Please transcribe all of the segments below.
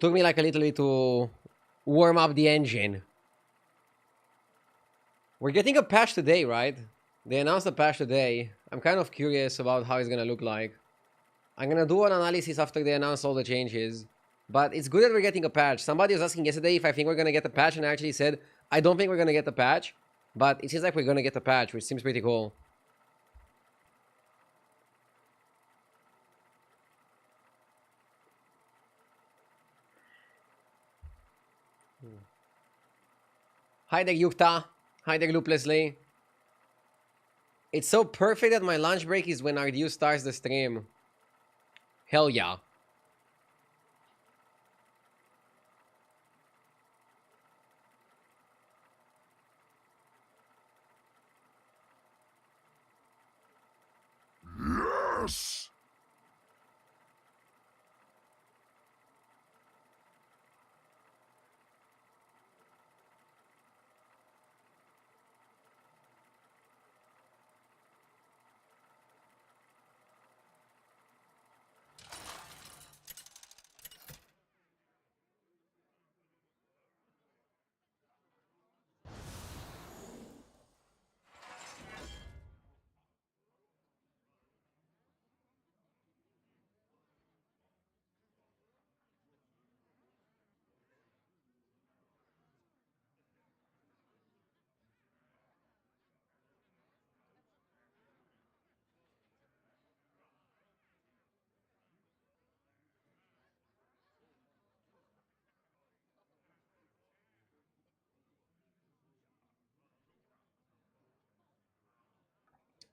Took me like a little bit to warm up the engine. We're getting a patch today, right? They announced a patch today. I'm kind of curious about how it's gonna look like. I'm gonna do an analysis after they announce all the changes. But it's good that we're getting a patch. Somebody was asking yesterday if I think we're gonna get a patch, and I actually said, I don't think we're gonna get a patch. But it seems like we're gonna get a patch, which seems pretty cool. Hi there, Yukta. Hi there, Loop Leslie. It's so perfect that my lunch break is when Ardu starts the stream. Hell yeah. Yes!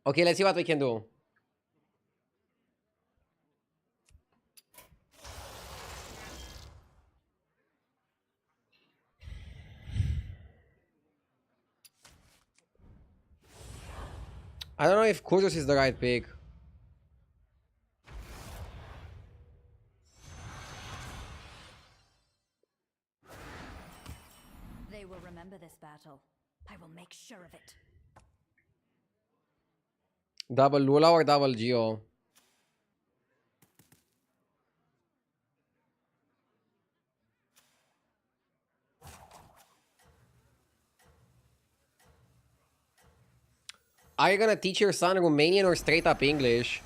Okay, let's see what we can do. I don't know if Kurzus is the right pick. They will remember this battle. I will make sure of it. Double Lula or double Geo? Are you gonna teach your son Romanian or straight up English?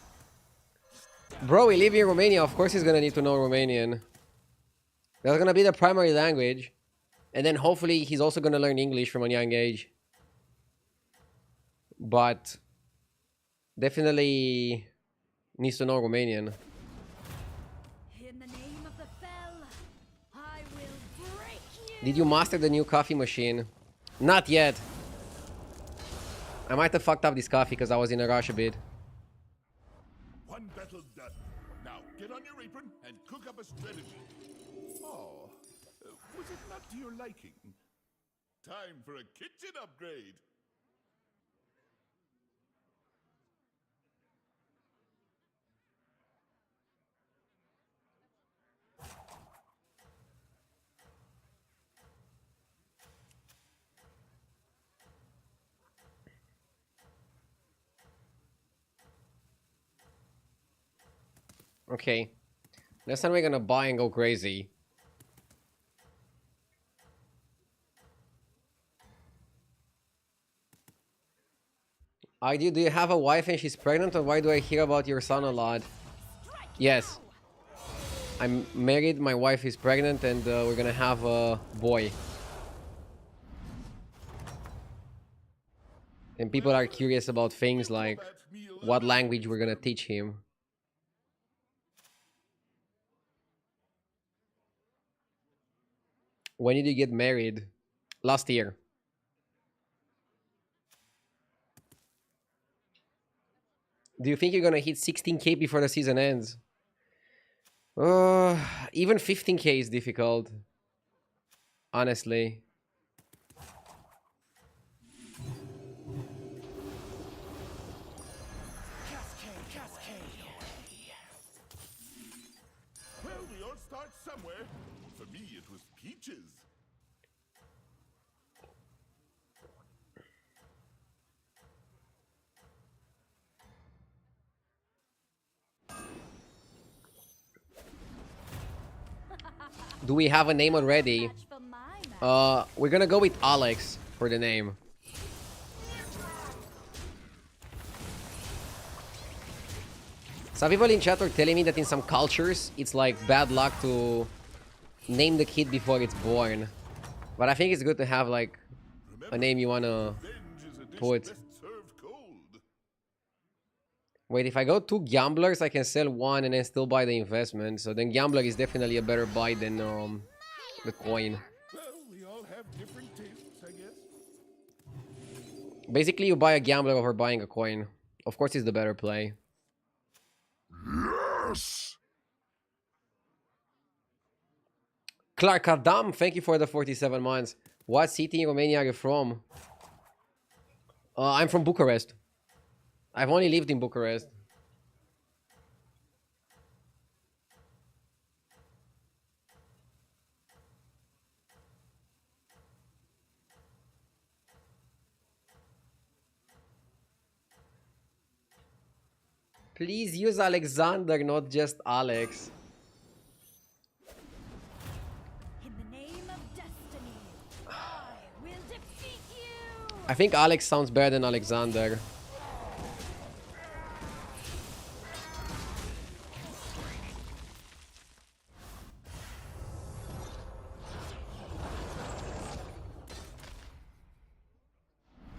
Bro, we live in Romania. Of course he's gonna need to know Romanian. That's gonna be the primary language. And then hopefully he's also gonna learn English from a young age. But definitely needs to know Romanian. In the name of the fell, I will break you. Did you master the new coffee machine? Not yet. I might have fucked up this coffee because I was in a rush a bit. One battle done. Now get on your apron and cook up a strategy. Oh, was it not to your liking? Time for a kitchen upgrade. Okay. Next time we're gonna buy and go crazy. Do you have a wife and she's pregnant, or why do I hear about your son a lot? Yes. I'm married, my wife is pregnant, and we're gonna have a boy. And people are curious about things like what language we're gonna teach him. When did you get married? Last year. Do you think you're gonna hit 16k before the season ends? Even 15k is difficult. Honestly. Well, we all start somewhere. For me, it was peaches. Do we have a name already? Match for my match. We're gonna go with Alex for the name. Some people in chat are telling me that in some cultures, it's like bad luck to name the kid before it's born. But I think it's good to have like a name you wanna Revenge is a dish put. best served cold. Wait, if I go 2 gamblers, I can sell 1 and then still buy the investment. So then gambler is definitely a better buy than the coin. Well, we all have different tastes, I guess. Basically, you buy a gambler over buying a coin. Of course, it's the better play. Yes! Clark Adam, thank you for the 47 months. What city in Romania are you from? I'm from Bucharest. I've only lived in Bucharest. Please use Alexander, not just Alex. In the name of destiny, I will defeat you. I think Alex sounds better than Alexander.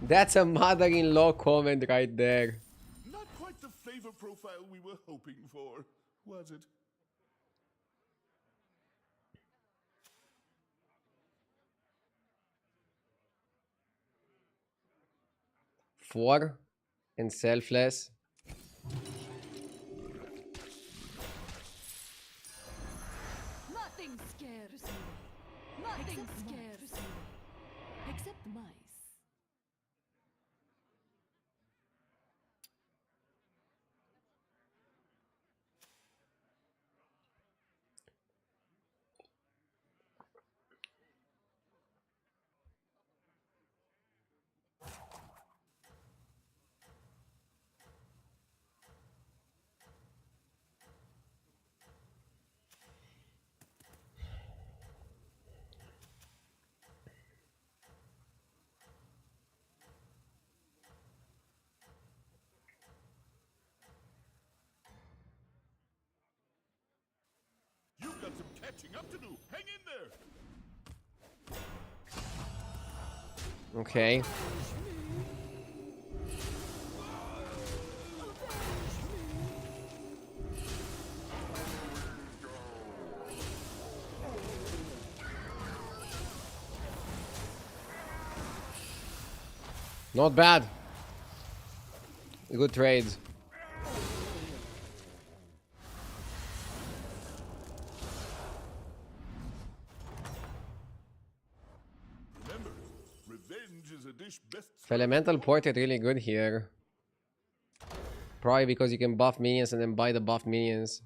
That's a mother-in-law comment right there. Not quite the flavor profile we were hoping for, was it? Four and selfless. Nothing scares me. Nothing scares me. Except mice. You've got some catching up to do. Hang in there. Okay. Not bad. Good trades. Remember, revenge is a dish best Elemental Portrait really good here. Probably because you can buff minions and then buy the buff minions.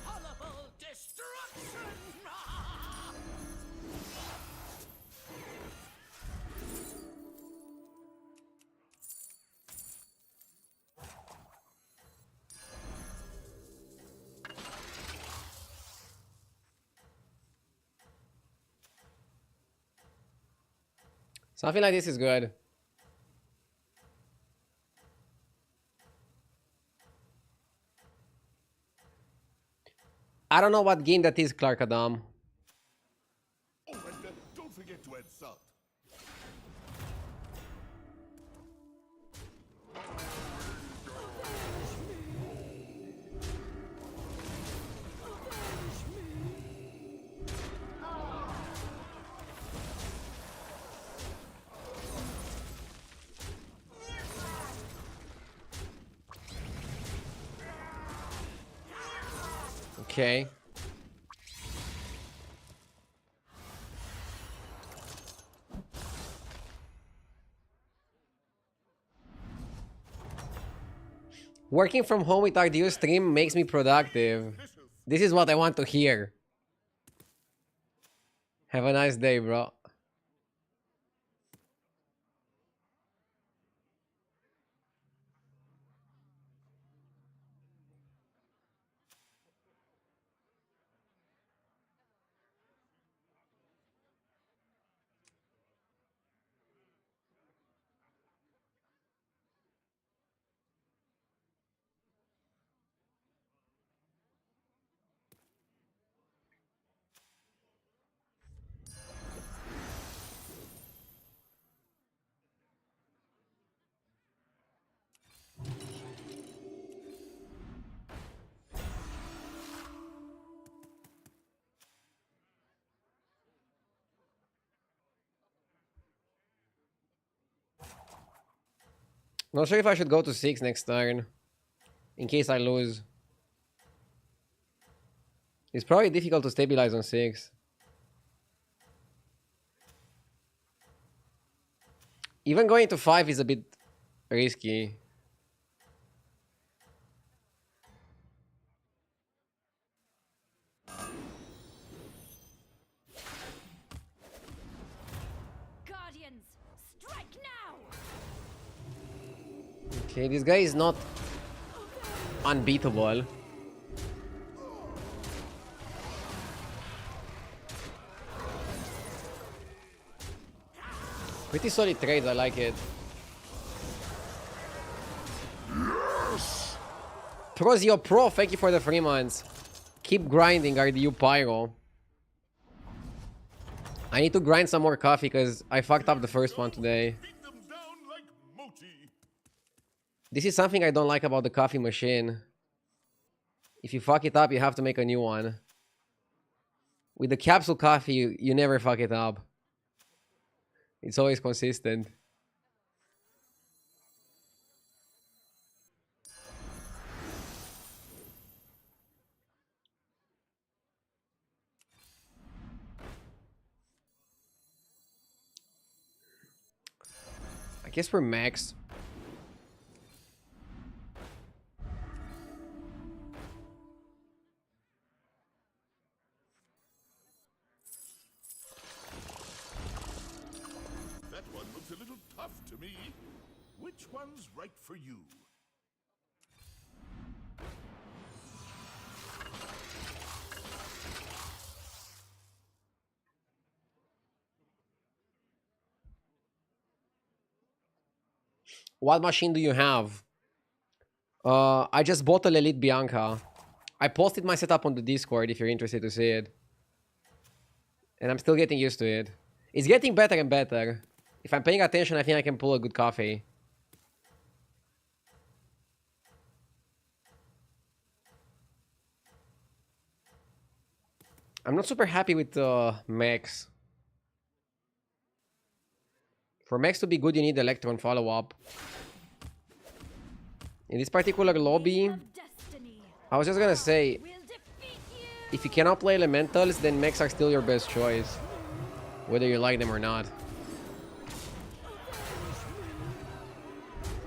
horrible destruction. Something like this is good. I don't know what game that is, Clark Adam. Oh, and don't forget to add salt. Okay. Working from home with RDU stream makes me productive. This is what I want to hear. Have a nice day, bro. Not sure if I should go to 6 next turn. In case I lose. It's probably difficult to stabilize on 6. Even going to 5 is a bit risky. Guardians, strike now! Okay, this guy is not unbeatable. Pretty solid trades, I like it. Prozio Pro, thank you for the 3 months. Keep grinding, RDU Pyro. I need to grind some more coffee because I fucked up the first one today. Beat them down like Moti. This is something I don't like about the coffee machine. If you fuck it up, you have to make a new one. With the capsule coffee, you never fuck it up. It's always consistent. I guess we're max. That one looks a little tough to me. Which one's right for you? What machine do you have? I just bought a Elite Bianca. I posted my setup on the Discord if you're interested to see it. And I'm still getting used to it. It's getting better and better. If I'm paying attention, I think I can pull a good coffee. I'm not super happy with mechs. For mechs to be good, you need Electron follow-up. In this particular lobby, Of destiny, I was just gonna say, we'll defeat you! if you cannot play elementals, then mechs are still your best choice. Whether you like them or not.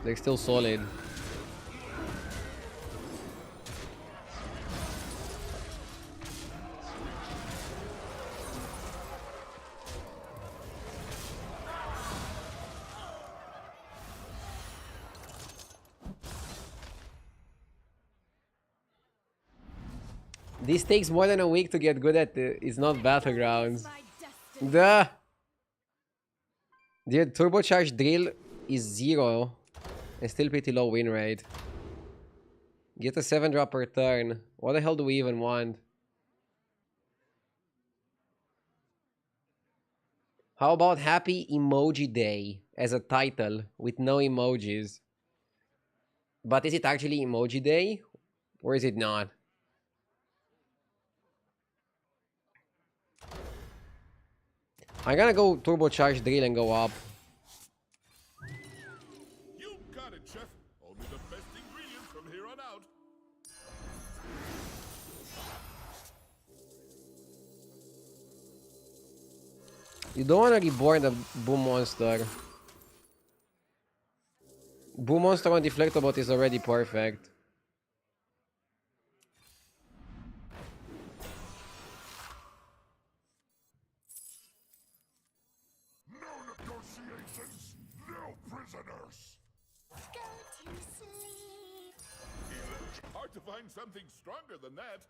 They're still solid. This takes more than a week to get good at it's not battlegrounds. My destiny. Duh! Dude, turbocharged drill is 0 and still pretty low win rate. Get a 7 drop per turn. What the hell do we even want? How about Happy Emoji Day as a title with no emojis? But is it actually Emoji Day? Or is it not? I'm gonna go turbocharged drill and go up. You got it, Chef. Only the best ingredients from here on out. You don't want to reborn the Boom Monster. Boom Monster on Deflectobot is already perfect. Negotiations, no prisoners. Go to sleep. Hard to find something stronger than that.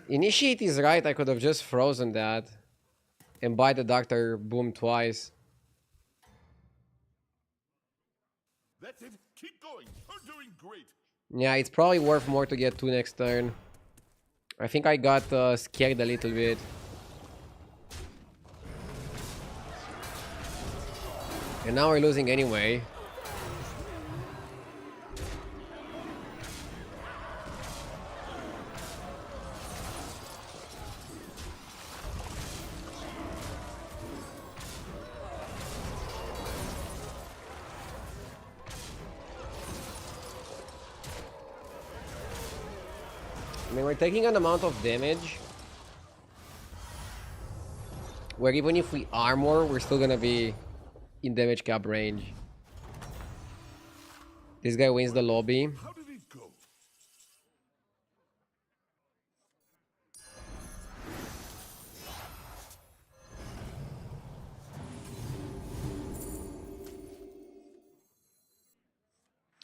Initiate is right. I could have just frozen that and buy the Doctor Boom twice. That's it. Keep going. You're doing great. Yeah, it's probably worth more to get 2 next turn. I think I got scared a little bit. And now we're losing anyway. I mean, we're taking an amount of damage where even if we armor, we're still gonna be in damage cap range. This guy wins the lobby. How did it go?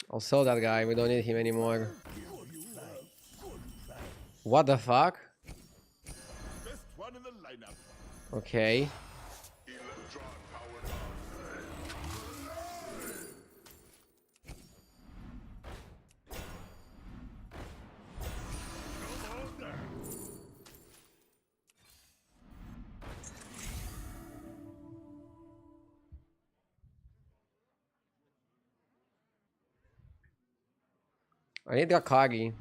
I'll sell that guy. We don't need him anymore. What the fuck? Best one in the lineup. Okay. Electron powered up. I need Akagi.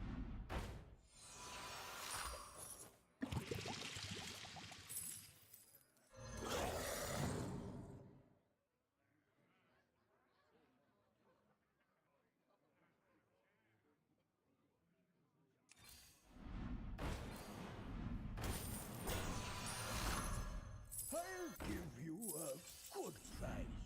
I'll give you a good price.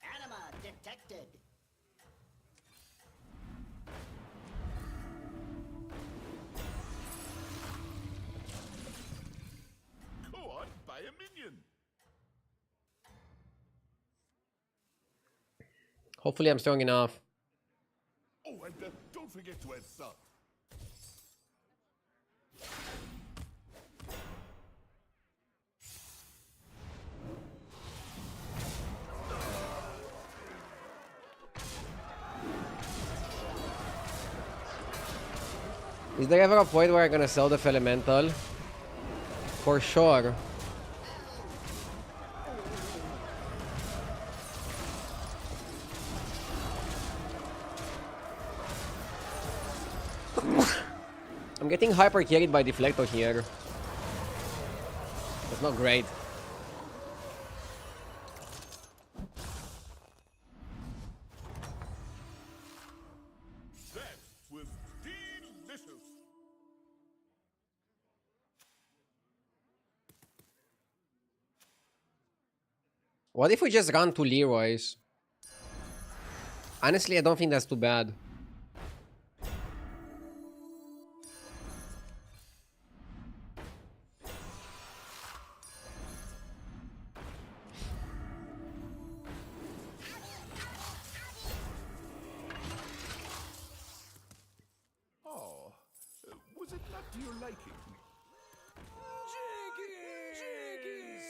Anima detected. Go on, buy a minion. Hopefully I'm strong enough. Oh, and don't forget to add salt. Is there ever a point where I'm gonna sell the Elemental? For sure. I'm getting hyper carried by Deflector here. That's not great. That was delicious. What if we just run to Leroy's? Honestly, I don't think that's too bad. Oh, was it not to your liking? Chickens!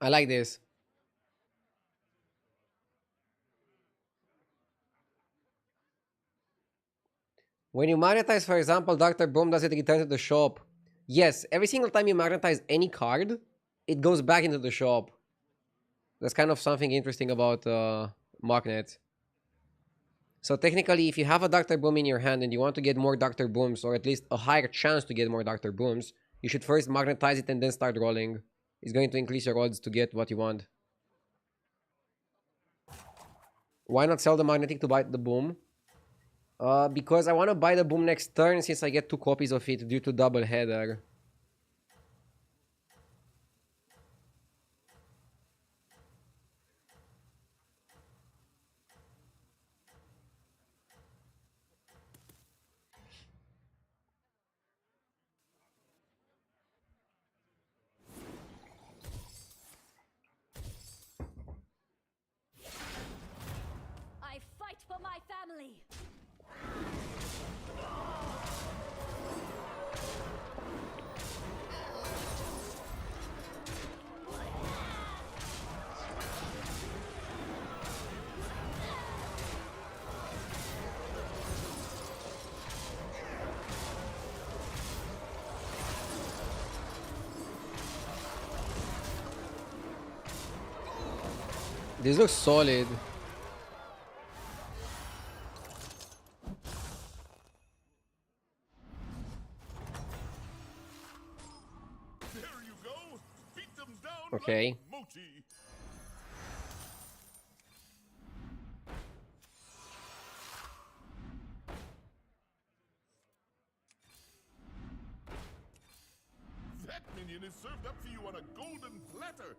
I like this. When you magnetize, for example, Dr. Boom, does it return to the shop? Yes, every single time you magnetize any card, it goes back into the shop. That's kind of something interesting about Magnet. So technically, if you have a Dr. Boom in your hand and you want to get more Dr. Booms, or at least a higher chance to get more Dr. Booms, you should first magnetize it and then start rolling. It's going to increase your odds to get what you want. Why not sell the magnetic to buy the boom? Because I want to buy the boom next turn since I get 2 copies of it due to double header. I fight for my family. This looks solid. There you go. Beat them down Okay. like mochi. That minion is served up for you on a golden platter.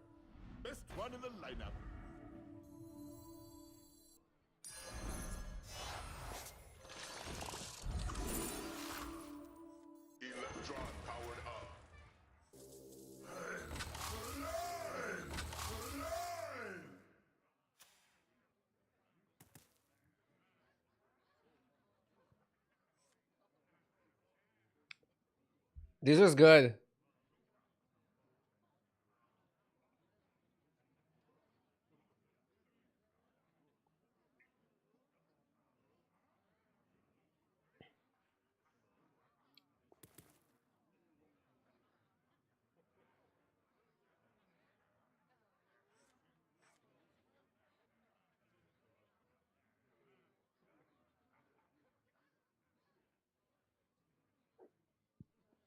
Best one in the lineup. Electron powered up. This was good.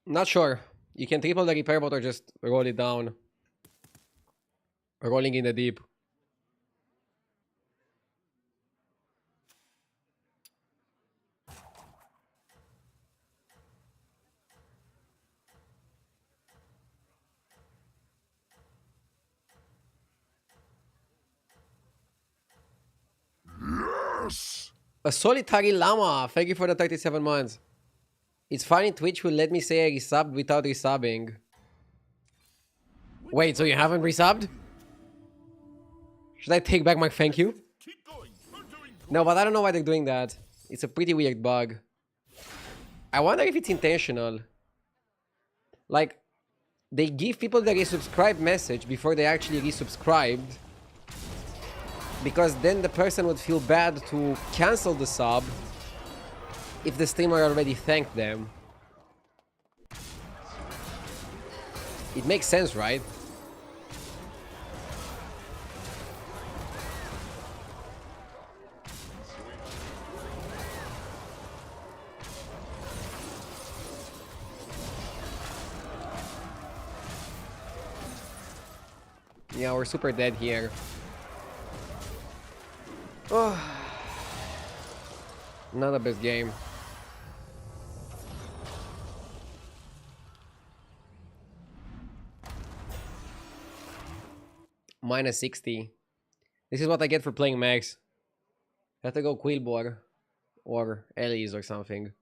Not sure. You can triple the repair bot or just roll it down. Rolling in the deep. A solitary llama. Thank you for the 37 months. It's funny Twitch will let me say I resubbed without resubbing. Wait, so you haven't resubbed? Should I take back my thank you? Keep going. You're doing good. No, but I don't know why they're doing that. It's a pretty weird bug. I wonder if it's intentional. Like, they give people the resubscribe message before they actually resubscribed. Because then the person would feel bad to cancel the sub if the streamer already thanked them. It makes sense, right? Yeah, we're super dead here. Oh. Not the best game. Minus 60. This is what I get for playing Max. I have to go Quillboard or Ellie's or something.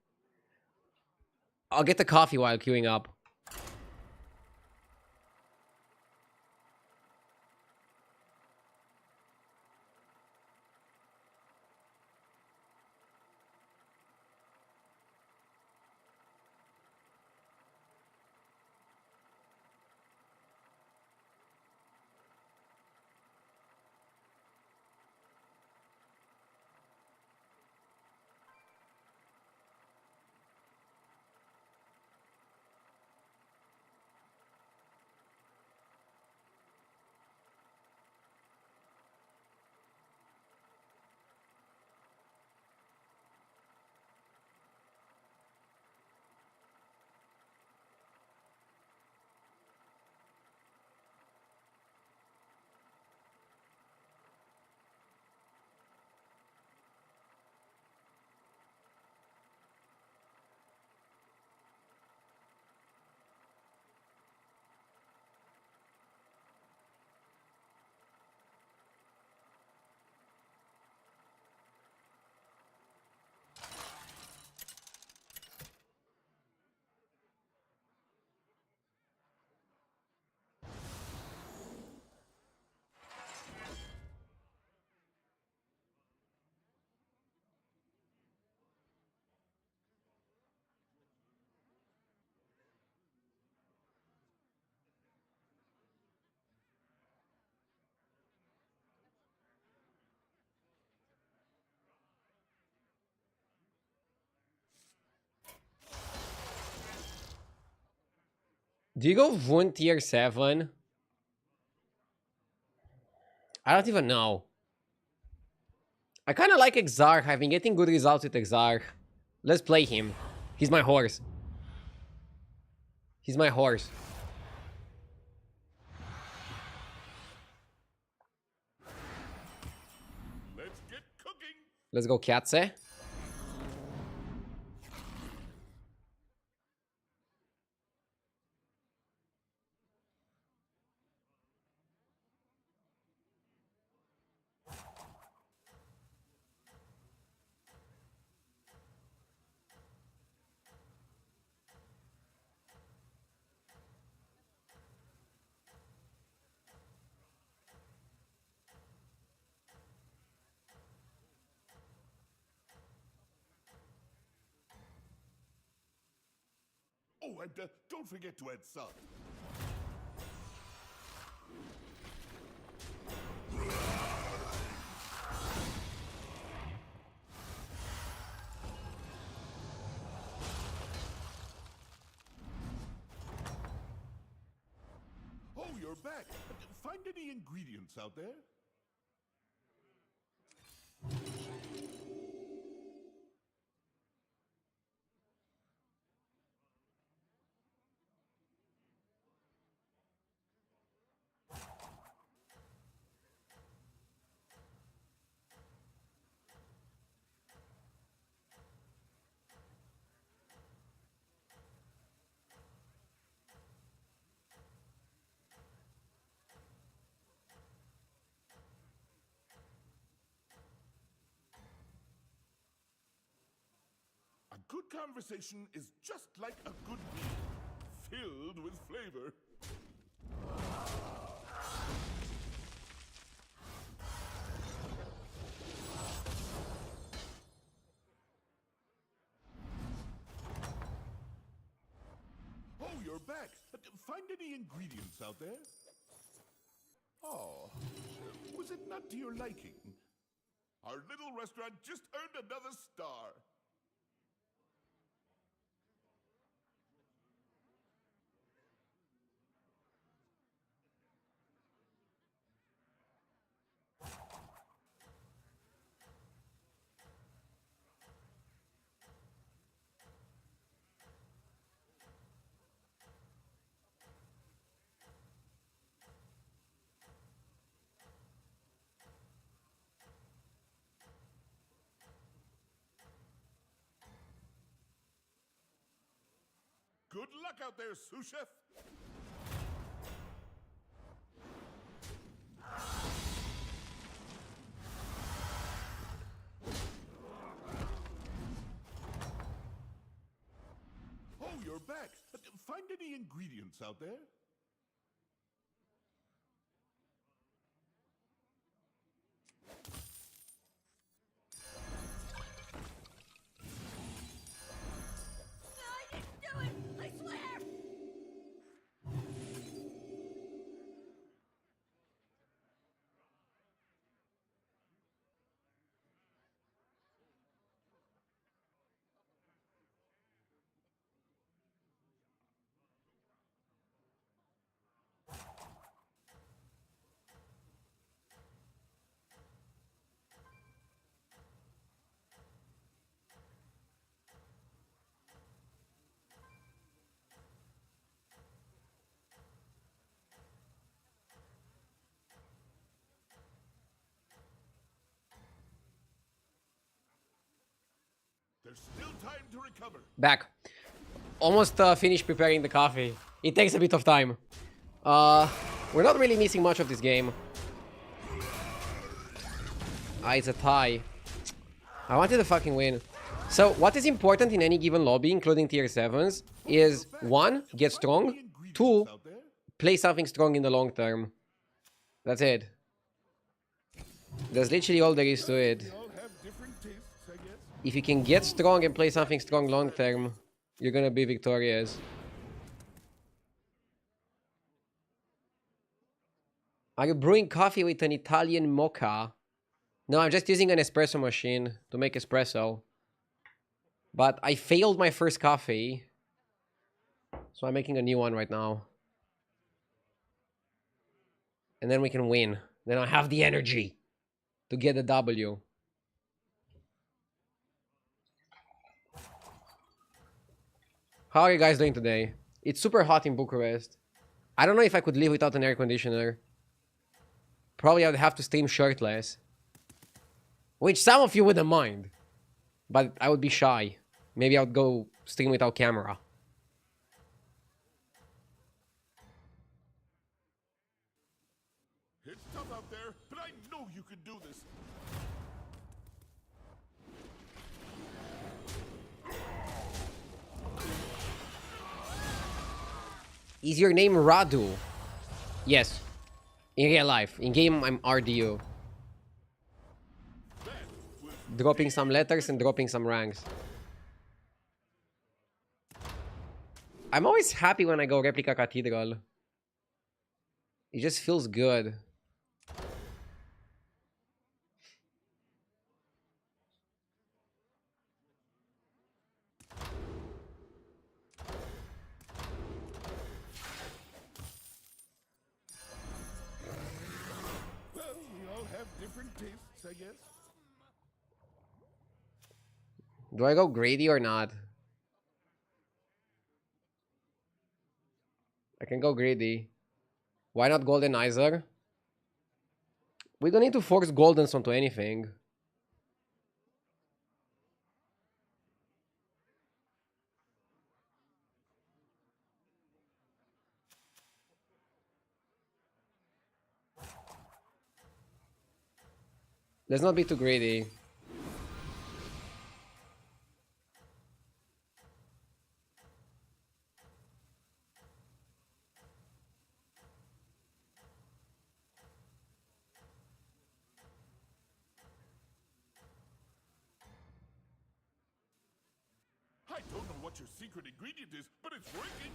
I'll get the coffee while queuing up. Do you go Vun tier 7? I don't even know. I kind of like Exarch. I've been getting good results with Exarch. Let's play him. He's my horse. He's my horse. Let's get cooking. Let's go Katze. Oh, and don't forget to add salt. Oh, you're back. Find any ingredients out there? A good conversation is just like a good meal, filled with flavor. Oh, you're back. Find any ingredients out there? Oh, was it not to your liking? Our little restaurant just earned another star. Good luck out there, sous chef. Oh, you're back. Find any ingredients out there? I didn't do it! I swear! There's still time to recover. Back. Almost finished preparing the coffee. It takes a bit of time. We're not really missing much of this game. Ah, it's a tie. I wanted to fucking win. So, what is important in any given lobby, including tier 7s, is 1, get strong, 2, Out there? play something strong in the long term. That's it. That's literally all there is to it. We all have different tastes, I guess. If you can get strong and play something strong long term, you're gonna be victorious. Are you brewing coffee with an Italian mocha? No, I'm just using an espresso machine to make espresso. But I failed my first coffee. So I'm making a new one right now. And then we can win. Then I have the energy to get the W. How are you guys doing today? It's super hot in Bucharest. I don't know if I could live without an air conditioner. Probably I would have to stream shirtless. Which some of you wouldn't mind. But I would be shy. Maybe I would go stream without camera. It's tough out there, but I know you can do this. Is your name Radu? Yes. In real life. In game, I'm RDU. Dropping some letters and dropping some ranks. I'm always happy when I go Replica Cathedral. It just feels good. Well, we all have different tastes, I guess. Do I go greedy or not? I can go greedy. Why not Goldenizer? We don't need to force Goldens onto anything. Let's not be too greedy. I don't know what your secret ingredient is, but it's working.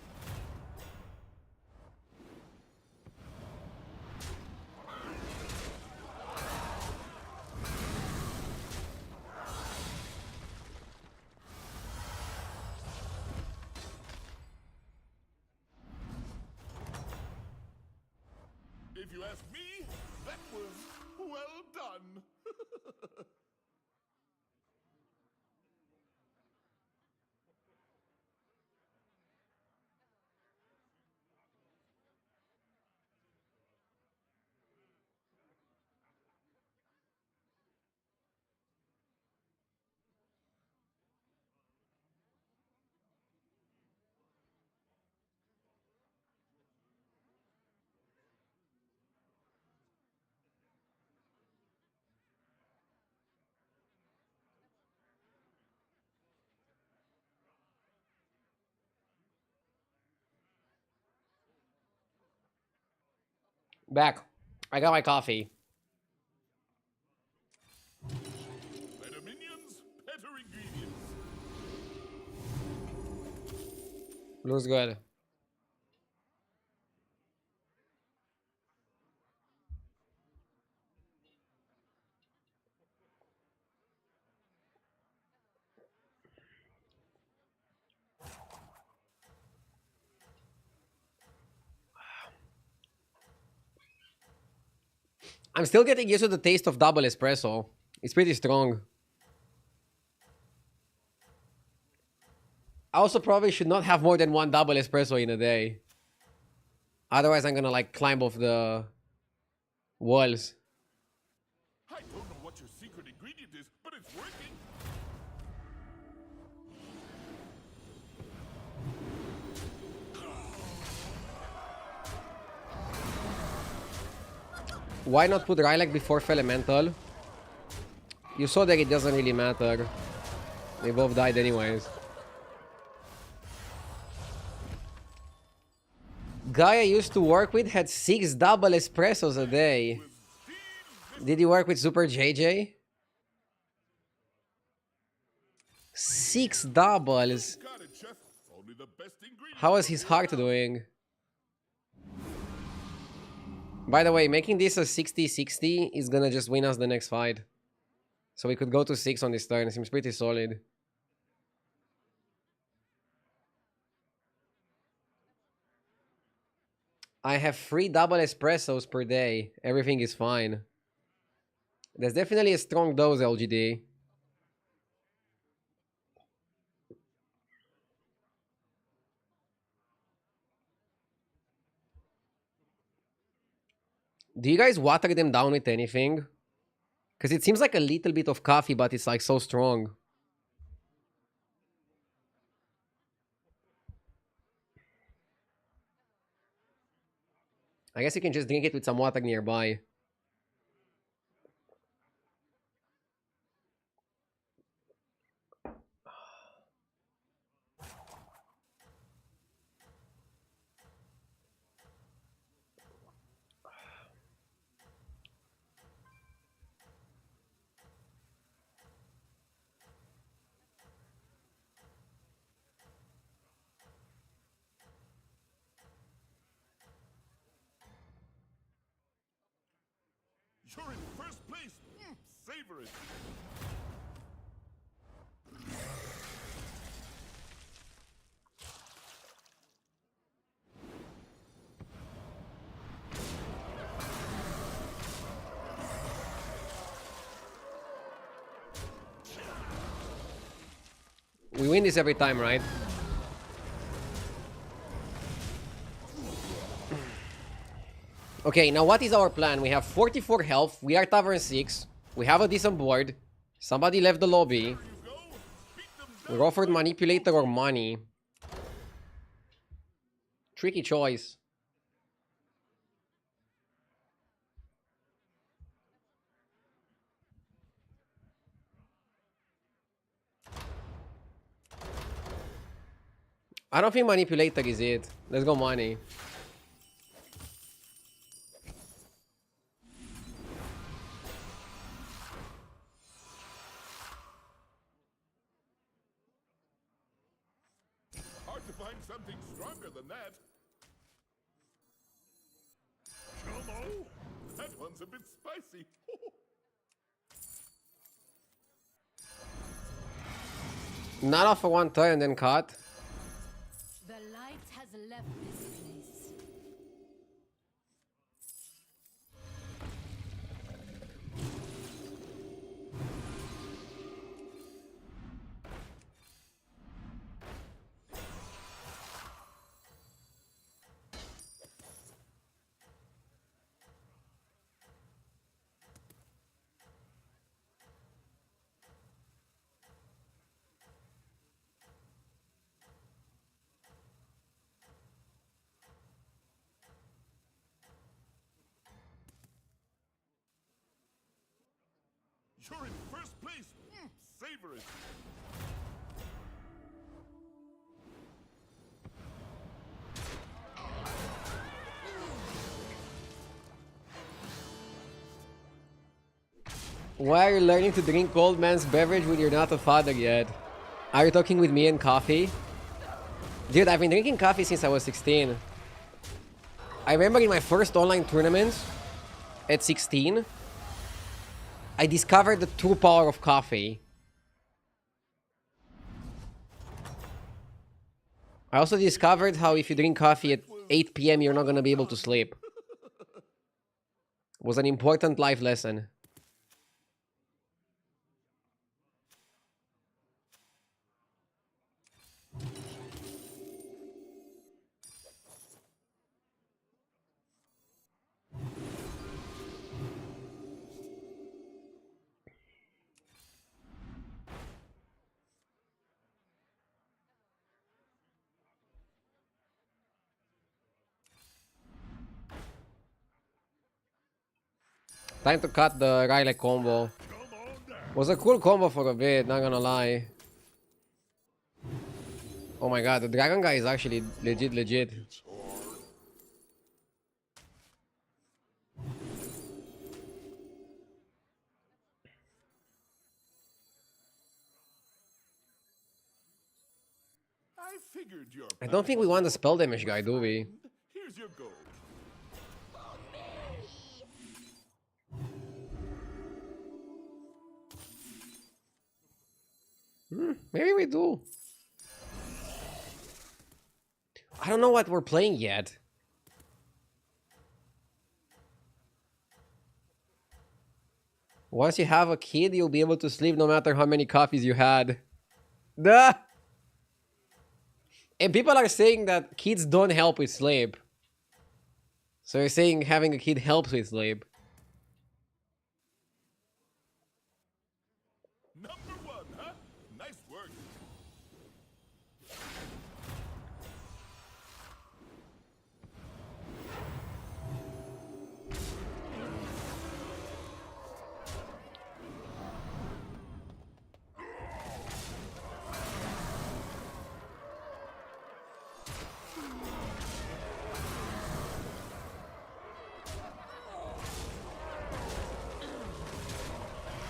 If you ask me, that was well done. Back. I got my coffee. Better minions, better ingredients. Looks good. I'm still getting used to the taste of double espresso. It's pretty strong. I also probably should not have more than one double espresso in a day. Otherwise, I'm gonna like climb off the walls. I don't know what your secret ingredient is, but it's working. Why not put Rylak before Elemental? You saw that it doesn't really matter. They both died anyways. Guy I used to work with had 6 double espressos a day. Did he work with Super JJ? 6 doubles. Got it, chef. Only the best ingredient. How is his heart doing? By the way, making this a 60-60 is gonna just win us the next fight. So we could go to 6 on this turn. It seems pretty solid. I have 3 double espressos per day. Everything is fine. There's definitely a strong dose, LGD. Do you guys water them down with anything? Because it seems like a little bit of coffee, but it's like so strong. I guess you can just drink it with some water nearby. You're in first place. Savor it. We win this every time, right? Okay, now what is our plan? We have 44 health. We are Tavern 6. We have a decent board. Somebody left the lobby. We're offered Manipulator or Money. Tricky choice. I don't think Manipulator is it. Let's go Money. Hard to find something stronger than that. Chomo? That one's a bit spicy. Not off for one turn, then cut. The light has left this place. You're in first place. Savor it. Why are you learning to drink cold man's beverage when you're not a father yet? Are you talking with me and coffee? Dude, I've been drinking coffee since I was 16. I remember in my first online tournaments at 16, I discovered the true power of coffee. I also discovered how if you drink coffee at 8 PM, you're not gonna be able to sleep. It was an important life lesson. Time to cut the Riley combo. Was a cool combo for a bit, not gonna lie. Oh my god, the dragon guy is actually legit. I figured your I don't think we want the spell damage guy, do we? Here's your gold. Maybe we do. I don't know what we're playing yet. Once you have a kid, you'll be able to sleep no matter how many coffees you had. Duh! And people are saying that kids don't help with sleep. So you're saying having a kid helps with sleep. Number one, huh? Nice work.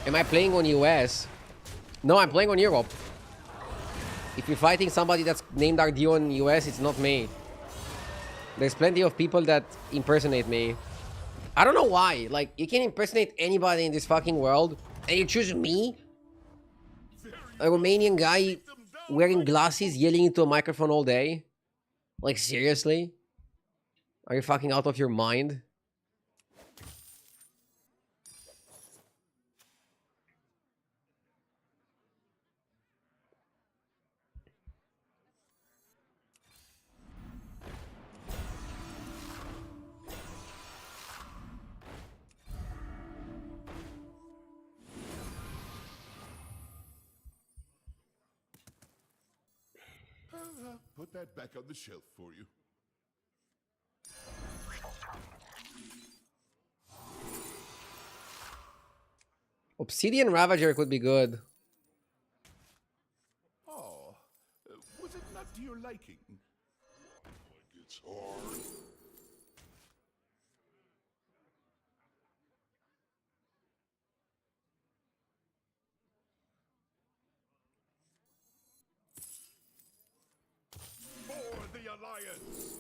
Am I playing on US? No, I'm playing on Europe. If you're fighting somebody that's named RDO in US, it's not me. There's plenty of people that impersonate me. I don't know why. Like, you can impersonate anybody in this fucking world, and you choose me? A Romanian guy wearing glasses yelling into a microphone all day? Like, seriously? Are you fucking out of your mind? Put that back on the shelf for you. Obsidian Ravager could be good. Oh, was it not to your liking? Like it's hard. For the Alliance!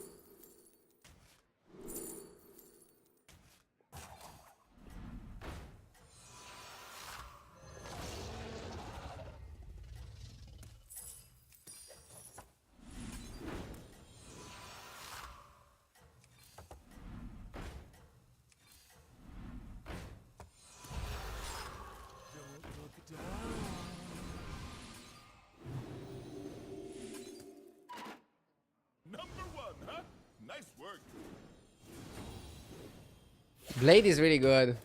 Number one, huh? Nice work. Blade is really good.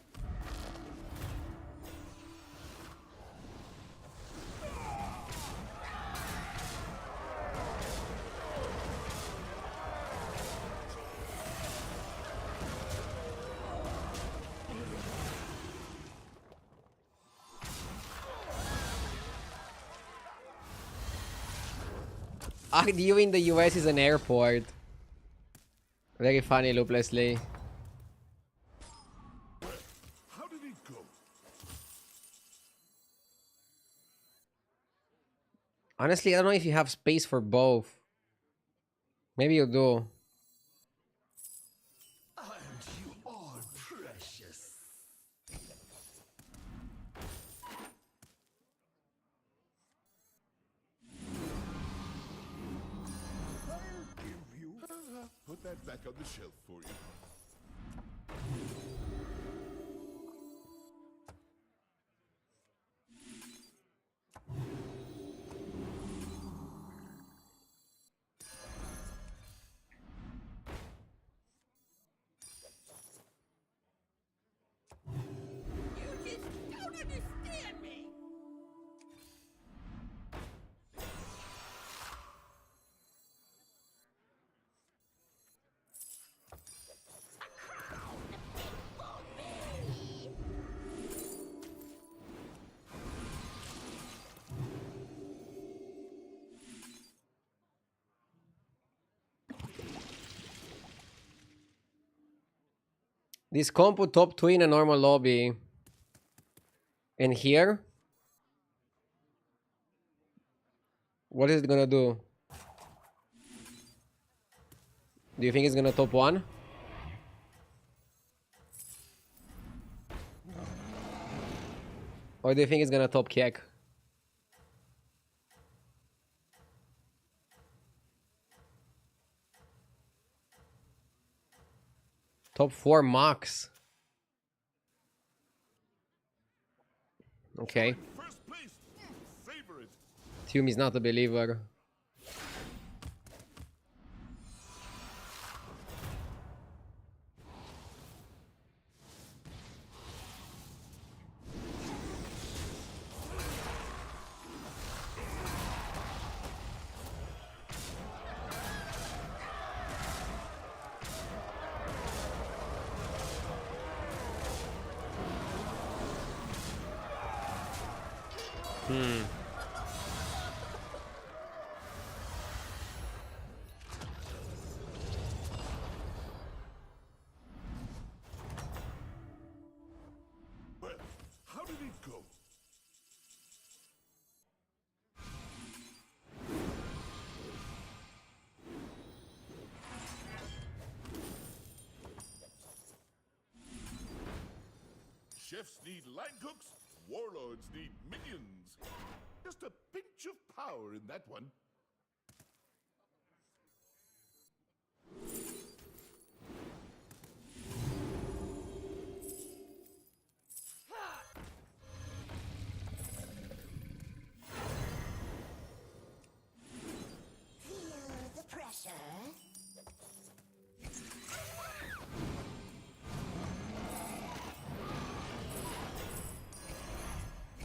RDU in the US is an airport. Very funny, Looplessly. How did it go? Honestly, I don't know if you have space for both. Maybe you do. Aren't you all precious? I'll give you. Put that back on the shelf for you. You just don't understand me. This comp would top 2 in a normal lobby. And here? What is it gonna do? Do you think it's gonna top 1? Or do you think it's gonna top Kek? Top 4 max. Okay. You're in first place. Savor it. Tume is not a believer. Well, how did it go? Chefs need line cooks, warlords need minions. Just a pinch of power in that one. Feel the pressure.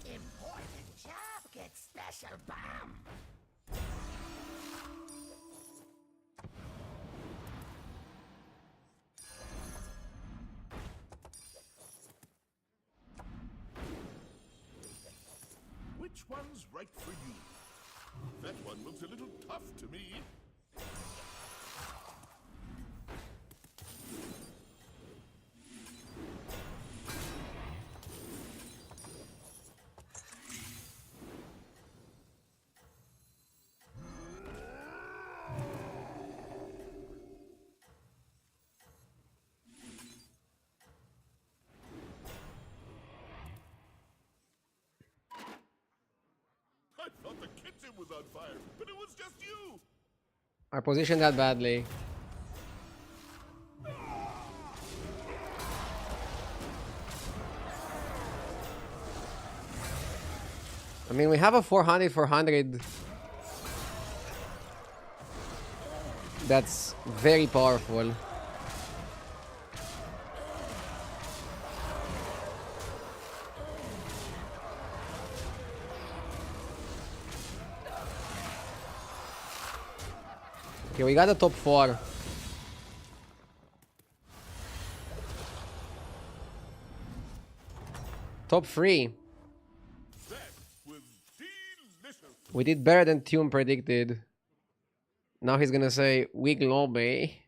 Important job gets special bomb. Which one's right for you? That one looks a little tough to me. I thought the kitchen was on fire, but it was just you. I positioned that badly. I mean, we have a 400. That's very powerful. Okay, we got the top 4. Top 3. That was delicious. We did better than Tume predicted. Now he's gonna say weak lobby.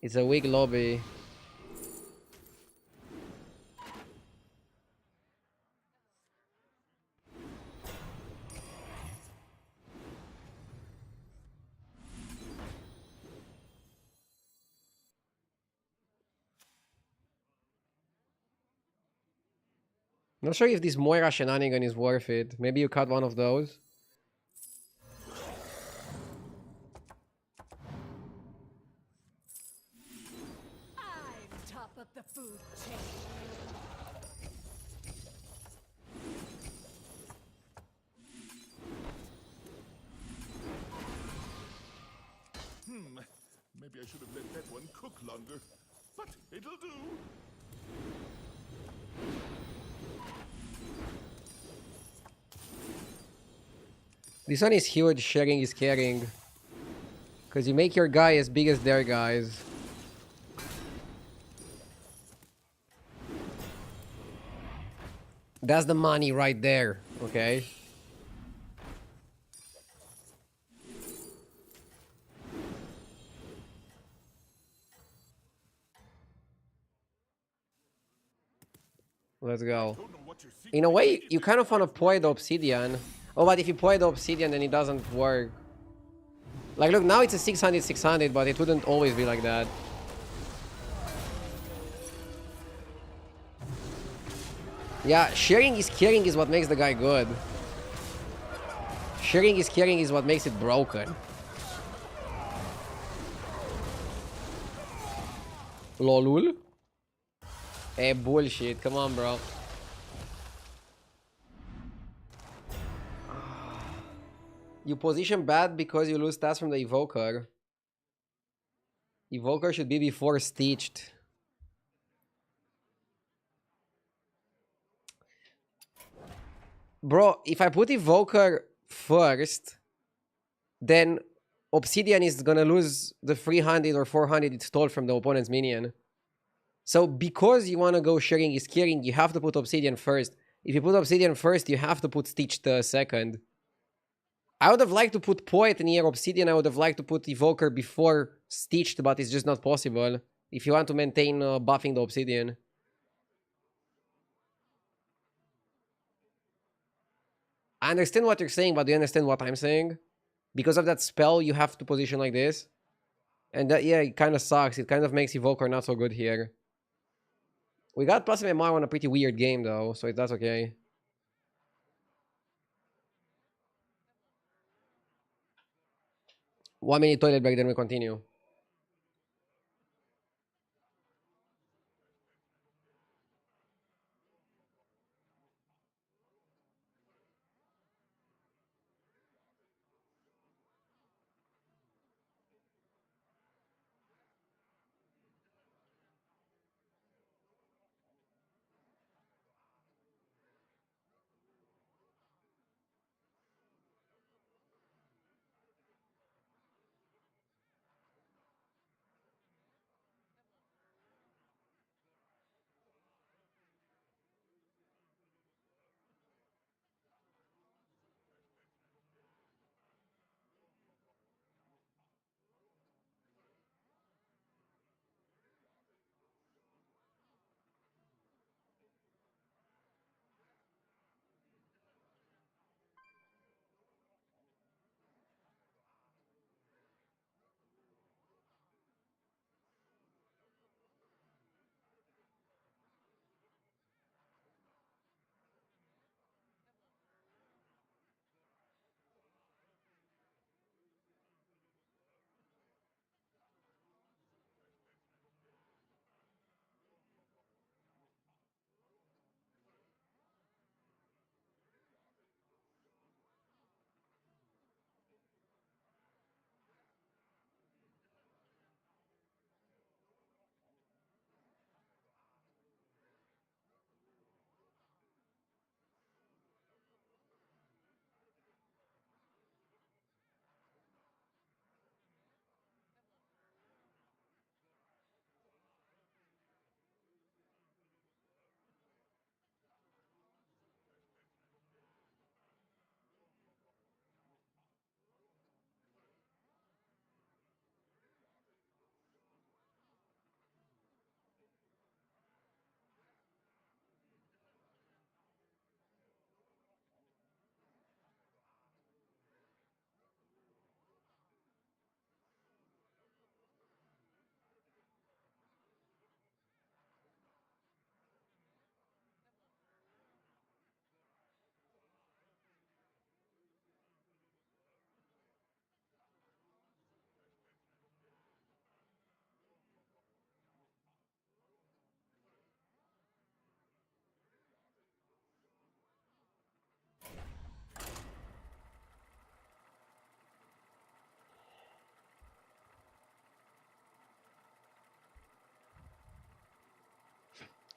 It's a weak lobby. Not sure if this Moira shenanigan is worth it. Maybe you cut one of those. I'm top of the food chain. Maybe I should have let that one cook longer, but it'll do. This one is huge, sharing is caring. Because you make your guy as big as their guys. That's the money right there, okay? Let's go. Don't know what you're In a secretly way, thinking, you kind of want to play the obsidian. Oh, but if you play the obsidian, then it doesn't work. Like, look, now it's a 600, but it wouldn't always be like that. Yeah, sharing is caring is what makes the guy good. Sharing is caring is what makes it broken. Lolul. Hey, bullshit. Come on, bro. You position bad because you lose stats from the Evoker. Evoker should be before Stitched. Bro, if I put Evoker first, then Obsidian is gonna lose the 300 or 400 it stole from the opponent's minion. So because you wanna go sharing is killing, you have to put Obsidian first. If you put Obsidian first, you have to put Stitched second. I would have liked to put Poet near Obsidian. I would have liked to put Evoker before Stitched, but it's just not possible if you want to maintain buffing the Obsidian. I understand what you're saying, but do you understand what I'm saying? Because of that spell, you have to position like this. And that, yeah, it kind of sucks. It kind of makes Evoker not so good here. We got plus MMR on a pretty weird game, though, so that's okay. One minute toilet break, then we continue.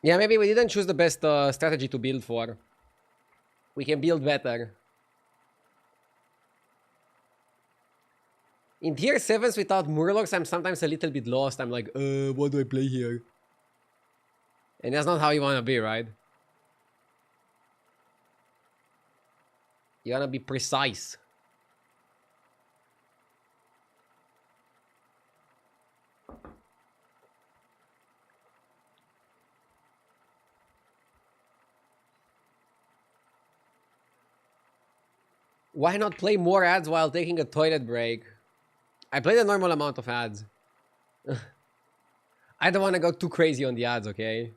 Yeah, maybe we didn't choose the best strategy to build for. We can build better. In tier 7s without Murlocs, I'm sometimes a little bit lost. I'm like, what do I play here? And that's not how you want to be, right? You want to be precise. Why not play more ads while taking a toilet break? I played a normal amount of ads. I don't want to go too crazy on the ads, okay?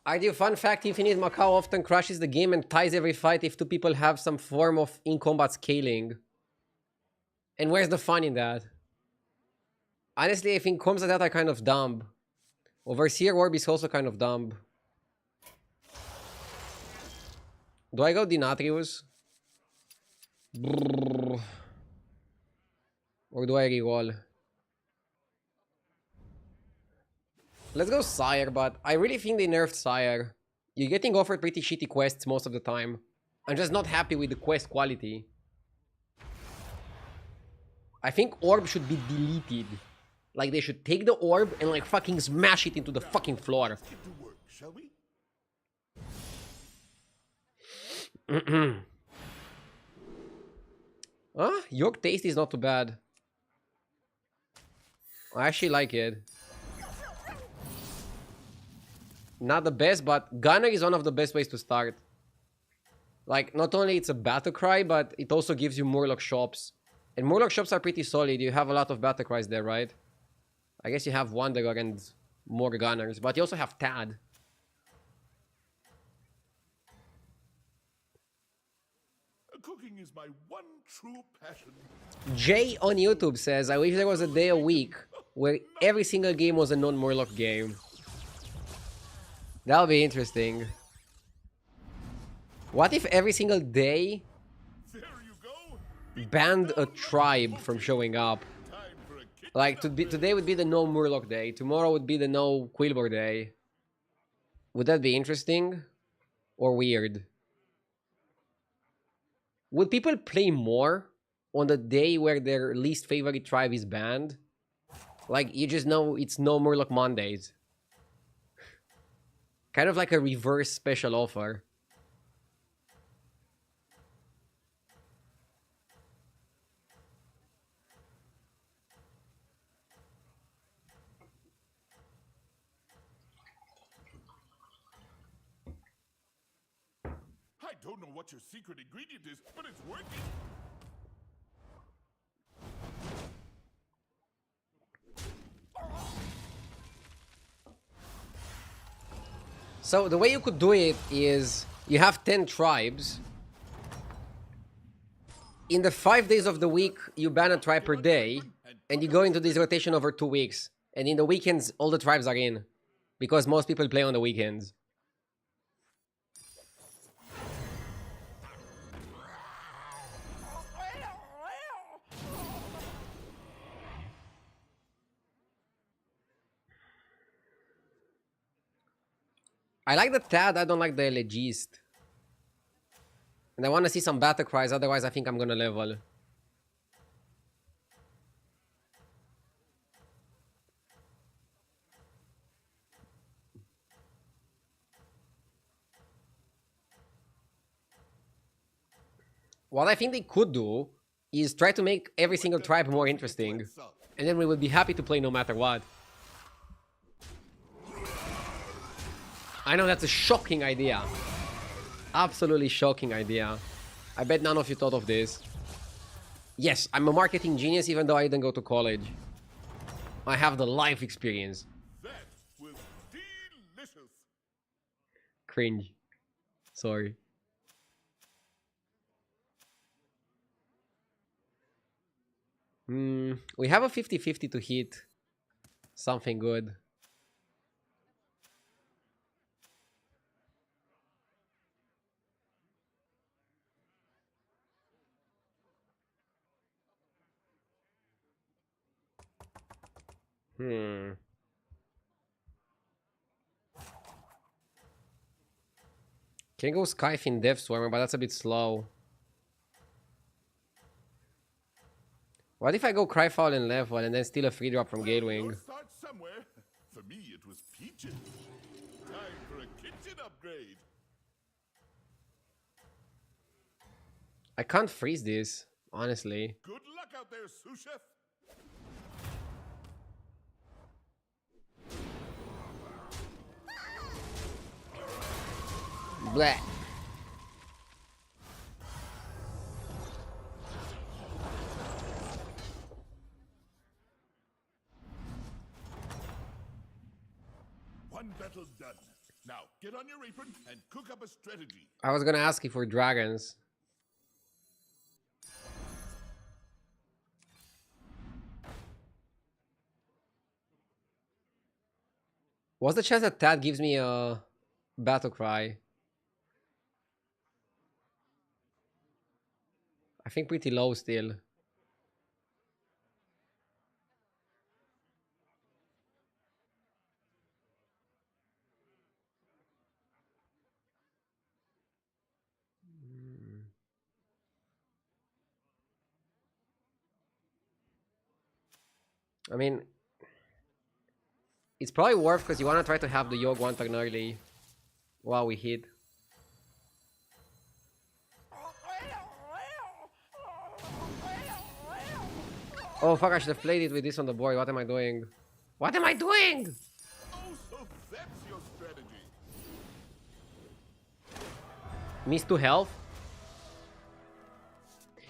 Idea fun fact, Infinite Macau often crashes the game and ties every fight if two people have some form of in-combat scaling. And where's the fun in that? Honestly, I think comms like that are kind of dumb. Overseer Orb is also kind of dumb. Do I go Denatrius? Brrr. Or do I reroll? Let's go Sire, but I really think they nerfed Sire. You're getting offered pretty shitty quests most of the time. I'm just not happy with the quest quality. I think Orb should be deleted. Like, they should take the Orb and, like, fucking smash it into the fucking floor. Get to work, shall we? York Taste is not too bad. I actually like it. Not the best, but Gunner is one of the best ways to start. Like, not only it's a battle cry, but it also gives you Murloc shops. And Murloc shops are pretty solid. You have a lot of battle cries there, right? I guess you have Wanderer and more Gunners, but you also have Tad. Cooking is my one true passion. Jay on YouTube says, I wish there was a day a week where every single game was a non-Murloc game. That'll be interesting. What if every single day There you go. banned a tribe from showing up? Time for a kitchen Like, today would be the no Murloc day. Tomorrow would be the no Quilbor day. Would that be interesting? Or weird? Would people play more on the day where their least favorite tribe is banned? Like, you just know it's no Murloc Mondays. Kind of like a reverse special offer. I don't know what your secret ingredient is, but it's working. So the way you could do it is you have 10 tribes. In the 5 days of the week, you ban a tribe per day, and you go into this rotation over 2 weeks. And in the weekends, all the tribes are in, because most people play on the weekends. I like the Tad, I don't like the Elegist. And I want to see some battle cries, otherwise I think I'm gonna level. What I think they could do is try to make every single tribe more interesting. And then we would be happy to play no matter what. I know that's a shocking idea. Absolutely shocking idea. I bet none of you thought of this. Yes, I'm a marketing genius even though I didn't go to college. I have the life experience. That was delicious. Cringe. Sorry. We have a 50-50 to hit something good. Can go Skyfe in Death Swarmer, but that's a bit slow. What if I go Cryfoul and level and then steal a free drop from Galewing? Start somewhere. For me, it was peaches. Time for a kitchen upgrade. I can't freeze this, honestly. Good luck out there, sous chef. Bleh. One battle done. Now get on your apron and cook up a strategy. I was gonna ask you for dragons. What's the chance that Tad gives me a battle cry? I think pretty low still. I mean, it's probably worth because you want to try to have the Yogg one turn early while we hit. Oh fuck, I should have played it with this on the board. What am I doing? What am I doing? Oh, so that's your strategy. Miss 2 health.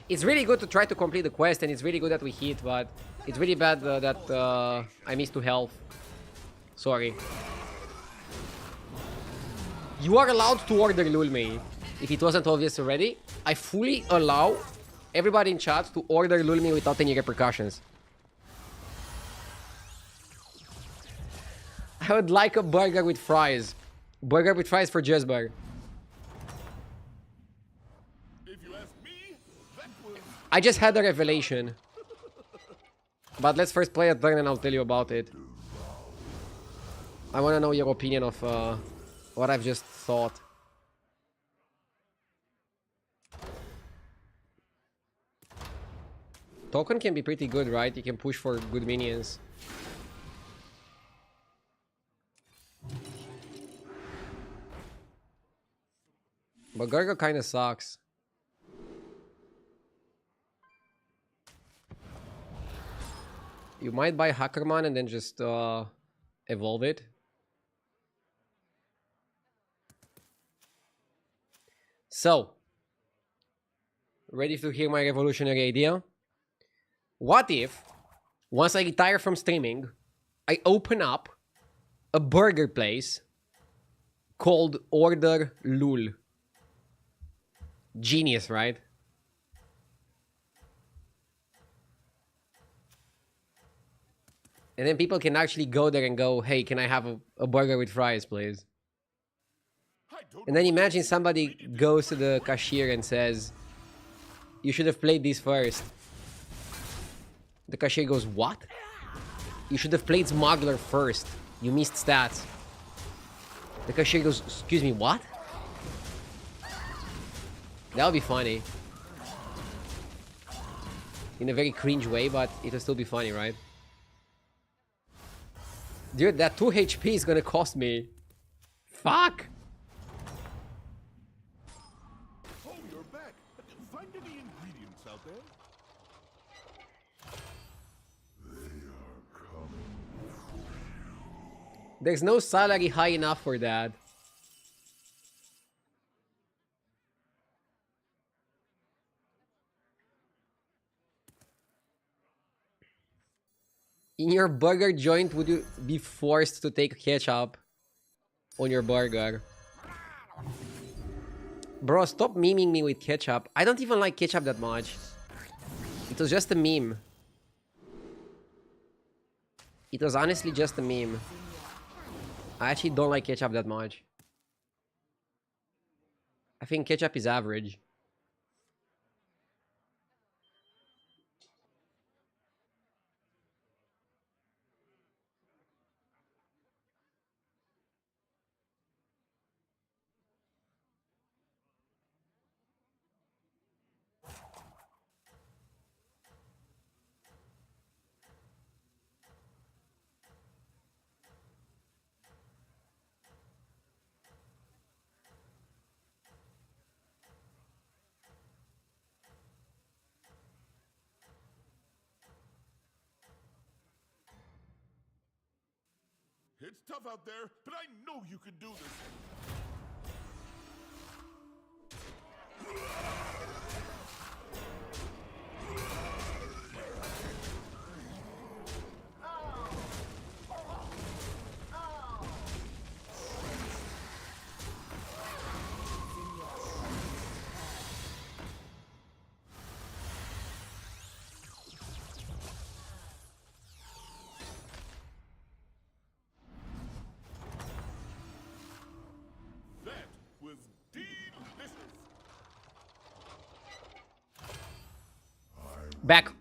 It's really good to try to complete the quest, and it's really good that we hit, but it's really bad that I missed 2 health. Sorry. You are allowed to order Lulme. If it wasn't obvious already, I fully allow everybody in chat to order Lulme without any repercussions. I would like a burger with fries. Burger with fries for Jesper. If you ask me, that was... I just had a revelation. But let's first play a turn and I'll tell you about it. I want to know your opinion of what I've just thought. Token can be pretty good, right? You can push for good minions. But Gargo kind of sucks. You might buy Hackerman and then just evolve it. So, ready to hear my revolutionary idea? What if, once I retire from streaming, I open up a burger place called Order Lul? Genius, right? And then people can actually go there and go, hey, can I have a burger with fries, please? And then imagine somebody goes to the cashier and says, you should have played this first. The cashier goes, what? You should have played Smuggler first. You missed stats. The cashier goes, excuse me, what? That would be funny. In a very cringe way, but it'll still be funny, right? Dude, that 2 HP is gonna cost me. Fuck! Oh, you're back. Find any ingredients out there? There's no salary high enough for that. In your burger joint, would you be forced to take ketchup on your burger? Bro, stop memeing me with ketchup. I don't even like ketchup that much. It was just a meme. It was honestly just a meme. I actually don't like ketchup that much. I think ketchup is average. It's tough out there, but I know you can do this. Back.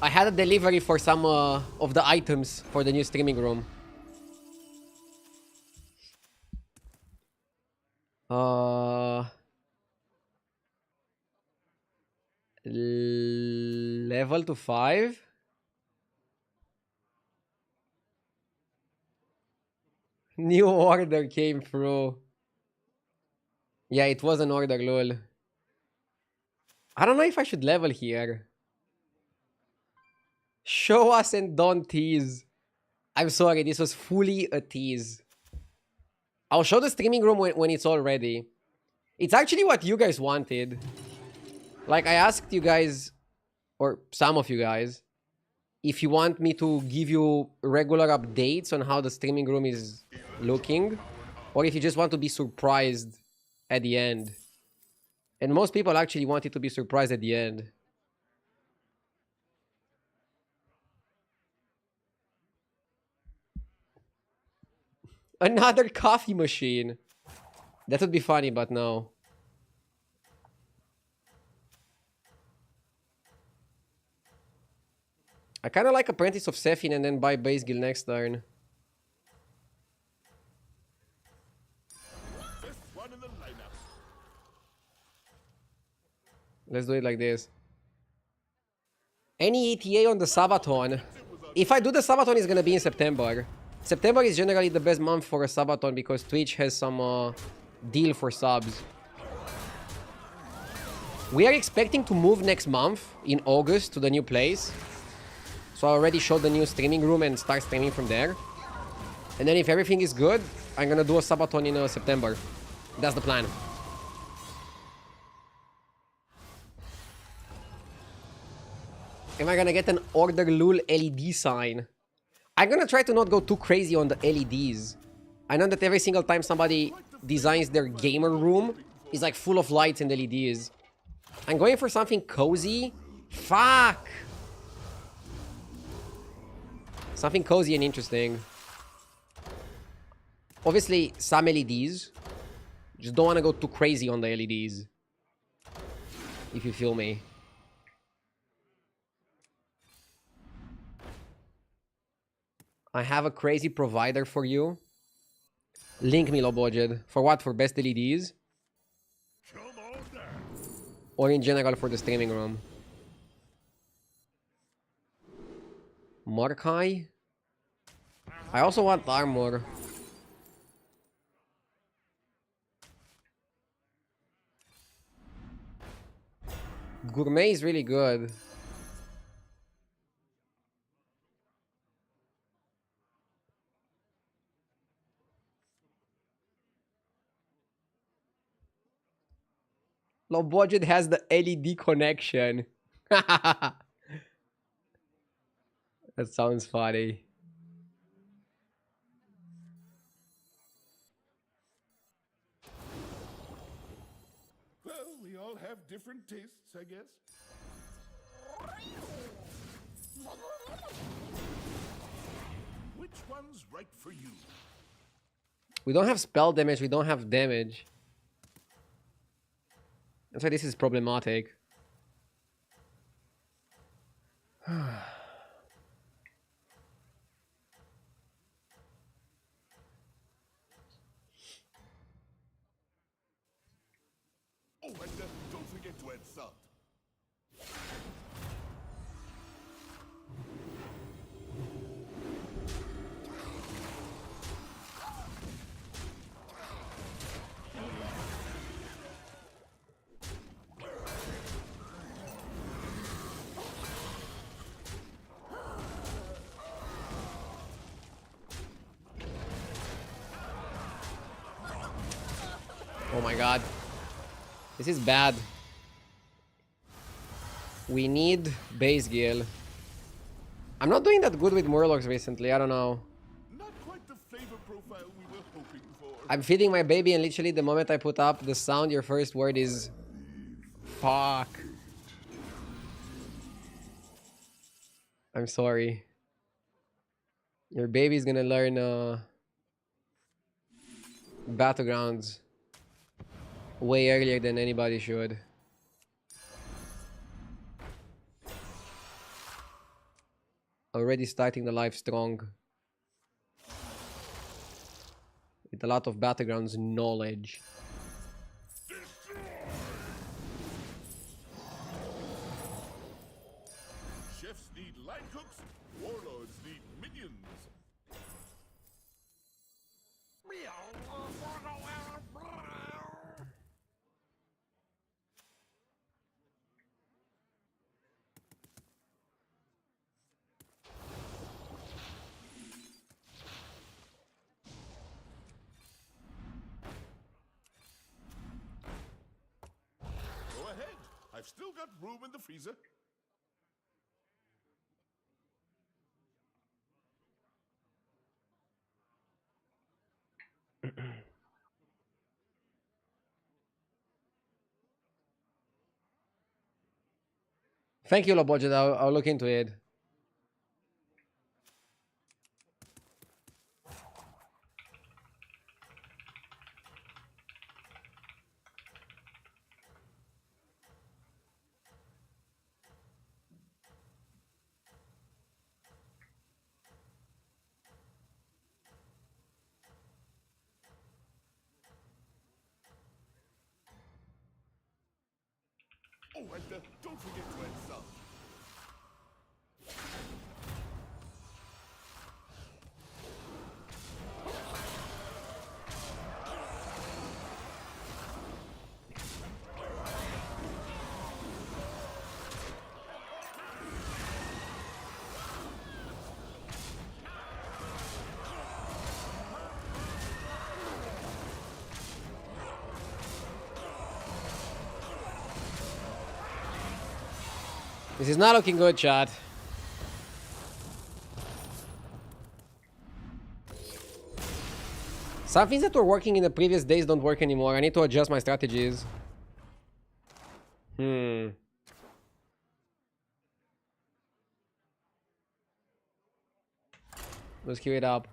I had a delivery for some of the items for the new streaming room. Level to 5. New order came through. Yeah, it was an order, lol. I don't know if I should level here. Show us and don't tease. I'm sorry, this was fully a tease. I'll show the streaming room when it's all ready. It's actually what you guys wanted. Like, I asked you guys, or some of you guys, if you want me to give you regular updates on how the streaming room is looking, or if you just want to be surprised at the end. And most people actually wanted to be surprised at the end. Another coffee machine. That would be funny, but no. I kind of like Apprentice of Sephin and then buy base guild next turn. Let's do it like this. Any ETA on the Sabaton? If I do the Sabaton, it's gonna be in September. September is generally the best month for a Sabaton because Twitch has some deal for subs. We are expecting to move next month in August to the new place. So I already showed the new streaming room and start streaming from there. And then if everything is good, I'm gonna do a Sabaton in September. That's the plan. Am I gonna get an Order Lul LED sign? I'm gonna try to not go too crazy on the LEDs. I know that every single time somebody designs their gamer room is like full of lights and LEDs. I'm going for something cozy. Fuck! Something cozy and interesting. Obviously, some LEDs. Just don't want to go too crazy on the LEDs. If you feel me. I have a crazy provider for you. Link me, low budget. For what? For best LEDs? Or in general for the streaming room? Mordecai? I also want armor. Gourmet is really good. Low budget has the LED connection. That sounds funny. Well, we all have different tastes, I guess. Which one's right for you? We don't have spell damage, we don't have damage. That's why this is problematic. Oh, and don't forget to add salt. Oh my god. This is bad. We need base gil. I'm not doing that good with Murlocs recently, I don't know. Not quite the flavor profile we were hoping for. I'm feeding my baby and literally the moment I put up the sound, your first word is... Fuck. I'm sorry. Your baby's gonna learn battlegrounds way earlier than anybody should. Already starting the life strong. With a lot of battlegrounds knowledge. Chefs need line cooks, warlords need minions. Go ahead. I've still got room in the freezer. Thank you, Lobodget. I'll look into it. Oh, and don't forget to add salt. This is not looking good, chat. Some things that were working in the previous days don't work anymore. I need to adjust my strategies. Let's queue it up.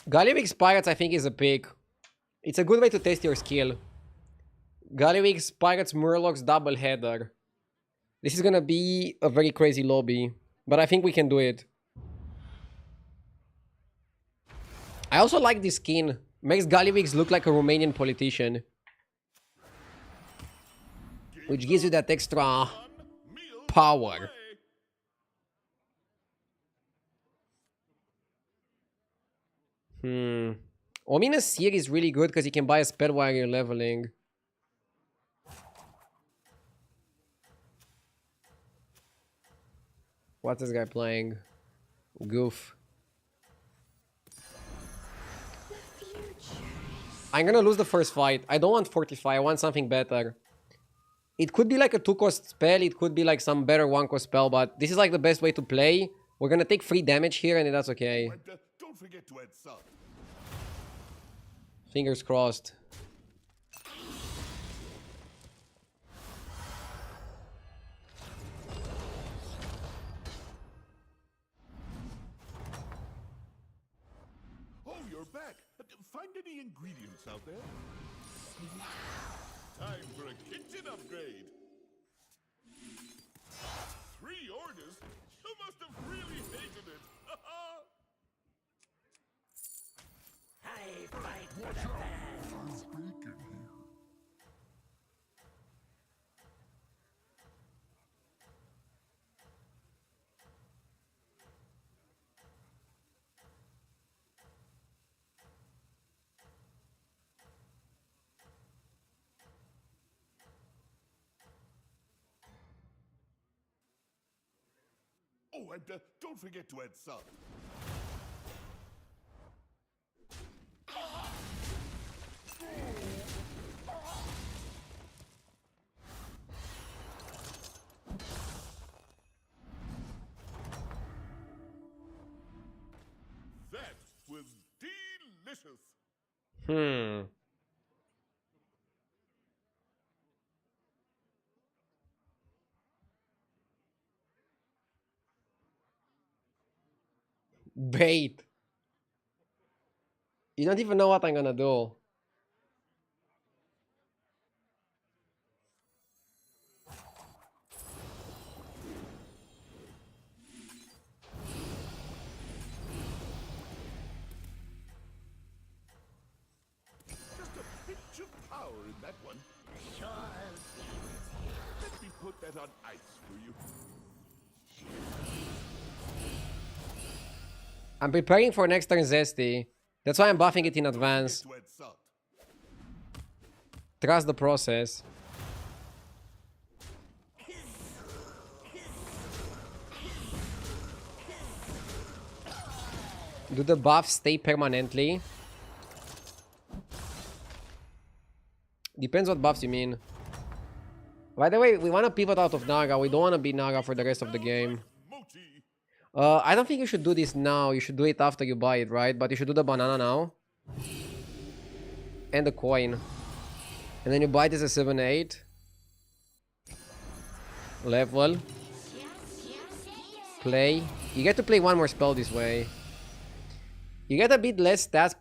Gallywig's Pirates, I think, is a pick. It's a good way to test your skill. Gallywig's Pirates Murlocs double header. This is gonna be a very crazy lobby, but I think we can do it. I also like this skin. Makes Gallywix look like a Romanian politician. Which gives you that extra power. Ominous Seer is really good because you can buy a spell while you're leveling. What's this guy playing? Goof. I'm gonna lose the first fight. I don't want Fortify, I want something better. It could be like a 2-cost spell, it could be like some better 1-cost spell, but this is like the best way to play. We're gonna take free damage here and that's okay. Don't forget to add salt. Fingers crossed. Oh, you're back. Find any ingredients out there? Time for a kitchen upgrade. 3 orders? You must have really hated it. I fight Oh, and don't forget to add salt. That was delicious. Hmm. Bait. You don't even know what I'm gonna do. Just a pinch of power in that one. Let me put that on ice for you. I'm preparing for next turn Zesty. That's why I'm buffing it in advance. To add salt. Trust the process. Do the buffs stay permanently? Depends what buffs you mean. By the way, we want to pivot out of Naga. We don't want to be Naga for the rest of the game. Mochi. I don't think you should do this now. You should do it after you buy it, right? But you should do the banana now. And the coin. And then you buy this as 7-8. Level. Play. You get to play one more spell this way. You get a bit less stats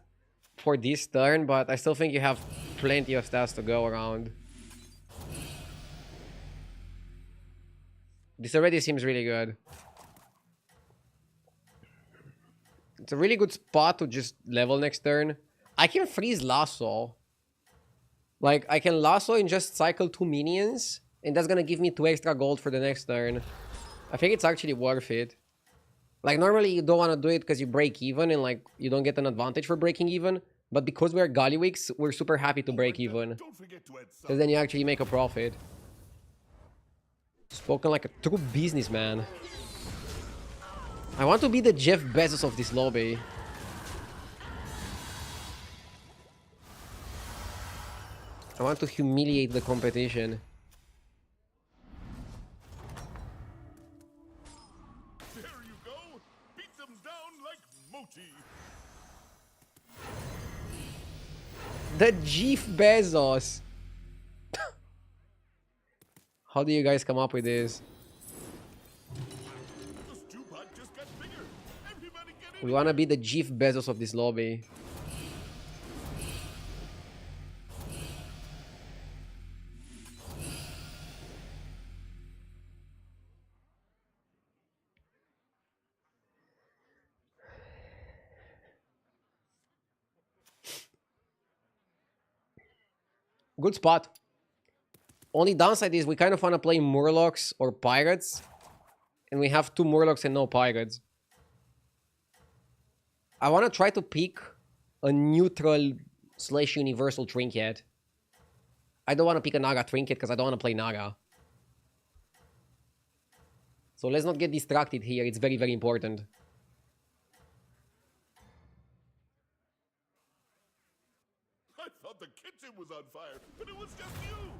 for this turn, but I still think you have plenty of stats to go around. This already seems really good. It's a really good spot to just level next turn. I can freeze lasso. Like, I can lasso and just cycle 2 minions, and that's gonna give me 2 extra gold for the next turn. I think it's actually worth it. Like, normally you don't want to do it because you break even and, like, you don't get an advantage for breaking even. But because we're Gallywicks, we're super happy to break even. Don't forget to add salt. Because then you actually make a profit. Spoken like a true businessman. I want to be the Jeff Bezos of this lobby. I want to humiliate the competition. There you go. Beat them down like Mochi. The Jeff Bezos. How do you guys come up with this? The stew pot just got bigger. Everybody get in. We want to be the Jeff Bezos of this lobby. Good spot. Only downside is we kind of want to play Murlocs or Pirates. And we have 2 Murlocs and no Pirates. I want to try to pick a neutral / universal trinket. I don't want to pick a Naga trinket because I don't want to play Naga. So let's not get distracted here. It's very, very important. I thought the kitchen was on fire, but it was just you.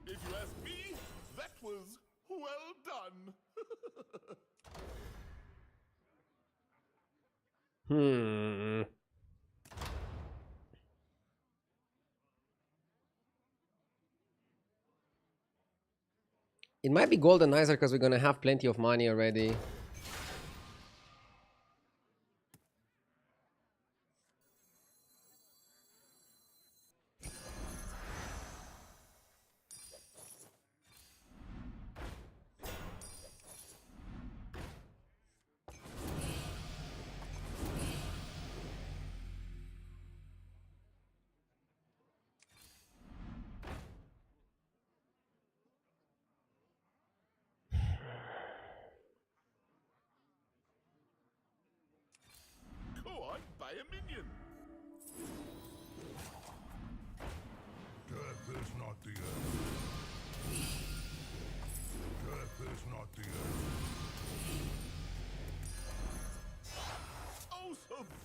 If you ask me, that was well done. It might be Goldenizer because we're gonna have plenty of money already.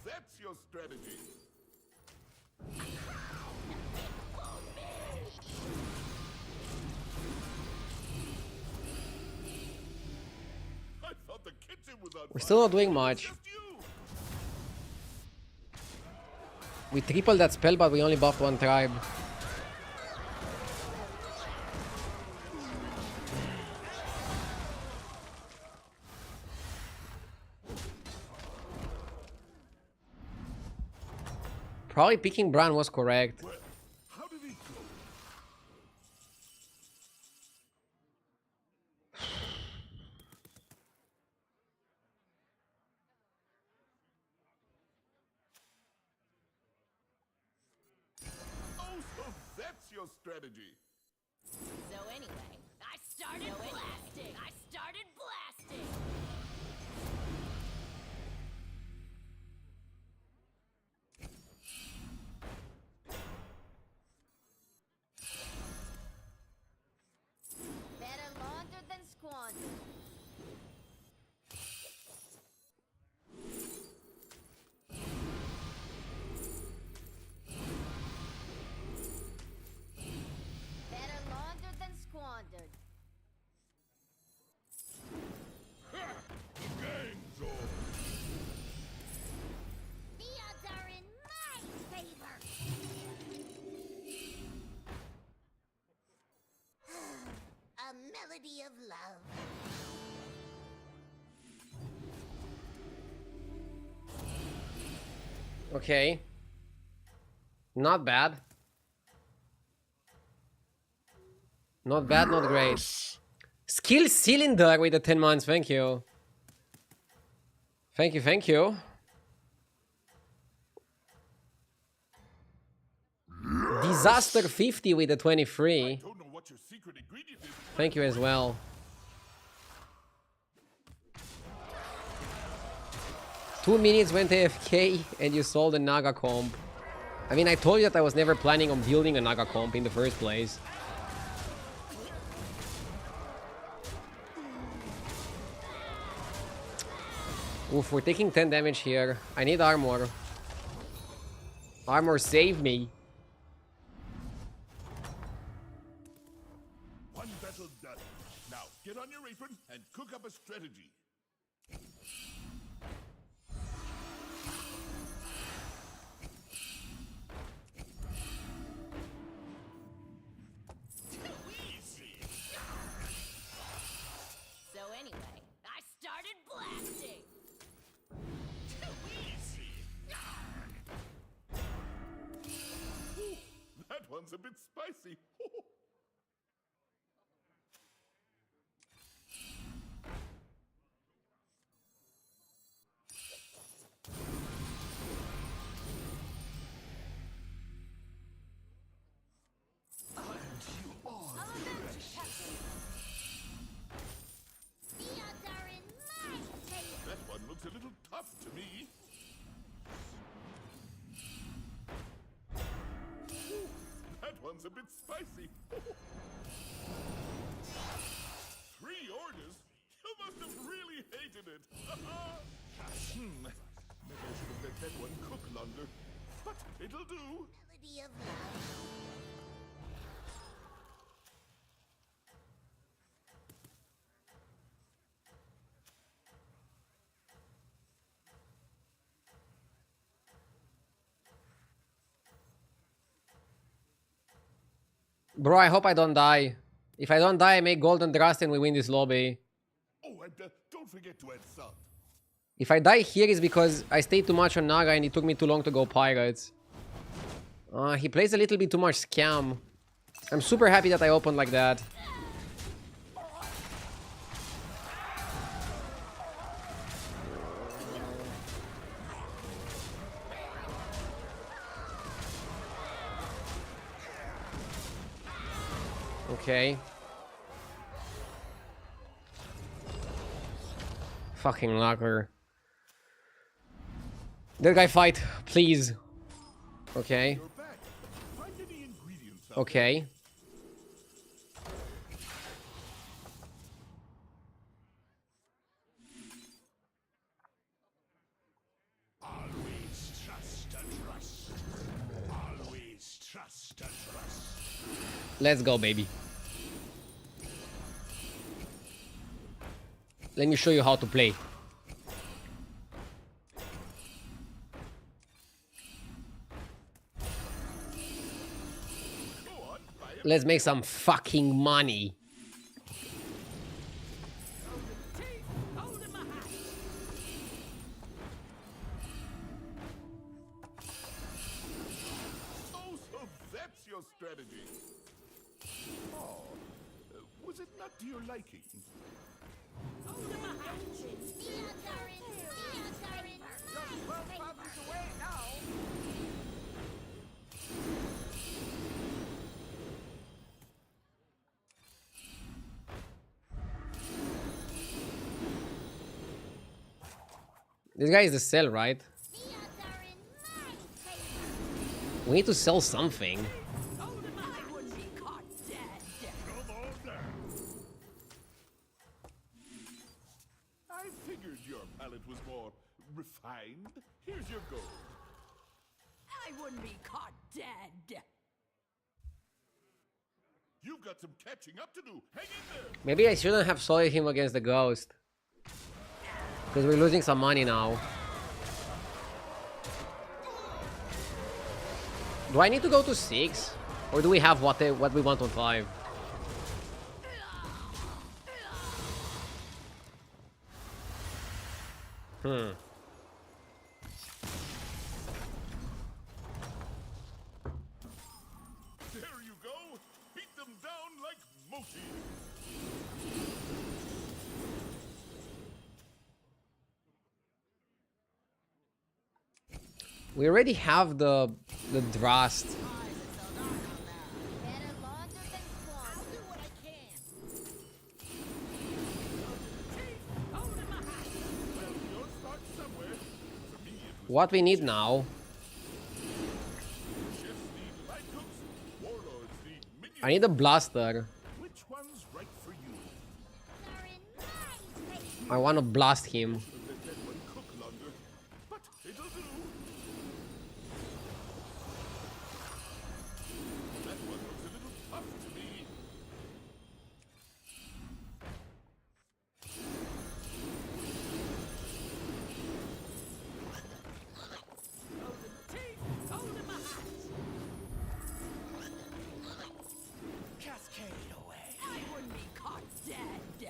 that's your strategy. I thought the kitchen was on We're still not doing fire. much. Just you. We tripled that spell, but we only buffed one tribe. Probably picking Bran was correct. Well, how did he go? Oh, so that's your strategy. So anyway, I started blasting. I started blasting. Better laundered than squandered. Better laundered than squandered. The gang's on. The odds are in my favor. A melody of love. Okay. Not bad. Not bad, not great. Skill cylinder with the 10 months, thank you. Thank you, thank you. Disaster 50 with the 23. Don't know what your secret ingredient is. Thank you as well. Two minutes went AFK and you sold a Naga comp. I mean, I told you that I was never planning on building a Naga comp in the first place. Oof, we're taking 10 damage here. I need armor. Armor, save me. One battle done. Now get on your apron and cook up a strategy. So anyway, I started blasting. That one's a bit spicy. The odds are in my favor. That one looks a little tough to me. That one's a bit spicy. 3 orders? You must have really hated it. Maybe I should have let that one cook longer. But it'll do. Melody of love. Bro, I hope I don't die. If I don't die, I make golden dust and we win this lobby. Oh, and don't forget to add salt. If I die here, it's because I stayed too much on Naga and it took me too long to go pirates. He plays a little bit too much scam. I'm super happy that I opened like that. Okay. Fucking locker. That guy fight, please. Okay. You're back. Find any ingredients out Okay. Always Let's go, baby. Let me show you how to play. Let's make some fucking money. So that's your strategy. Oh, was it not to your liking? This guy is the sell, right? We need to sell something. Come on down. I figured your palate was more refined. Here's your gold. I wouldn't be caught dead. You've got some catching up to do. Hang in there. Maybe I shouldn't have sold him against the ghost. Because we're losing some money now. Do I need to go to 6? Or do we have what we want on 5? There you go. Beat them down like Moti. We already have the Drast. Better longer than Quan. I'll do what I can. Well, you'll start somewhere. For me, it was What we need now, shifts need light hooks, warlords need minions. I need a blaster. Which one's right for you? They're in my face. I want to blast him. Should have let that one cook longer, but it'll do. That one looks a little tough to me. I wouldn't be caught dead.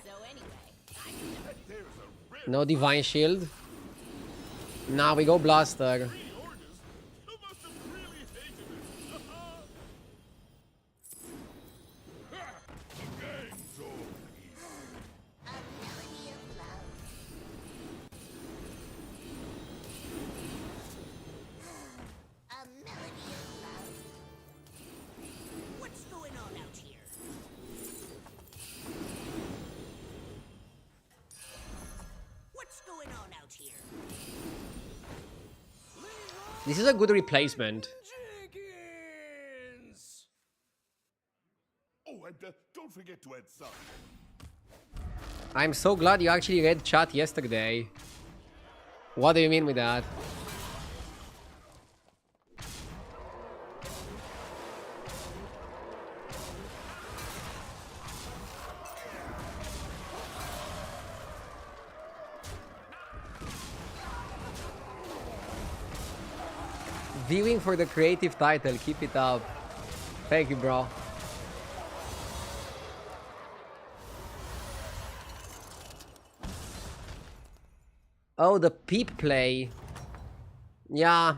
So anyway, There's a rare No divine shield. Now we go blaster. three orders. You must have really hated it. The gang's all easy. a melody of love. A melody of love. What's going on out here? What's going on out here? This is a good replacement. Oh, and don't forget to add some. I'm so glad you actually read chat yesterday. What do you mean with that? Viewing for the creative title, keep it up. Thank you, bro. Oh, the peep play. Yeah,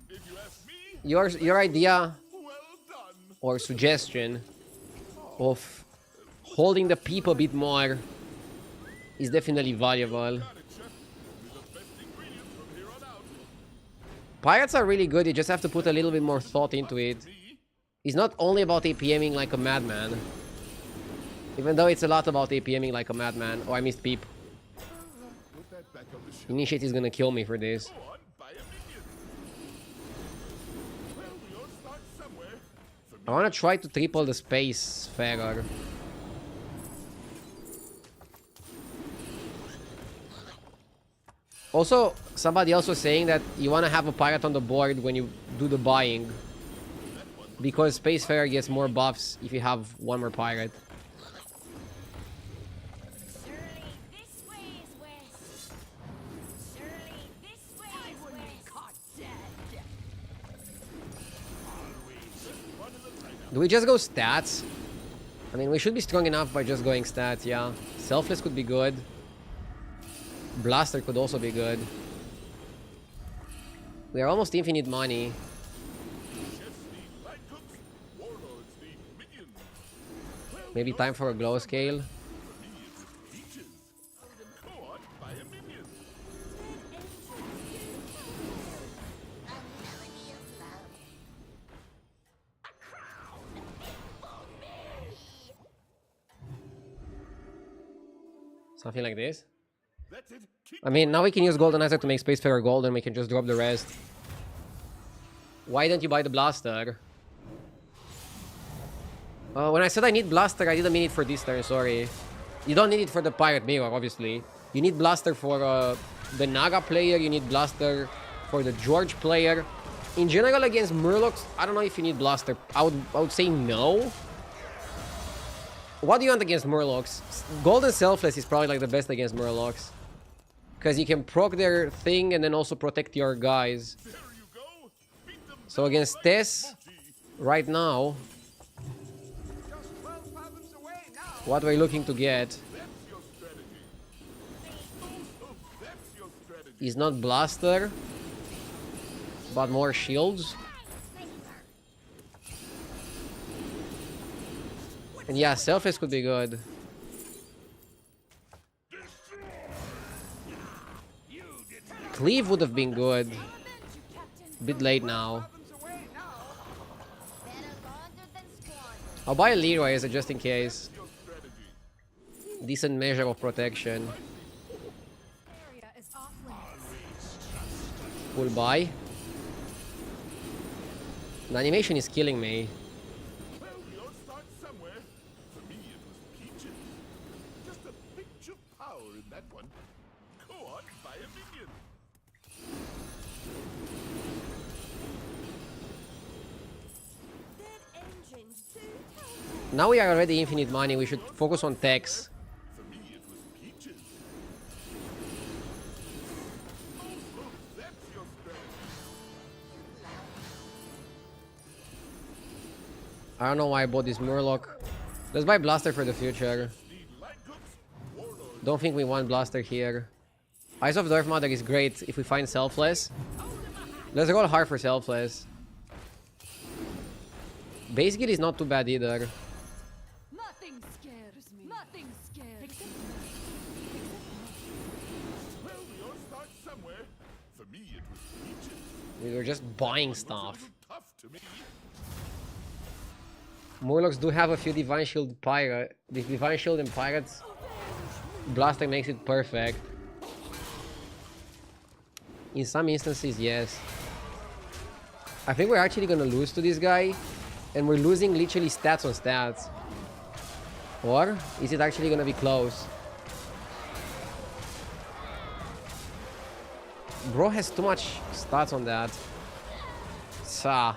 If you ask me, your idea well done. or suggestion of holding the peep a bit more is definitely valuable. Got it, chef. With the best ingredients from here on out. Pirates are really good, you just have to put a little bit more thought into it. Me, It's not only about APMing like a madman. Even though it's a lot about APMing like a madman. Oh, I missed peep. put that back on the shelf. Initiate is gonna kill me for this. Go on, buy a minion. Well, we all start somewhere. For me, I wanna try to triple the space fairer. Also, somebody else was saying that you wanna have a pirate on the board when you do the buying. because Spacefarer gets more buffs if you have one more pirate. Surely this way is west. Surely this way I is wouldn't be west. caught dead. Do we just go stats? I mean, we should be strong enough by just going stats, yeah. Selfless could be good. Blaster could also be good. We are almost infinite money. Maybe time for a glow scale. Something like this. I mean, now we can use Golden Isaac to make Spacefarer gold and we can just drop the rest. Why don't you buy the Blaster? When I said I need Blaster, I didn't mean it for this turn, sorry. You don't need it for the Pirate Mirror, obviously. You need Blaster for the Naga player, you need Blaster for the George player. In general, against Murlocs, I don't know if you need Blaster. I would say no. What do you want against Murlocs? Golden Selfless is probably like the best against Murlocs. Because you can proc their thing and then also protect your guys. So against this, right now, what we're looking to get is not Blaster, but more shields. And yeah, Selfless could be good. Cleave would have been good. A bit late now. I'll buy a Leroy as a just in case. Decent measure of protection. Area is off limits. Full buy. The animation is killing me. Well, we all start somewhere. For me, it was peaches. Just a pinch of power in that one. Go on, buy a minion. Now we are already infinite money. We should focus on techs. For me, it was peaches. That's your strategy. I don't know why I bought this Murloc. Let's buy Blaster for the future. Need light cooks, warlords. Don't think we want Blaster here. Eyes of Darth Mother is great if we find Selfless. Let's roll hard for Selfless. Base Gear is not too bad either. Nothing scares me. Nothing scares me. Well, we all start somewhere. For me, it was peaches. We were just buying Looks a stuff. little tough to me. Murlocs do have a few Divine Shield Pirate. The Divine Shield and Pirates. Blaster makes it perfect. In some instances, yes. I think we're actually gonna lose to this guy. And we're losing literally stats on stats. Or is it actually gonna be close? Bro has too much stats on that. Sa.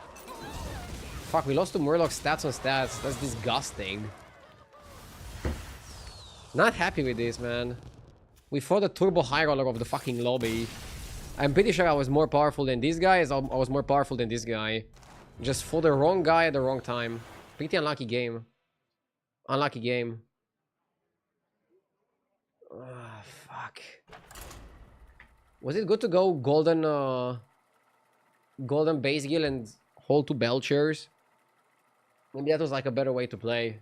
Fuck, we lost to Murloc stats on stats. That's disgusting. Not happy with this, man. We fought the Turbo High Roller of the fucking lobby. I'm pretty sure I was more powerful than this guy as I was more powerful than this guy. Just for the wrong guy at the wrong time. Pretty unlucky game. Unlucky game. Ah, fuck. Was it good to go golden golden base gill and hold two Belchers? Maybe that was like a better way to play.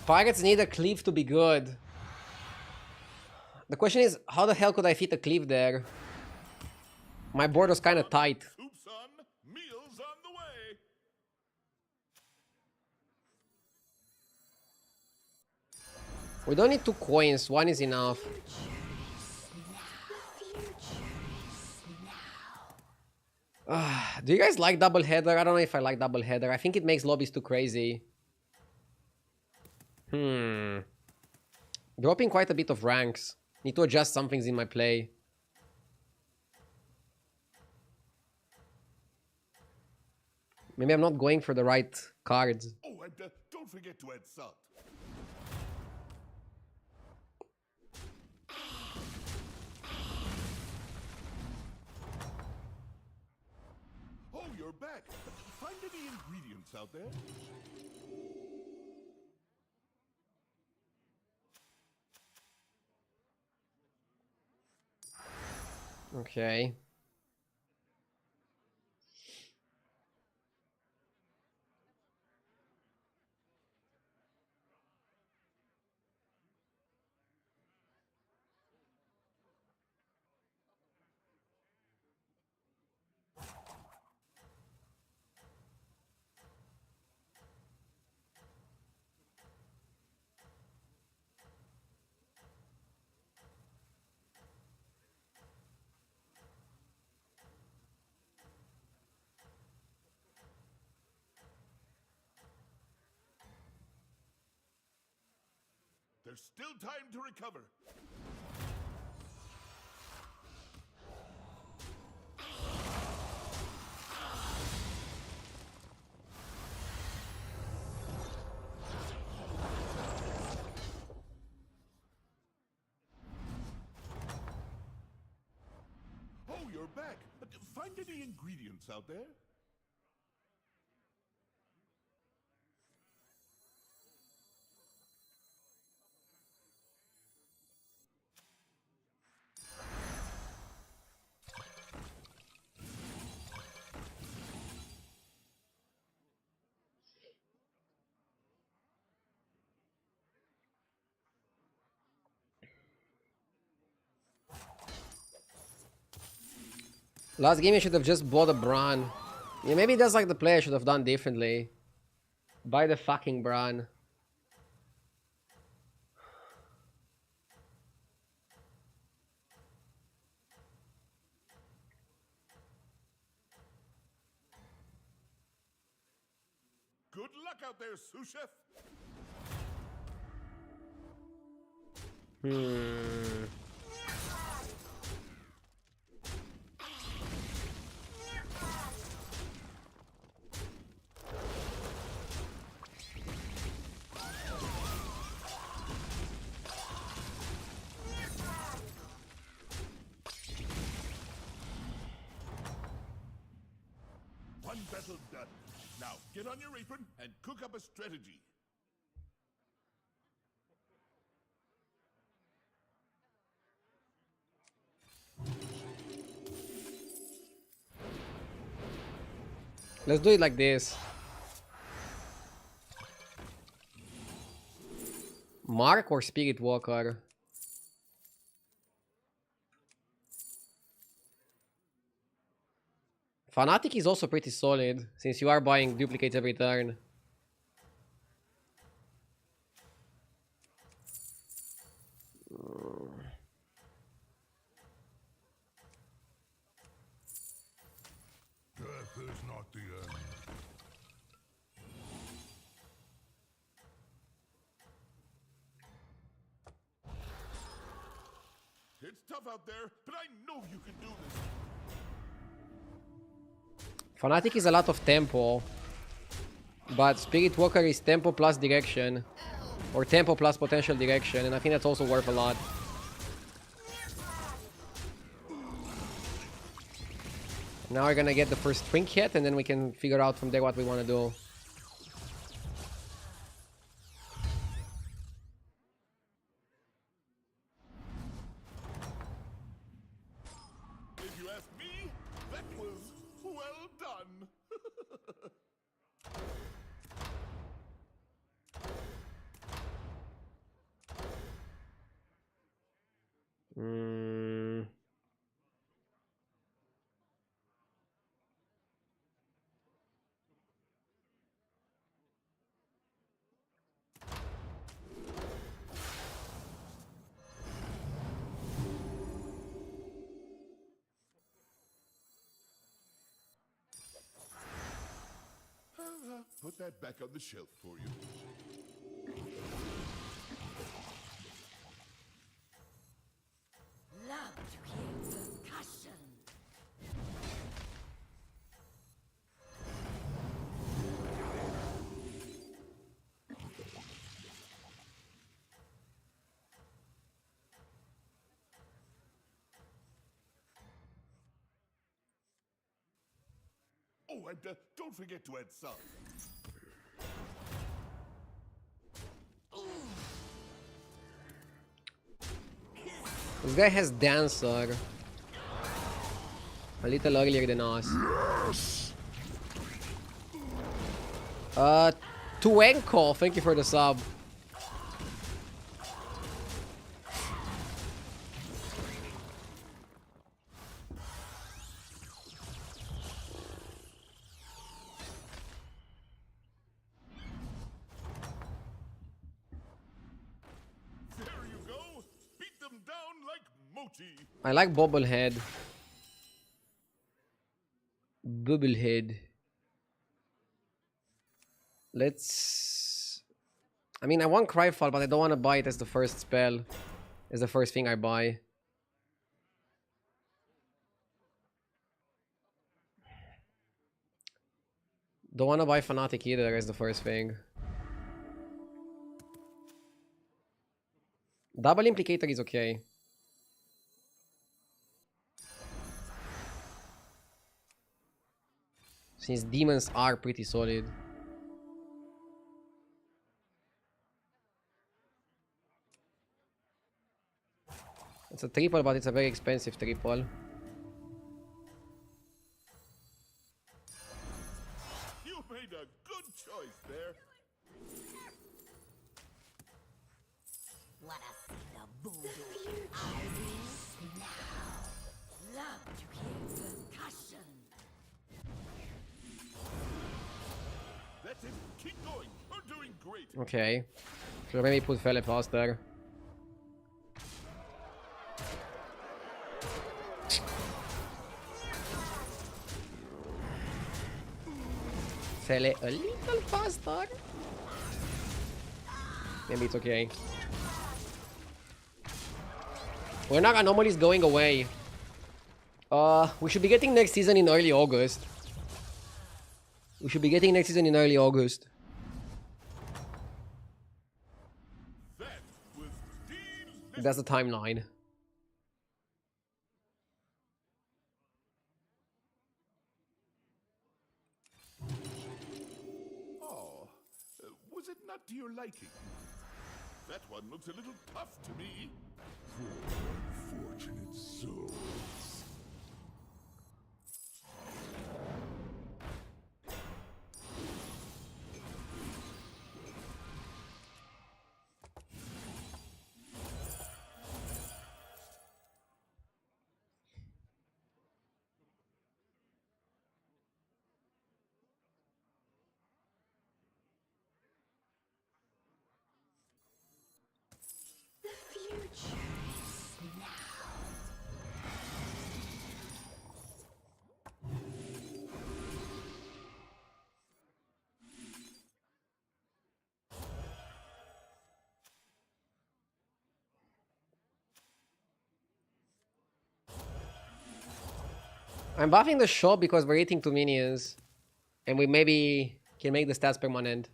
Pirates need a cleave to be good. The question is, how the hell could I fit a cleave there? My board was kind of tight. Soups on, meals on the way. We don't need 2 coins, 1 is enough. Do you guys like double header? I don't know if I like double header. I think it makes lobbies too crazy. Dropping quite a bit of ranks. Need to adjust some things in my play. Maybe I'm not going for the right cards. Oh, and don't forget to add salt. Oh, you're back. Find any ingredients out there? Okay. There's still time to recover. Oh, you're back. Find any ingredients out there? Last game I should have just bought a Bran. Yeah, maybe that's like the play I should have done differently. Buy the fucking Bran. Good luck out there, sous chef. One battle done. Now get on your apron and cook up a strategy. Let's do it like this. Mark or Spirit Walker? Fanatic is also pretty solid, since you are buying duplicates every turn. Death is not the end. It's tough out there, but I know you can do this. Fanatic is a lot of tempo, but Spirit Walker is tempo plus direction, or tempo plus potential direction, and I think that's also worth a lot. Now we're gonna get the first trinket, and then we can figure out from there what we want to do. If you ask me, that was well done. put that back on the shelf for you. Love to hear percussion. Oh, and don't forget to add salt. This guy has Dancer. A little earlier than us. Tuenko, thank you for the sub. There you go. Beat them down like Moti. I like Bobblehead. Bubblehead. Let's... I mean, I want Cryfall, but I don't want to buy it as the first spell. As the first thing I buy. Don't want to buy Fanatic either as the first thing. Double Implicator is okay. Since demons are pretty solid. It's a triple, but it's a very expensive triple. You made a good choice there. Let us see the voodoo eyes now. Love to hear percussion. That's it. Keep going. We're doing great. Okay. Should maybe put Felepas there. Fele a little faster. Maybe it's okay. We're not anomalies going away. We should be getting next season in early August. We should be getting next season in early August. That was delicious. That's the timeline. Oh, was it not to your liking? That one looks a little tough to me. Poor unfortunate souls. The future is now. I'm buffing the shop because we're eating 2 minions. And we maybe can make the stats permanent.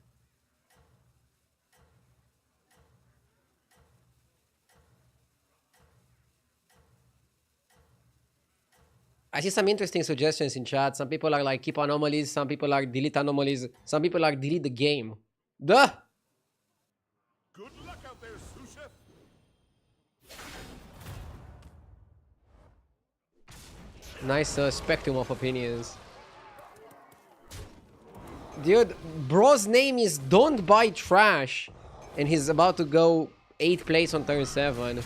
I see some interesting suggestions in chat. Some people are like keep anomalies, some people are delete anomalies, some people are delete the game. Duh! Good luck out there, sous chef. Nice spectrum of opinions. Dude, bro's name is Don't Buy Trash. And he's about to go 8th place on turn 7.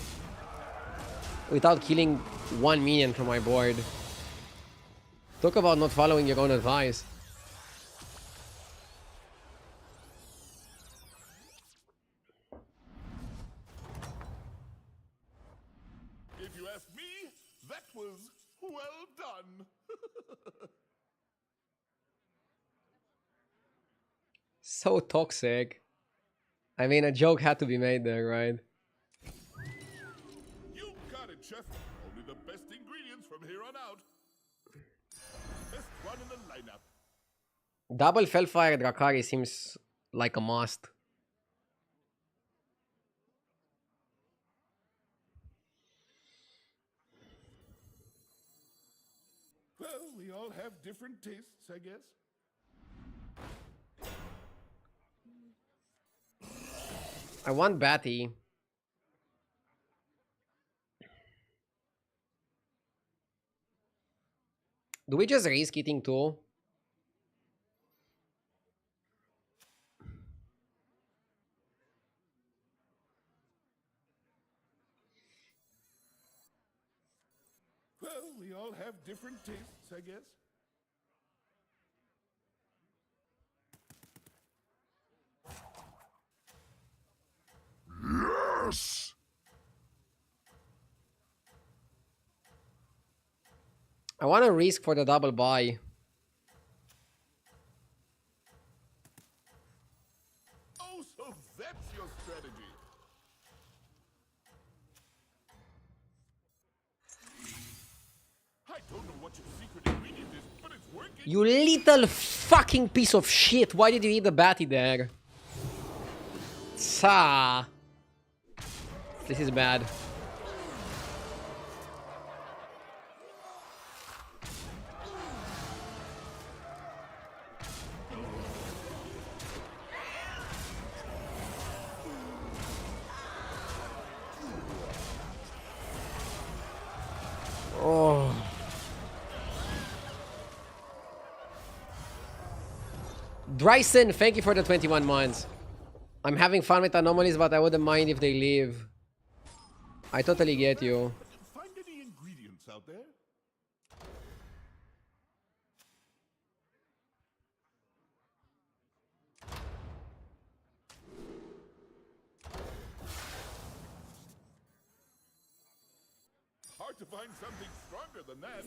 Without killing 1 minion from my board. Talk about not following your own advice. If you ask me, that was well done. So toxic. I mean, a joke had to be made there, right? You got it, chef. Only the best ingredients from here on out. Best one in the lineup. Double Felfire Drakari seems like a must. Well, we all have different tastes, I guess. I want Batty. Do we just risk eating two? Well, we all have different tastes, I guess. Yes! I want to risk for the double buy. Oh, so that's your strategy. I don't know what your secret ingredient is, but it's working. You little fucking piece of shit. Why did you eat the Batty there? Sa. This is bad. Oh. Dryson, thank you for the 21 months. I'm having fun with anomalies, but I wouldn't mind if they leave. I totally get you. Find any ingredients out there? Hard to find something stronger than that.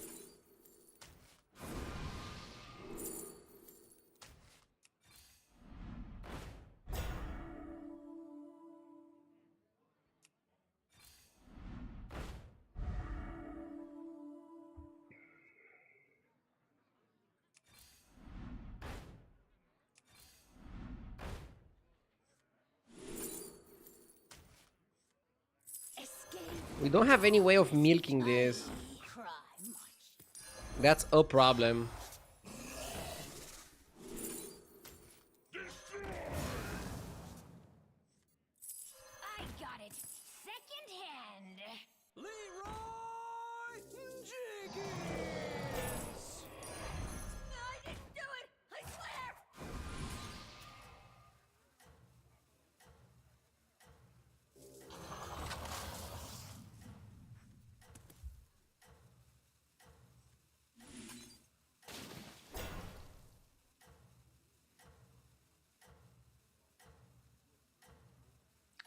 We don't have any way of milking this. Cry much. That's a problem. I got it second hand. Leroy Jenkins! I didn't do it. I swear.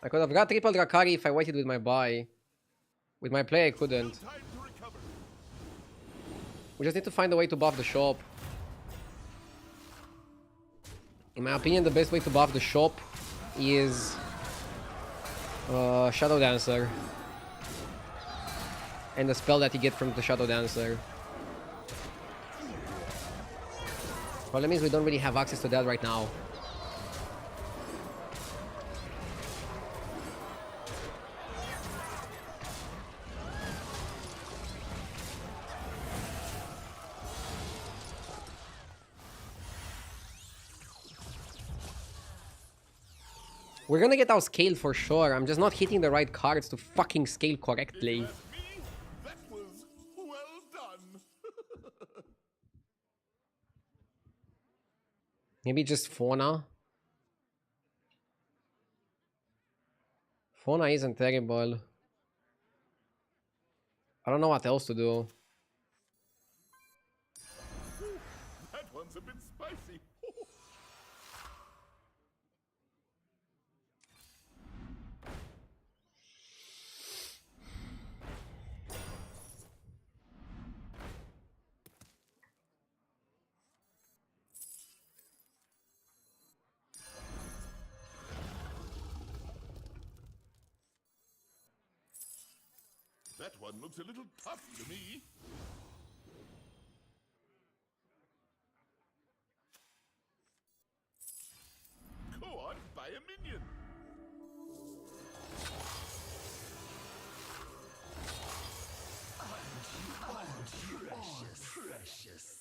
I could have got triple Drakari if I waited with my buy. With my play, I couldn't. Time to recover. We just need to find a way to buff the shop. In my opinion, the best way to buff the shop is Shadow Dancer. And the spell that you get from the Shadow Dancer. Problem is we don't really have access to that right now. We're gonna get our scale for sure. I'm just not hitting the right cards to fucking scale correctly. Ask me? That was well done. Maybe just Fauna. Fauna isn't terrible. I don't know what else to do. That one's a bit spicy. That one looks a little tough to me. Go on, buy a minion. Precious.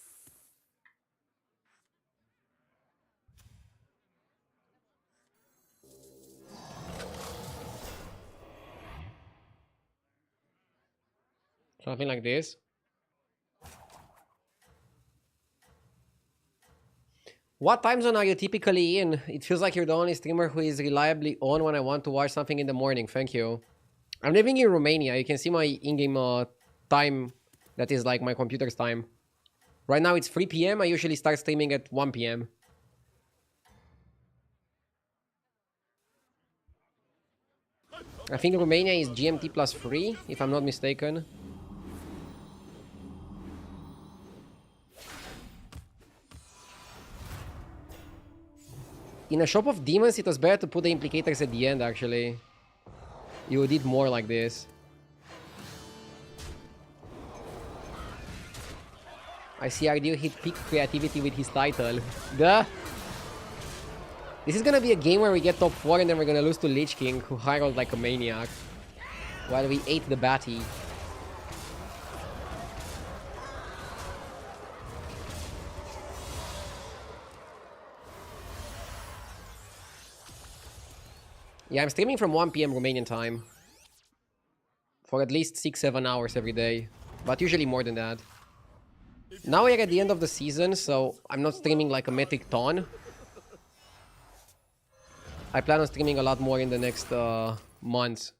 Something like this. What time zone are you typically in? It feels like you're the only streamer who is reliably on when I want to watch something in the morning. Thank you. I'm living in Romania. You can see my in-game time. That is like my computer's time. Right now it's 3 p.m. I usually start streaming at 1 p.m. I think Romania is GMT plus 3, if I'm not mistaken. In a shop of demons, it was better to put the implicators at the end, actually. You did more like this. I see RDU hit peak creativity with his title. Duh! This is gonna be a game where we get top 4 and then we're gonna lose to Lich King, who high rolled like a maniac. While we ate the Batty. Yeah, I'm streaming from 1 p.m. Romanian time. For at least 6-7 hours every day. But usually more than that. Now we're at the end of the season, so I'm not streaming like a metric ton. I plan on streaming a lot more in the next months.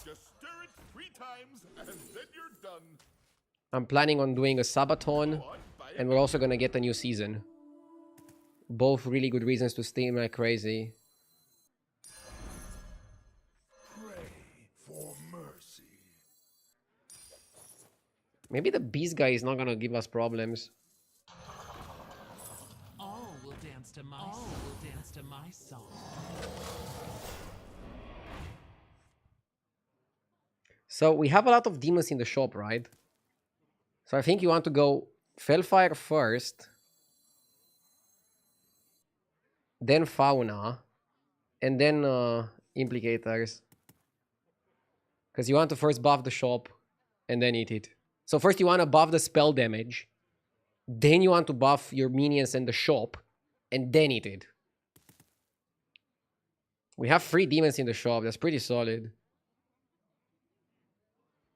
Just stir it 3 times and then you're done. I'm planning on doing a Sabaton, Go on, buy a and we're also gonna get a new season. Both really good reasons to stream like crazy. Pray for mercy. Maybe the Beast guy is not gonna give us problems. All will dance to my song. So we have a lot of demons in the shop, right? So I think you want to go Fellfire first, then Fauna, and then Implicators. Because you want to first buff the shop and then eat it. So first you want to buff the spell damage, then you want to buff your minions and the shop, and then eat it. We have 3 demons in the shop, that's pretty solid.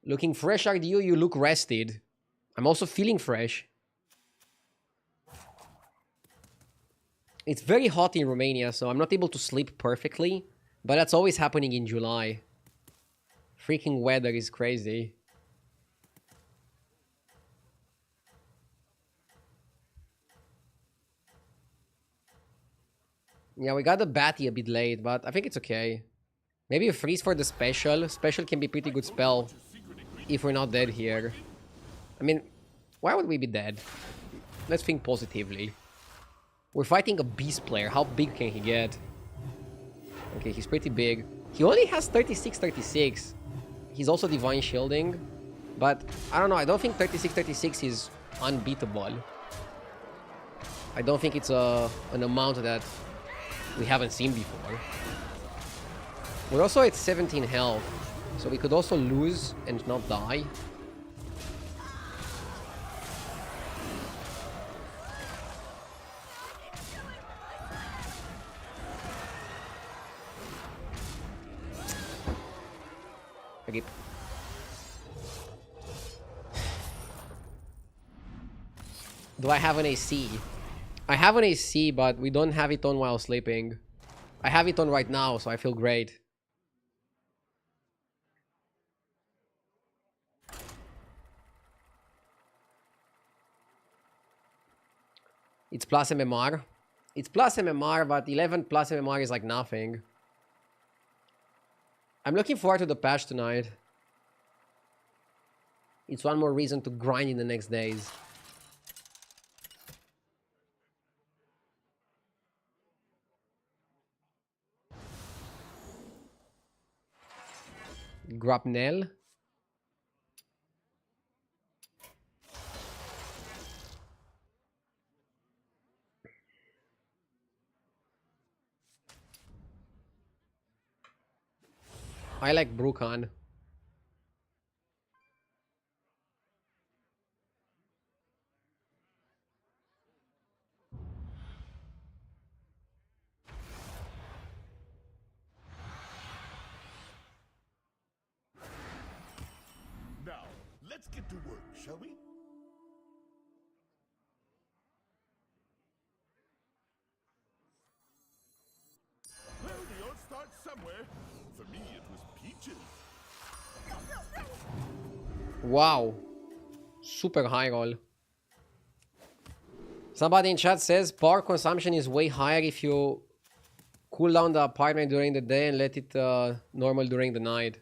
Looking fresh, RDU, you look rested. I'm also feeling fresh. It's very hot in Romania, so I'm not able to sleep perfectly. But that's always happening in July. Freaking weather is crazy. Yeah, we got the Batty a bit late, but I think it's okay. Maybe a freeze for the special. Special can be a pretty good spell if we're not dead here. I mean, why would we be dead? Let's think positively. We're fighting a beast player. How big can he get? Okay, he's pretty big. He only has 36-36. He's also divine shielding. But, I don't know. I don't think 36-36 is unbeatable. I don't think it's an amount that we haven't seen before. We're also at 17 health. So we could also lose and not die. Rip. Do I have an AC? I have an AC, but we don't have it on while sleeping. I have it on right now, so I feel great. It's plus MMR. It's plus MMR, but 11 plus MMR is like nothing. I'm looking forward to the patch tonight. It's one more reason to grind in the next days. Grapnel. I like Brukan. Now, let's get to work, shall we? Well, we all start somewhere. For me, it was peaches. Wow. Super high roll. Somebody in chat says power consumption is way higher if you cool down the apartment during the day and let it normal during the night.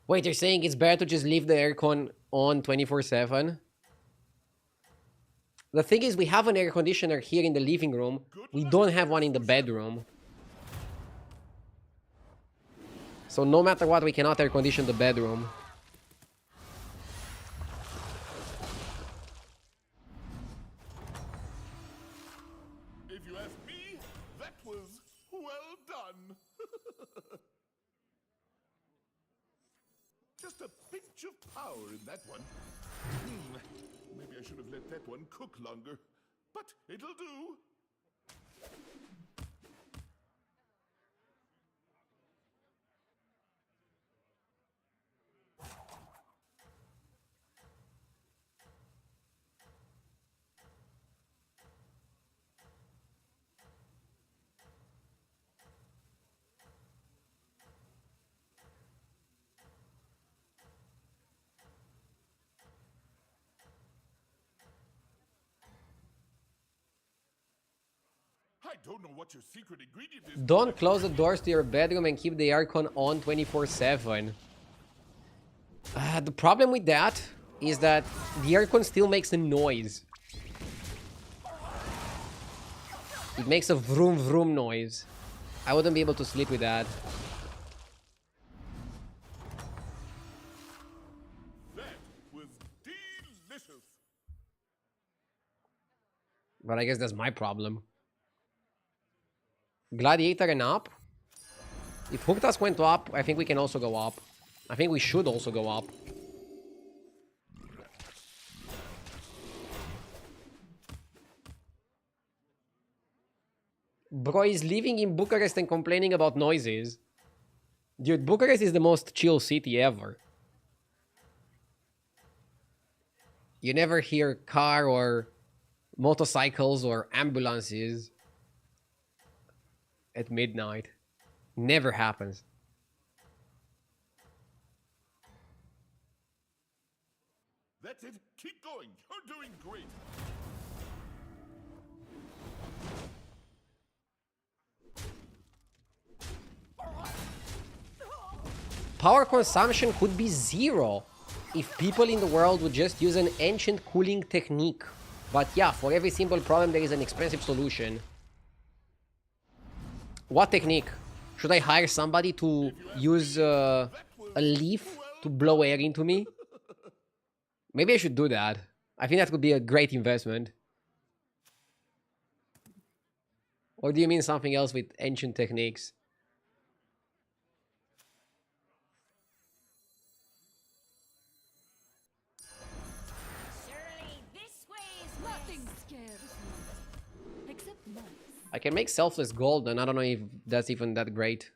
Wait, you're saying it's better to just leave the aircon on 24/7? The thing is, we have an air conditioner here in the living room. We don't have one in the bedroom. So no matter what, we cannot air condition the bedroom. If you ask me, that was well done. Just a pinch of power in that one. Maybe I should have let that one cook longer, but it'll do. I don't know what your secret ingredient is. Don't close the doors to your bedroom and keep the aircon on 24/7. The problem with that is that the aircon still makes a noise. It makes a vroom vroom noise. I wouldn't be able to sleep with that. That was delicious. But I guess that's my problem. Gladiator and up? If Hook Task went up, I think we can also go up. I think we should also go up. Bro is living in Bucharest and complaining about noises. Dude, Bucharest is the most chill city ever. You never hear car or motorcycles or ambulances at midnight. Never happens. That's it. Keep going. You're doing great. Power consumption could be zero if people in the world would just use an ancient cooling technique. But yeah, for every simple problem there is an expensive solution. What technique? Should I hire somebody to use a leaf to blow air into me? Maybe I should do that. I think that could be a great investment. Or do you mean something else with ancient techniques? Surely this way is Nothing scares me. Except mice. I can make selfless gold, and I don't know if that's even that great.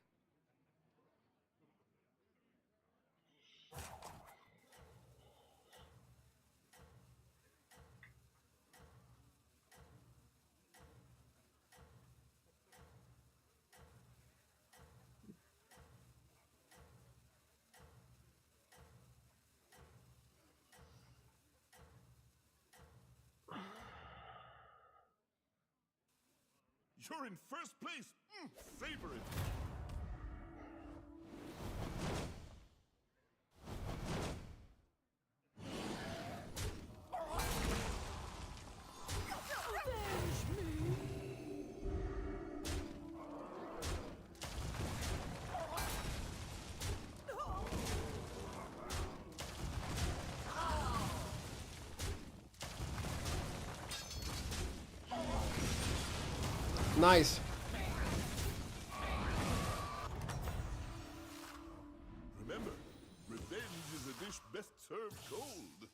You're in first place. Savor it. Nice. dish best served cold.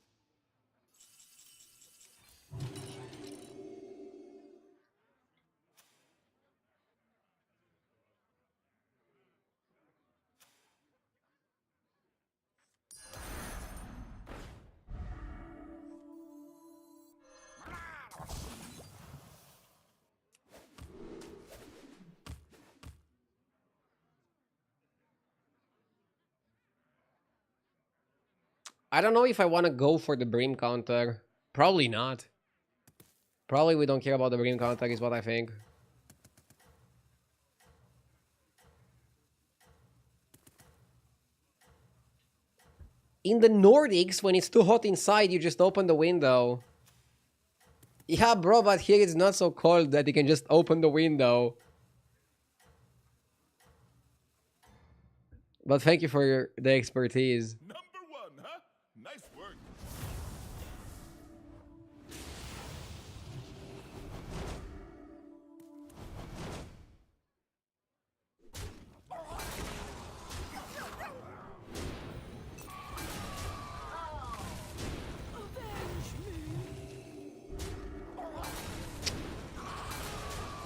I don't know if I want to go for the Brim counter. Probably not. Probably we don't care about the Brim counter is what I think. In the Nordics, when it's too hot inside, you just open the window. Yeah, bro, but here it's not so cold that you can just open the window. But thank you for the expertise. Number one, huh? Nice work.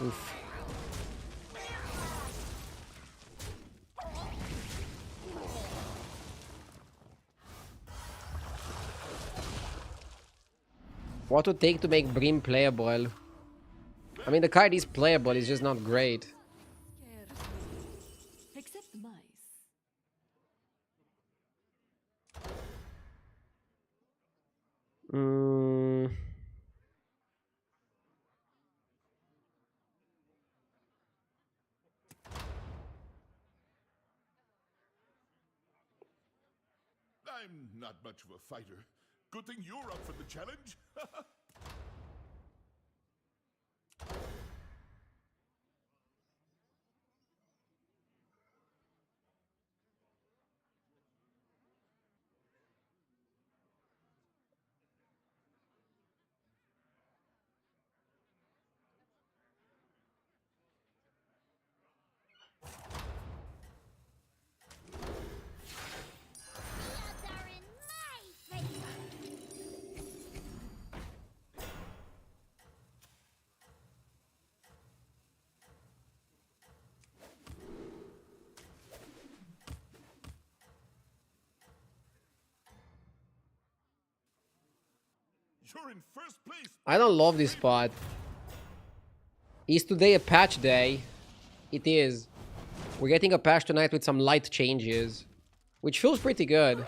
Oof. What would take to make Brim playable? I mean, the card is playable, it's just not great. Scares me. Except mice. Mm. I'm not much of a fighter. Good thing you're up for the challenge. The odds are in my favor. You're in first place. I don't love this spot. Is today a patch day? It is. We're getting a patch tonight with some light changes, which feels pretty good.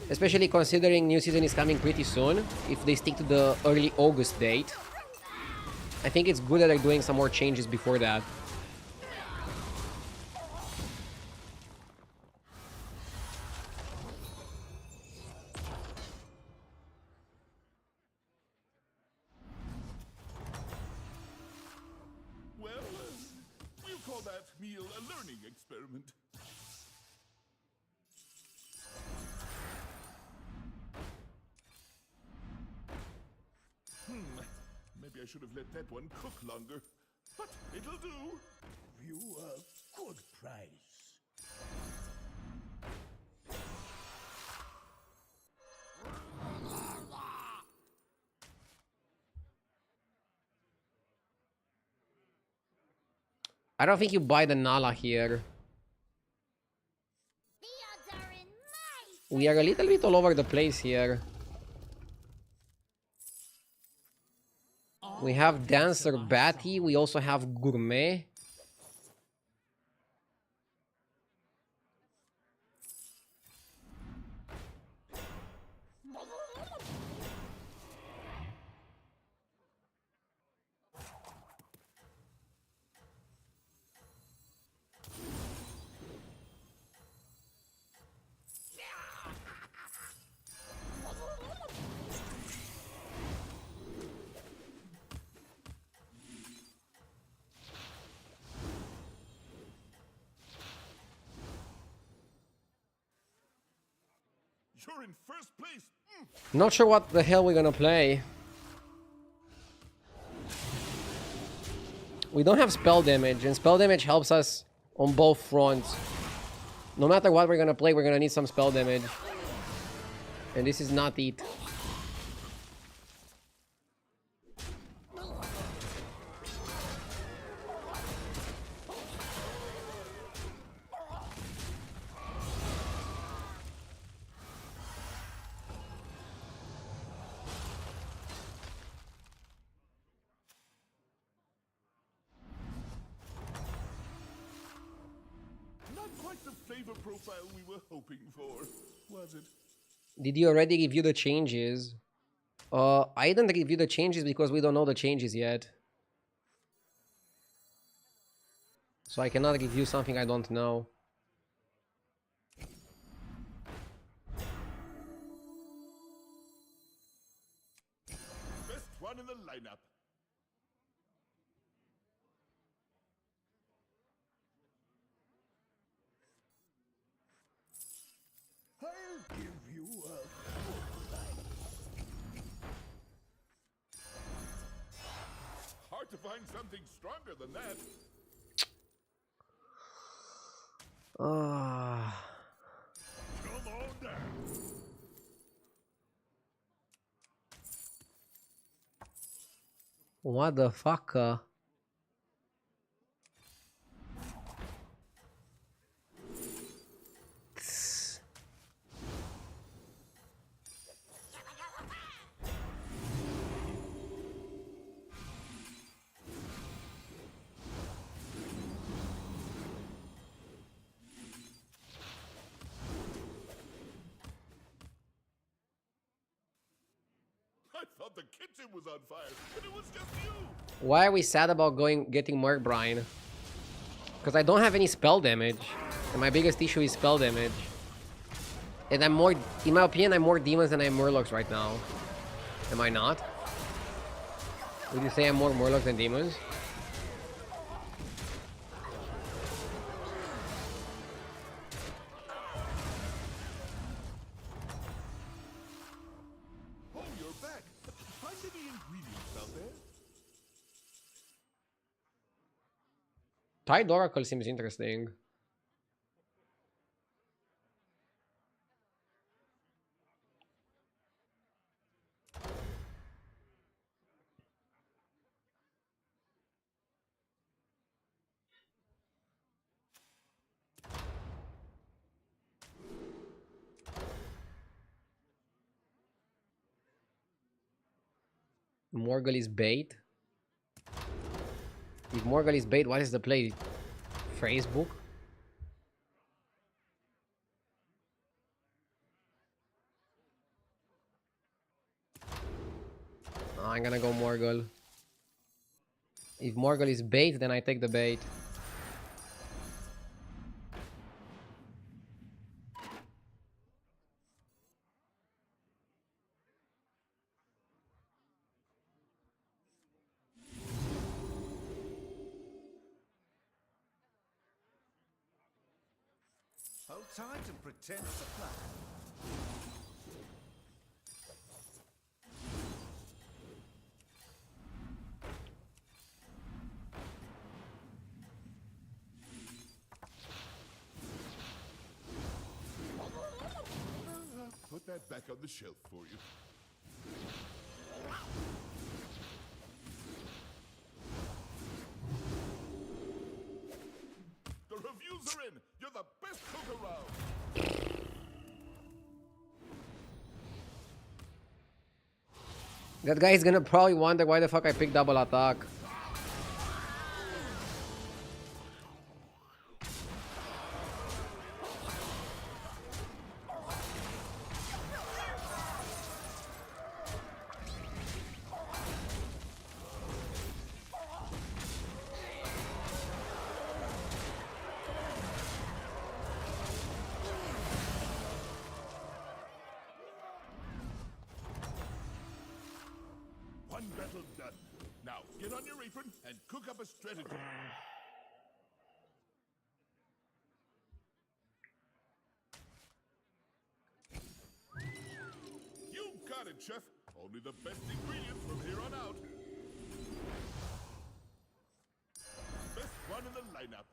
Especially considering new season is coming pretty soon, if they stick to the early August date. I think it's good that they're doing some more changes before that. Well, we'll call that meal a learning experiment. Maybe I should have let that one cook longer. But it'll do. You a good price. I don't think you buy the Nala here. The odds are in my We are a little bit all over the place here. We have Dancer Batty, we also have Gourmet. You're in first place. Not sure what the hell we're gonna play. We don't have spell damage, and spell damage helps us on both fronts. No matter what we're gonna play, we're gonna need some spell damage. And this is not it. Not quite the flavor profile we were hoping for, was it? Did you already review the changes? I didn't review the changes because we don't know the changes yet. So I cannot review something I don't know. Best one in the lineup. I'll give you a Hard to find something stronger than that. come on down. What the fuck? I thought the kitchen was on fire, and it was just you. Why are we sad about getting Murkbrine? Because I don't have any spell damage. And my biggest issue is spell damage. And I'm more, in my opinion, I'm more demons than I'm Murlocs right now. Am I not? Would you say I'm more Murlocs than demons? Oh, you're back. Find any ingredients out there? Tide Oracle seems interesting. Morgul is bait. If Morgul is bait, what is the play? Phrase book? I'm gonna go Morgul. If Morgul is bait, then I take the bait. Hold tight and pretend it's a plan. Put that back on the shelf for you. The reviews are in. You're the best cook around. That guy is gonna probably wonder why the fuck I picked double attack. One battle done. Now, get on your apron and cook up a strategy. You got it, Chef. Only the best ingredients from here on out. Best one in the lineup.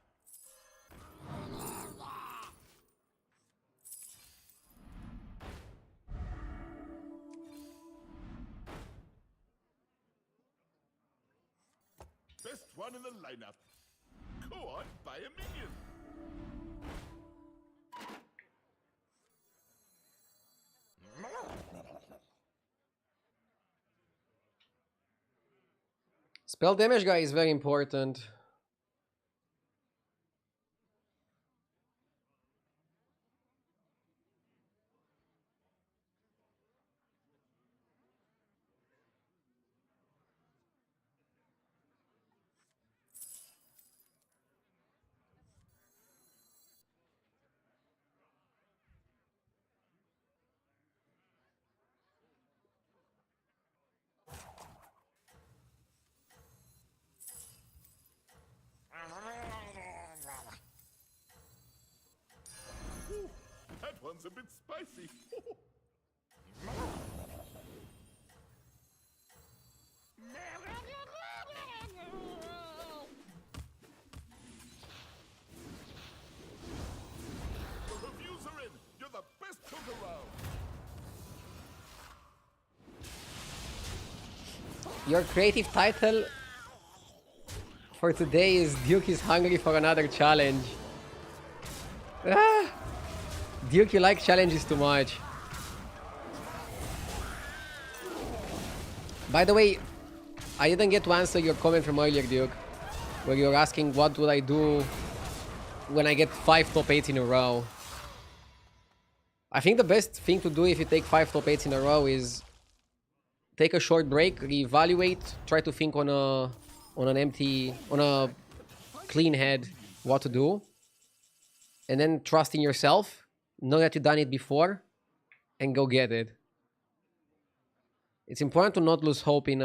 one in the lineup. Go on, buy a minion. Spell damage guy is very important. Ooh, that one's a bit spicy. The reviews are in. You're the best cook around. Your creative title for today is Duke is hungry for another challenge. Ah, Duke, you like challenges too much. By the way, I didn't get to answer your comment from earlier, Duke, where you're asking what would I do when I get 5 top 8s in a row. I think the best thing to do if you take 5 top 8s in a row is take a short break, reevaluate, try to think on a clean head what to do, and then trust in yourself, know that you've done it before, and go get it. It's important to not lose hope in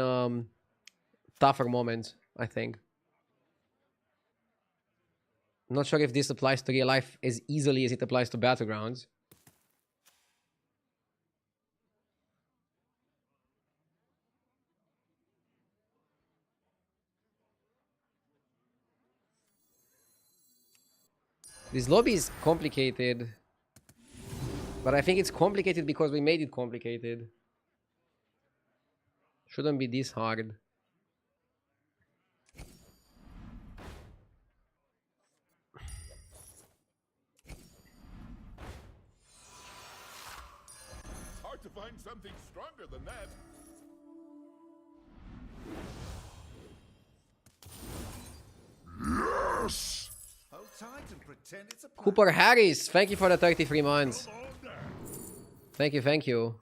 tougher moments, I think. I'm not sure if this applies to real life as easily as it applies to battlegrounds. This lobby is complicated, but I think it's complicated because we made it complicated. Shouldn't be this hard. It's hard to find something stronger than that. Yes! Hold tight and pretend it's a plan. Cooper Harris, thank you for the 33 months. Come on down. Thank you, thank you.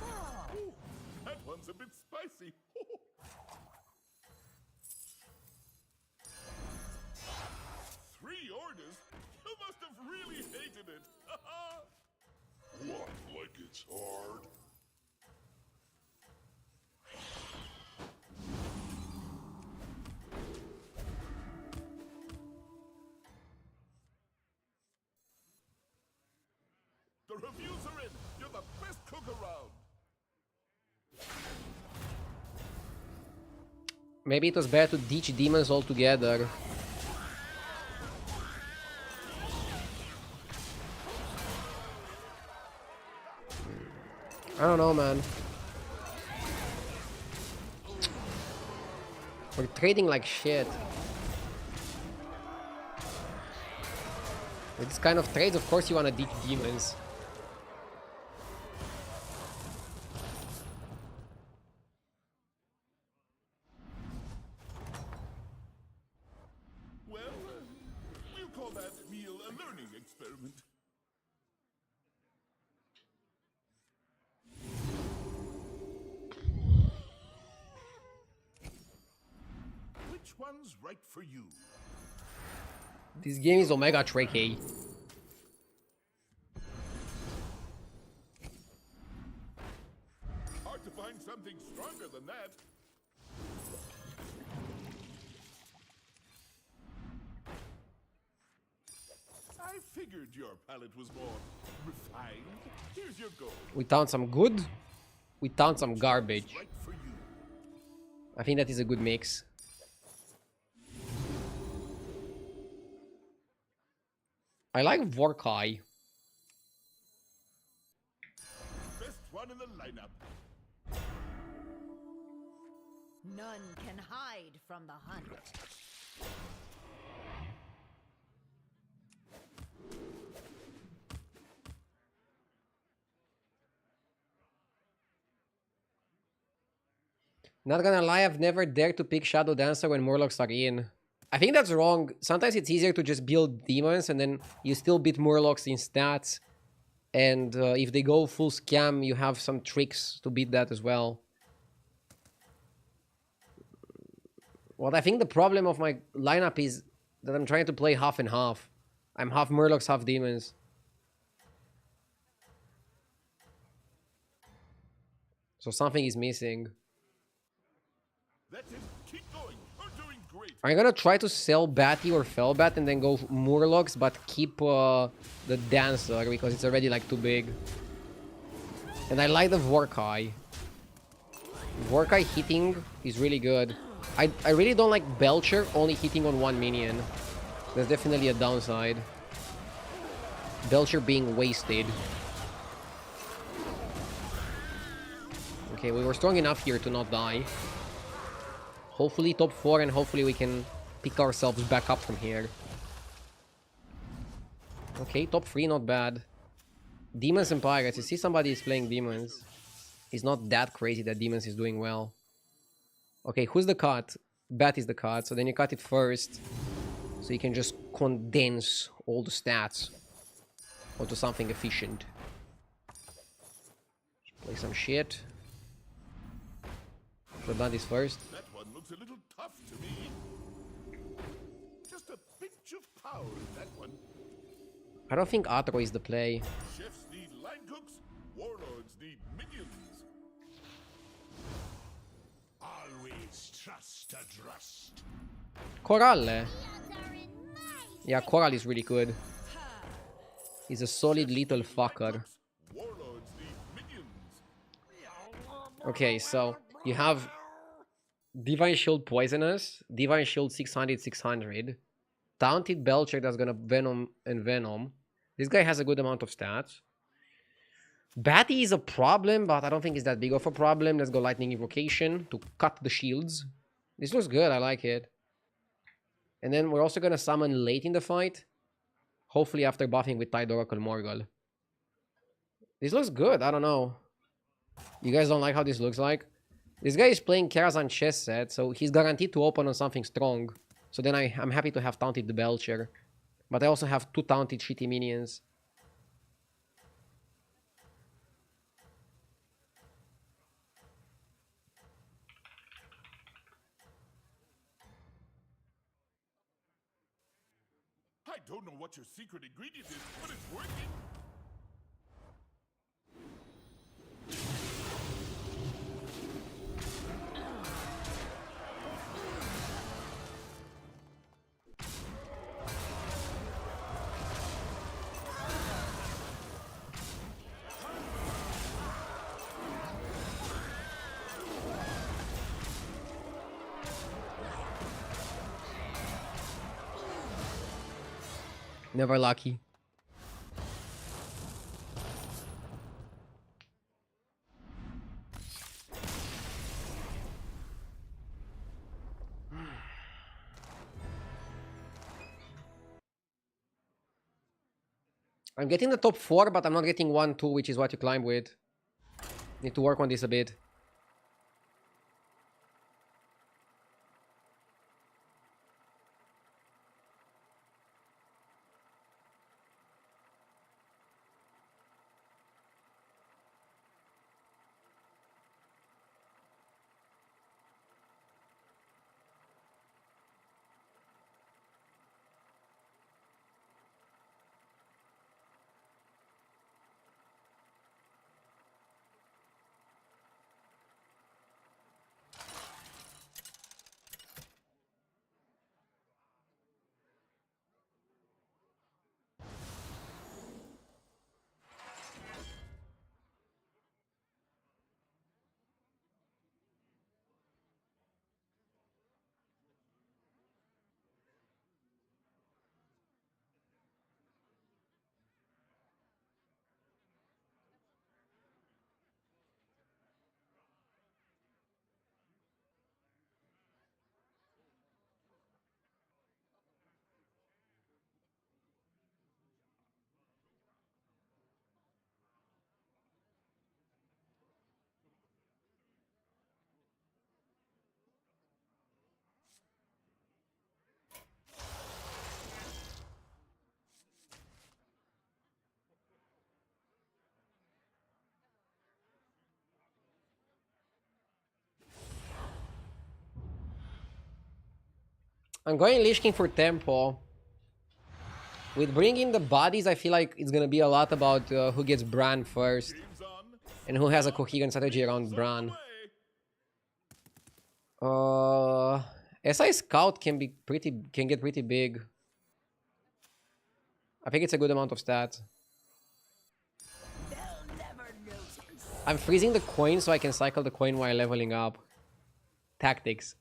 Ooh, that one's a bit spicy. 3 orders? You must have really hated it. What, like it's hard? The reviews are in. You're the best cook around. Maybe it was better to ditch demons altogether. I don't know, man. We're trading like shit. With this kind of trades, of course you wanna ditch demons. Well, we'll call that meal a learning experiment. Which one's right for you? This game is omega tricky. Hard to find something stronger than that. I figured your palate was more refined. Here's your goal. We found some good, we found some garbage. Right for you. I think that is a good mix. I like Vorkai. Best one in the lineup. None can hide from the hunt. Not gonna lie, I've never dared to pick Shadow Dancer when Murlocs are in. I think that's wrong. Sometimes it's easier to just build demons and then you still beat Murlocs in stats. And if they go full scam, you have some tricks to beat that as well. Well, I think the problem of my lineup is that I'm trying to play half and half. I'm half Murlocs, half demons. So something is missing. That's it. Keep going. You're doing great. I'm gonna try to sell Batty or Felbat and then go Murlocs, but keep the Dancer because it's already like too big. And I like the Vorkai. Vorkai hitting is really good. I really don't like Belcher only hitting on one minion. There's definitely a downside. Belcher being wasted. Okay, we were strong enough here to not die. Hopefully top 4 and hopefully we can pick ourselves back up from here. Okay, top 3, not bad. Demons and Pirates. You see somebody is playing Demons. It's not that crazy that Demons is doing well. Okay, who's the cut? Bat is the cut, so then you cut it first. So you can just condense all the stats onto something efficient. Play some shit. Should have done this first. That one looks a little tough to me. Just a pinch of power in that one. I don't think Atro is the play. Chefs need line cooks. Warlords need minions. Always trust a trust. Coralle. Yeah, Coral is really good. He's a solid little fucker. Warlords need minions. Okay, so you have Divine Shield Poisonous, Divine Shield 600, 600, Taunted Belcher that's gonna Venom and Venom. This guy has a good amount of stats. Batty is a problem, but I don't think it's that big of a problem. Let's go Lightning Invocation to cut the shields. This looks good, I like it. And then we're also gonna summon late in the fight. Hopefully after buffing with Tide Oracle Morgul. This looks good, I don't know. You guys don't like how this looks like? This guy is playing Karazhan chess set, so he's guaranteed to open on something strong. So then I'm happy to have Taunted the Belcher. But I also have 2 Taunted shitty minions. I don't know what your secret ingredient is, but it's working. Never lucky. I'm getting the top 4, but I'm not getting 1, 2, which is what you climb with. Need to work on this a bit. I'm going Lich King for tempo. With bringing the bodies, I feel like it's gonna be a lot about who gets Bran first. Game's on. And who has a coherent strategy around Game's Bran. underway. SI Scout can get pretty big. I think it's a good amount of stats. They'll never notice. I'm freezing the coin so I can cycle the coin while leveling up. Tactics.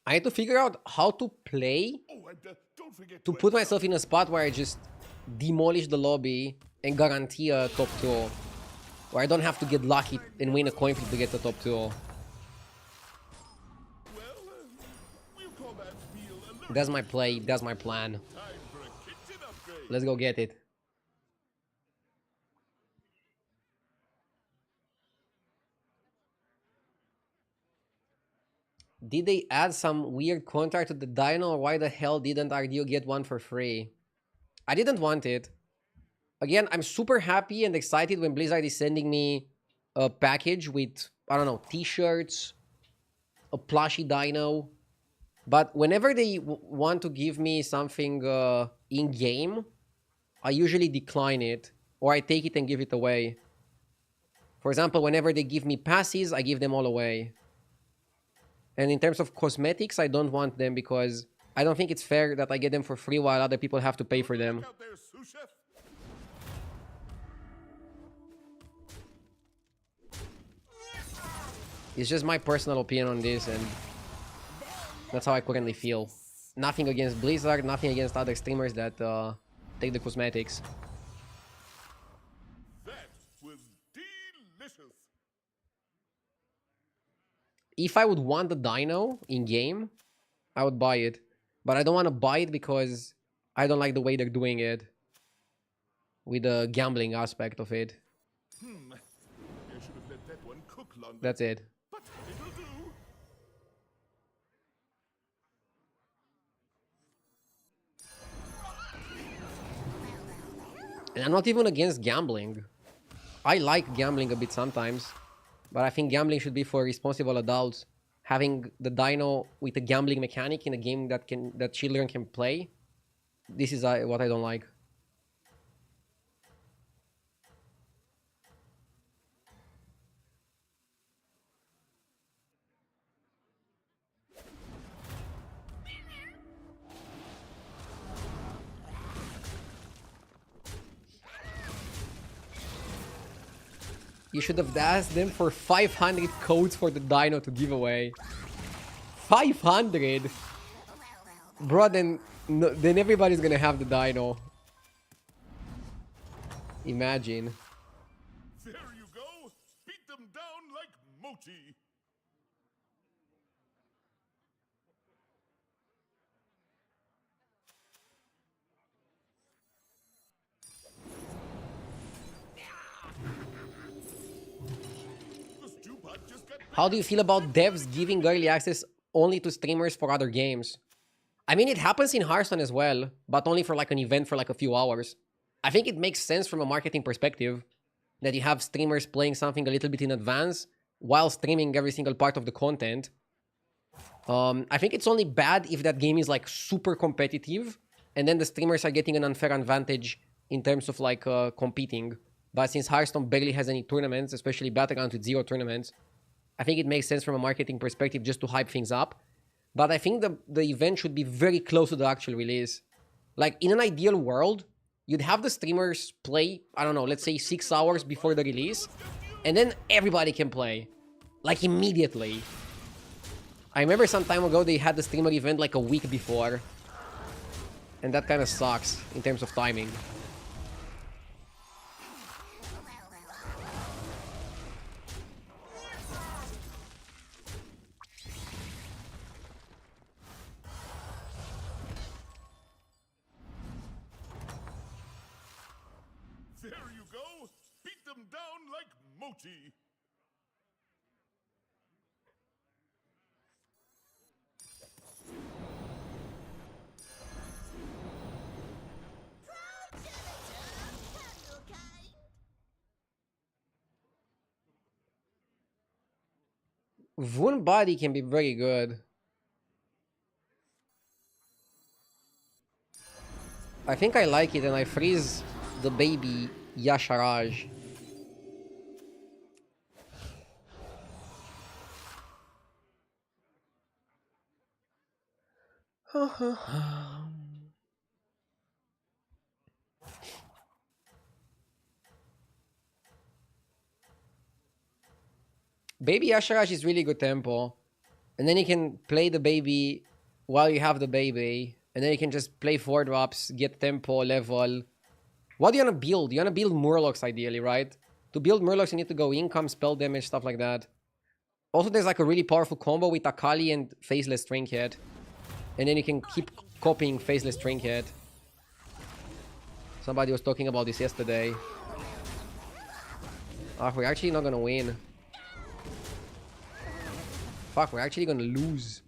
I need to figure out how to play Oh, and don't forget to put myself in a spot where I just demolish the lobby and guarantee a top 2. Where I don't have to get lucky and win a coin flip to get the top 2. Well, we'll call that feel alert. That's my play, that's my plan. Time for a kitchen upgrade. Let's go get it. Did they add some weird contract to the dino, or why the hell didn't RDO get one for free? I didn't want it. Again, I'm super happy and excited when Blizzard is sending me a package with, I don't know, t-shirts, a plushie dino. But whenever they want to give me something in-game, I usually decline it, or I take it and give it away. For example, whenever they give me passes, I give them all away. And in terms of cosmetics, I don't want them because I don't think it's fair that I get them for free while other people have to pay for them. Out there, sous chef. It's just my personal opinion on this, and that's how I currently feel. Nothing against Blizzard, nothing against other streamers that take the cosmetics. That was delicious. If I would want the dino in-game, I would buy it. But I don't want to buy it because I don't like the way they're doing it. With the gambling aspect of it. I should have let that one cook longer. That's it. But it'll do. And I'm not even against gambling. I like gambling a bit sometimes. But I think gambling should be for responsible adults. Having the dino with a gambling mechanic in a game that children can play. This is what I don't like. You should have asked them for 500 codes for the dino to give away. 500? Bro, then everybody's gonna have the dino. Imagine. There you go. Beat them down like mochi. The stew pot just got How do you feel about devs giving early access only to streamers for other games? I mean, it happens in Hearthstone as well, but only for like an event for like a few hours. I think it makes sense from a marketing perspective that you have streamers playing something a little bit in advance while streaming every single part of the content. I think it's only bad if that game is like super competitive and then the streamers are getting an unfair advantage in terms of like competing. But since Hearthstone barely has any tournaments, especially battlegrounds with 0 tournaments, I think it makes sense from a marketing perspective just to hype things up. But I think the event should be very close to the actual release. Like, in an ideal world, you'd have the streamers play, I don't know, let's say 6 hours before the release, and then everybody can play. Like, immediately. I remember some time ago they had the streamer event like a week before. And that kind of sucks in terms of timing. There you go. Beat them down like mochi. Wound body can be very good. I think I like it, and I freeze the baby Yasharaj. Baby Yasharaj is really good tempo. And then you can play the baby while you have the baby. And then you can just play 4 drops, get tempo, level. What do you want to build? You want to build Murlocs ideally, right? To build Murlocs, you need to go income, spell damage, stuff like that. Also, there's like a really powerful combo with Akali and Faceless Trinket. And then you can keep copying Faceless Trinket. Somebody was talking about this yesterday. Ah, we're actually not gonna win. Fuck, we're actually gonna lose.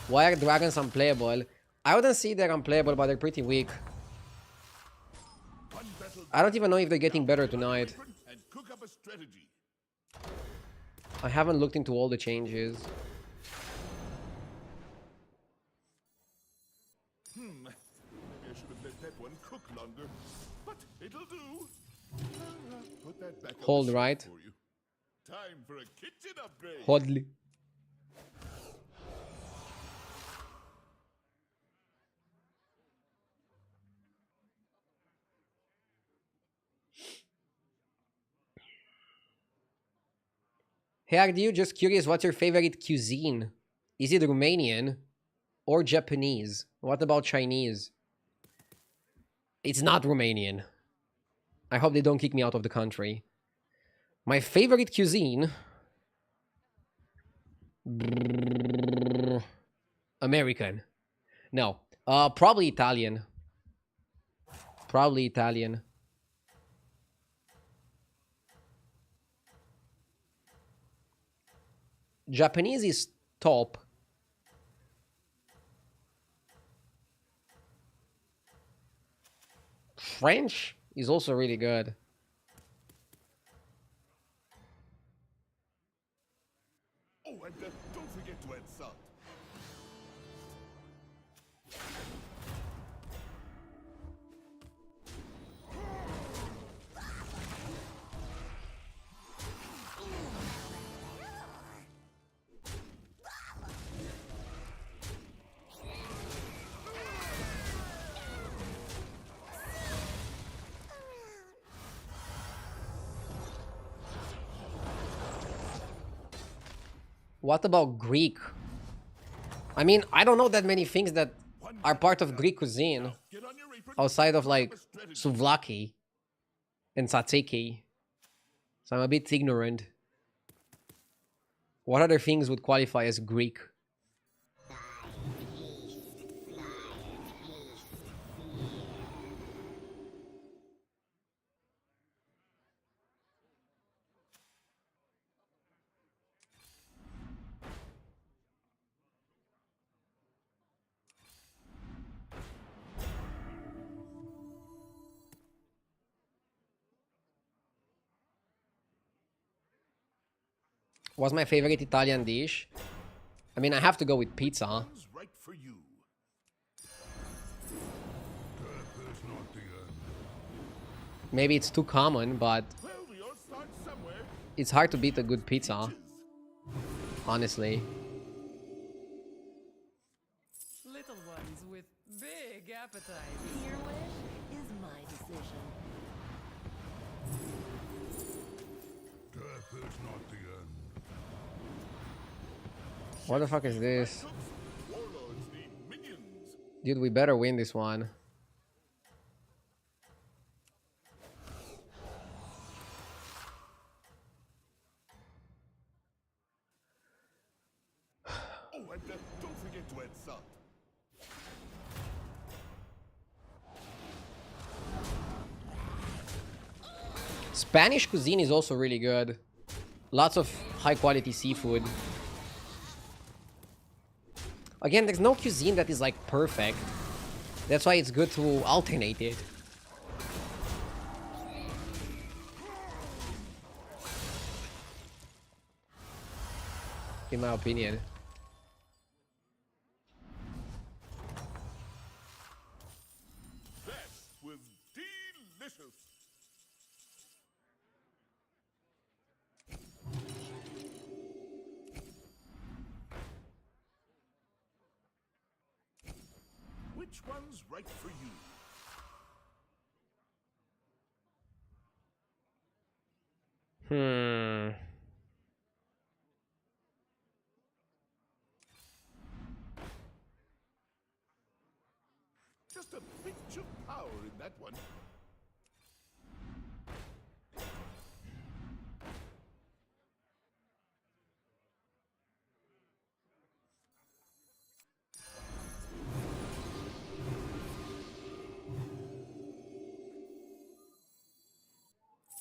Why are dragons unplayable? I wouldn't say they're unplayable, but they're pretty weak. I don't even know if they're getting better tonight. And cook up a strategy. I haven't looked into all the changes. Maybe I should have let that one cook longer. But it'll do. Put that back on Hold the shelf right. for you. Time for a kitchen upgrade. Hodley. Hey, Agdiu, just curious, what's your favorite cuisine? Is it Romanian or Japanese? What about Chinese? It's not Romanian. I hope they don't kick me out of the country. My favorite cuisine... American. No. Probably Italian. Probably Italian. Japanese is top. French is also really good. Oh, and don't forget to add salt. What about Greek? I mean, I don't know that many things that are part of Greek cuisine Get on your apron. outside of Cook like up a strategy. souvlaki and tzatziki. So I'm a bit ignorant. What other things would qualify as Greek? What's my favorite Italian dish? I mean, I have to go with pizza. One's right for you. Maybe it's too common, but Well, we all start somewhere. it's hard to beat a good pizza. Honestly. Little ones with big appetites. Your wish is my decision. Death is not the end. What the fuck is this? Warlords need minions. Dude, we better win this one. Oh, and don't forget to add salt. Spanish cuisine is also really good. Lots of high quality seafood. Again, there's no cuisine that is like perfect. That's why it's good to alternate it. in my opinion. That was delicious. Which one's right for you? Hmm. Just a pinch of power in that one.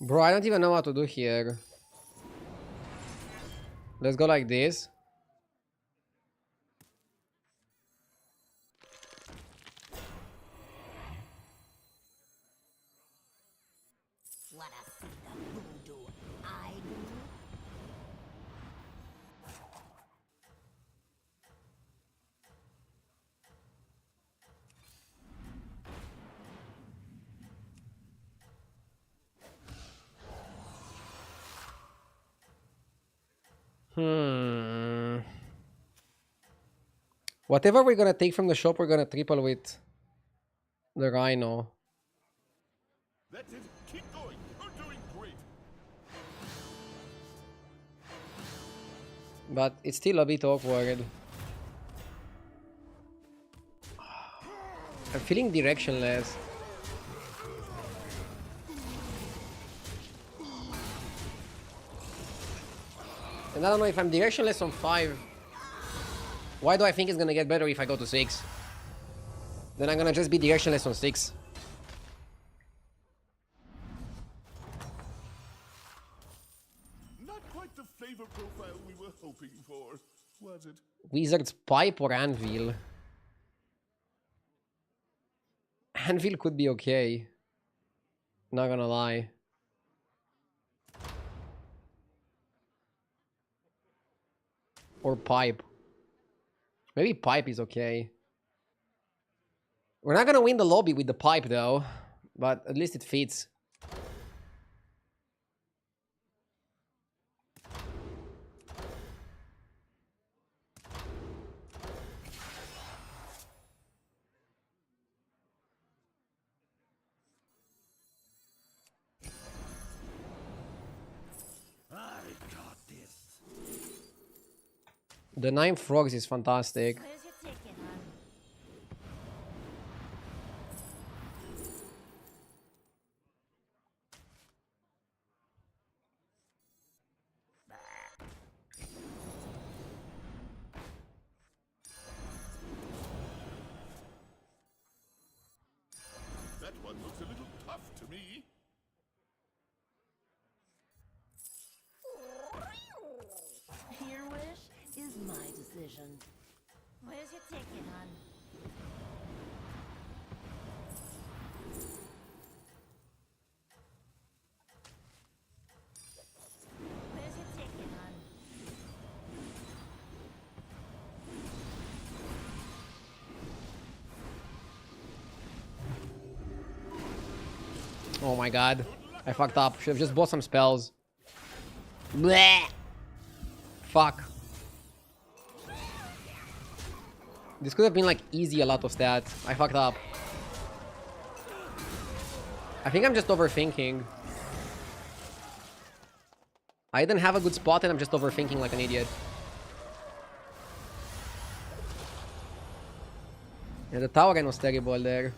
Bro, I don't even know what to do here. Let's go like this. Wanna see the voodoo I do? Hmm. Whatever we're gonna take from the shop, we're gonna triple with the Rhino. That's it. Keep going. You're doing great. But it's still a bit awkward. I'm feeling directionless. And I don't know if I'm directionless on 5. Why do I think it's gonna get better if I go to 6? Then I'm gonna just be directionless on 6. Not quite the flavor profile we were hoping for, was it? Wizard's Pipe or Anvil? Anvil could be okay. Not gonna lie. Or Pipe. Maybe Pipe is okay. We're not gonna win the lobby with the Pipe though. But at least it fits. I got this. The 9 frogs is fantastic. Where's your ticket, hon? That one looks a little tough to me. Your wish is my decision. Where's your ticket, hon? Where's your ticket, hon? Oh my god. I fucked up. Should have just bought some spells. Bleh. Fuck. This could have been like easy a lot of stats. I fucked up. I think I'm just overthinking. I didn't have a good spot and I'm just overthinking like an idiot. Yeah, the tower again was terrible there.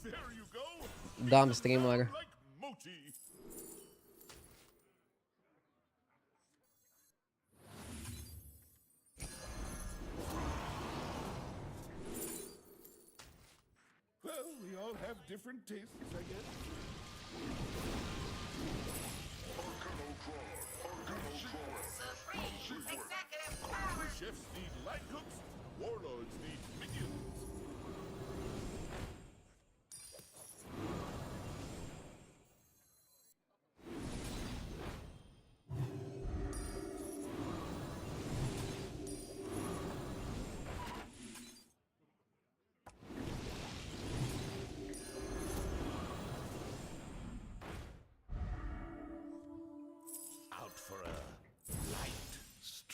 There you go. Dumb streamer. Like Moti. Well, we all have different tastes, I guess. The chefs need line cooks, warlords need minions.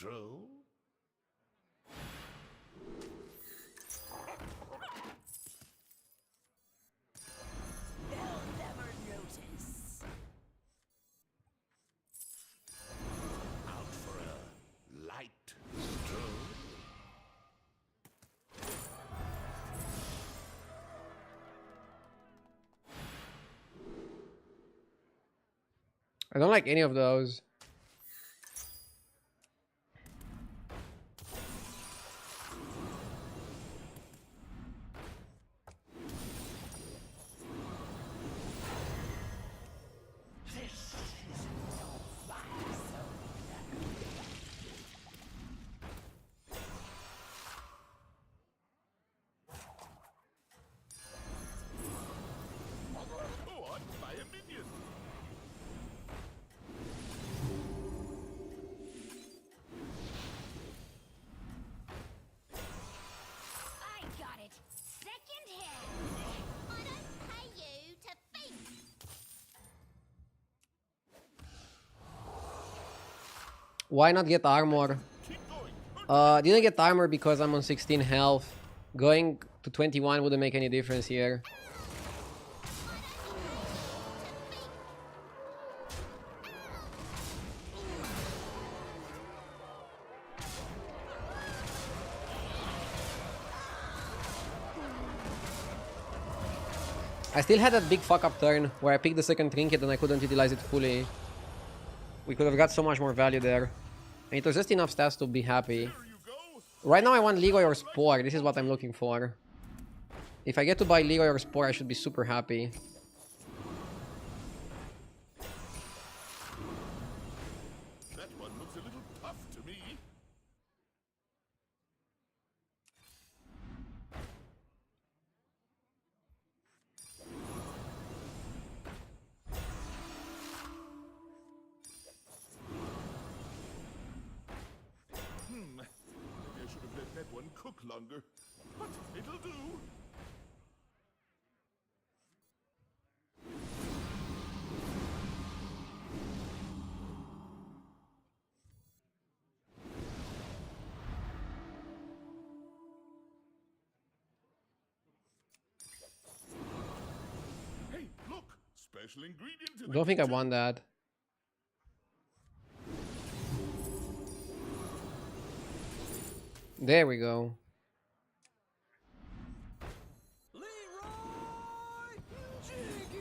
stroll? They'll never notice. Out for a light stroll? I don't like any of those. Go on, buy a minion. I got it. Second hand. I don't pay you to think. Why not get armor? Keep going. Didn't get armor because I'm on 16 health. Going to 21 wouldn't make any difference here. I still had that big fuck up turn where I picked the second trinket and I couldn't utilize it fully. We could have got so much more value there. And it was just enough stats to be happy. There you go. Right now I want Leroy or Spore. This is what I'm looking for. If I get to buy Leroy or Spore, I should be super happy. That one looks a little tough to me. Maybe I should have let that one cook longer. But it'll do. Hey, look! Special ingredient in the Don't think I kitchen. want that. There we go. Leroy Jenkins!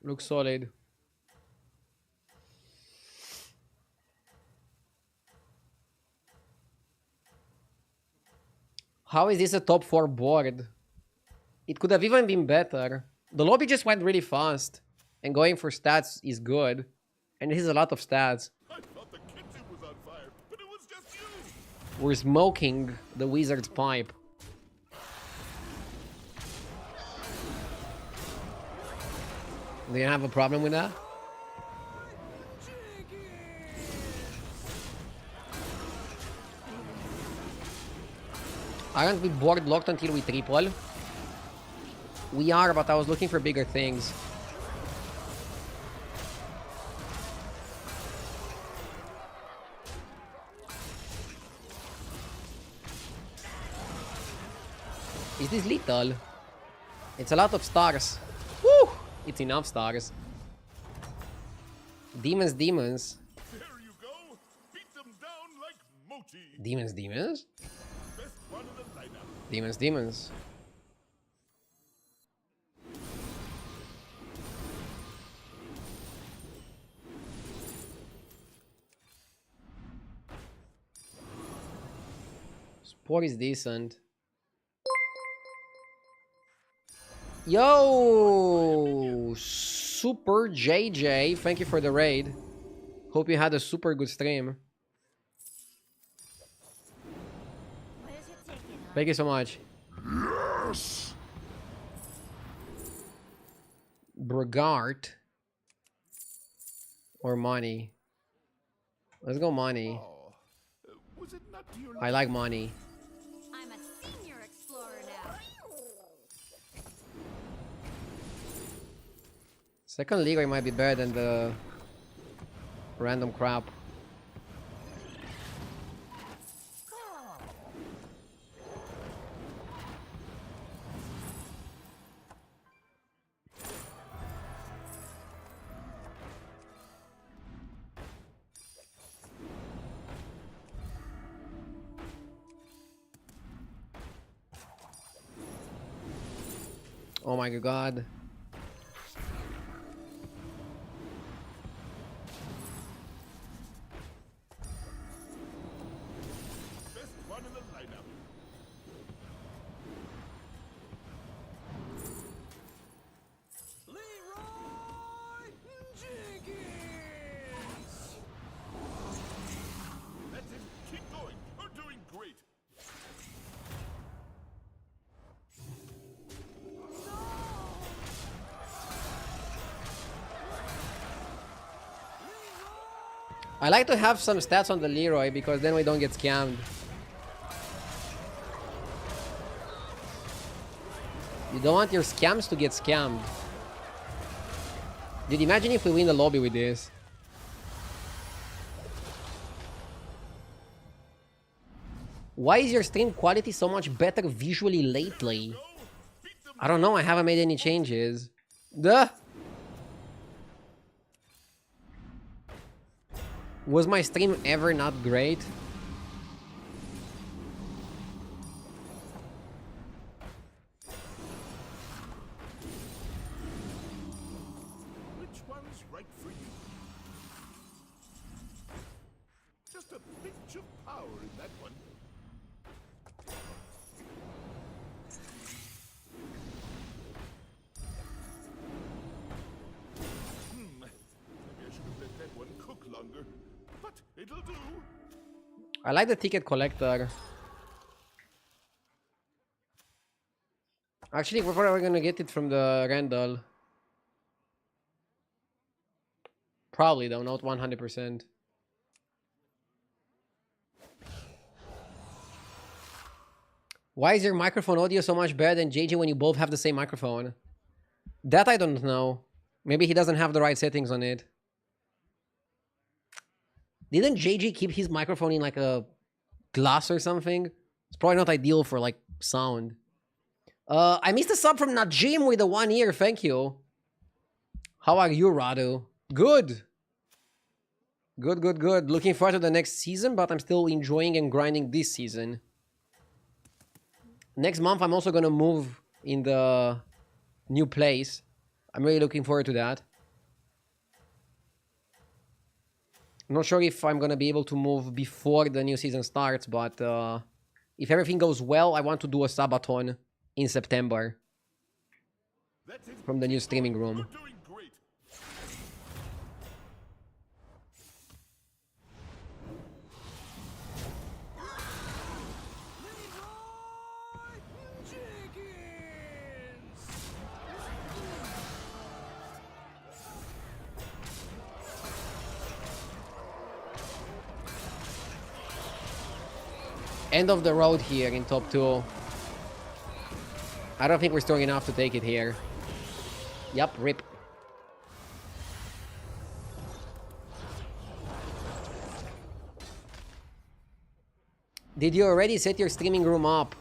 Looks solid. How is this a top 4 board? It could have even been better. The lobby just went really fast. And going for stats is good. And this is a lot of stats. I thought the kitchen was on fire, but it was just you. We're smoking the wizard's pipe. Do you have a problem with that? Aren't we board locked until we triple? We are, but I was looking for bigger things. Is this lethal? It's a lot of stars. Woo! It's enough stars. Demons, demons. There you go. Beat them down like mochi. Demons, demons? Best one in the lineup. Demons, demons. Sport is decent. Yo! Super JJ, thank you for the raid. Hope you had a super good stream. Thank you so much. Yes! Brigart. Or money. Let's go money. Oh, was it not to your I like money. I'm a senior explorer now. Second League might be better than the random crap. Oh my god. best one in the lineup. Leroy Jenkins. That's it. Keep going. You're doing great. I like to have some stats on the Leroy because then we don't get scammed. You don't want your scams to get scammed. Dude, imagine if we win the lobby with this. Why is your stream quality so much better visually lately? I don't know, I haven't made any changes. Duh! Was my stream ever not great? Which one's right for you? Just a pinch of power in that one. Maybe I should have let that one cook longer. But it'll do. I like the ticket collector. Actually, we're probably gonna get it from the Randall. Probably though, not 100%. Why is your microphone audio so much better than JJ when you both have the same microphone? That I don't know. Maybe he doesn't have the right settings on it. Didn't JJ keep his microphone in like a glass or something? It's probably not ideal for like sound. I missed a sub from Najim with the 1 year. Thank you. How are you, Radu? Good. Good, good, good. Looking forward to the next season, but I'm still enjoying and grinding this season. Next month, I'm also gonna move in the new place. I'm really looking forward to that. I'm not sure if I'm gonna be able to move before the new season starts, but if everything goes well, I want to do a subathon in September That's it. from the new streaming room. You're doing great. Leroy Jenkins. End of the road here in top 2. I don't think we're strong enough to take it here. Yup, rip. Did you already set your streaming room up?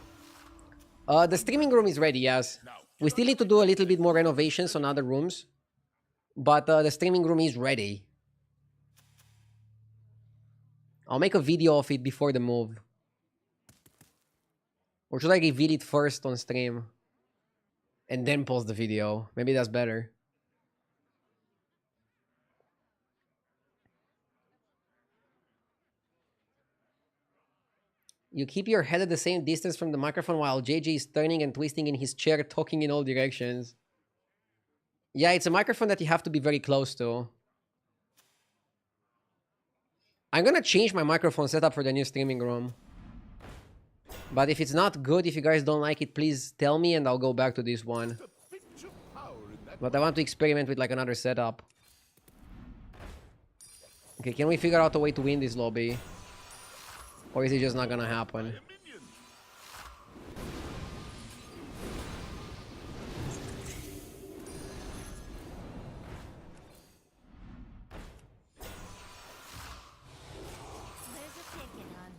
The streaming room is ready, yes. We still need to do a little bit more renovations on other rooms. But the streaming room is ready. I'll make a video of it before the move. Or should I reveal it first on stream? And then post the video. Maybe that's better. You keep your head at the same distance from the microphone while JJ is turning and twisting in his chair, talking in all directions. Yeah, it's a microphone that you have to be very close to. I'm gonna change my microphone setup for the new streaming room. But if it's not good, if you guys don't like it, please tell me and I'll go back to this one. The pinch of power in that. But I want to experiment with like another setup. Okay, can we figure out a way to win this lobby? Or is it just not gonna happen? A minion. There's a ticket on.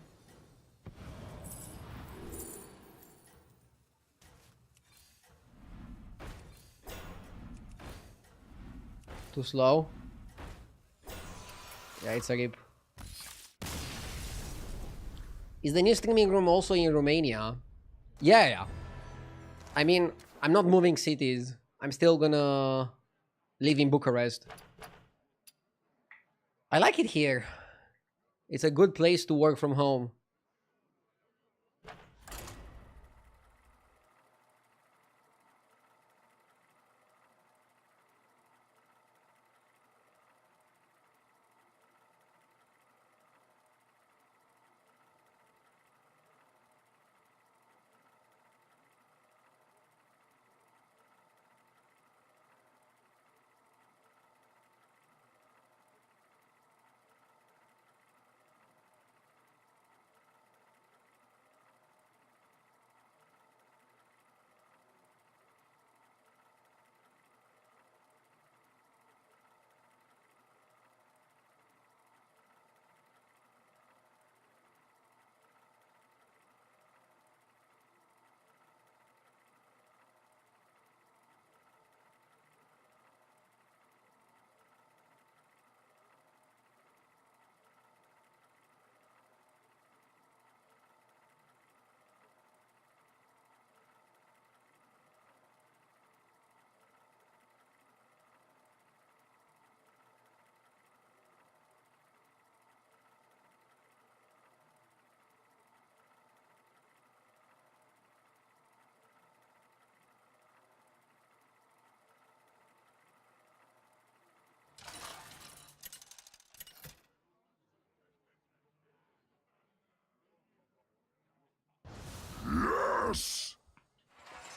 Too slow? Yeah, it's a rip. Is the new streaming room also in Romania? Yeah. I mean, I'm not moving cities. I'm still gonna live in Bucharest. I like it here. It's a good place to work from home.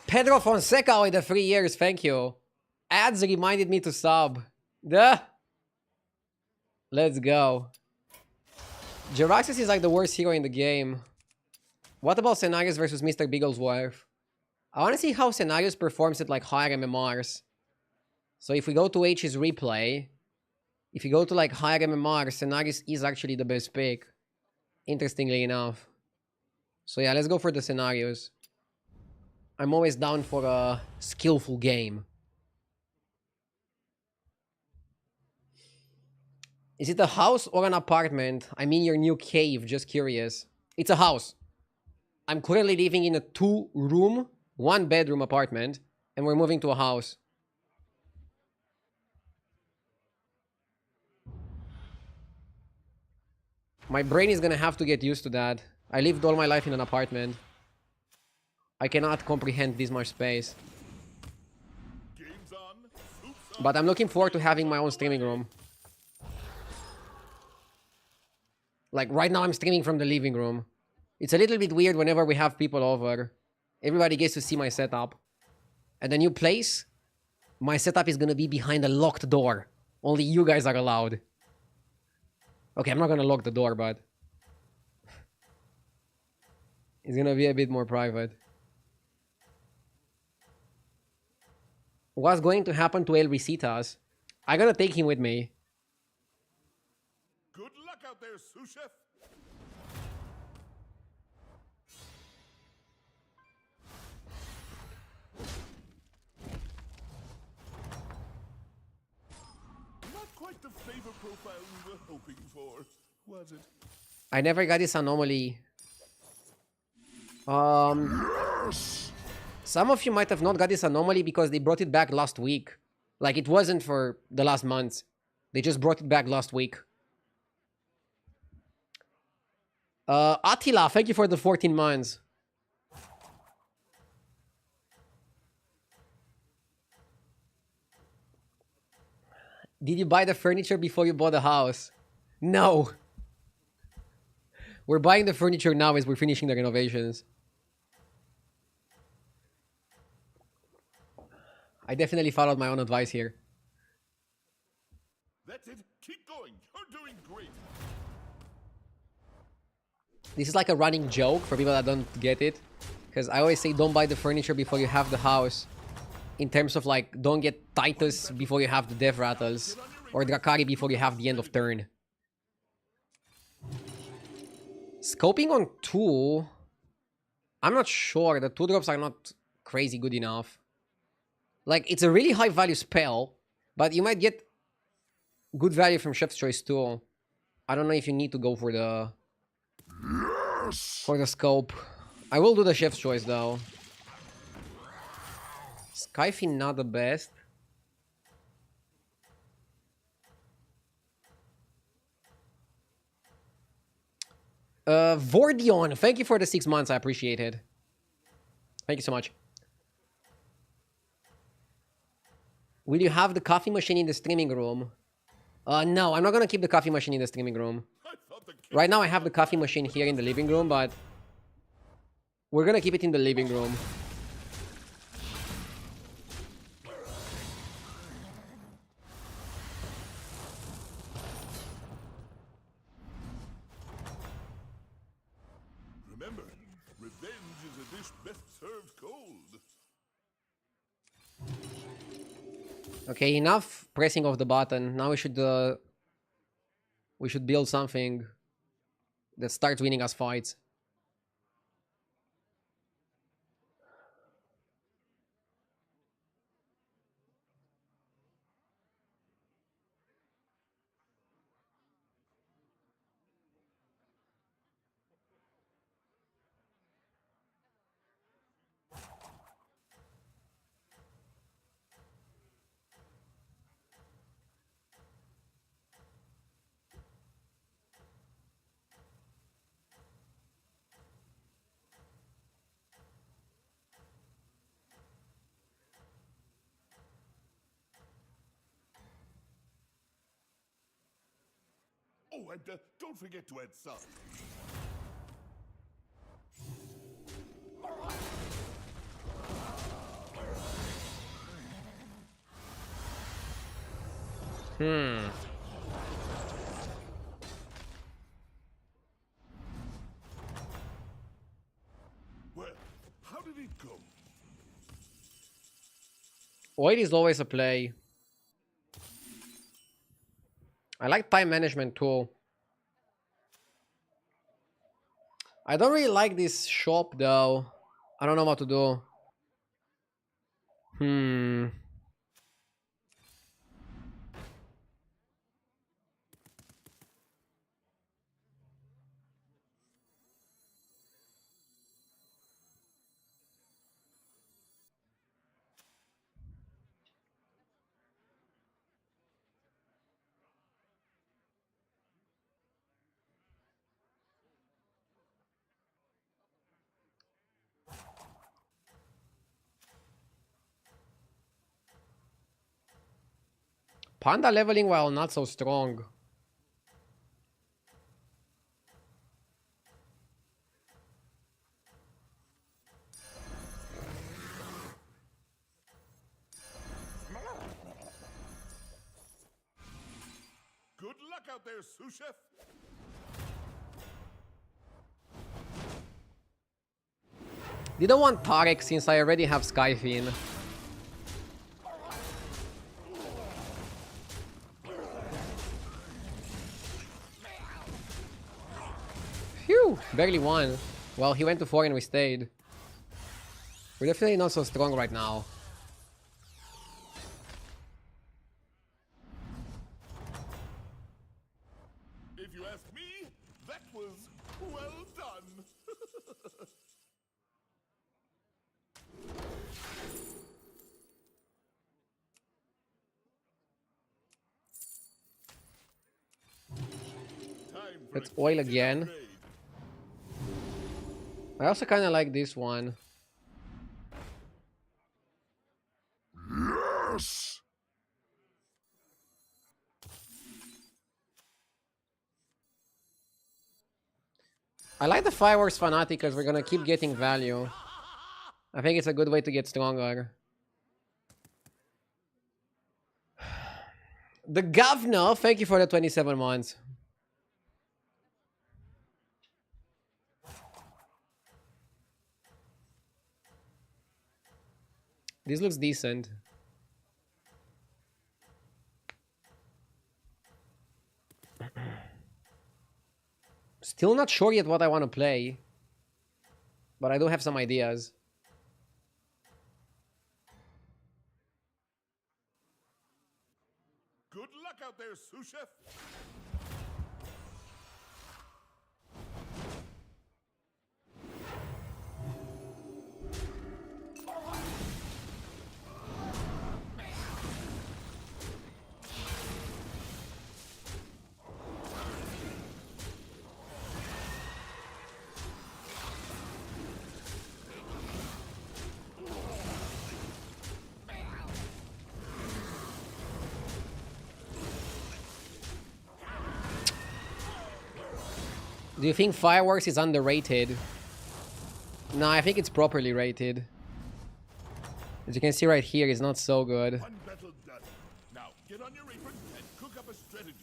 Pedro Fonseca with the 3 years, thank you. Ads reminded me to sub. Duh. Let's go. Jiraxis is like the worst hero in the game. What about Scenarios versus Mr. Bigglesworth? I want to see how Scenarios performs at like higher MMRs. So if we go to H's replay, if you go to like higher MMRs, Scenarios is actually the best pick. Interestingly enough. So yeah, let's go for the Scenarios. I'm always down for a skillful game. Is it a house or an apartment? I mean your new cave, just curious. It's a house. I'm currently living in a 2-room, 1-bedroom apartment, and we're moving to a house. My brain is gonna have to get used to that. I lived all my life in an apartment. I cannot comprehend this much space. Game's on. Hoops on. But I'm looking forward to having my own streaming room. Like right now I'm streaming from the living room. It's a little bit weird whenever we have people over. Everybody gets to see my setup. At the new place, my setup is gonna be behind a locked door. Only you guys are allowed. Okay, I'm not gonna lock the door, but it's gonna be a bit more private. What's going to happen to El Risitas? I'm gonna take him with me. Good luck out there, sous chef. Not quite the flavor profile we were hoping for, was it? I never got this anomaly. Some of you might have not got this anomaly because they brought it back last week. Like, it wasn't for the last month. They just brought it back last week. Attila, thank you for the 14 months. Did you buy the furniture before you bought the house? No. We're buying the furniture now as we're finishing the renovations. I definitely followed my own advice here. That's it. Keep going. You're doing great. This is like a running joke for people that don't get it. Because I always say don't buy the furniture before you have the house. In terms of like, don't get Titus before you have the Death Rattles. Or Drakari before you have the end of turn. Scoping on 2... I'm not sure. The 2-drops are not crazy good enough. Like, it's a really high value spell. But you might get good value from Chef's Choice too. I don't know if you need to go for the... for the scope. I will do the Chef's Choice though. Skyfin not the best. Vordion, thank you for the 6 months. I appreciate it. Thank you so much. Will you have the coffee machine in the streaming room? No, I'm not gonna keep the coffee machine in the streaming room. Right now I have the coffee machine here in the living room, but we're gonna keep it in the living room. Remember, revenge is a dish best served cold. Okay, enough pressing of the button. Now we should build something that starts winning us fights. Oh, and don't forget to add salt. Well, how did it go? Oil is always a play. I like time management too. I don't really like this shop though. I don't know what to do. Panda leveling while not so strong. Good luck out there, sous chef. Didn't want Tarek since I already have Skyfin. Phew, barely won. Well, he went to 4 and we stayed. We're definitely not so strong right now. If you ask me, that was well done. Time for Let's a oil kitchen again. upgrade. I also kind of like this one. Yes! I like the Fireworks Fanatic because we're gonna keep getting value. I think it's a good way to get stronger. The governor, thank you for the 27 months. This looks decent. Still not sure yet what I want to play. But I do have some ideas. Good luck out there, sous chef. Do you think Fireworks is underrated? No, I think it's properly rated. As you can see right here, it's not so good. One battle done. Now get on your apron and cook up a strategy.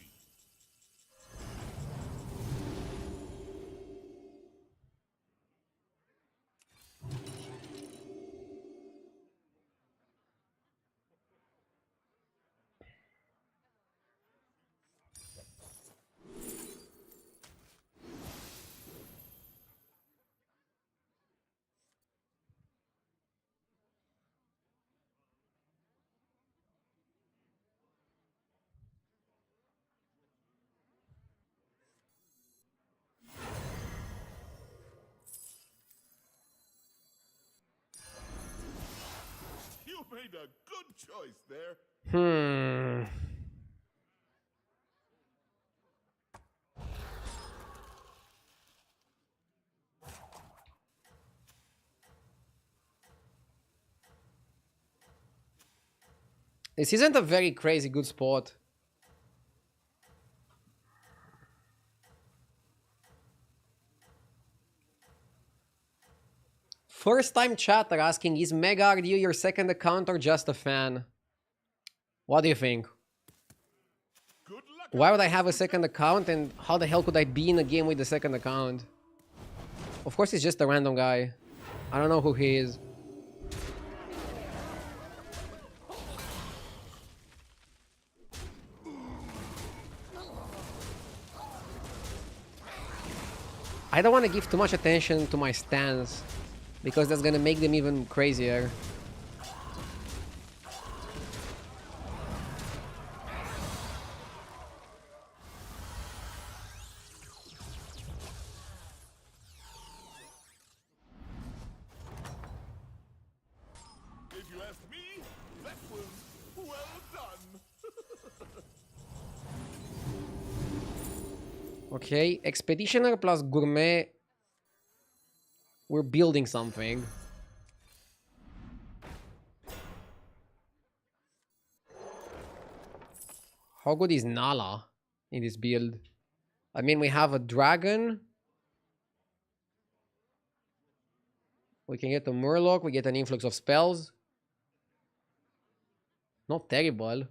You made a good choice there. This isn't a very crazy good spot. First time chatter asking, is Mega RDU your second account or just a fan? What do you think? Good luck. Why would I have a second account, and how the hell could I be in a game with the second account? Of course he's just a random guy. I don't know who he is. I don't want to give too much attention to my stance, because that's gonna make them even crazier. If you ask me, that was well done. Okay, Expeditioner plus Gourmet. We're building something. How good is Nala in this build? I mean, we have a dragon. We can get a Murloc. We get an influx of spells. Not terrible.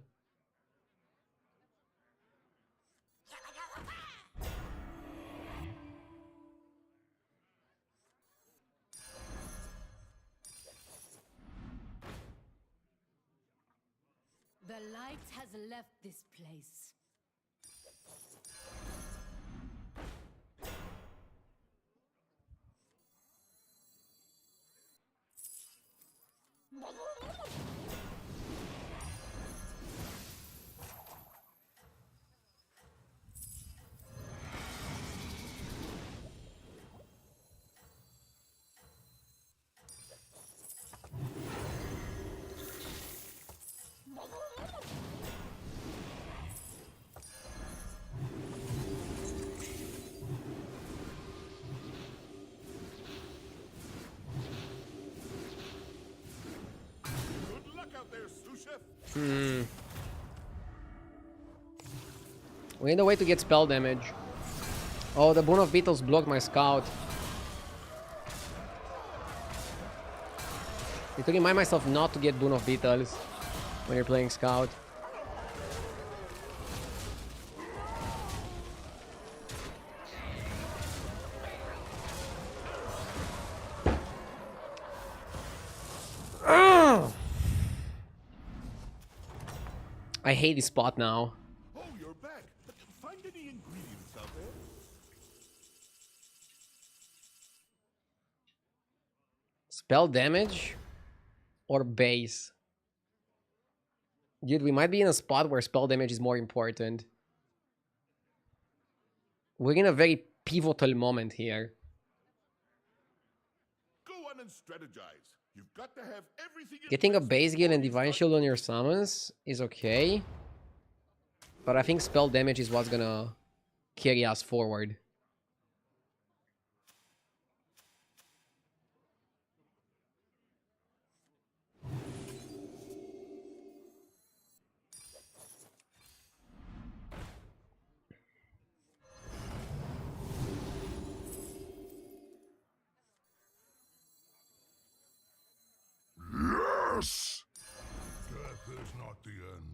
The light has left this place. Good luck out there, sous chef. We need a way to get spell damage. Oh, the Boon of Beetles blocked my scout. Need to remind myself not to get Boon of Beetles when you're playing scout. I hate this spot now. Oh, you're back. Find any ingredients out there? Spell damage or base? Dude, we might be in a spot where spell damage is more important. We're in a very pivotal moment here. Go on and strategize. You've got to have everything in Getting a place base heal before and you divine start shield on your summons is okay. But I think spell damage is what's gonna carry us forward. Yes! Death is not the end.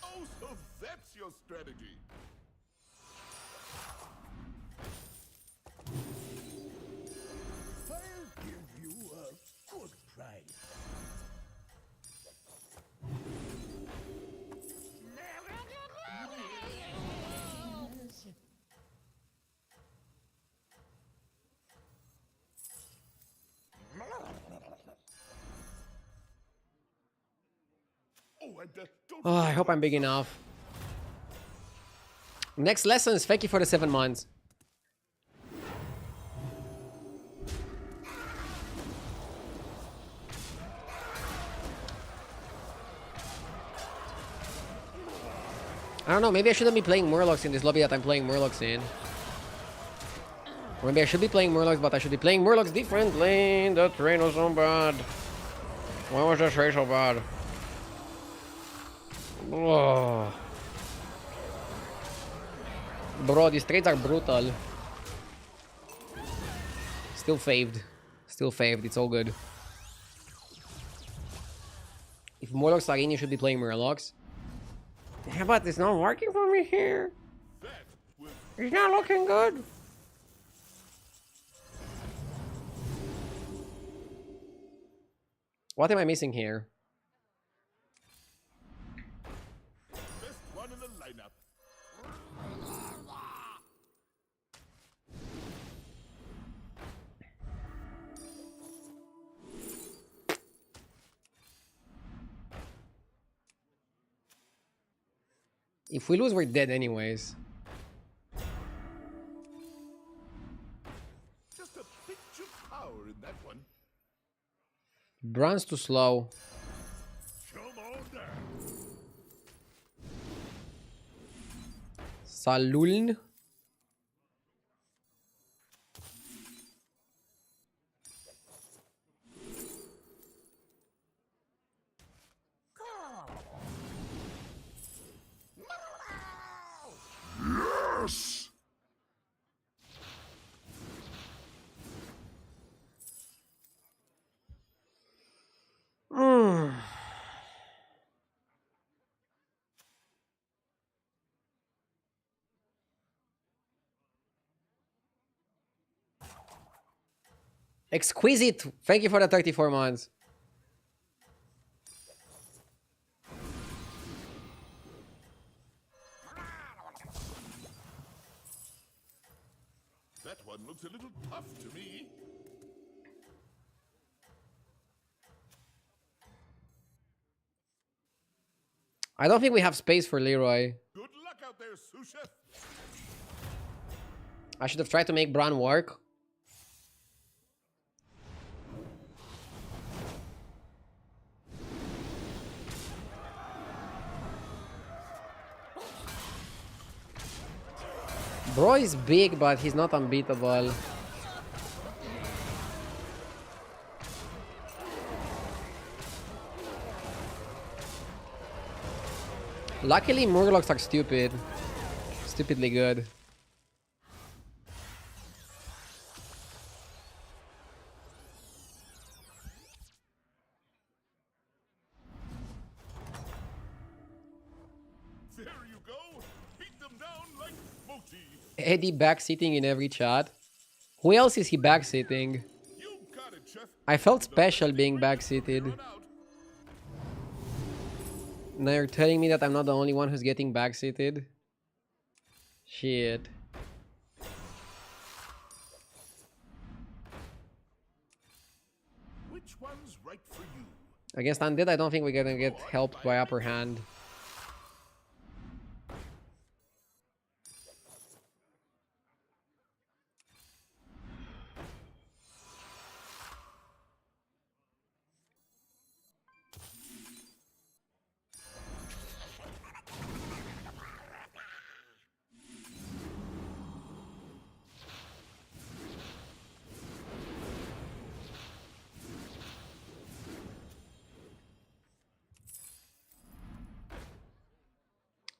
Oh, so that's your strategy. I'll give you a good price. Oh, and don't Oh, I forget hope I'm big about enough. Next lessons, thank you for the 7 months. I don't know, maybe I shouldn't be playing Murlocs in this lobby that I'm playing Murlocs in. Or maybe I should be playing Murlocs, but I should be playing Murlocs differently. The train was so bad. Why was the train so bad? Oh. Bro, these trades are brutal. Still faved. Still faved, it's all good. If Murlocs are in, you should be playing Murlocs. Yeah, but it's not working for me here. that was It's not looking good. What am I missing here? best one in the lineup. If we lose, we're dead anyways. Just a pinch of power in that one. Brand's too slow. Come on down. Saluln. Yes! Exquisite. Thank you for the 34 months. That one looks a little tough to me. I don't think we have space for Leroy. Good luck out there, Susha. I should have tried to make Bran work. Bro is big, but he's not unbeatable. Luckily, Murlocs are stupid. Stupidly good. Eddie backsitting in every chat. Who else is he backsitting? You got it, Chef. I felt The special recipe being ingredients will be backseated. run out. Now you're telling me that I'm not the only one who's getting backseated? Shit. Which one's right for you? Against Undead, I don't think we're gonna get helped by upper hand.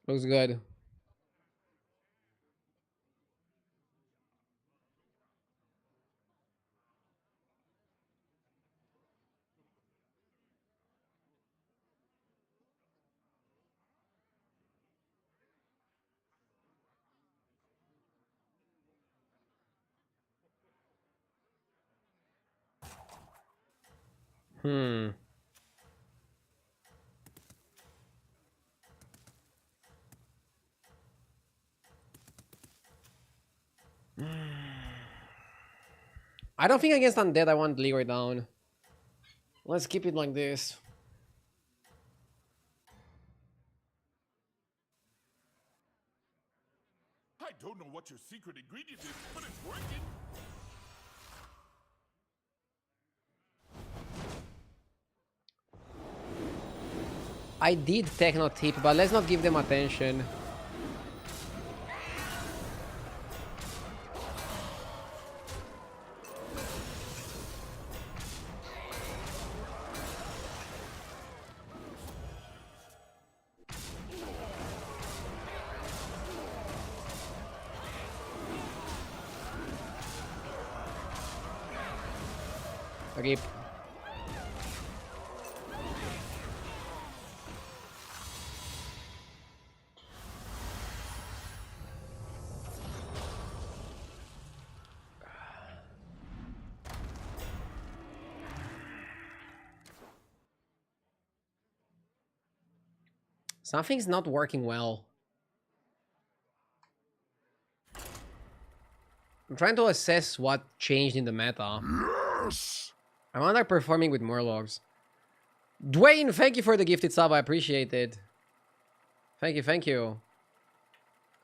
Looks good. Hmm. I don't think against Undead I want Leroy down. Let's keep it like this. I don't know what your secret ingredient is, but it's working. I did Techno Tip, but let's not give them attention. Okay. Something's not working well. I'm trying to assess what changed in the meta. Yes. I'm underperforming with Murlocs. Dwayne, thank you for the gifted sub. I appreciate it. Thank you, thank you.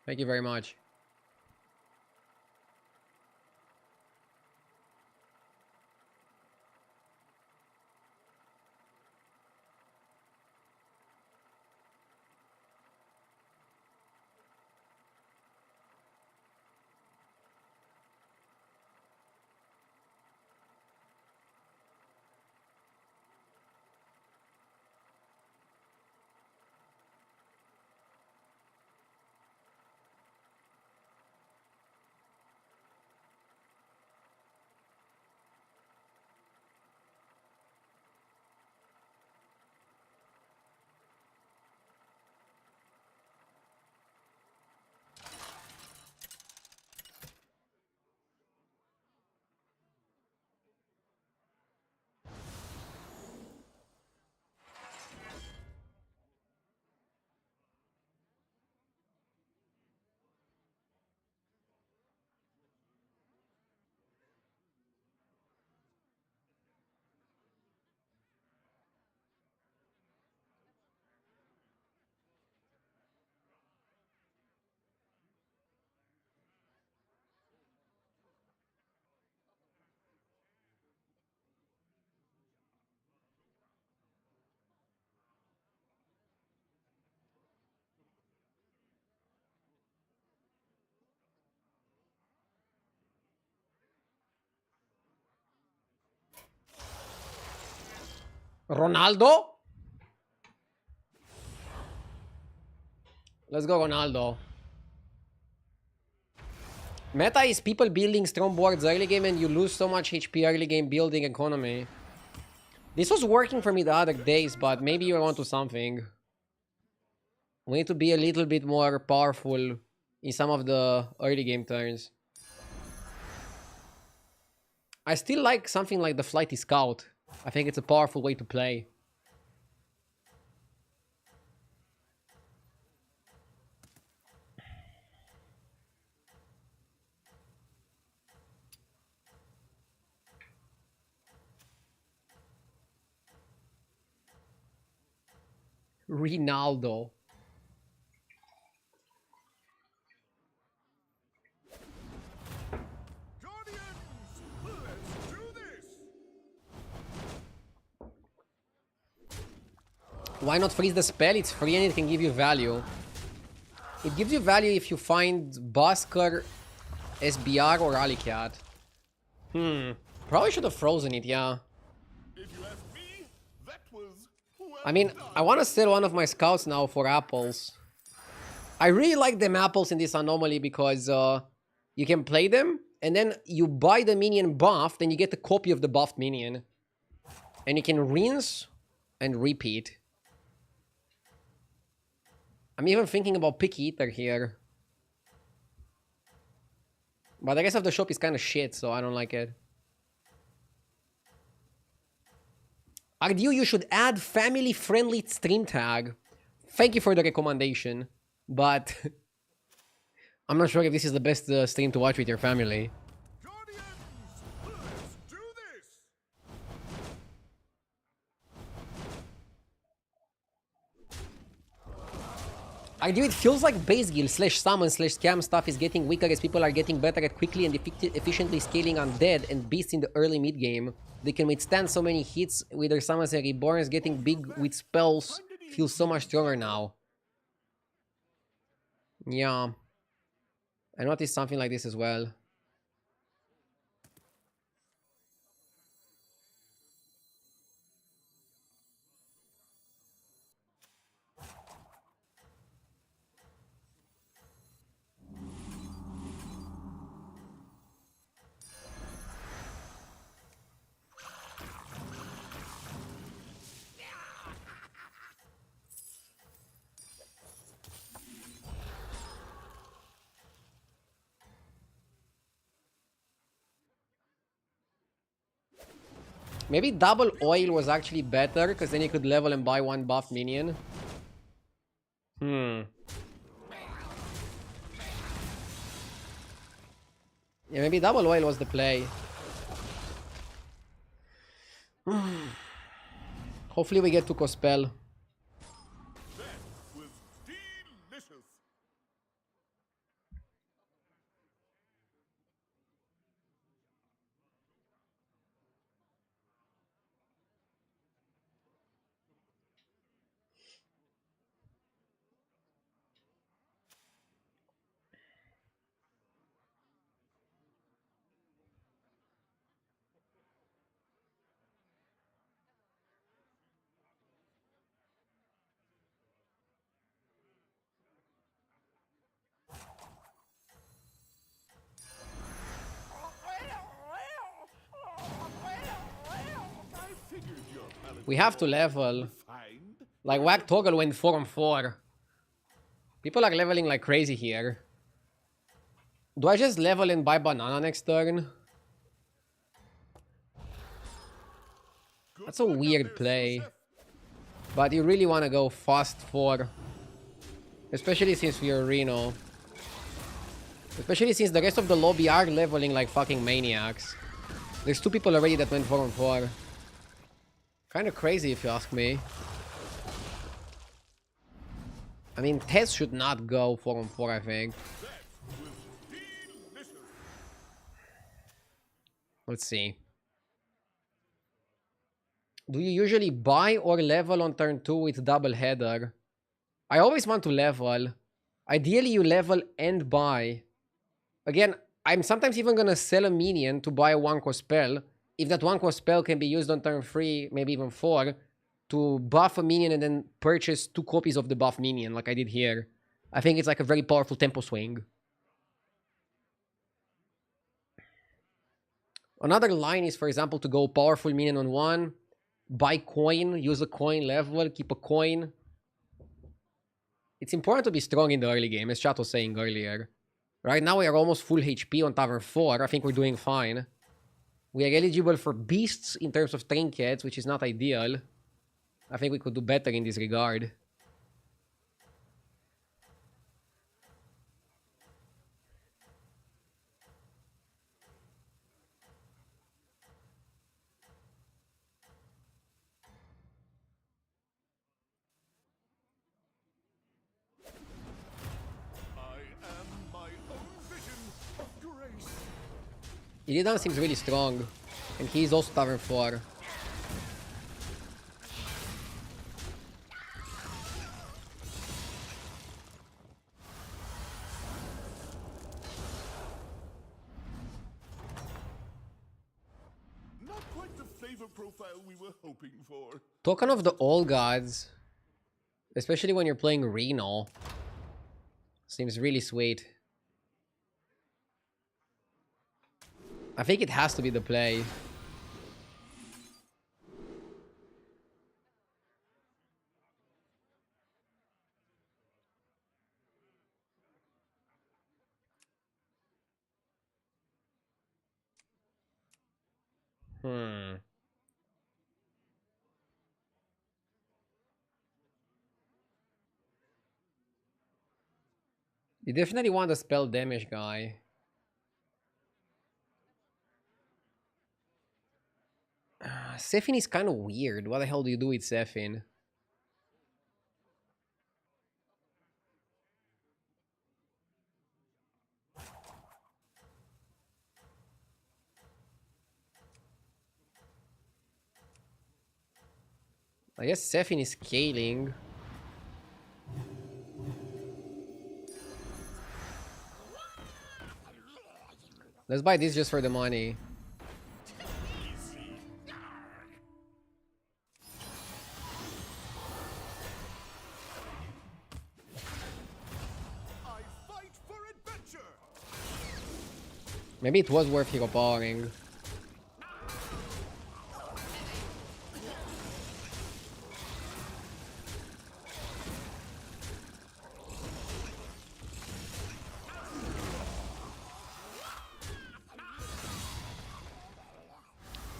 Thank you very much. Ronaldo? Let's go, Ronaldo. Meta is people building strong boards early game and you lose so much HP early game building economy. This was working for me the other days, but maybe you're onto something. We need to be a little bit more powerful in some of the early game turns. I still like something like the Flighty Scout. I think it's a powerful way to play. Ronaldo. Guardians, let's do this. Why not freeze the spell? It's free and it can give you value. It gives you value if you find Busker, SBR, or Alicat. Probably should have frozen it, yeah. If you ask me, that was well I mean, done. I want to sell one of my scouts now for apples. I really like them apples in this anomaly because you can play them, and then you buy the minion buffed, and you get a copy of the buffed minion. And you can rinse and repeat. I'm even thinking about Picky Eater here. But the rest of the shop is kind of shit, so I don't like it. Ardew, you should add family-friendly stream tag. Thank you for the recommendation, but I'm not sure if this is the best stream to watch with your family. Guardians, let's do this. Ardew, it feels like base guild slash summon slash scam stuff is getting weaker as people are getting better at quickly and efficiently scaling undead and beasts in the early mid game. They can withstand so many hits with their summons and reborns. Getting big with spells feels so much stronger now. Yeah. I noticed something like this as well. Maybe double oil was actually better, because then you could level and buy one buff minion. Yeah, maybe double oil was the play. Hopefully we get to Cospel. That was delicious. I figured your palate We have to level. refined. Like, Whack Toggle went 4 on 4. People are leveling like crazy here. Do I just level and buy banana next turn? Good That's a luck out weird there, play. Joseph. But you really want to go fast 4. Especially since we are Reno. Especially since the rest of the lobby are leveling like fucking maniacs. There's 2 people already that went 4 on 4. Kind of crazy if you ask me. I mean, Tess should not go 4 on 4, I think. Delicious. Let's see. Do you usually buy or level on turn 2 with double header? I always want to level. Ideally, you level and buy. Again, I'm sometimes even gonna sell a minion to buy a 1-cost spell. If that 1-cost spell can be used on turn 3, maybe even 4, to buff a minion and then purchase 2 copies of the buff minion, like I did here. I think it's like a very powerful tempo swing. Another line is, for example, to go powerful minion on 1, buy coin, use a coin level, keep a coin. It's important to be strong in the early game, as Chat was saying earlier. Right now we are almost full HP on Tavern 4. I think we're doing fine. We are eligible for beasts in terms of trinkets, which is not ideal. I think we could do better in this regard. I am my own vision of grace. Illidan seems really strong. And he's also Tavern 4. Not quite the flavor profile we were hoping for. Token of the All Gods. Especially when you're playing Reno. Seems really sweet. I think it has to be the play. You definitely want the spell damage guy. Sefin is kind of weird. What the hell do you do with Sefin? I guess Sefin is scaling. Let's buy this just for the money. I fight for adventure. Maybe it was worth hero powering.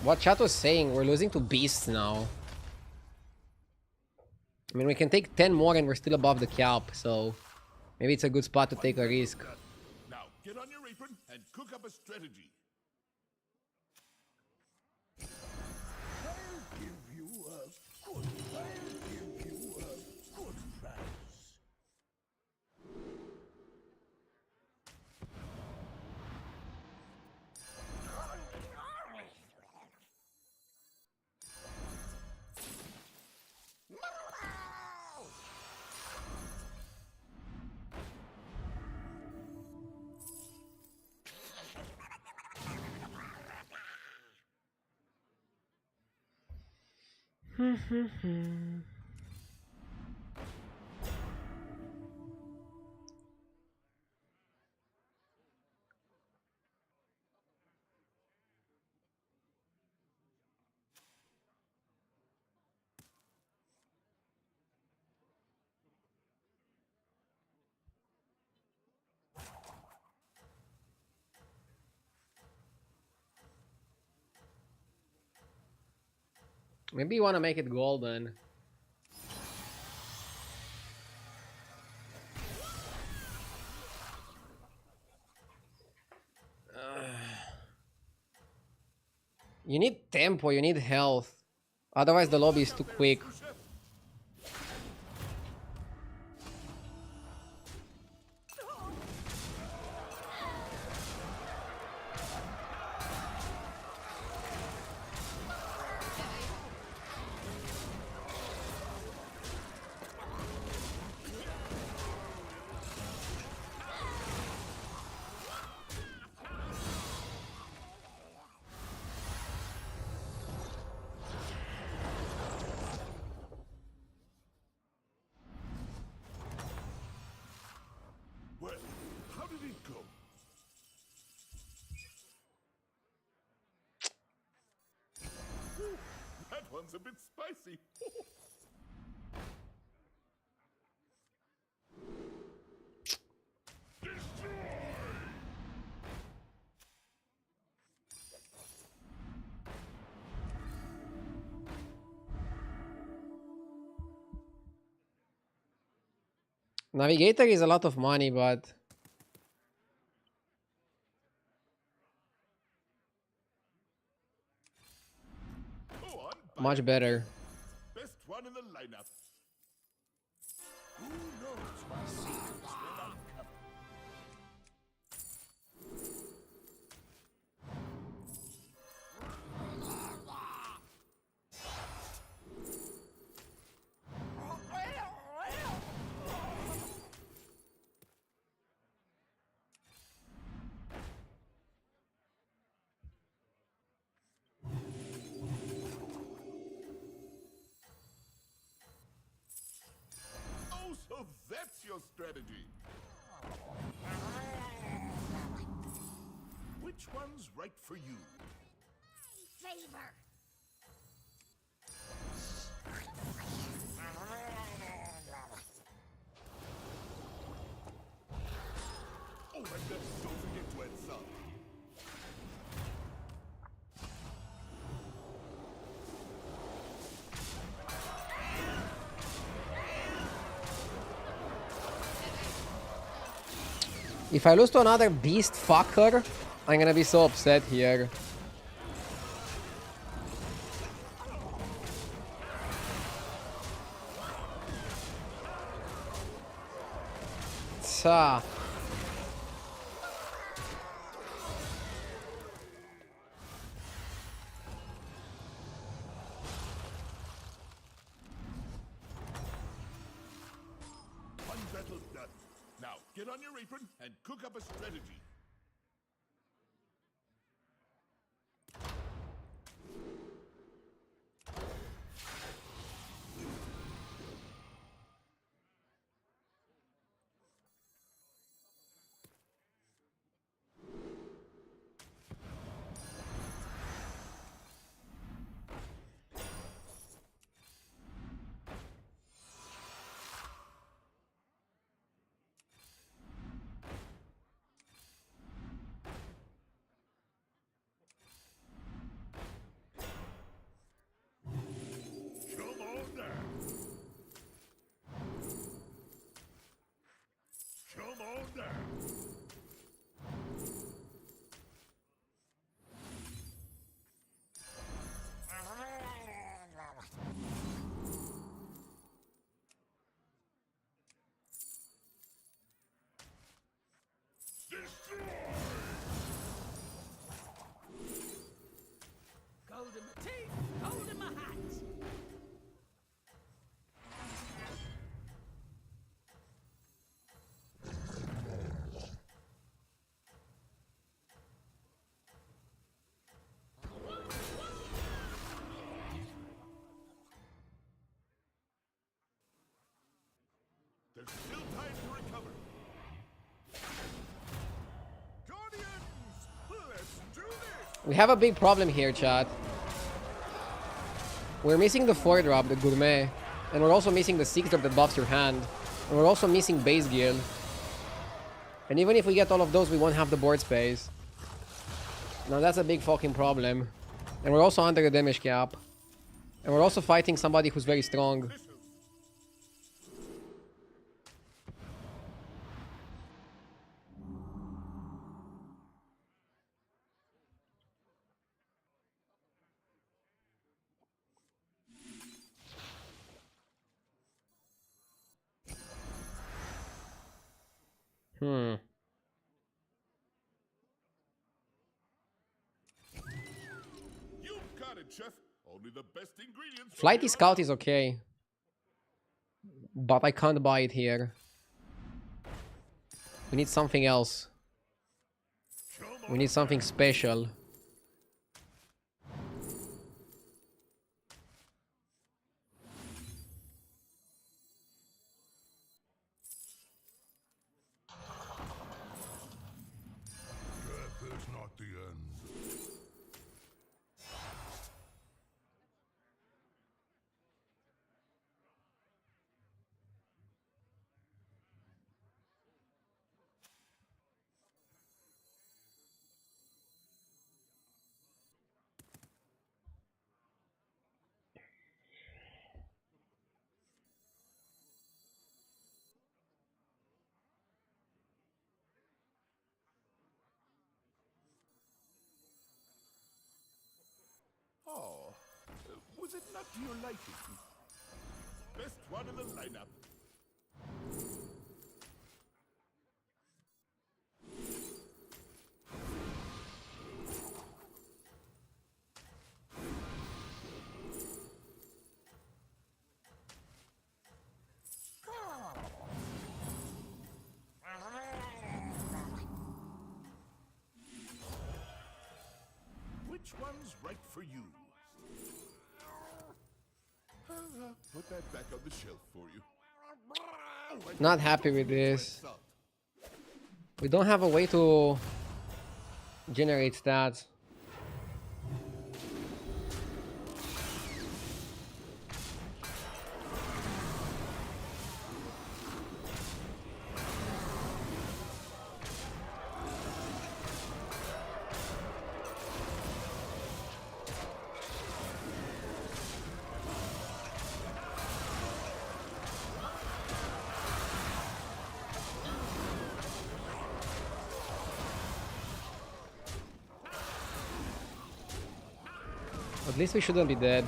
What chat was saying, we're losing to beasts now. I mean, we can take 10 more and we're still above the cap, so maybe it's a good spot to take a risk. Now get on your apron and cook up a strategy. I'll give you a good price. Maybe you want to make it golden. You need tempo, you need health. Otherwise the lobby is too quick. Well, how did it go? Ooh, that one's a bit spicy. Destroy! Navigator is a lot of money, but Go on, buy much it. better. Best one in the lineup. Who knows what secrets will uncover? Oh, so that's your strategy. Which one's right for you? Favor. Oh, and then don't forget to add salt. If I lose to another beast fucker, I'm gonna be so upset here. Tsa. One battle done. Now, get on your apron and cook up a strategy. Come on now. Come on now. Destroy! Gold in my teeth, gold in my hat. There's still time to recover. Guardians, let's do this! We have a big problem here, chat. We're missing the 4-drop, the gourmet, and we're also missing the 6-drop that buffs your hand. And we're also missing base gear. And even if we get all of those, we won't have the board space. Now that's a big fucking problem. And we're also under the damage cap. And we're also fighting somebody who's very strong. Hmm. You've got it, Chef. Only the best ingredients. from Flighty here on Scout out. is okay. But I can't buy it here. We need something else. Come We on need something now. special. Death is not the end. Was it not to your liking? Best one in the lineup. Which one's right for you? Put that back on the shelf for you. Not happy with this. We don't have a way to generate stats. At least we shouldn't be dead.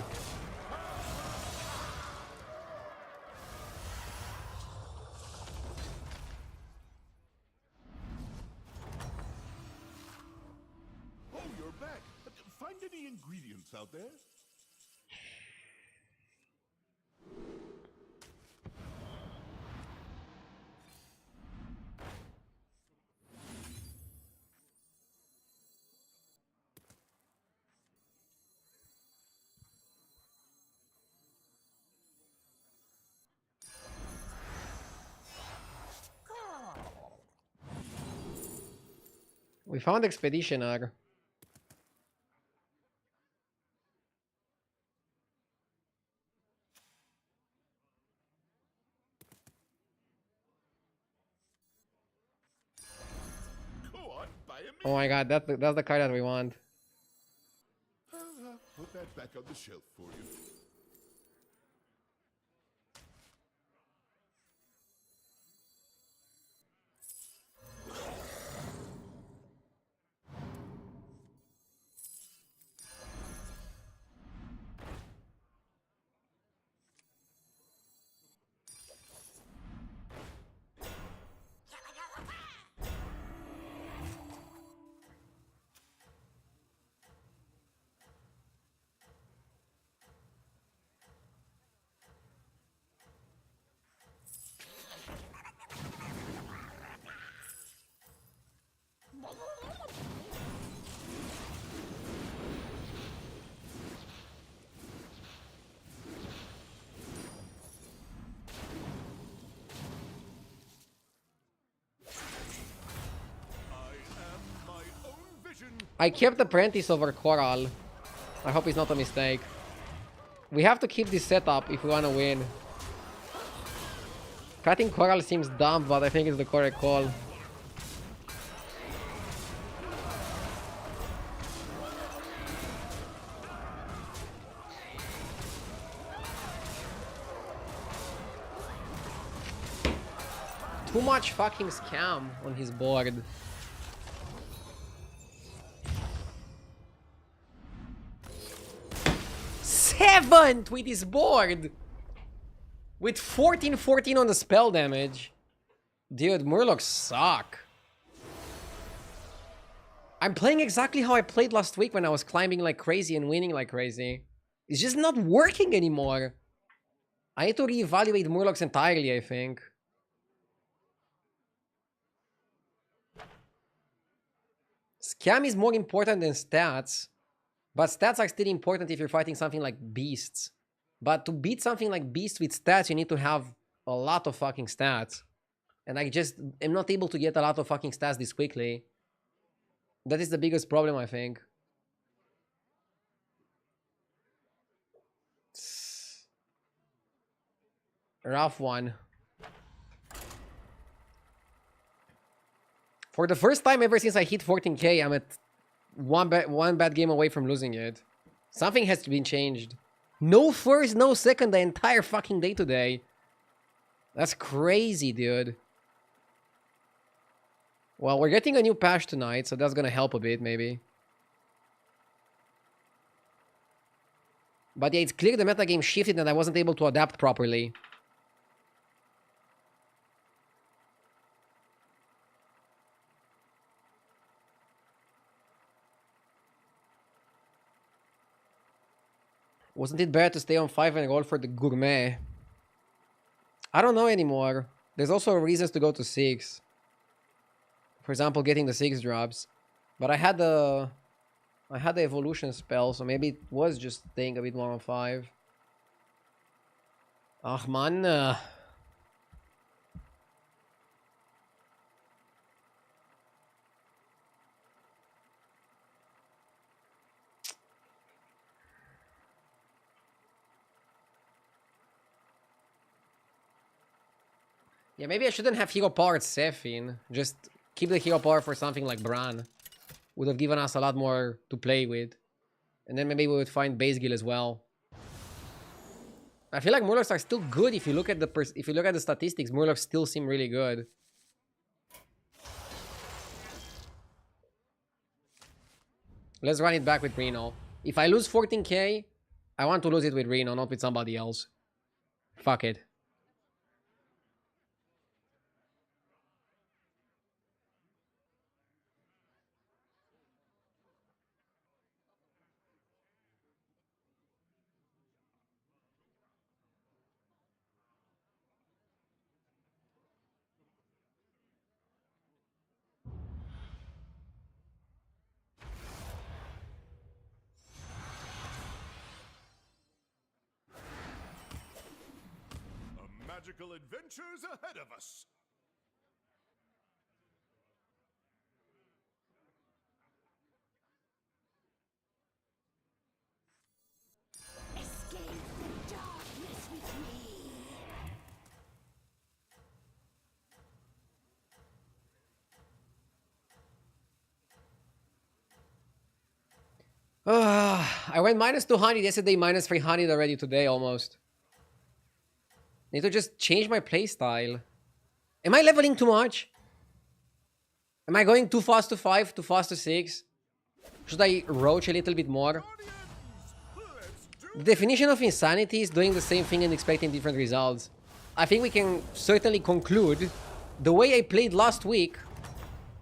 Oh, you're back. Find any ingredients out there? We found Expeditioner. Go on, buy a Oh my god, that's the card that we want. Put that back on the shelf for you. I kept Apprentice over Coral. I hope it's not a mistake. We have to keep this setup if we want to win. Cutting Coral seems dumb, but I think it's the correct call. Too much fucking scam on his board. Seventh with his board! With 14-14 on the spell damage. Dude, Murlocs suck. I'm playing exactly how I played last week when I was climbing like crazy and winning like crazy. It's just not working anymore. I need to reevaluate Murlocs entirely, I think. Scam is more important than stats. But stats are still important if you're fighting something like beasts. But to beat something like beasts with stats, you need to have a lot of fucking stats. And I just am not able to get a lot of fucking stats this quickly. That is the biggest problem, I think. Rough one. For the first time ever since I hit 14k, I'm at one bad game away from losing it. Something has been changed. No first, no second the entire fucking day today. That's crazy, dude. Well, we're getting a new patch tonight, so that's gonna help a bit, maybe. But yeah, it's clear the metagame shifted and I wasn't able to adapt properly. Wasn't it better to stay on 5 and roll for the gourmet? I don't know anymore. There's also reasons to go to 6. For example, getting the 6 drops. But I had the evolution spell, so maybe it was just staying a bit more on 5. Ach man. Yeah, maybe I shouldn't have hero power at Sephine. Just keep the hero power for something like Bran. Would have given us a lot more to play with. And then maybe we would find base guild as well. I feel like Murlocs are still good if you look at the statistics. Murlocs still seem really good. Let's run it back with Reno. If I lose 14k, I want to lose it with Reno, not with somebody else. Fuck it. Magical adventures ahead of us. Escape the darkness with me. I went minus 200 yesterday, minus 300 already today almost. Need to just change my playstyle. Am I leveling too much? Am I going too fast to 5, too fast to 6? Should I roach a little bit more? The definition of insanity is doing the same thing and expecting different results. I think we can certainly conclude the way I played last week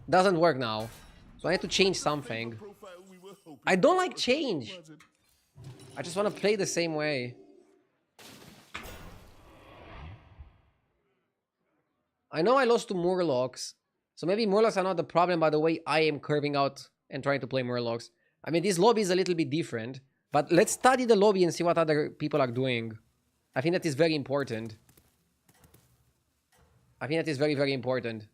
doesn't work now. So I need to change something. I don't like change. I just want to play the same way. I know I lost to Murlocs. So maybe Murlocs are not the problem by the way I am curving out and trying to play Murlocs. I mean, this lobby is a little bit different. But let's study the lobby and see what other people are doing. I think that is very important. I think that is very, very important.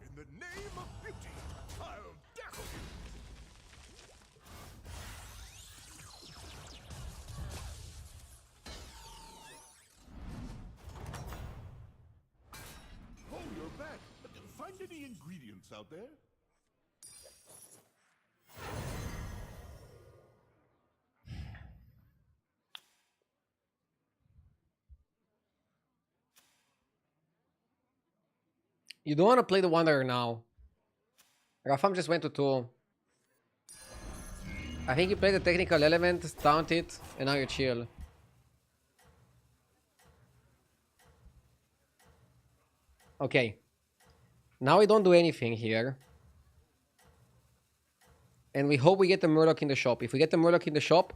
In the name of beauty, I'll dazzle you. Oh, you're back. Find any ingredients out there? You don't want to play the Wanderer now. Rafam just went to 2. I think you played the technical element, stunned it, and now you're chill. Okay. Now we don't do anything here. And we hope we get the Murloc in the shop. If we get the Murloc in the shop,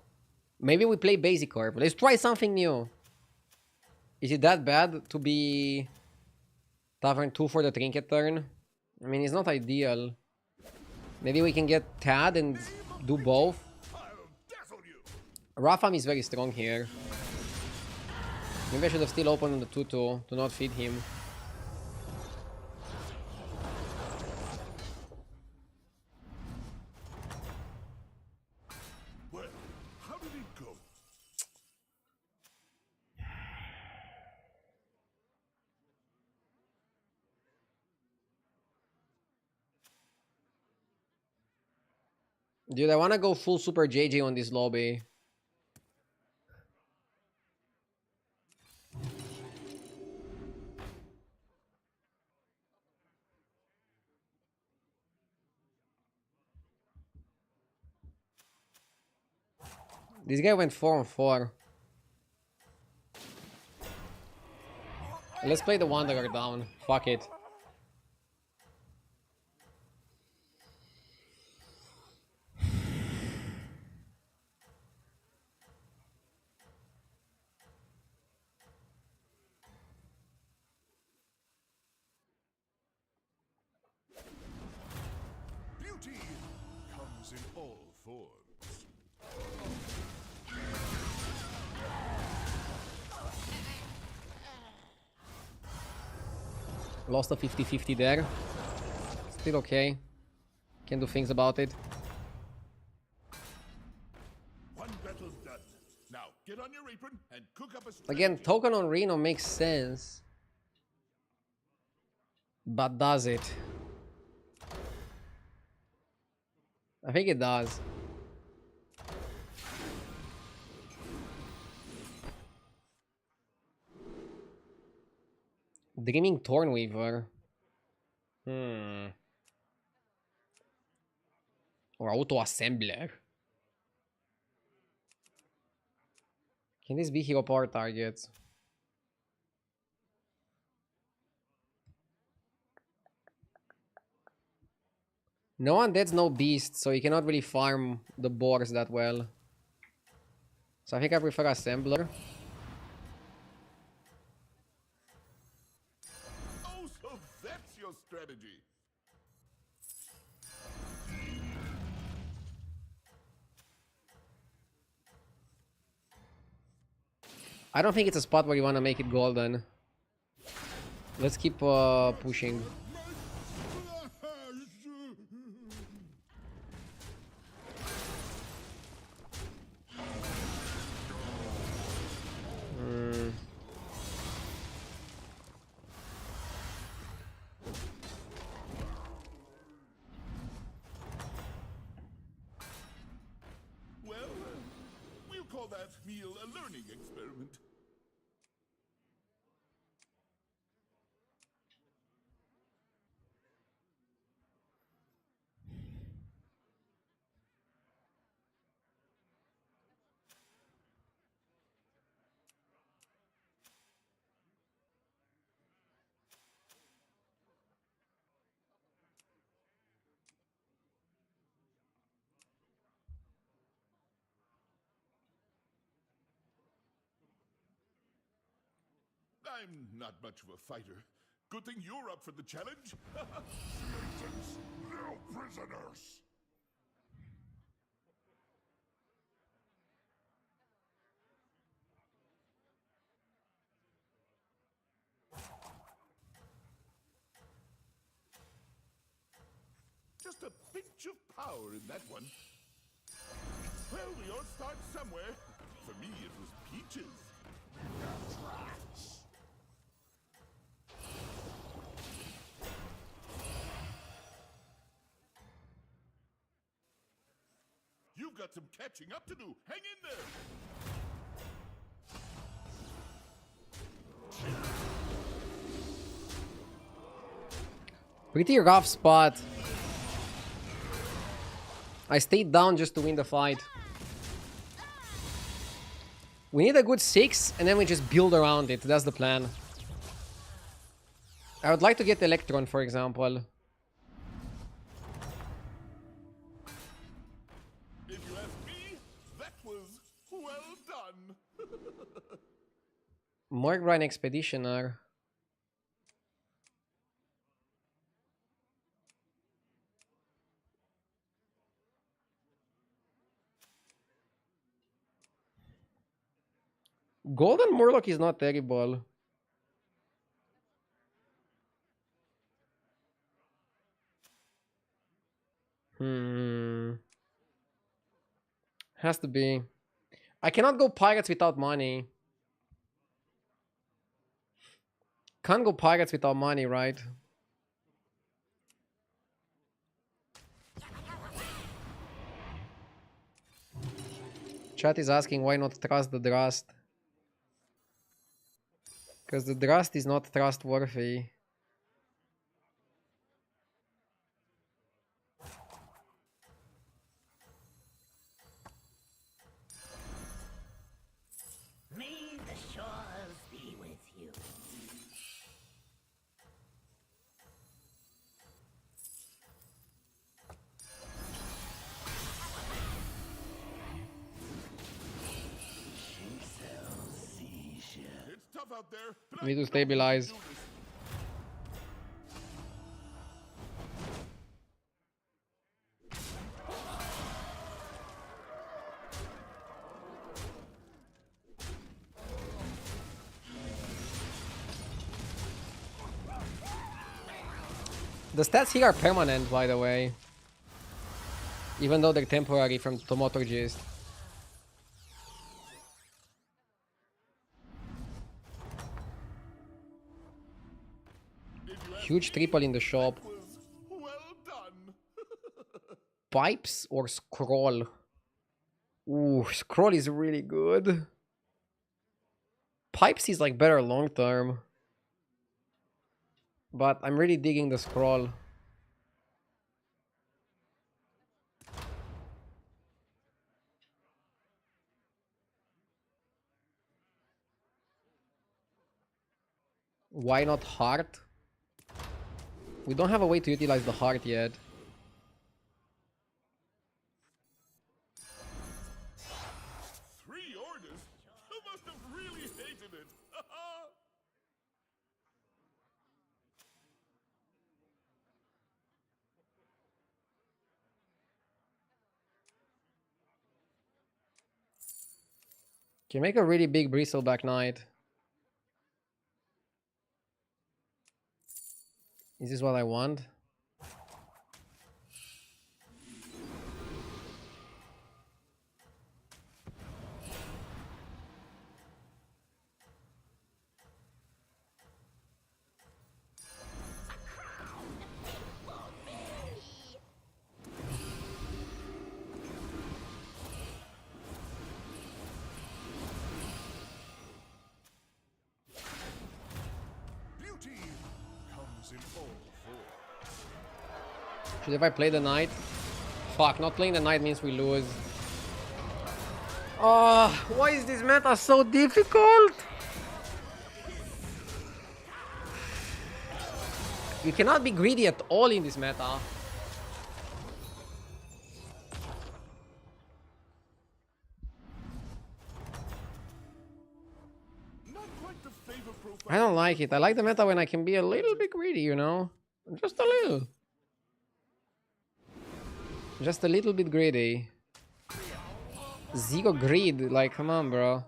maybe we play basic curve. Let's try something new. Is it that bad to be Tavern 2 for the Trinket turn? I mean, it's not ideal. Maybe we can get Tad and do both. Rafam is very strong here. Maybe I should have still opened on the 2-2 to not feed him. Well, how did it go? Dude, I want to go full Super JJ on this lobby. This guy went 4 on 4. Let's play the Wanderer down. Fuck it. Beauty comes in all forms. Lost a 50-50 there. Still okay. Can do things about it. One battle's done. Now get on your apron and cook up a strategy. Again, token on Reno makes sense. But does it? I think it does. Dreaming Thornweaver. Or Auto Assembler. Can this be hero power targets? No undead's no beast, so you cannot really farm the boars that well. So I think I prefer Assembler. Oh, so that's your strategy. I don't think it's a spot where you want to make it golden. Let's keep pushing. Well, we'll call that meal a learning experiment. I'm not much of a fighter. Good thing you're up for the challenge. Spartans, no prisoners. Just a pinch of power in that one. Well, we all start somewhere. For me, it was peaches. You've got some catching up to do. Hang in there. Pretty rough spot. I stayed down just to win the fight. We need a good 6 and then we just build around it. That's the plan. I would like to get Electron, for example. If you ask me, that was well done. Morgrine Expeditioner. Golden Murloc is not terrible. Has to be. I cannot go Pirates without money. Can't go Pirates without money, right? Chat is asking why not trust the Drast. Because the Drast is not trustworthy. May the shores be with you. It's tough out there, but Need to I know we can stabilize. do this. The stats here are permanent, by the way. Even though they're temporary from Tomoto Gist. If you ask Huge me, triple in the shop. that was well done. Pipes or Scroll? Ooh, Scroll is really good. Pipes is like better long term. But I'm really digging the Scroll. Why not Heart? We don't have a way to utilize the Heart yet. Three orders? You must have really hated it. Can make a really big Bristleback Knight. Is this what I want? Beauty comes in all forms. Should if I play the Knight? Fuck, not playing the Knight means we lose. Oh, why is this meta so difficult? You cannot be greedy at all in this meta. Not quite the flavor profile. I don't like it. I like the meta when I can be a little bit greedy, you know? Just a little. Just a little bit greedy. Zero greed. Like, come on, bro.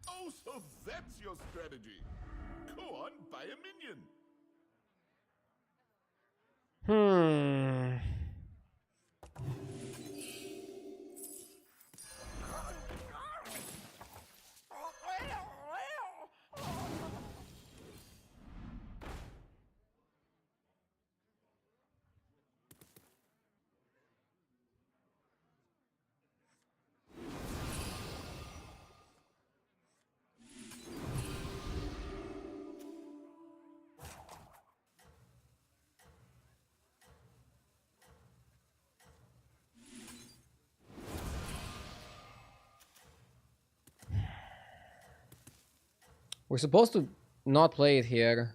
Oh, so that's your strategy. Go on, buy a minion. Hmm. We're supposed to not play it here.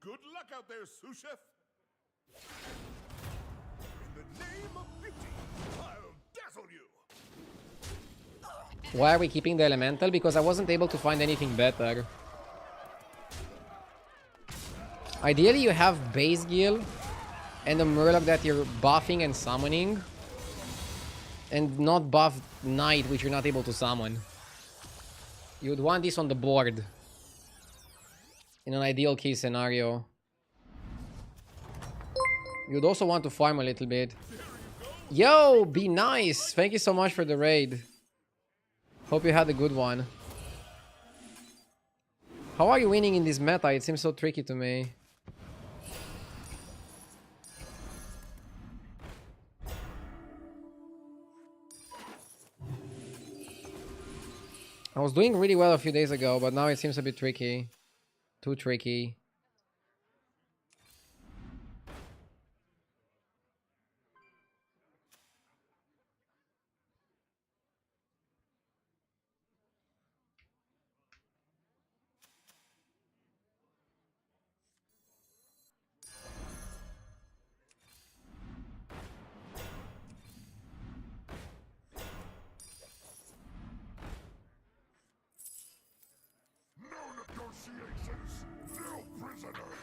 Good luck out there, sous chef. In the name of beauty, I'll dazzle you. Why are we keeping the Elemental? Because I wasn't able to find anything better. Ideally, you have base Gil and a Murloc that you're buffing and summoning. And not buff Knight, which you're not able to summon. You would want this on the board. In an ideal case scenario. You'd also want to farm a little bit. Yo, be nice. Thank you so much for the raid. Hope you had a good one. How are you winning in this meta? It seems so tricky to me. I was doing really well a few days ago, but now it seems a bit tricky. Too tricky. Negotiations, no prisoners.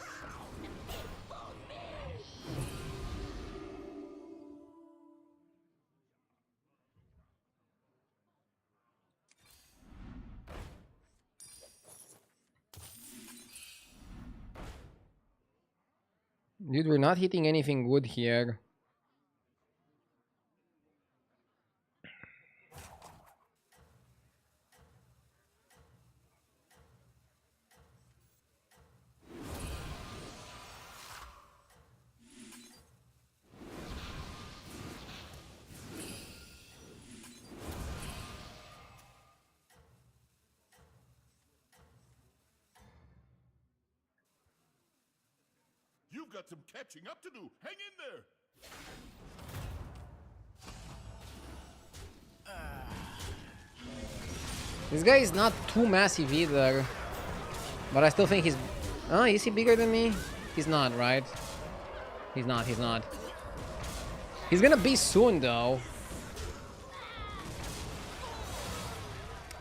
Dude, we're not hitting anything good here. You've got some catching up to do. Hang in there. This guy is not too massive either. But I still think he's... Oh, is he bigger than me? He's not, right? He's not, he's not. He's gonna be soon, though.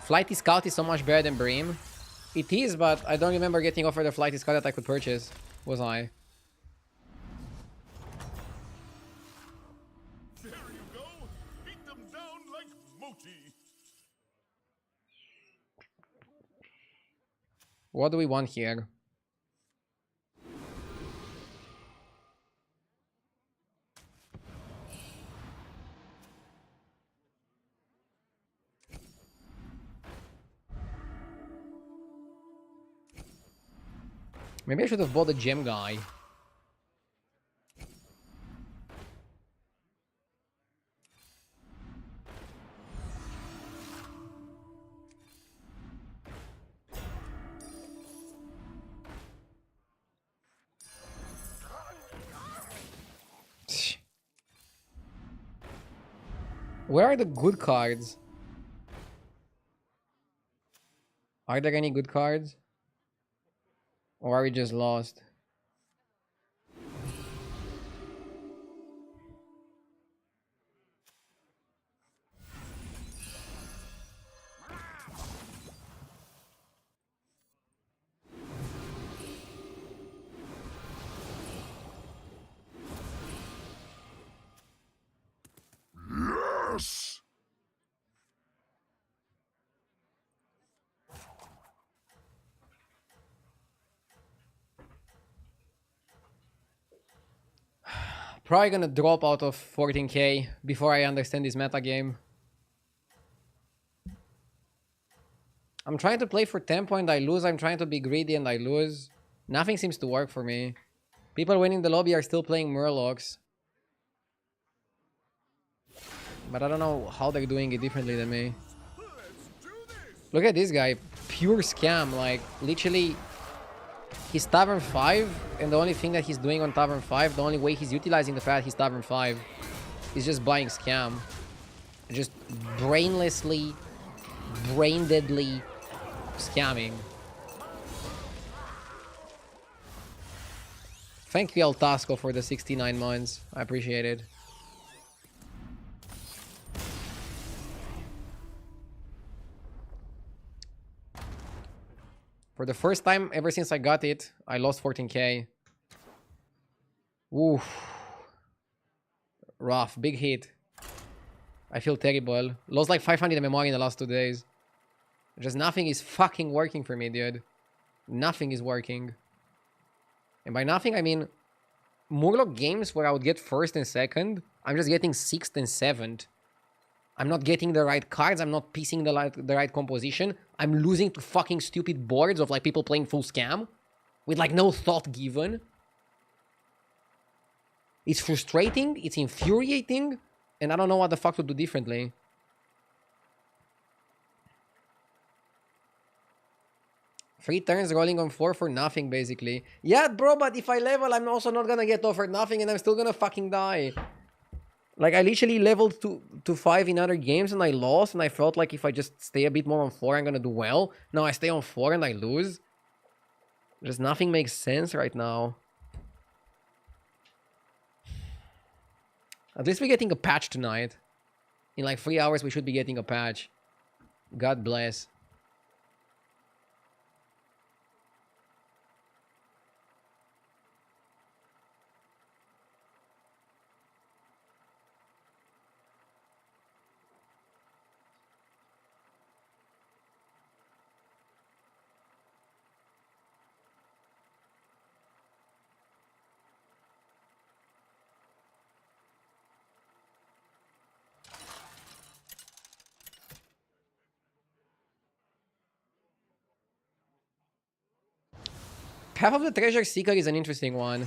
Flighty Scout is so much better than Bream. It is, but I don't remember getting offered a Flighty Scout that I could purchase. Was I? There you go. Beat them down like mochi. What do we want here? Maybe I should have bought the gem guy. Where are the good cards? Are there any good cards? Or are we just lost? Yes. Probably gonna drop out of 14k before I understand this meta game. I'm trying to play for tempo and I lose. I'm trying to be greedy and I lose. Nothing seems to work for me. People winning the lobby are still playing Murlocs. But I don't know how they're doing it differently than me. Look at this guy. Pure scam. Like, literally, he's Tavern 5, and the only thing that he's doing on Tavern 5, the only way he's utilizing the fact he's Tavern 5, is just buying scam. Just brainlessly, brain-deadly scamming. Thank you, El Tasco, for the 69 months. I appreciate it. For the first time ever since I got it, I lost 14k. Oof. Rough. Big hit. I feel terrible. Lost like 500 memory in the last 2 days. Just nothing is fucking working for me, dude. Nothing is working. And by nothing, I mean Murloc games where I would get first and second, I'm just getting sixth and seventh. I'm not getting the right cards. I'm not piecing the right composition. I'm losing to fucking stupid boards of like people playing full scam with like no thought given. It's frustrating. It's infuriating. And I don't know what the fuck to do differently. Three turns rolling on 4 for nothing, basically. Yeah, bro, but if I level, I'm also not gonna get offered nothing and I'm still gonna fucking die. Like, I literally leveled to 5 in other games and I lost, and I felt like if I just stay a bit more on 4, I'm gonna do well. Now I stay on 4 and I lose. Just nothing makes sense right now. At least we're getting a patch tonight. In like 3 hours, we should be getting a patch. God bless. Path of the Treasure Seeker is an interesting one.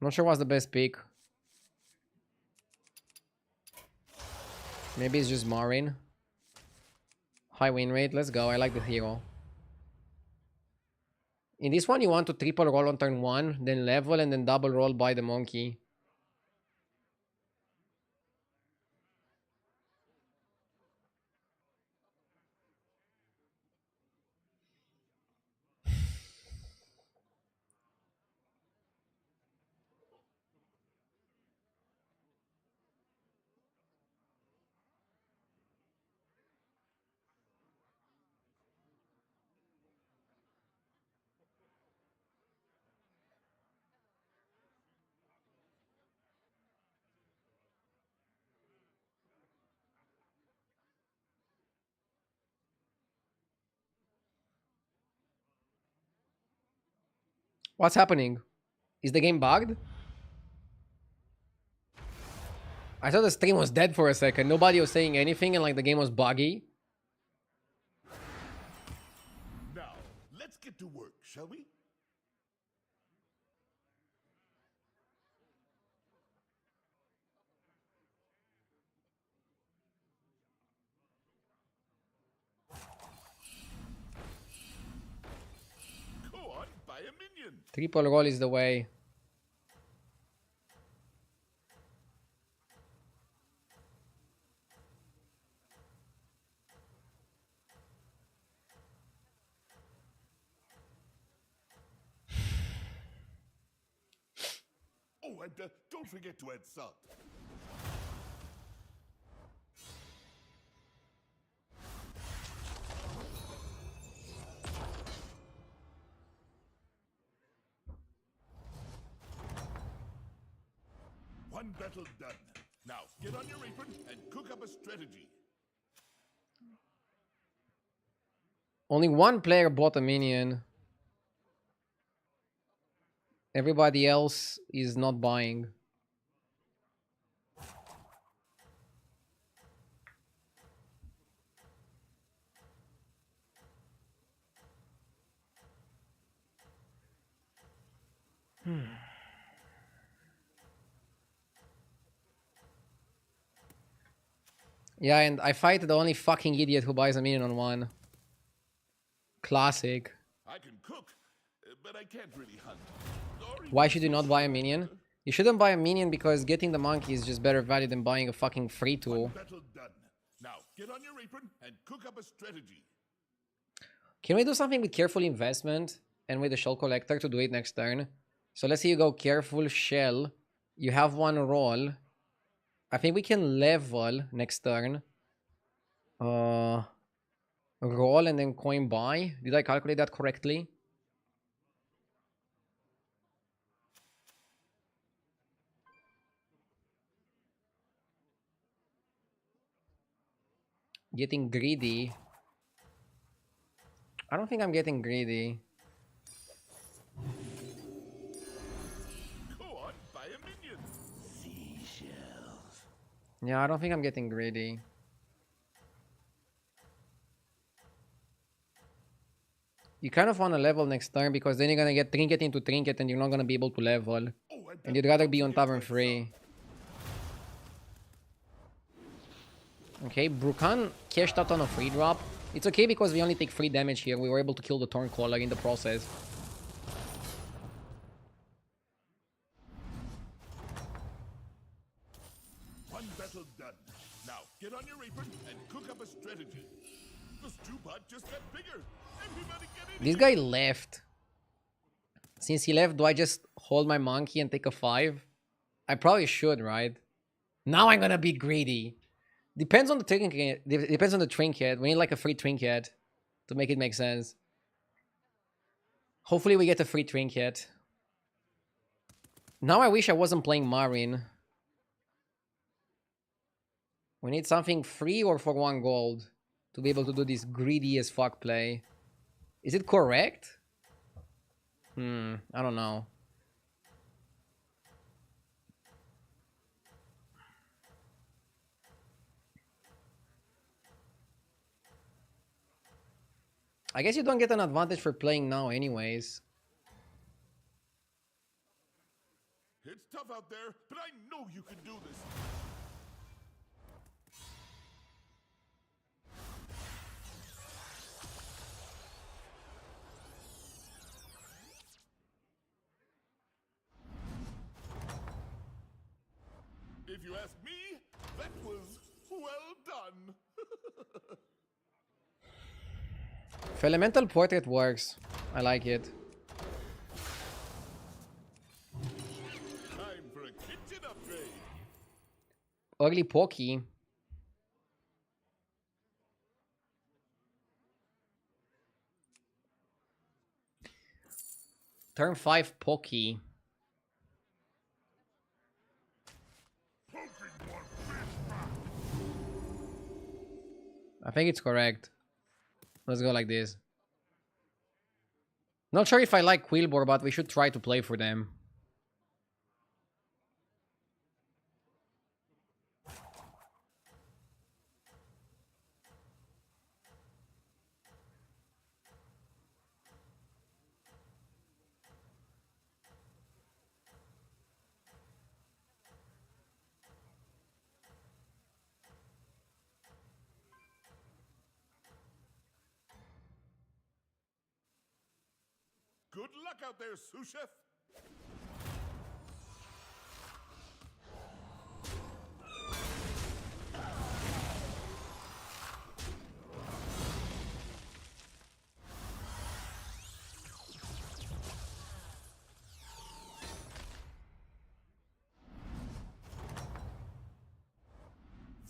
Not sure what's the best pick. Maybe it's just Marin. High win rate. Let's go. I like the hero. In this one, you want to triple roll on turn 1, then level, and then double roll by the monkey. What's happening? Is the game bugged? I thought the stream was dead for a second. Nobody was saying anything and like the game was buggy. Now, let's get to work, shall we? Go on, buy a minion. Triple roll is the way. Oh, and don't forget to add salt. One battle done. Now, get on your apron and cook up a strategy. Only one player bought a minion. Everybody else is not buying. Yeah, and I fight the only fucking idiot who buys a minion on 1. Classic. I can cook, but I can't really hunt. Why should you not buy a minion? You shouldn't buy a minion because getting the monkey is just better value than buying a fucking free tool. Battle done. Now, get on your apron and cook up a strategy. Can we do something with careful investment and with the shell collector to do it next turn? So let's say you go careful shell. You have 1 roll. I think we can level next turn. Roll and then coin buy. Did I calculate that correctly? Getting greedy. I don't think I'm getting greedy. Go on, buy a minion. Yeah, I don't think I'm getting greedy. You kind of want to level next turn because then you're gonna get trinket into trinket and you're not gonna be able to level. Oh, And you'd rather don't be on forget to tavern heads free. up. Okay, Brukan cashed out on a free drop. It's okay because we only take 3 damage here. We were able to kill the Thorncaller in the process. One battle done. Now get on your apron and cook up a strategy. The stew pot just got bigger. Everybody get in This here. guy left. Since he left, do I just hold my monkey and take a 5? I probably should, right? Now I'm gonna be greedy. Depends on the trinket. Depends on the trinket. We need like a free trinket to make it make sense. Hopefully we get a free trinket. Now I wish I wasn't playing Marin. We need something free or for 1 gold to be able to do this greedy as fuck play. Is it correct? I don't know. I guess you don't get an advantage for playing now anyways. It's tough out there, but I know you can do this. If you ask me, that was well done. If Elemental Portrait works, I like it. Time for a kitchen upgrade. Early Pokey. Turn 5 Pokey. I think it's correct. Let's go like this. Not sure if I like Quillbor, but we should try to play for them. Good luck out there, sous chef.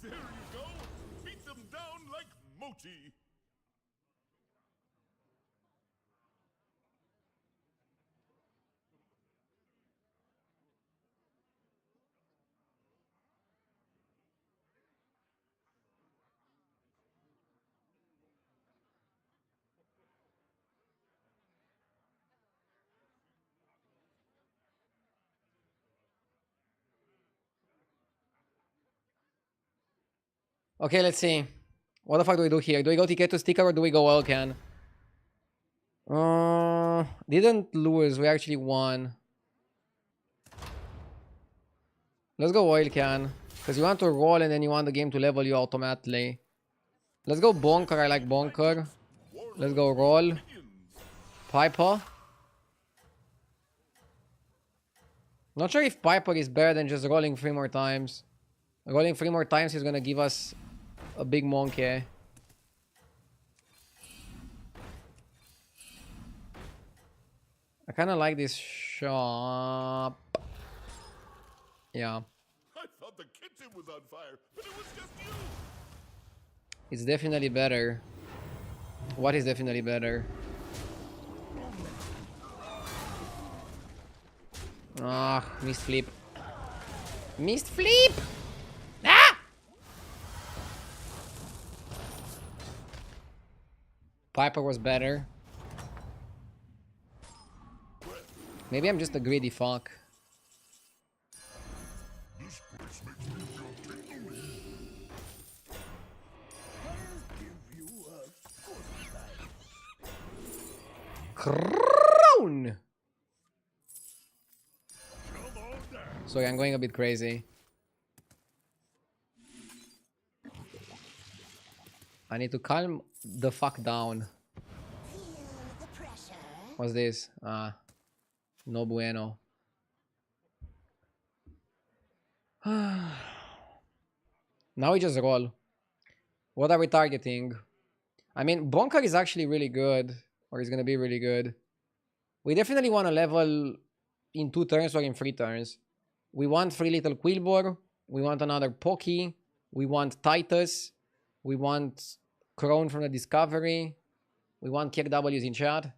There you go. Beat them down like Moti. Okay, let's see. What the fuck do we do here? Do we go ticket to sticker or do we go Welcan? Didn't lose. We actually won. Let's go oil can. Because you want to roll and then you want the game to level you automatically. Let's go bonker. I like bonker. Let's go roll. Piper. Not sure if Piper is better than just rolling 3 more times. Rolling 3 more times is gonna give us a big monkey. I kind of like this shop. Yeah. I thought the kitchen was on fire, but it was just you. It's definitely better. What is definitely better? Ah, missed flip. Missed flip! Ah! Piper was better. Maybe I'm just a greedy fuck. This place makes me feel tingly. I'll give you a good time. Crown! Come on down. Sorry, I'm going a bit crazy. I need to calm the fuck down. Feel the pressure. What's this? Ah, no bueno. Now we just roll. What are we targeting? I mean, Bonker is actually really good. Or he's gonna be really good. We definitely want to level in 2 turns or in 3 turns. We want 3 little Quilbor. We want another Poki. We want Titus. We want Crone from the Discovery. We want Kick W's in chat.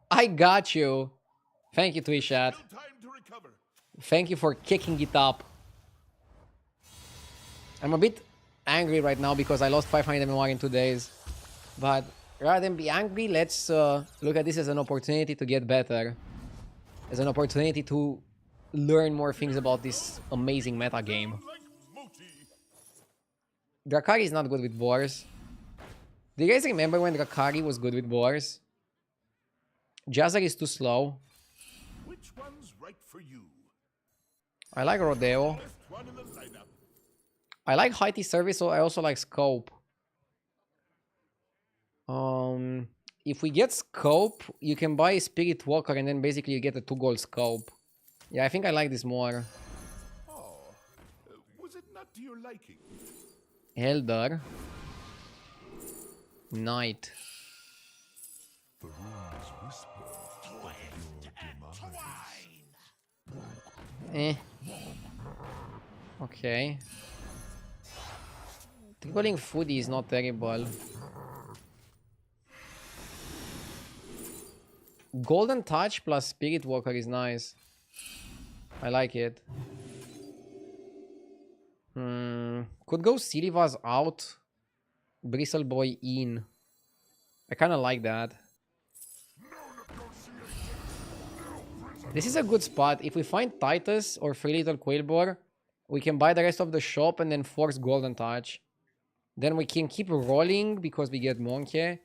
I got you. Thank you, Twishat. No time to recover. Thank you for kicking it up. I'm a bit angry right now because I lost 500 MMR in 2 days. But rather than be angry, let's look at this as an opportunity to get better. As an opportunity to learn more things about this amazing meta game. Like Moti. Drakari is not good with boars. Do you guys remember when Drakari was good with boars? Jazzer is too slow. Which one's right for you? I like Rodeo. Best one in the lineup. I like high T service, so I also like Scope. If we get Scope, you can buy Spirit Walker and then basically you get a 2 gold Scope. Yeah, I think I like this more. Oh, was it not to your liking? Elder. Knight. The runes whisper of your demise. Okay. Triggering Foodie is not terrible. Golden Touch plus Spirit Walker is nice. I like it. Could go Silivas out. Bristle Boy in. I kind of like that. This is a good spot. If we find Titus or 3 little Quailbor, we can buy the rest of the shop and then force Golden Touch. Then we can keep rolling because we get Monkey.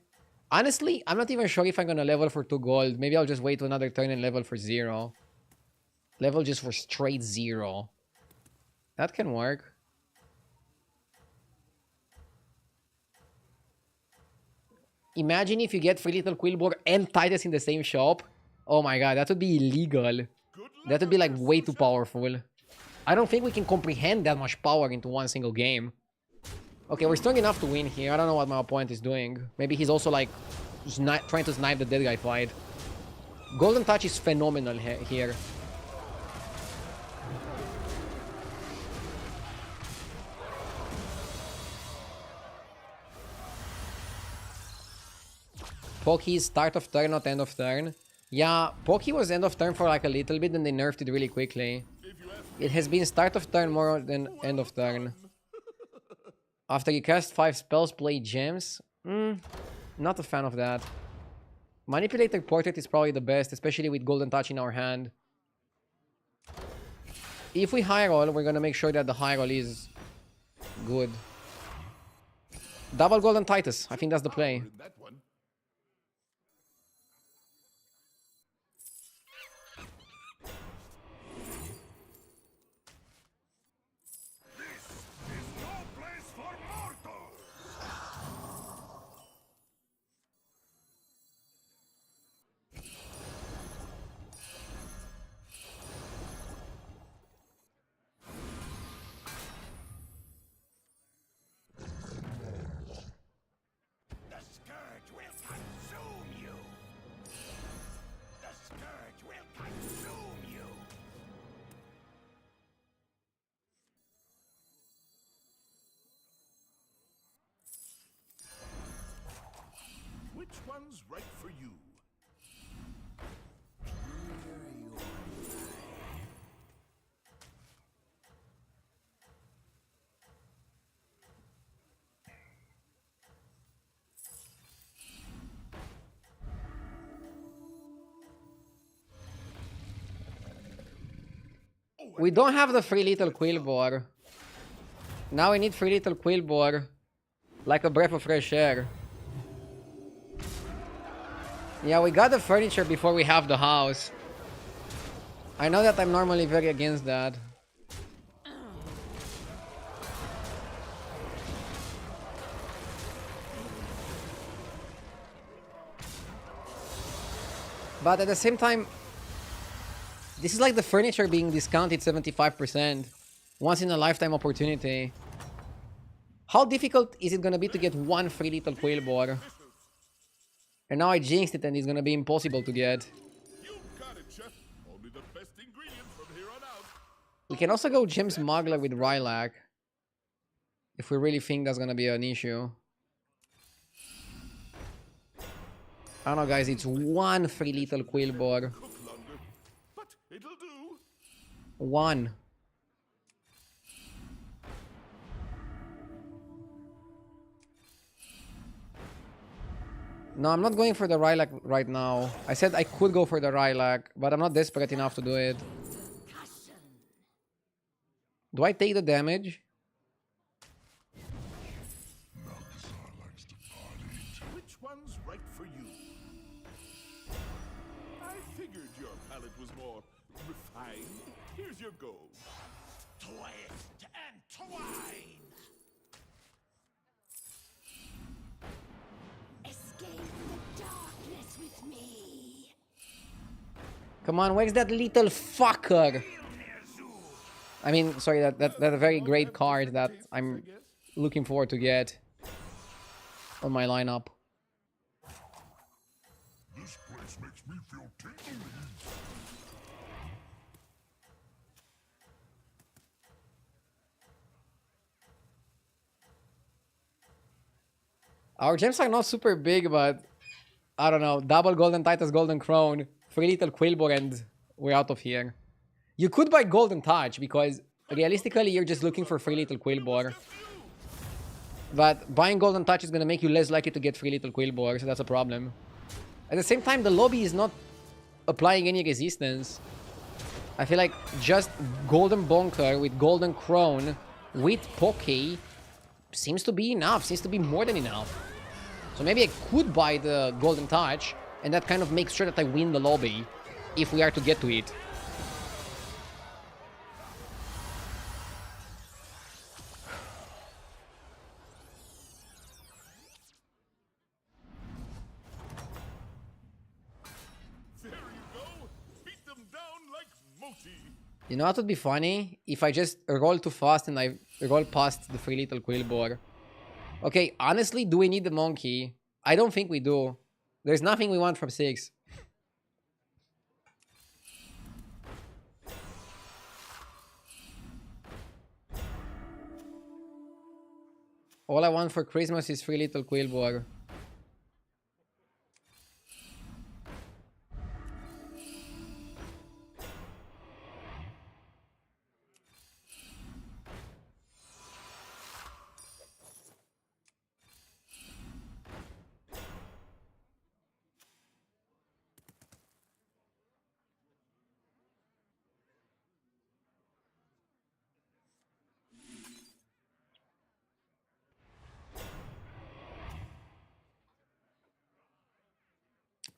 Honestly, I'm not even sure if I'm gonna level for 2 gold. Maybe I'll just wait to another turn and level for 0. Level just for straight 0. That can work. Imagine if you get 3 little Quilbor and Titus in the same shop. Oh my god, that would be illegal. That would be like way too powerful. I don't think we can comprehend that much power into one single game. Okay, we're strong enough to win here. I don't know what my opponent is doing. Maybe he's also like trying to snipe the dead guy fight. Golden Touch is phenomenal here. Poki's start of turn, not end of turn. Yeah, Poki was end of turn for like a little bit, and they nerfed it really quickly. It has been start of turn more than end of turn. After you cast 5 spells, play gems. Not a fan of that. Manipulator Portrait is probably the best, especially with Golden Touch in our hand. If we high roll, we're gonna make sure that the high roll is good. Double Golden Titus. I think that's the play. In that one. This is no place for mortals. The scourge will We don't have the free little Quillbore. Now we need free little Quillbore. Like a breath of fresh air. Yeah, we got the furniture before we have the house. I know that I'm normally very against that. But at the same time, this is like the furniture being discounted 75%. Once in a lifetime opportunity. How difficult is it gonna be to get one free little Quillbore? And now I jinxed it and it's gonna be impossible to get. You got it, Chef. Only the best ingredients from here on out. We can also go Gem Smuggler with Rylac. If we really think that's gonna be an issue. I don't know, guys. It's one free little Quillbore. Cook longer, but it'll do. One. No, I'm not going for the Rylac right now. I said I could go for the Rylac, but I'm not desperate enough to do it. Do I take the damage? Which one's right for you? I figured your palate was more refined. Here's your goal. Twist and twine. Escape the darkness with me. Come on, where's that little fucker? I mean, sorry, that a very great card that I'm looking forward to get on my lineup. This place makes me feel tingly. Our gems are not super big, but I don't know. Double Golden Titus, Golden Crown, 3 little Quillbore, and we're out of here. You could buy Golden Touch because realistically you're just looking for 3 little Quillbore. But buying Golden Touch is going to make you less likely to get 3 little Quillbore, so that's a problem. At the same time, the lobby is not applying any resistance. I feel like just Golden Bonker with Golden Crown with Poké seems to be enough, seems to be more than enough. So maybe I could buy the Golden Touch, and that kind of makes sure that I win the lobby if we are to get to it. You know what would be funny? If I just roll too fast and I roll past the 3 little Quillbore. Okay, honestly, do we need the monkey? I don't think we do. There's nothing we want from 6. All I want for Christmas is 3 little Quillbore.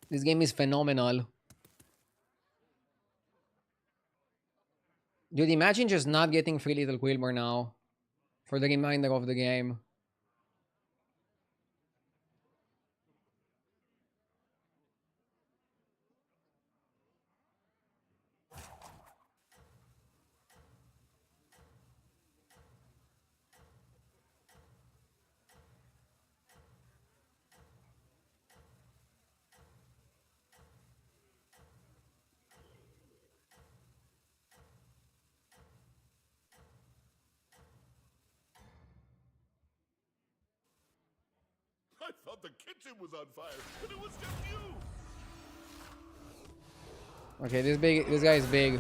This game is phenomenal. Dude, imagine just not getting 3 little Quillbore now for the remainder of the game. I thought the kitchen was on fire, and it was just you. Okay, this guy is big.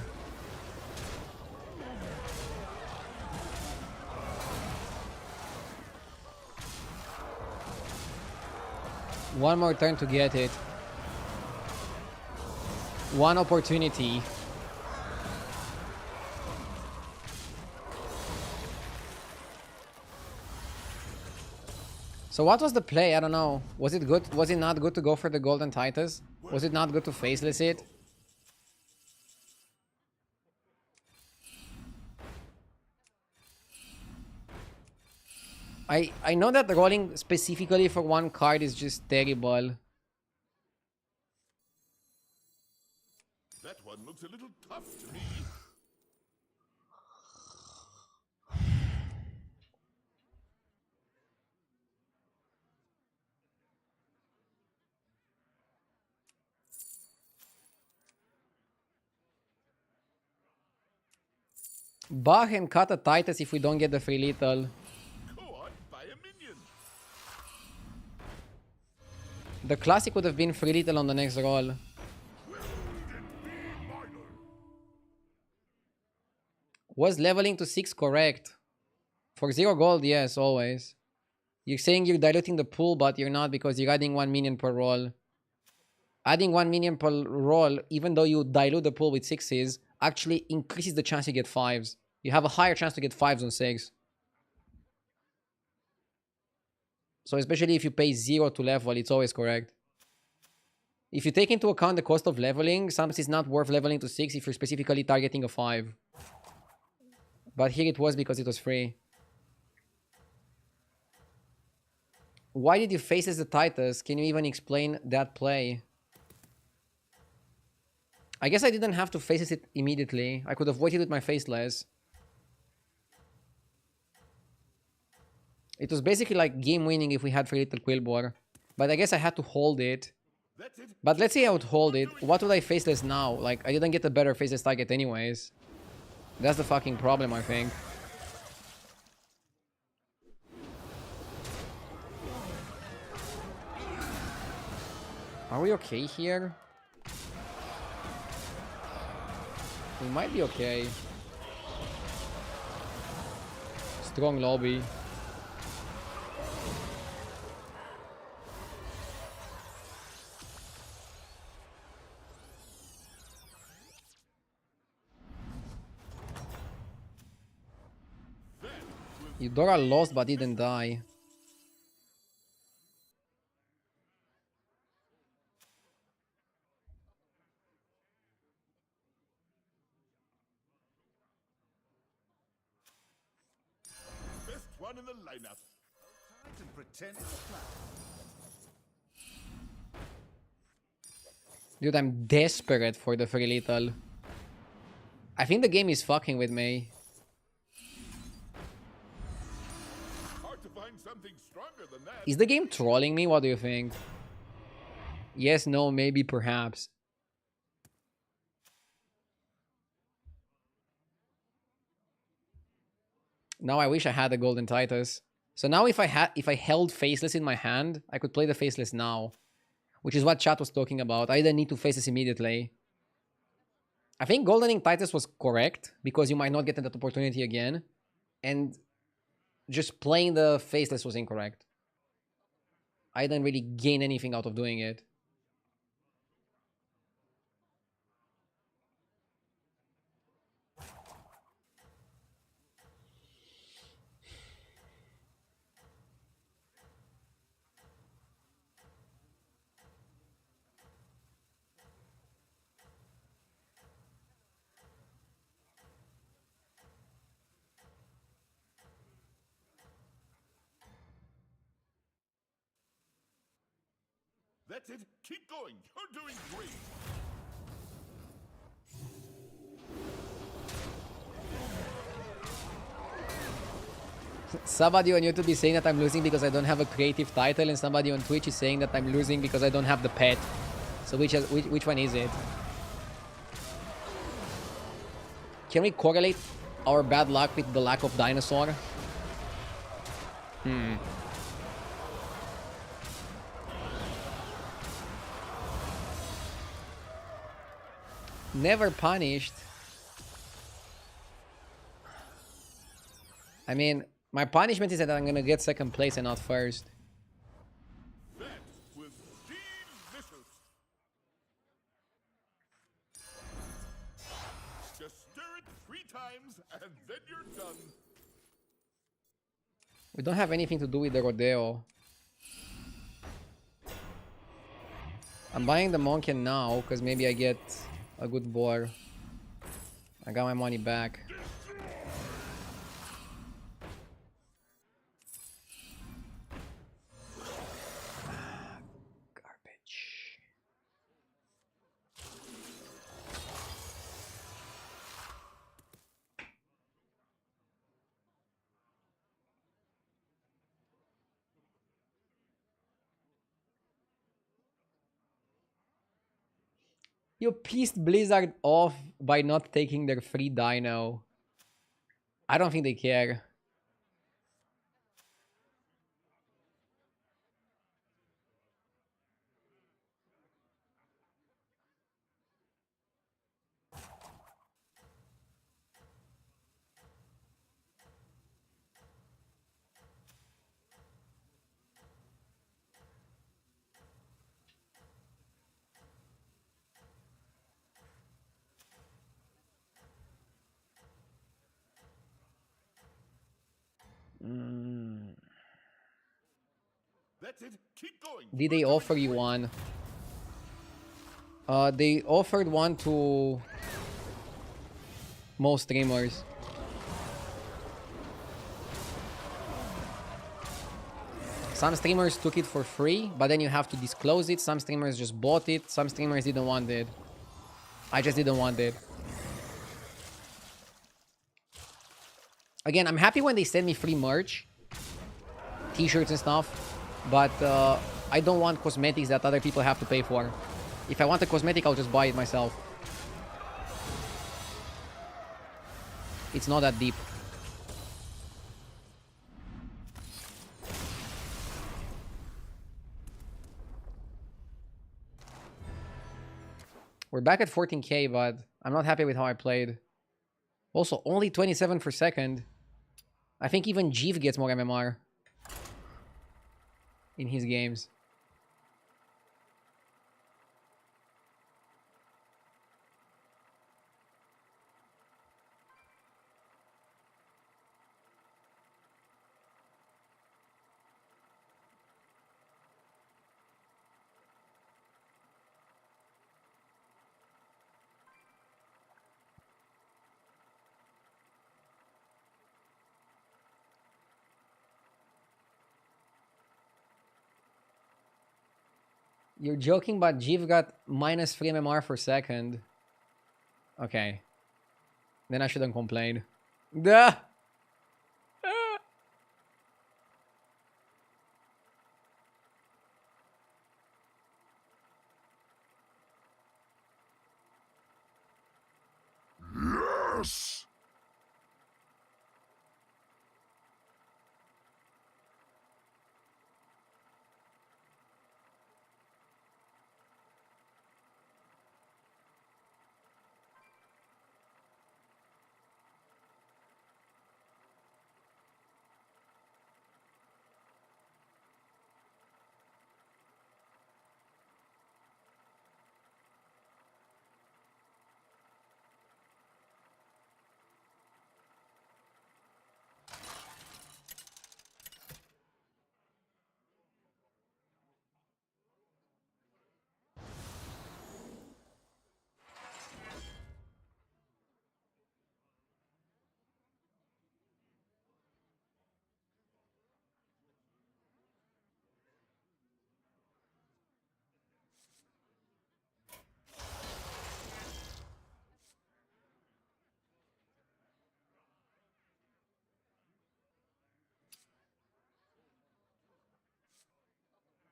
One more turn to get it. One opportunity. So what was the play? I don't know. Was it good? Was it not good to go for the Golden Titus? Was it not good to faceless it? I know that rolling specifically for one card is just terrible. That one looks a little tough to me. Bach and cut a Titus if we don't get the free lethal. Go on, buy a minion. The classic would have been free lethal on the next roll. Was leveling to 6 correct? For 0 gold, yes, always. You're saying you're diluting the pool, but you're not because you're adding 1 minion per roll. Adding 1 minion per roll, even though you dilute the pool with 6s, actually increases the chance you get 5s. You have a higher chance to get 5s on 6. So especially if you pay 0 to level, it's always correct. If you take into account the cost of leveling, sometimes it's not worth leveling to 6 if you're specifically targeting a 5. But here it was because it was free. Why did you face as the Titus? Can you even explain that play? I guess I didn't have to face it immediately. I could have waited with my faceless. It was basically like game winning if we had free little Quillbore. But I guess I had to hold it. That's it. But let's say I would hold it. What would I faceless now? Like, I didn't get a better faceless target anyways. That's the fucking problem, I think. Are we okay here? We might be okay. Strong lobby. Eudora lost but didn't die. Best one in the lineup. I can pretend it's flat. Dude, I'm desperate for the free lethal. I think the game is fucking with me. Hard to find something stronger than that. Is the game trolling me? What do you think? Yes, no, maybe, perhaps. Now I wish I had a Golden Titus. So now if I held faceless in my hand, I could play the faceless now. Which is what chat was talking about. I didn't need to faceless immediately. I think Goldening Titus was correct, because you might not get that opportunity again. And just playing the faceless was incorrect. I didn't really gain anything out of doing it. That's it. Keep going. You're doing great. Somebody on YouTube is saying that I'm losing because I don't have a creative title, and somebody on Twitch is saying that I'm losing because I don't have the pet. So which one is it? Can we correlate our bad luck with the lack of dinosaur? Never punished. I mean, my punishment is that I'm gonna get second place and not first. That was delicious. Just stir it 3 times and then you're done. We don't have anything to do with the rodeo. I'm buying the monkey now because maybe I get a good boar. I got my money back. Garbage. You pissed Blizzard off by not taking their free dino. I don't think they care. That's it. Keep going. Did they offer you one? They offered one to most streamers. Some streamers took it for free, but then you have to disclose it. Some streamers just bought it. Some streamers didn't want it. I just didn't want it. Again, I'm happy when they send me free merch, t-shirts and stuff, but I don't want cosmetics that other people have to pay for. If I want a cosmetic, I'll just buy it myself. It's not that deep. We're back at 14k, but I'm not happy with how I played. Also, only 27 per second. I think even Jeev gets more MMR in his games. You're joking, but Jeev got minus 3 MMR per second. Okay. Then I shouldn't complain. Duh! Yes!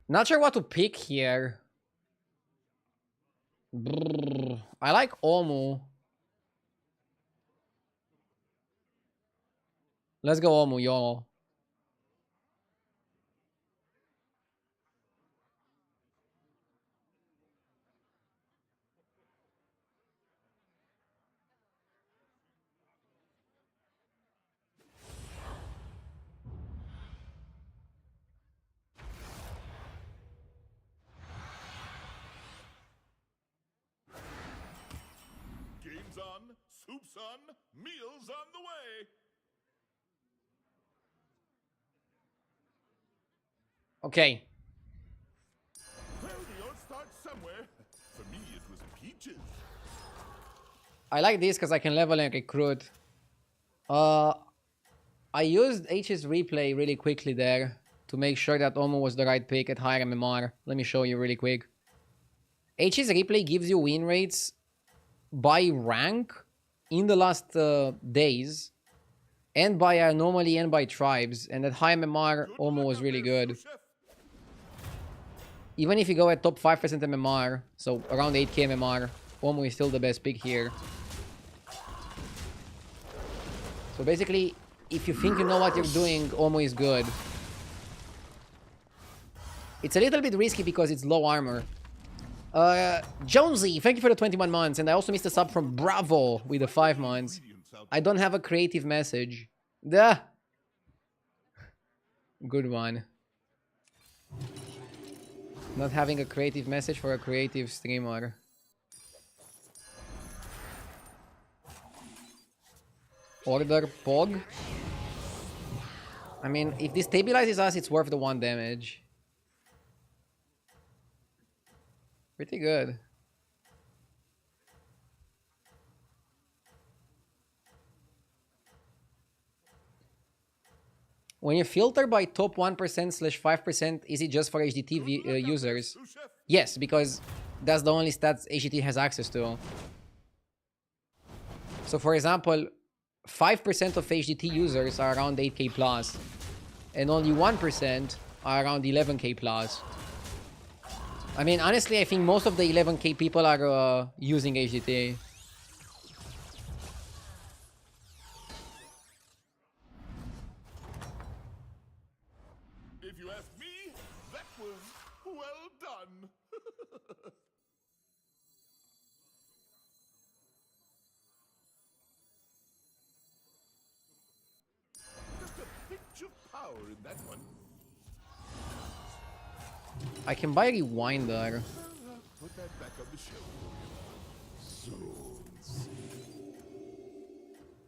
Not sure what to pick here. Brrr. I like Omu. Let's go Omu, y'all. Games on, soups on, meals on the way. Okay. Well, we all start somewhere. I like this because I can level and recruit. I used H's replay really quickly there to make sure that Omu was the right pick at higher MMR. Let me show you really quick. H's replay gives you win rates by rank in the last days, and by anomaly and by tribes. And at high MMR, Good Omu luck was out really there, good. sous-chef. Even if you go at top 5% MMR, so around 8k MMR, Omu is still the best pick here. So basically, if you think you know what you're doing, Omu is good. It's a little bit risky because it's low armor. Jonesy, thank you for the 21 months. And I also missed a sub from Bravo with the 5 months. I don't have a creative message. Duh. Good one. Not having a creative message for a creative streamer. Order Pog. I mean, if this stabilizes us, it's worth the 1 damage. Pretty good. When you filter by top 1%/5%, is it just for HDT users? Yes, because that's the only stats HDT has access to. So for example, 5% of HDT users are around 8k plus, and only 1% are around 11k plus. I mean, honestly, I think most of the 11k people are using HDT. If you ask me, that was well done. Just a pinch of power in that one. I can buy Rewinder. Put that back on the shelf.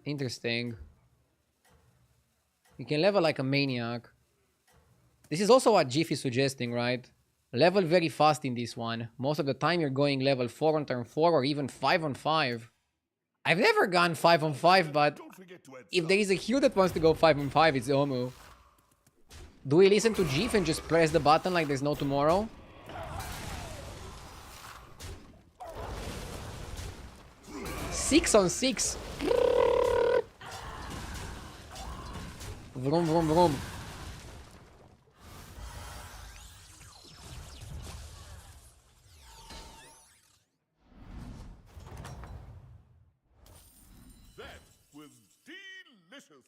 Interesting. You can level like a maniac. This is also what Jif is suggesting, right? Level very fast in this one. Most of the time you're going level 4 on turn 4 or even 5 on 5. I've never gone 5 on 5, but Don't forget to add if there is a hero that wants to go 5 on 5, it's Omu. Do we listen to Jif and just press the button like there's no tomorrow? Six on 6. Vroom, vroom, vroom. that was delicious.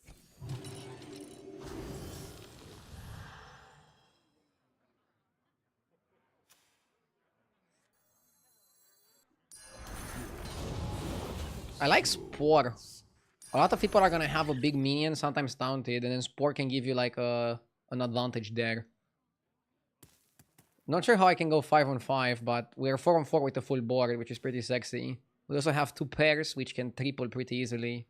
I like Spore. A lot of people are gonna have a big minion, sometimes taunted, and then Spore can give you like an advantage there. Not sure how I can go 5 on 5, but we're 4 on 4 with a full board, which is pretty sexy. We also have 2 pairs, which can triple pretty easily.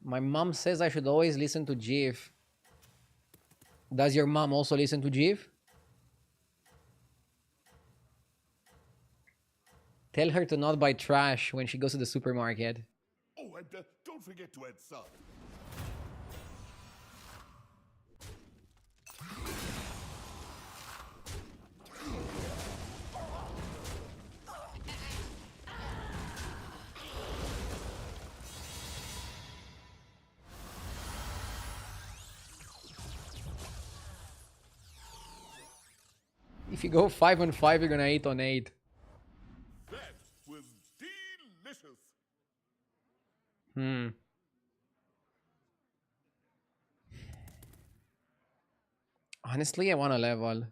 My mom says I should always listen to Jif. Does your mom also listen to Jif? Tell her to not buy trash when she goes to the supermarket. Oh, and don't forget to add salt. If you go 5 on 5, you're gonna 8 on 8. That was delicious. Honestly, I want to level.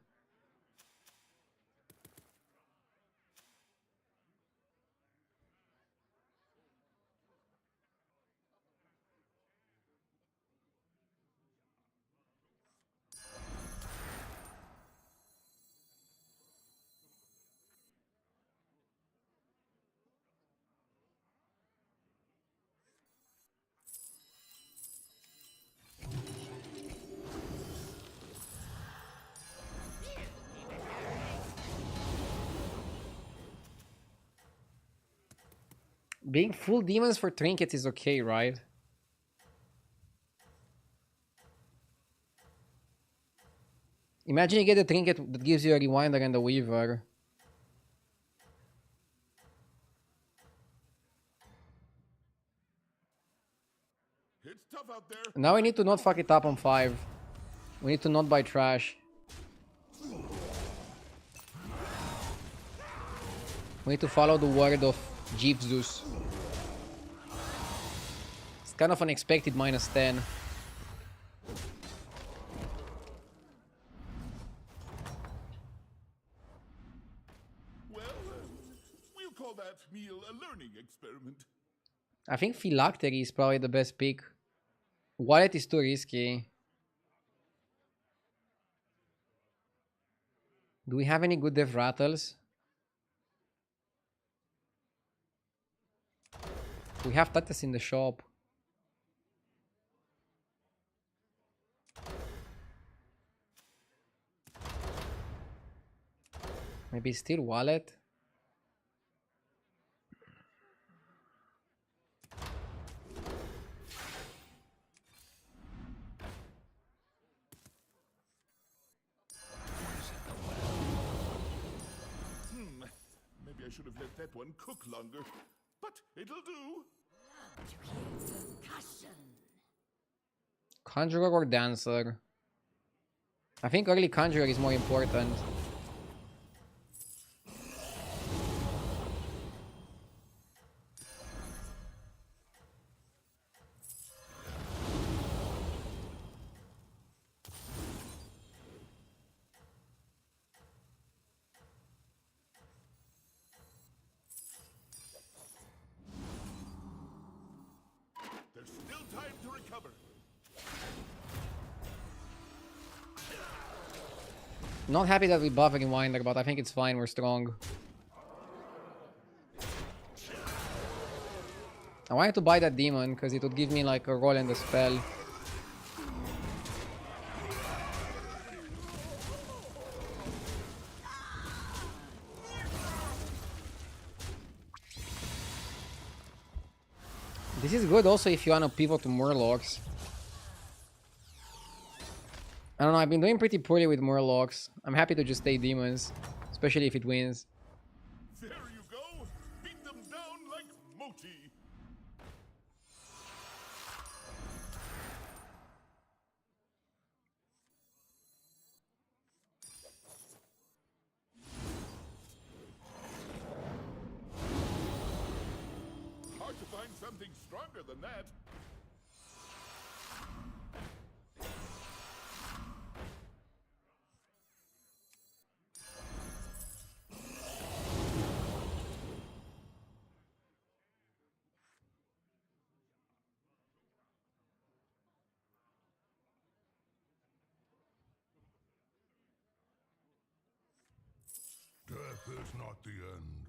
Being full demons for trinkets is okay, right? Imagine you get a trinket that gives you a rewinder and a weaver. It's tough out there. Now we need to not fuck it up on 5. We need to not buy trash. We need to follow the word of Jeep Zeus. It's kind of unexpected -10. Well, we'll call that meal a learning experiment. I think Phylactery is probably the best pick. Wallet is too risky. Do we have any good dev rattles? We have Tatas in the shop. Maybe still wallet? Maybe I should have let that one cook longer. But it'll do. Love to hear percussion. Conjurer or Dancer? I think early Conjurer is more important. There's still time to recover. Not happy that we buff Rewinder, but I think it's fine, we're strong. I wanted to buy that demon because it would give me like a roll and a spell. This is good also if you want to pivot to Murlocs. I don't know, I've been doing pretty poorly with Murlocs. I'm happy to just stay demons, especially if it wins. There you go. Beat them down like Moti. Hard to find something stronger than that. Death is not the end.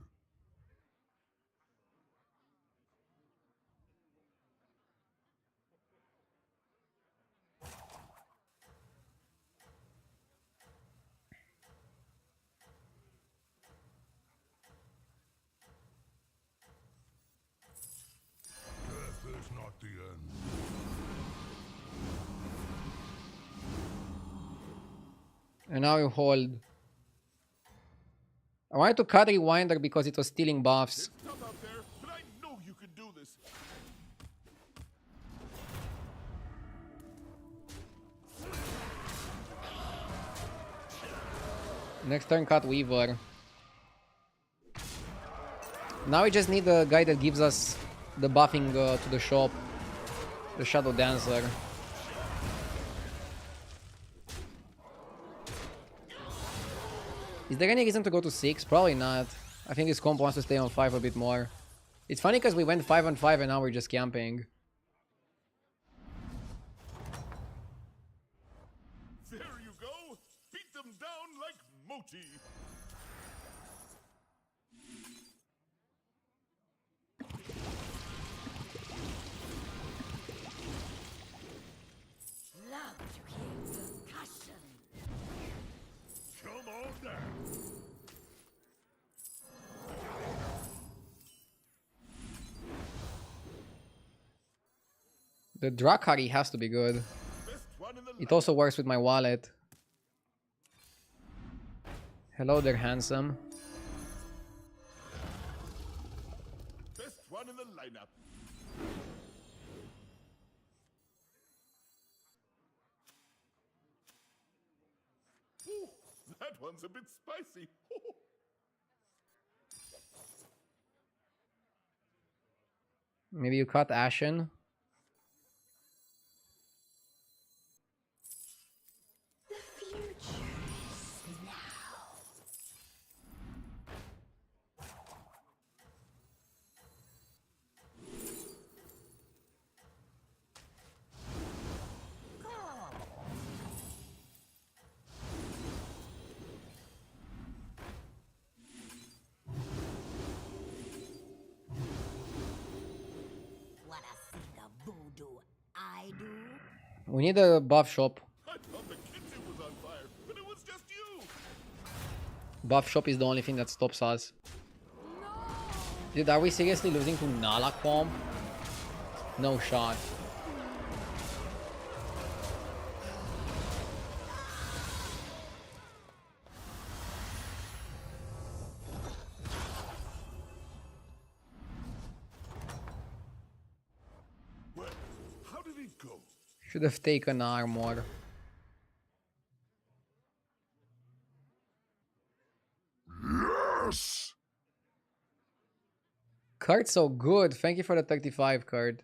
Death is not the end. And now you hold. I wanted to cut Rewinder because it was stealing buffs. It's tough out there, but I know you can do this. Next turn, cut Weaver. Now we just need the guy that gives us the buffing to the shop. The Shadow Dancer. Is there any reason to go to 6? Probably not. I think this comp wants to stay on 5 a bit more. It's funny because we went 5 on 5 and now we're just camping. There you go. Beat them down like Moti. Love to hear percussion. Come on down. The Drakari has to be good. Best one in the It lineup. also works with my wallet. Hello there, handsome. Best one in the lineup. Ooh, that one's a bit spicy. Maybe you cut Ashen. The future is now. Wanna see the voodoo I do? We need a buff shop. I thought the kitchen was on fire, but it was just you. Buff shop is the only thing that stops us. Dude, are we seriously losing to Nalaquam? No shot. Well, how did it go? Should have taken armor. Yes! Card so good. Thank you for the 35 card.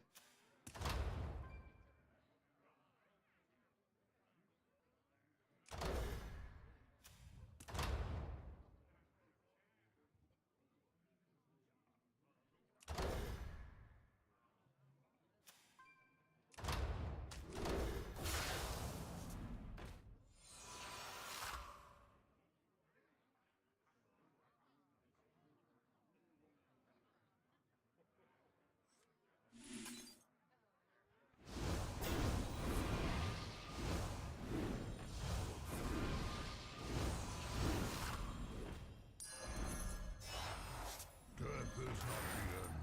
Death is not the end.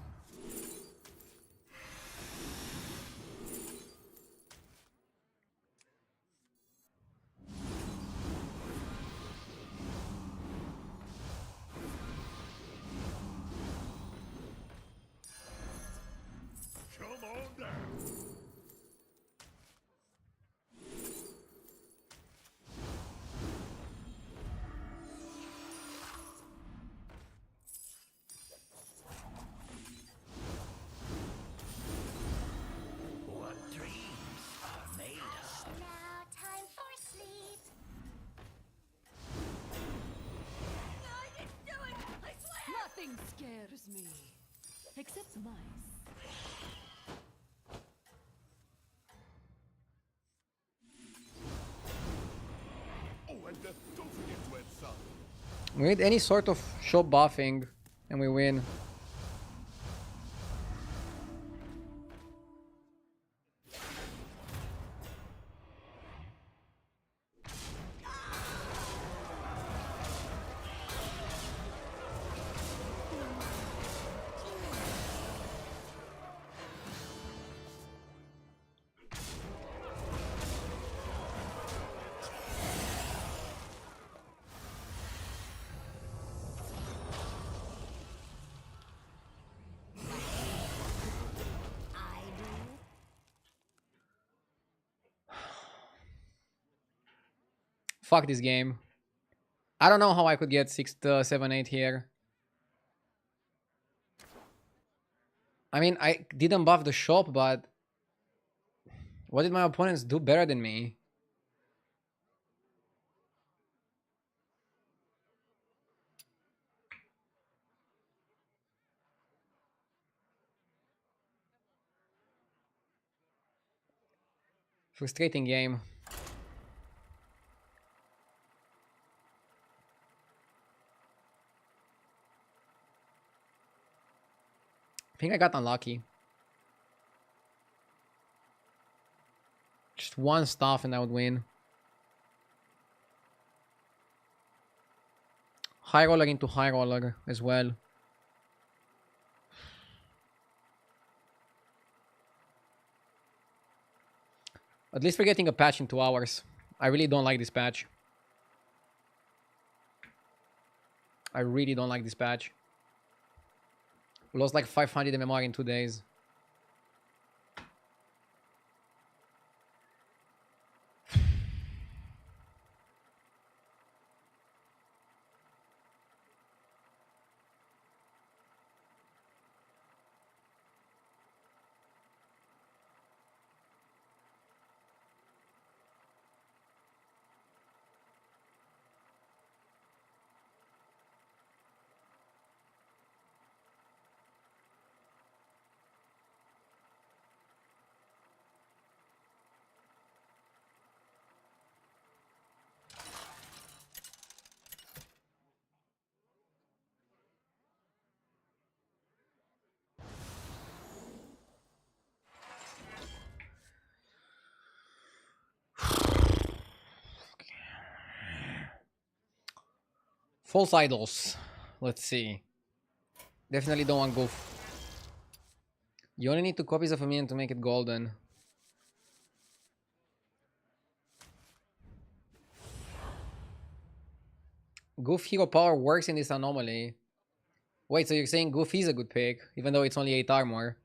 Come on down. What dreams are made of? Now time for sleep. I didn't do it! I swear! Nothing scares me. Except mice. Oh, and don't forget to add salt. We need any sort of shop buffing and we win. I do. Fuck this game. I don't know how I could get 6, 7, 8 here. I mean, I didn't buff the shop, but what did my opponents do better than me? Frustrating game. I think I got unlucky. Just one stuff and I would win. High roller into high roller as well. At least we're getting a patch in 2 hours. I really don't like this patch. I really don't like this patch. We lost like 500 MMR in 2 days. False idols. Let's see. Definitely don't want goof. You only need 2 copies of a minion to make it golden. Goof hero power works in this anomaly. Wait, so you're saying Goof is a good pick, even though it's only 8 armor?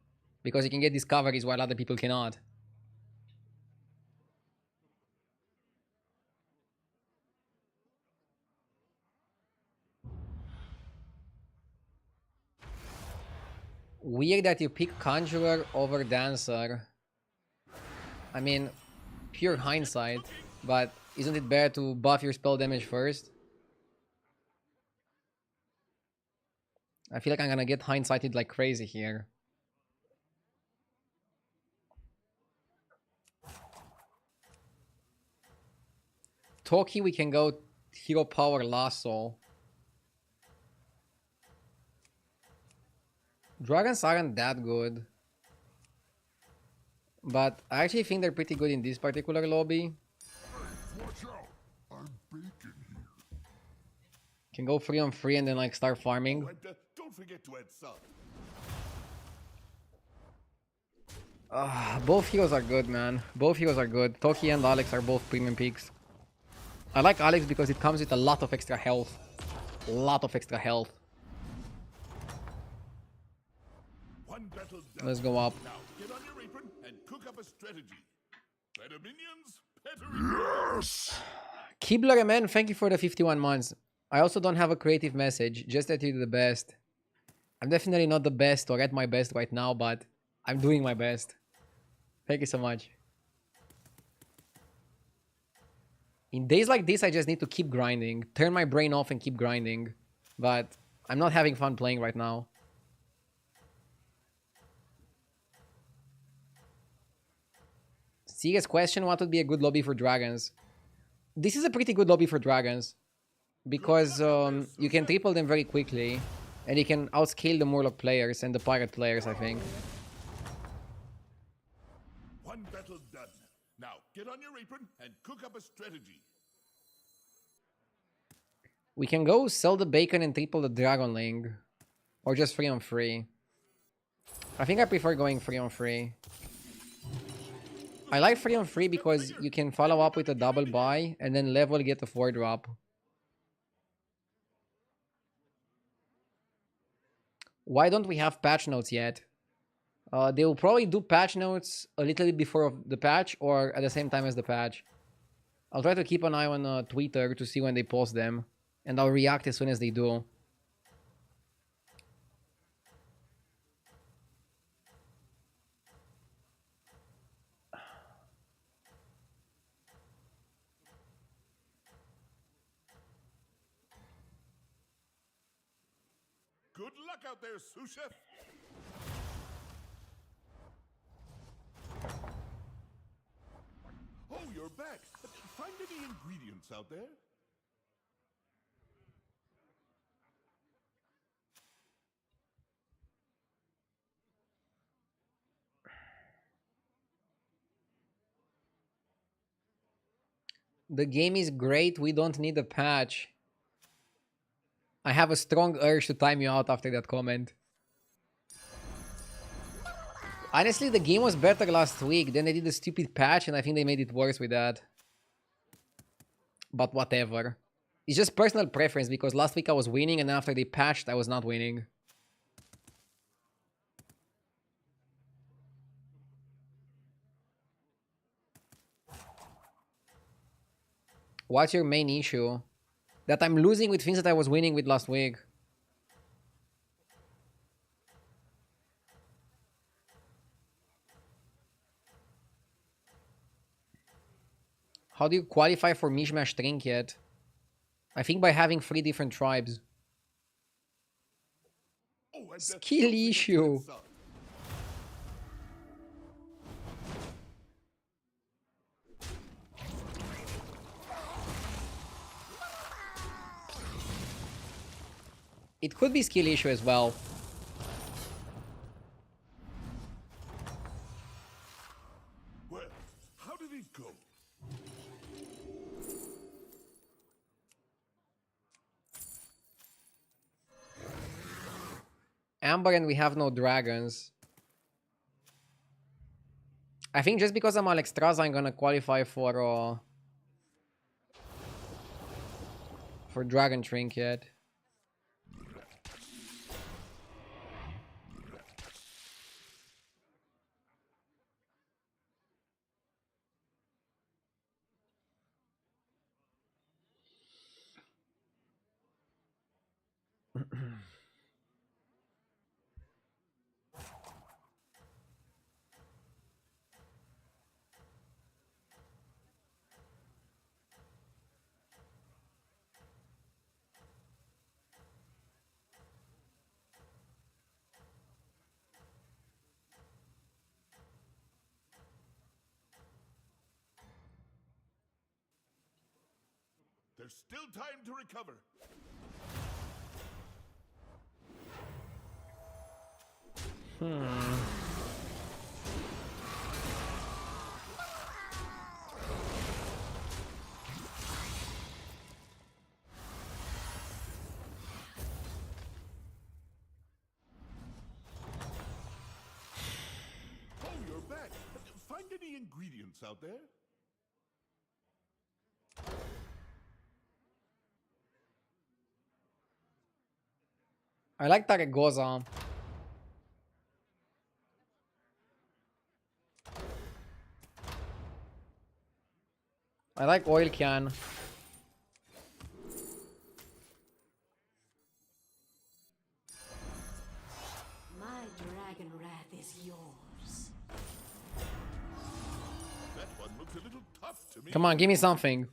Because you can get discoveries while other people cannot. Weird that you pick Conjurer over Dancer. I mean, pure hindsight, but isn't it better to buff your spell damage first? I feel like I'm gonna get hindsighted like crazy here. Toki, we can go hero power Lasso. Dragons aren't that good. But I actually think they're pretty good in this particular lobby. Watch out! I'm baking here. Can go 3-on-3 and then like start farming. And don't forget to add salt. Both heroes are good, man. Both heroes are good. Toki and Alex are both premium picks. I like Alex because it comes with a lot of extra health. A lot of extra health. One battle done. Let's go up. Now get on your apron and cook up a strategy. Better minions, better Yes! Kibler man, thank you for the 51 months. I also don't have a creative message, just that you're the best. I'm definitely not the best or at my best right now, but I'm doing my best. Thank you so much. In days like this, I just need to keep grinding. Turn my brain off and keep grinding. But I'm not having fun playing right now. Serious question, what would be a good lobby for dragons? This is a pretty good lobby for dragons. Because you can triple them very quickly. And you can outscale the Murloc players and the Pirate players, I think. One battle done. Now get on your apron and cook up a strategy. We can go sell the bacon and triple the Dragonling. Or just 3-on-3. I think I prefer going 3-on-3. I like 3-on-3 because you can follow up with a double buy and then level get a 4-drop. Why don't we have patch notes yet? They will probably do patch notes a little bit before the patch or at the same time as the patch. I'll try to keep an eye on Twitter to see when they post them. And I'll react as soon as they do. Good luck out there, sous chef. Oh, you're back. Find any ingredients out there? The game is great. We don't need a patch. I have a strong urge to time you out after that comment. Honestly, the game was better last week. Then they did a stupid patch, and I think they made it worse with that. But whatever. It's just personal preference, because last week I was winning, and after they patched, I was not winning. What's your main issue? That I'm losing with things that I was winning with last week. How do you qualify for Mishmash Trinket? I think by having 3 different tribes. Oh, and there's Skill something to issue. that sound. It could be skill issue as well. Well, how did it go? Amber and we have no dragons. I think just because I'm Alexstrasza, I'm gonna qualify for Dragon Trinket. There's still time to recover. Oh, you're back. Find any ingredients out there? I like Taregoza. I like Oil Can. My dragon wrath is yours. That one looks a little tough to me. Come on, give me something.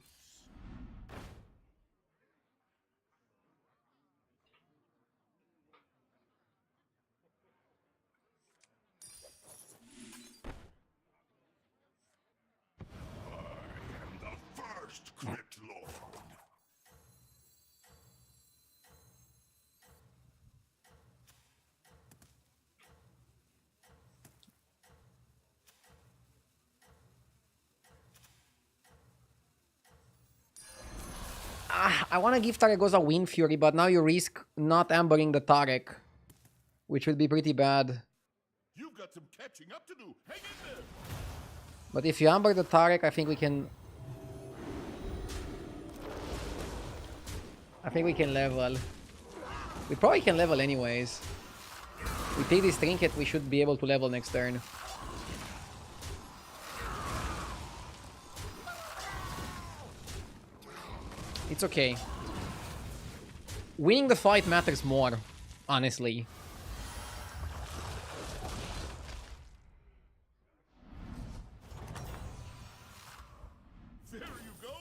The first Crit Lord. I want to give Taregoza Wind Fury, but now you risk not ambering the Tarek, which would be pretty bad. You've got some catching up to do. Hang in there. But if you amber the Tarek, I think we can... level. We probably can level anyways. We take this trinket, we should be able to level next turn. It's okay. Winning the fight matters more, honestly. There you go.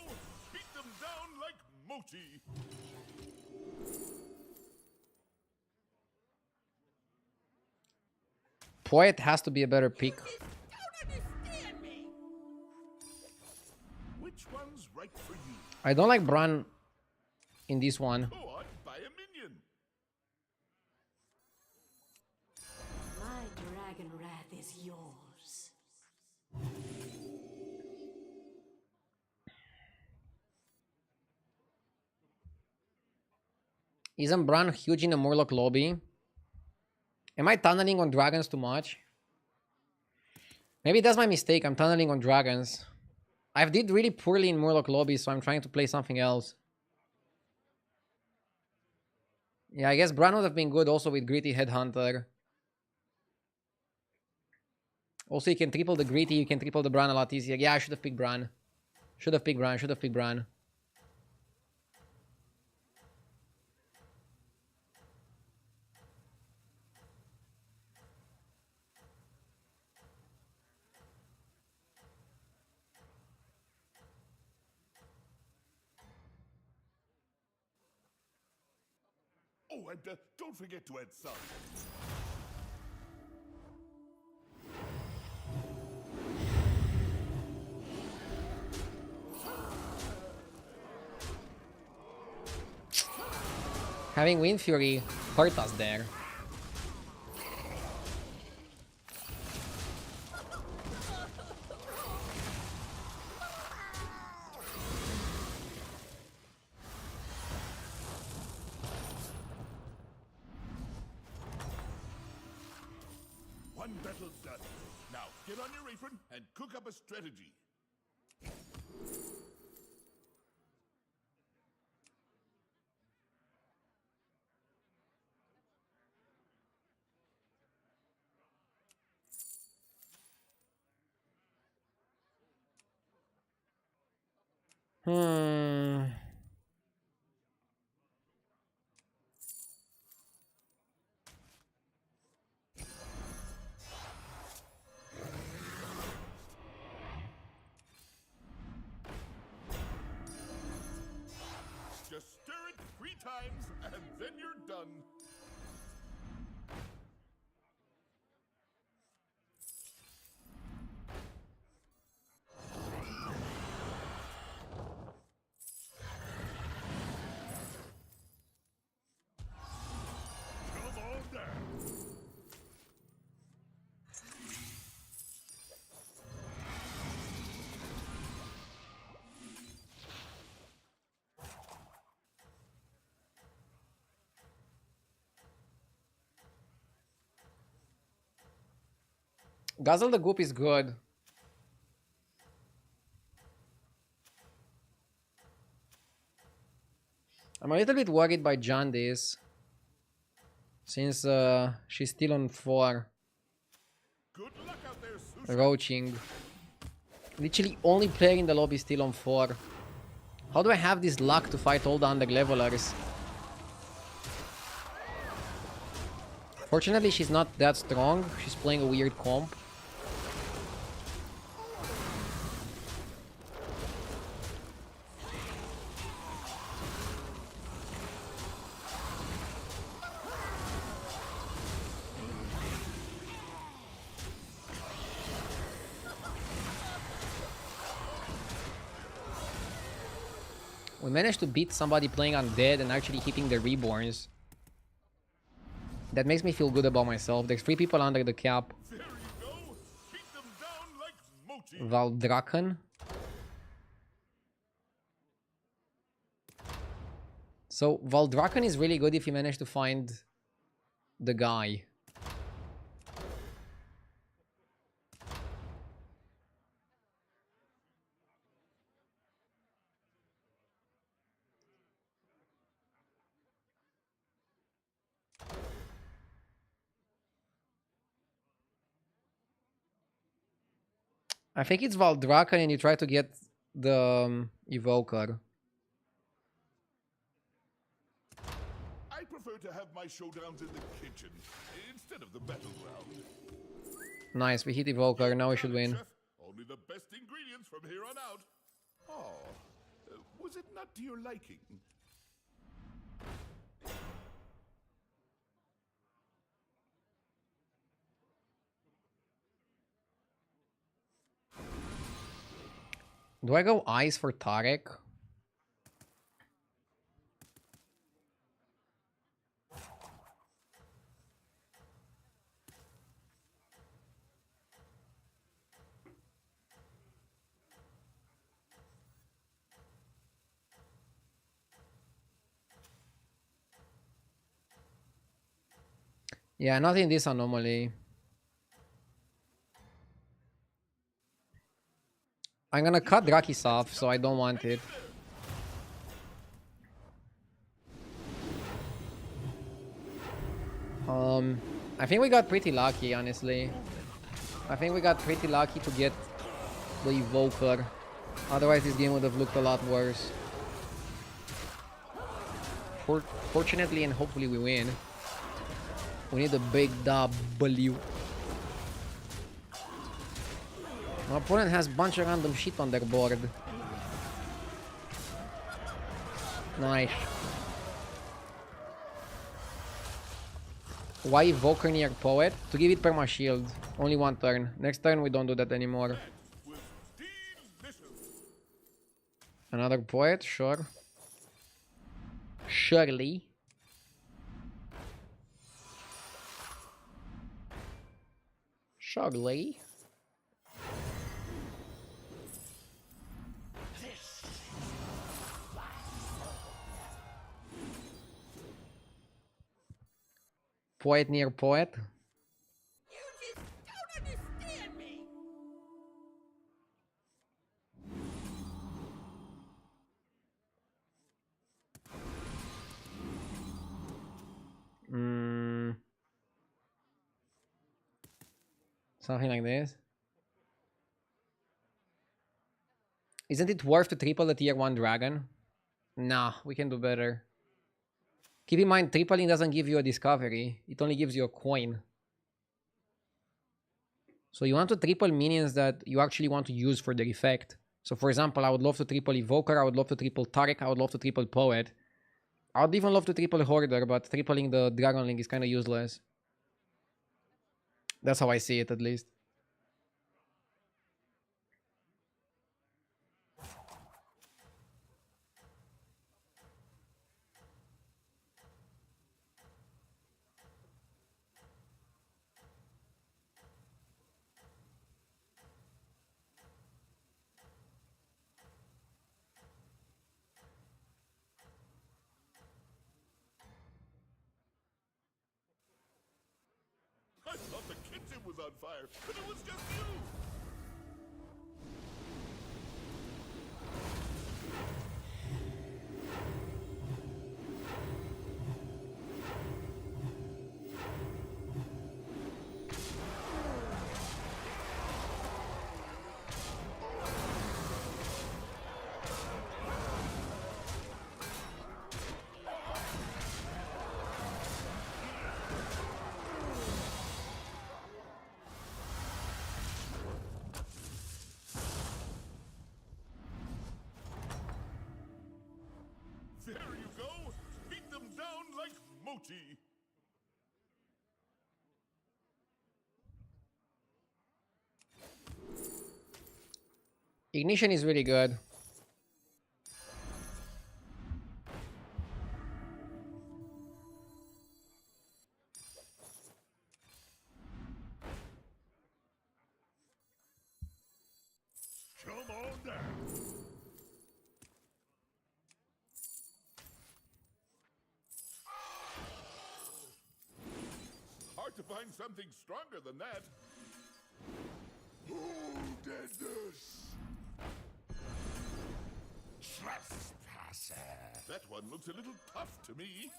Beat them down like mochi. Poet has to be a better pick. Which one's right for you? I don't like Bran in this one. Go on, buy a minion. My dragon wrath is yours. Isn't Bran huge in a Murloc lobby? Am I tunneling on dragons too much? Maybe that's my mistake. I'm tunneling on dragons. I did really poorly in Murloc lobby, so I'm trying to play something else. Yeah, I guess Bran would have been good also with Gritty Headhunter. Also, you can triple the Gritty, you can triple the Bran a lot easier. Yeah, I should have picked Bran. Should have picked Bran, should have picked Bran. Oh, and don't forget to add salt. Having Wind Fury hurt us there. One battle done. Now get on your apron and cook up a strategy. Hmm. Just stir it 3 times and then you're done. Come on down. Guzzle the Goop is good. I'm a little bit worried by Jandice. Since she's still on 4. Good luck out there, Susha. Roaching. Literally only player in the lobby still on 4. How do I have this luck to fight all the underlevelers? Fortunately, she's not that strong. She's playing a weird comp. We managed to beat somebody playing undead and actually hitting the reborns. That makes me feel good about myself. There's 3 people under the cap. There you go. Beat them down like mochi. Valdraken. So Valdraken is really good if you manage to find the guy. I think it's Valdraken and you try to get the Evoker. I prefer to have my showdowns in the kitchen instead of the battleground. Nice, we hit Evoker, now we should win. Chef, only the best ingredients from here on out. Oh, was it not to your liking? Do I go Ice for Tarek? Yeah, not in this anomaly. I'm gonna cut Drakis off, so I don't want it. I think we got pretty lucky, honestly. I think we got pretty lucky to get the Evoker. Otherwise, this game would have looked a lot worse. Fortunately, and hopefully we win. We need a big W. My opponent has a bunch of random shit on their board. Nice. Why Evoker near Poet? To give it perma shield. Only one turn. Next turn we don't do that anymore. Another Poet? Sure. Surely. Surely. Poet near Poet. You just don't understand me. Something like this. Isn't it worth to triple the tier 1 dragon? Nah, we can do better. Keep in mind, tripling doesn't give you a discovery. It only gives you a coin. So you want to triple minions that you actually want to use for the effect. So for example, I would love to triple Evoker, I would love to triple Tarek, I would love to triple Poet. I would even love to triple Hoarder, but tripling the Dragon Link is kind of useless. That's how I see it, at least. I thought the kitchen was on fire, but it was just you! There you go! Beat them down like Mochi! Ignition is really good. Come on down. Hard to find something stronger than that. Who did this? Trespasser. That one looks a little tough to me.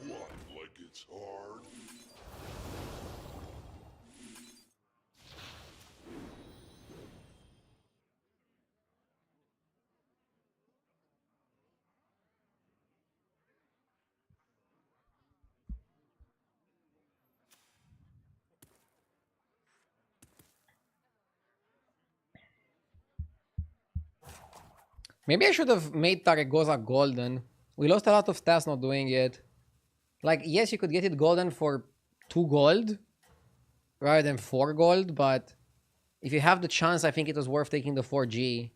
What, like it's hard? Maybe I should have made Taregoza golden. We lost a lot of stats not doing it. Like, yes, you could get it golden for 2 gold rather than 4 gold, but if you have the chance, I think it was worth taking the 4G.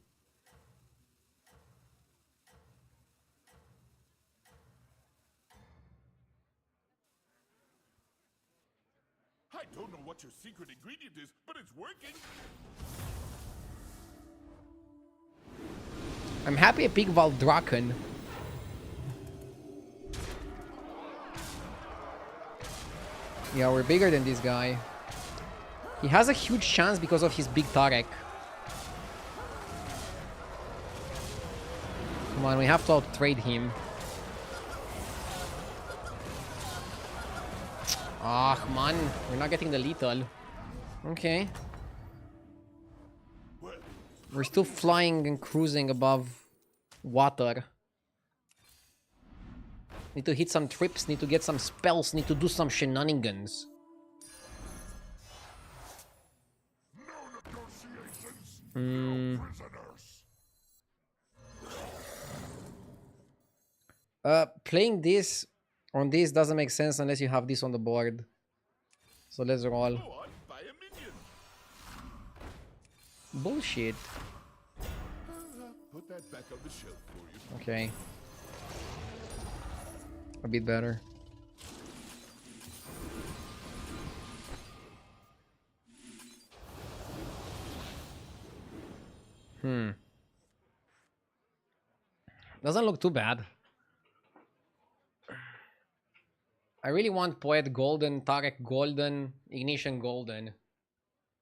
I don't know what your secret ingredient is, but it's working. I'm happy I picked Valdraken. Yeah, we're bigger than this guy. He has a huge chance because of his big Tarek. Come on, we have to out-trade him. Ah, come on. We're not getting the lethal. Okay. We're still flying and cruising above water. Need to hit some trips, need to get some spells, need to do some shenanigans. Playing this on this doesn't make sense unless you have this on the board. So let's roll. Go on, buy a minion. Bullshit. Put that back on the shelf for you. Okay. A bit better. Doesn't look too bad. I really want Poet Golden, Tarek Golden, Ignition Golden.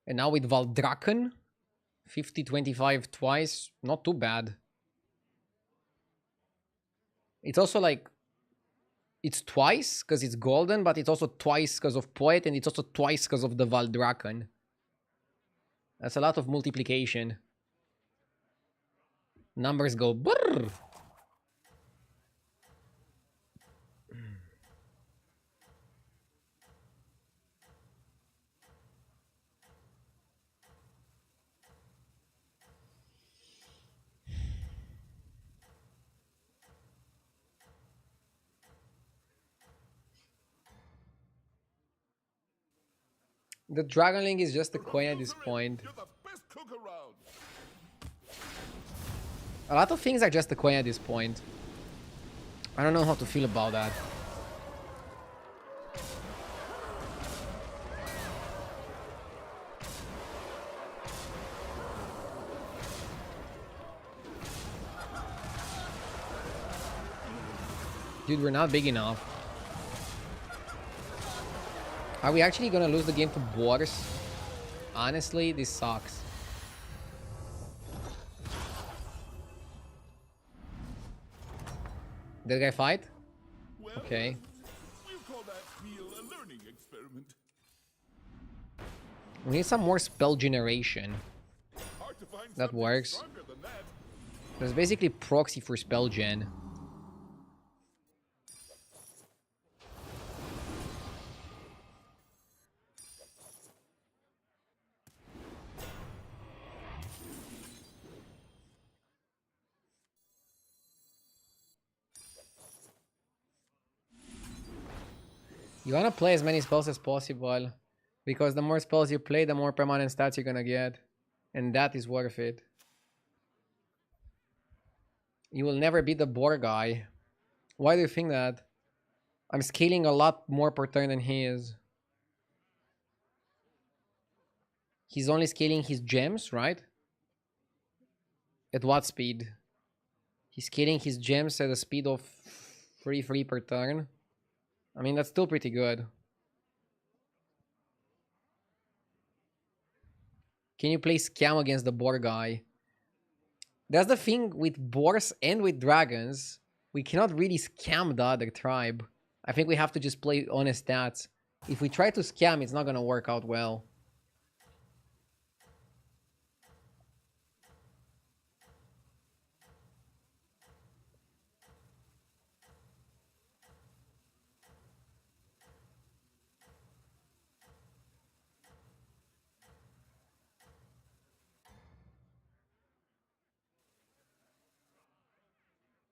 And now with Valdraken, 50-25 twice, not too bad. It's also like, it's twice because it's golden, but it's also twice because of Poet, and it's also twice because of the Valdraken. That's a lot of multiplication. Numbers go brrr. The Dragonling is just a coin at this point. You're the best cook around. A lot of things are just a coin at this point. I don't know how to feel about that. Dude, we're not big enough. Are we actually gonna lose the game to Boars? Honestly, this sucks. Did the guy fight? Well, Okay. we'll call that meal a learning experiment. We need some more spell generation. Hard to find That something works. stronger than that. There's basically proxy for spell gen. You wanna play as many spells as possible, because the more spells you play, the more permanent stats you're gonna get. And that is worth it. You will never beat the boar guy. Why do you think that? I'm scaling a lot more per turn than he is. He's only scaling his gems, right? At what speed? He's scaling his gems at a speed of 3 per turn. I mean, that's still pretty good. Can you play scam against the boar guy? That's the thing with boars and with dragons. We cannot really scam the other tribe. I think we have to just play honest stats. If we try to scam, it's not gonna work out well.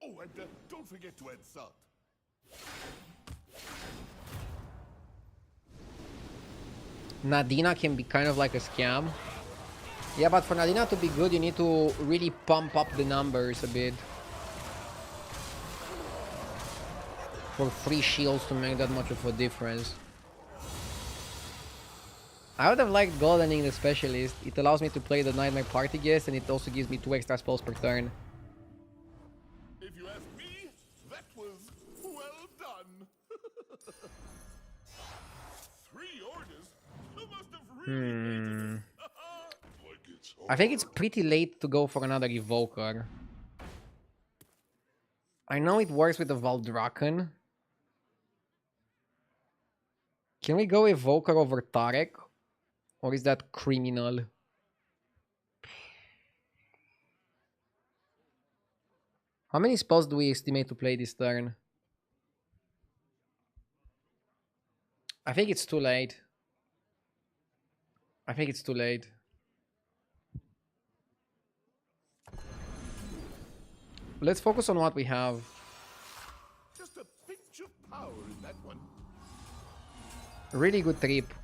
Oh, and don't forget to add salt. Nadina can be kind of like a scam. Yeah, but for Nadina to be good, you need to really pump up the numbers a bit. For 3 shields to make that much of a difference. I would have liked goldening the specialist. It allows me to play the Nightmare Party Guest, and it also gives me 2 extra spells per turn. If you ask me, that was well done. 3 orders? You must have I think it's pretty late to go for another Evoker. I know it works with the Valdraken. Can we go Evoker over Tarek? Or is that criminal? How many spells do we estimate to play this turn? I think it's too late. I think it's too late. Let's focus on what we have. Just a pinch of power in that one. Really good trip.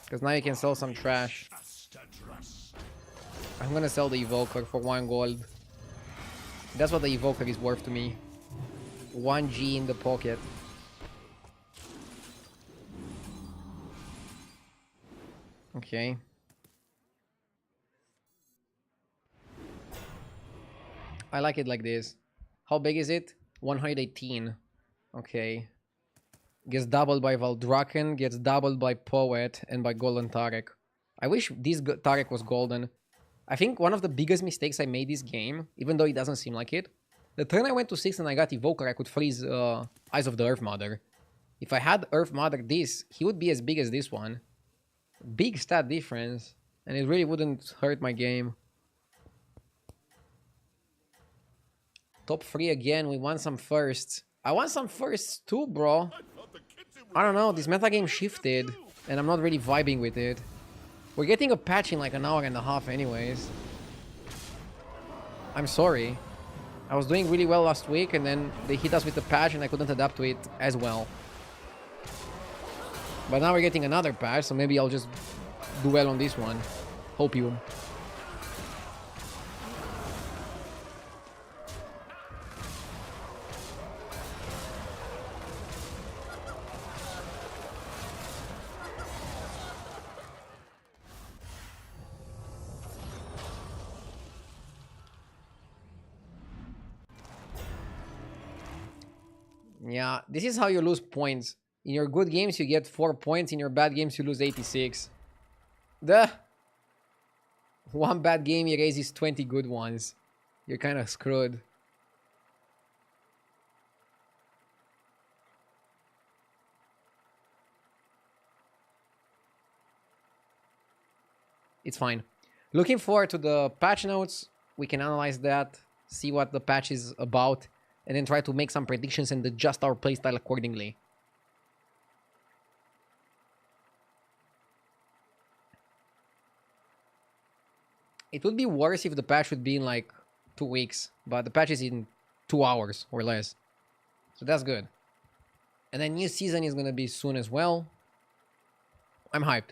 Because now you can sell some trash. I'm gonna sell the Evoker for 1 gold. That's what the Evoker is worth to me. 1 G in the pocket. Okay. I like it like this. How big is it? 118. Okay. Gets doubled by Valdraken, gets doubled by Poet, and by Golden Tarek. I wish this Tarek was golden. I think one of the biggest mistakes I made this game, even though it doesn't seem like it, the turn I went to 6 and I got Evoker, I could freeze Eyes of the Earth Mother. If I had Earth Mother this, he would be as big as this one. Big stat difference, and it really wouldn't hurt my game. Top 3 again, we want some firsts. I want some firsts too, bro. I don't know, this metagame shifted, and I'm not really vibing with it. We're getting a patch in like an hour and a half anyways. I'm sorry. I was doing really well last week, and then they hit us with the patch and I couldn't adapt to it as well. But now we're getting another patch, so maybe I'll just do well on this one. Hope you. Yeah, this is how you lose points. In your good games, you get 4 points. In your bad games, you lose 86. The 1 bad game erases 20 good ones. You're kind of screwed. It's fine. Looking forward to the patch notes. We can analyze that, see what the patch is about, and then try to make some predictions and adjust our playstyle accordingly. It would be worse if the patch would be in like 2 weeks, but the patch is in 2 hours or less. So that's good. And then new season is gonna be soon as well. I'm hyped.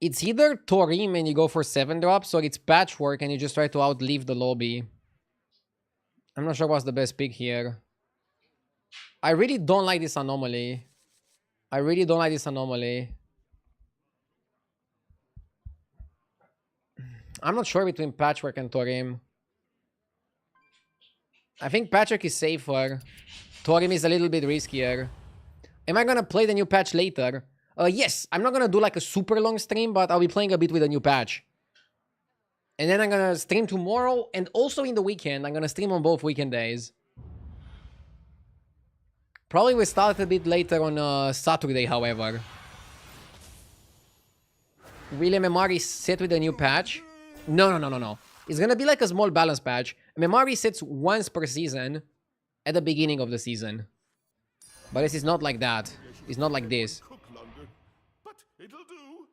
It's either Torim and you go for 7 drops, or it's Patchwork and you just try to outlive the lobby. I'm not sure what's the best pick here. I really don't like this anomaly. I really don't like this anomaly. I'm not sure between Patchwork and Torim. I think Patchwork is safer. Torim is a little bit riskier. Am I gonna play the new patch later? Yes, I'm not gonna do like a super long stream, but I'll be playing a bit with the new patch. And then I'm gonna stream tomorrow, and also in the weekend. I'm gonna stream on both weekend days. Probably we start a bit later on Saturday, however. William Amari set with the new patch. No. It's gonna be like a small balance patch. MMR resets once per season at the beginning of the season. But this is not like that. It's not like this. Cook longer, but it'll do.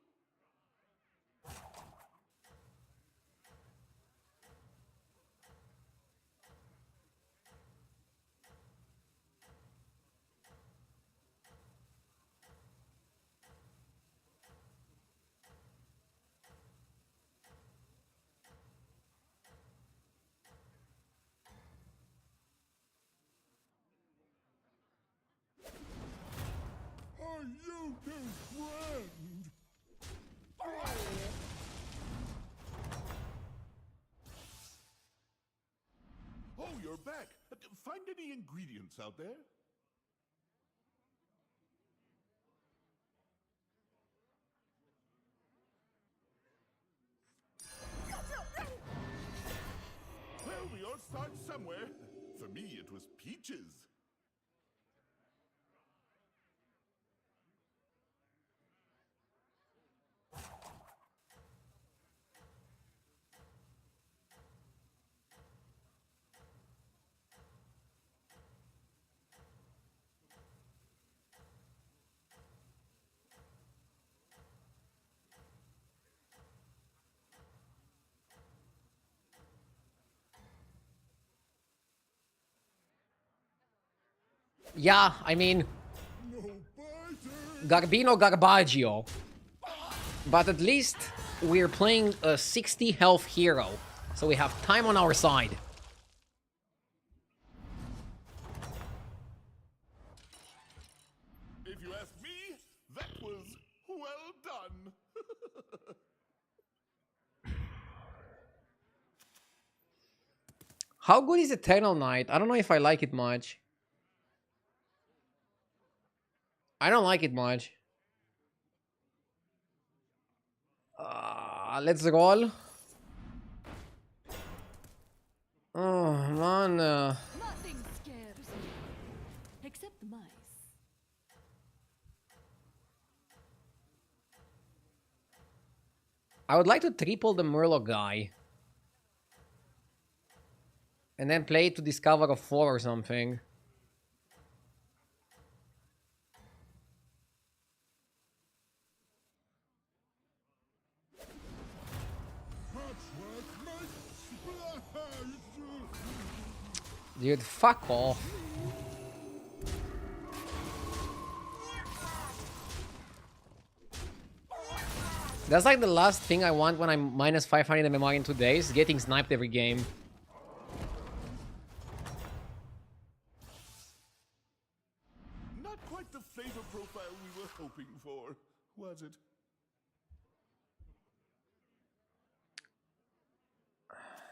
Are you his friend? Oh, you're back. Find any ingredients out there? Well, we all start somewhere. For me, it was peaches. Yeah, I mean, Garbino Garbaggio. But at least we're playing a 60 health hero, so we have time on our side. If you ask me, that was well done. How good is Eternal Knight? I don't know if I like it much. I don't like it much. Let's roll. Oh, man. Nothing scares me. Except the mice. I would like to triple the Murloc guy. And then play it to discover a 4 or something. Dude, fuck off. That's like the last thing I want when I'm minus 500 MMR in 2 days, getting sniped every game. Not quite the flavor profile we were hoping for, was it?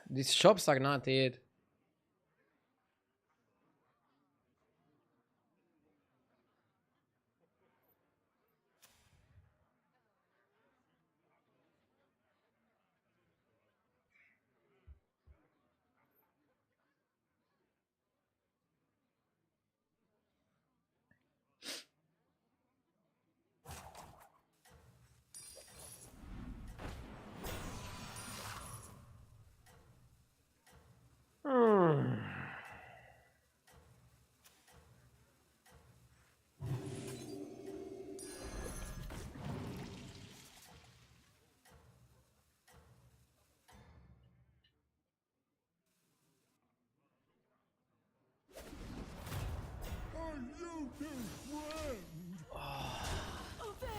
These shops are not it.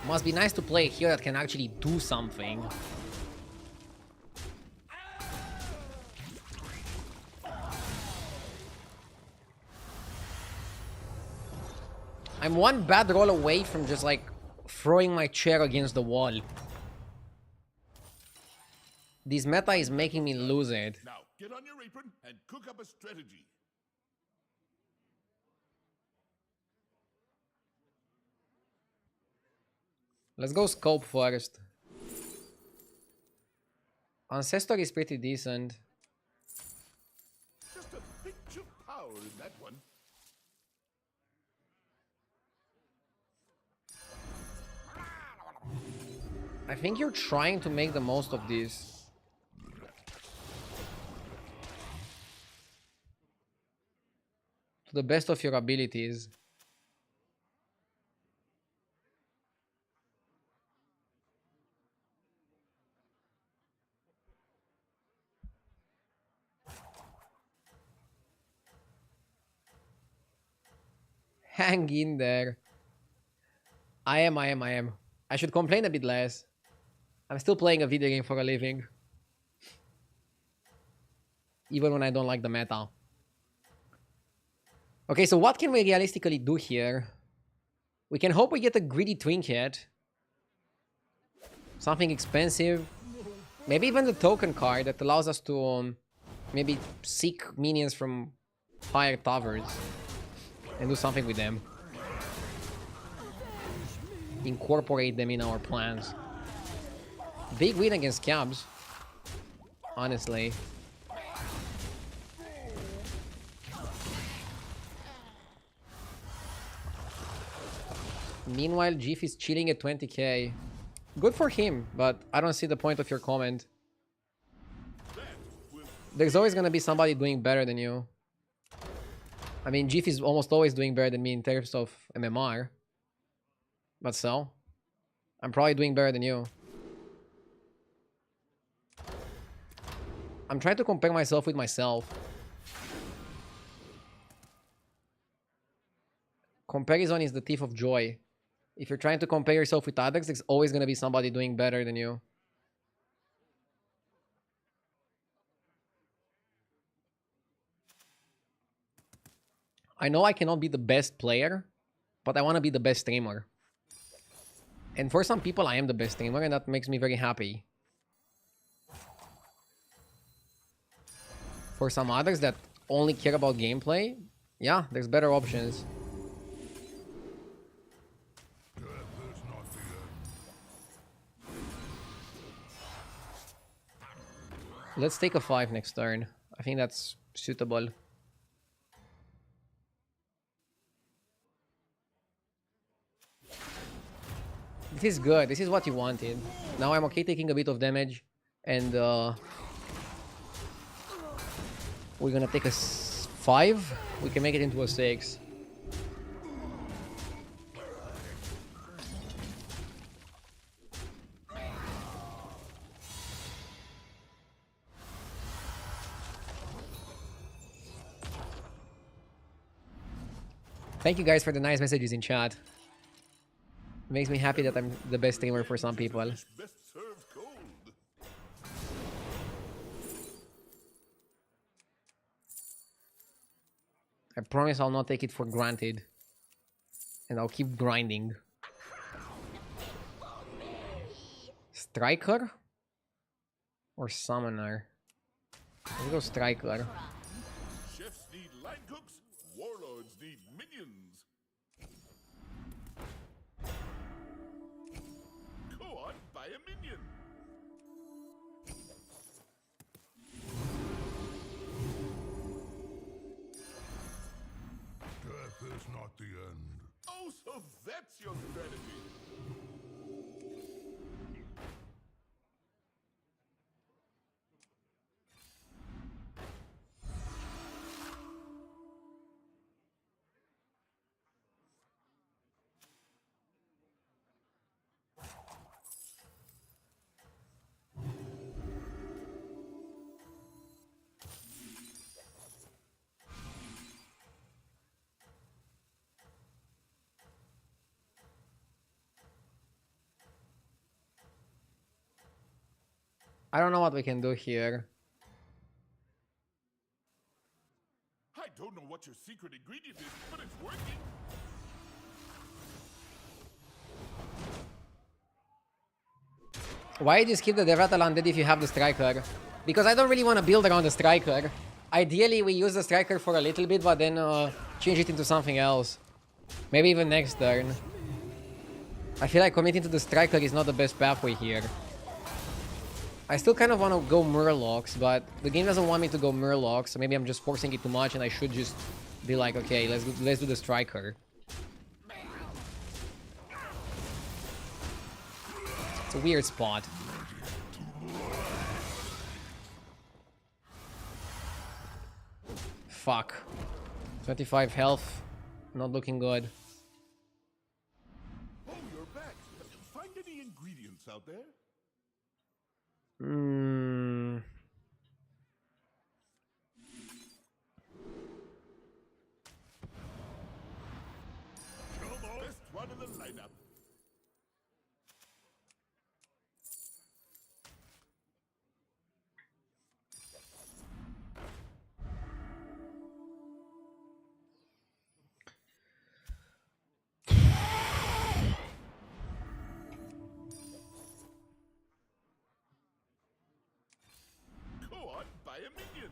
Must be nice to play a hero that can actually do something. I'm one bad roll away from just like throwing my chair against the wall. This meta is making me lose it. Now, get on your apron and cook up a strategy. Let's go scope first. Ancestor is pretty decent. Just a pinch of power in that one. I think you're trying to make the most of this. to the best of your abilities. Hang in there. I am. I should complain a bit less. I'm still playing a video game for a living. Even when I don't like the meta. Okay, so what can we realistically do here? We can hope we get a greedy trinket. Something expensive. Maybe even the token card that allows us to maybe seek minions from higher towers and do something with them. Incorporate them in our plans. Big win against Cabs. Honestly. Meanwhile, Jeff is chilling at 20k. Good for him, but I don't see the point of your comment. There's always gonna be somebody doing better than you. I mean, Jeff is almost always doing better than me in terms of MMR. But so, I'm probably doing better than you. I'm trying to compare myself with myself. Comparison is the thief of joy. If you're trying to compare yourself with others, there's always going to be somebody doing better than you. I know I cannot be the best player, but I want to be the best streamer. And for some people, I am the best streamer, and that makes me very happy. For some others that only care about gameplay, yeah, there's better options. Let's take a 5 next turn. I think that's suitable. This is good. This is what you wanted. Now I'm okay taking a bit of damage. And we're gonna take a 5. We can make it into a 6. Thank you guys for the nice messages in chat. It makes me happy that I'm the best streamer for some people. Best served cold. I promise I'll not take it for granted. And I'll keep grinding. Striker? Or Summoner? Let's go Striker. Chefs need line cooks. Warlords need minions. Go on, buy a minion. Death is not the end. Oh, so that's your strategy. I don't know what we can do here. I don't know what your secret ingredient is, but it's working. Why just keep the Devratal Undead if you have the Striker? Because I don't really want to build around the Striker. Ideally, we use the Striker for a little bit, but then change it into something else. Maybe even next turn. I feel like committing to the Striker is not the best pathway here. I still kind of want to go Murlocs, but the game doesn't want me to go Murlocs, so maybe I'm just forcing it too much and I should just be like, okay, let's do the Striker. It's a weird spot. Fuck. 25 health. Not looking good. Oh, you're back. Find any ingredients out there? Hmm. Best one in the lineup. Go on, buy a minion.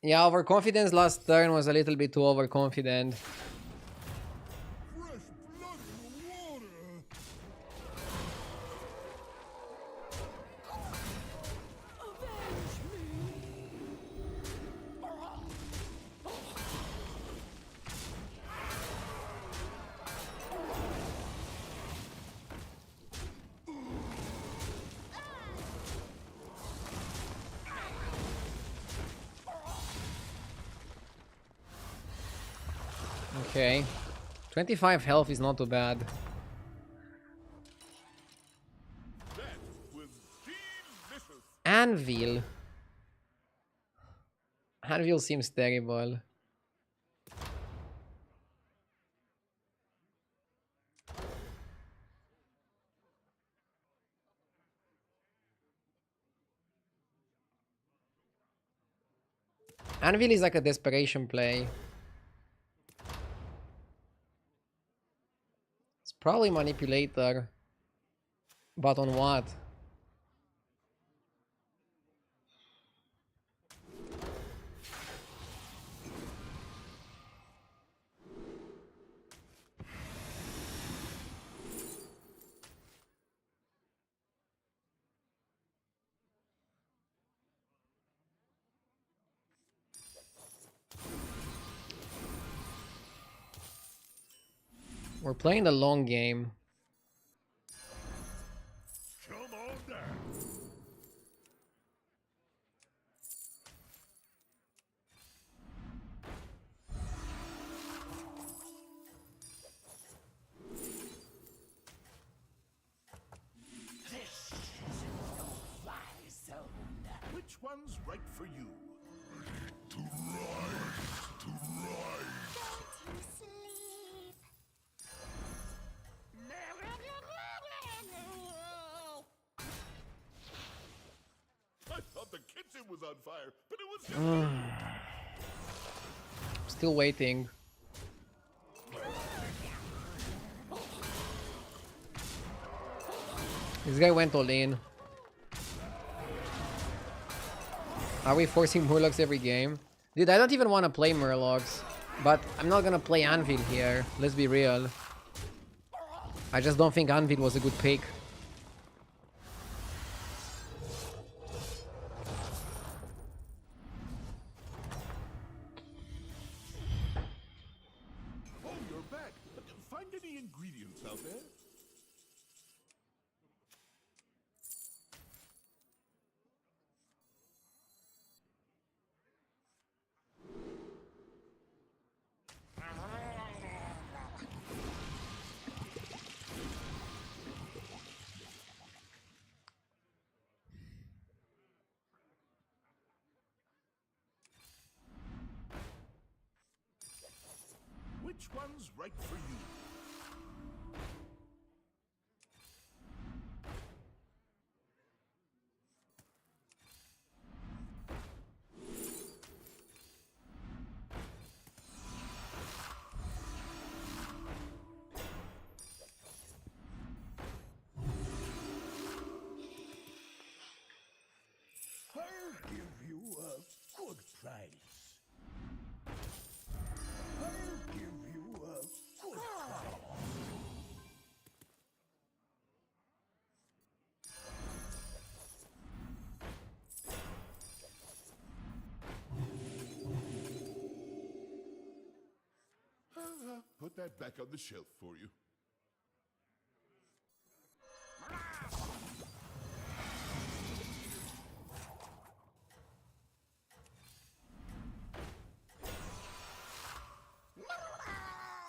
Yeah, overconfidence last turn was a little bit too overconfident. Fresh blood in the water. Okay. 25 health is not too bad. That was delicious. Anvil. Anvil seems terrible. Anvil is like a desperation play. It's probably manipulator. But on what? We're playing the long game. Come on down. This is a no-fly zone. Which one's right for you? To rise, to rise. Go to sleep. I thought the kitchen was on fire, but it was just Still waiting. This guy went all in. Are we forcing Murlocs every game? Dude, I don't even want to play Murlocs. But I'm not gonna play Anvil here. Let's be real. I just don't think Anvil was a good pick. Oh, you're back. Find any ingredients out there? Which one's right for you? put that back on the shelf for you.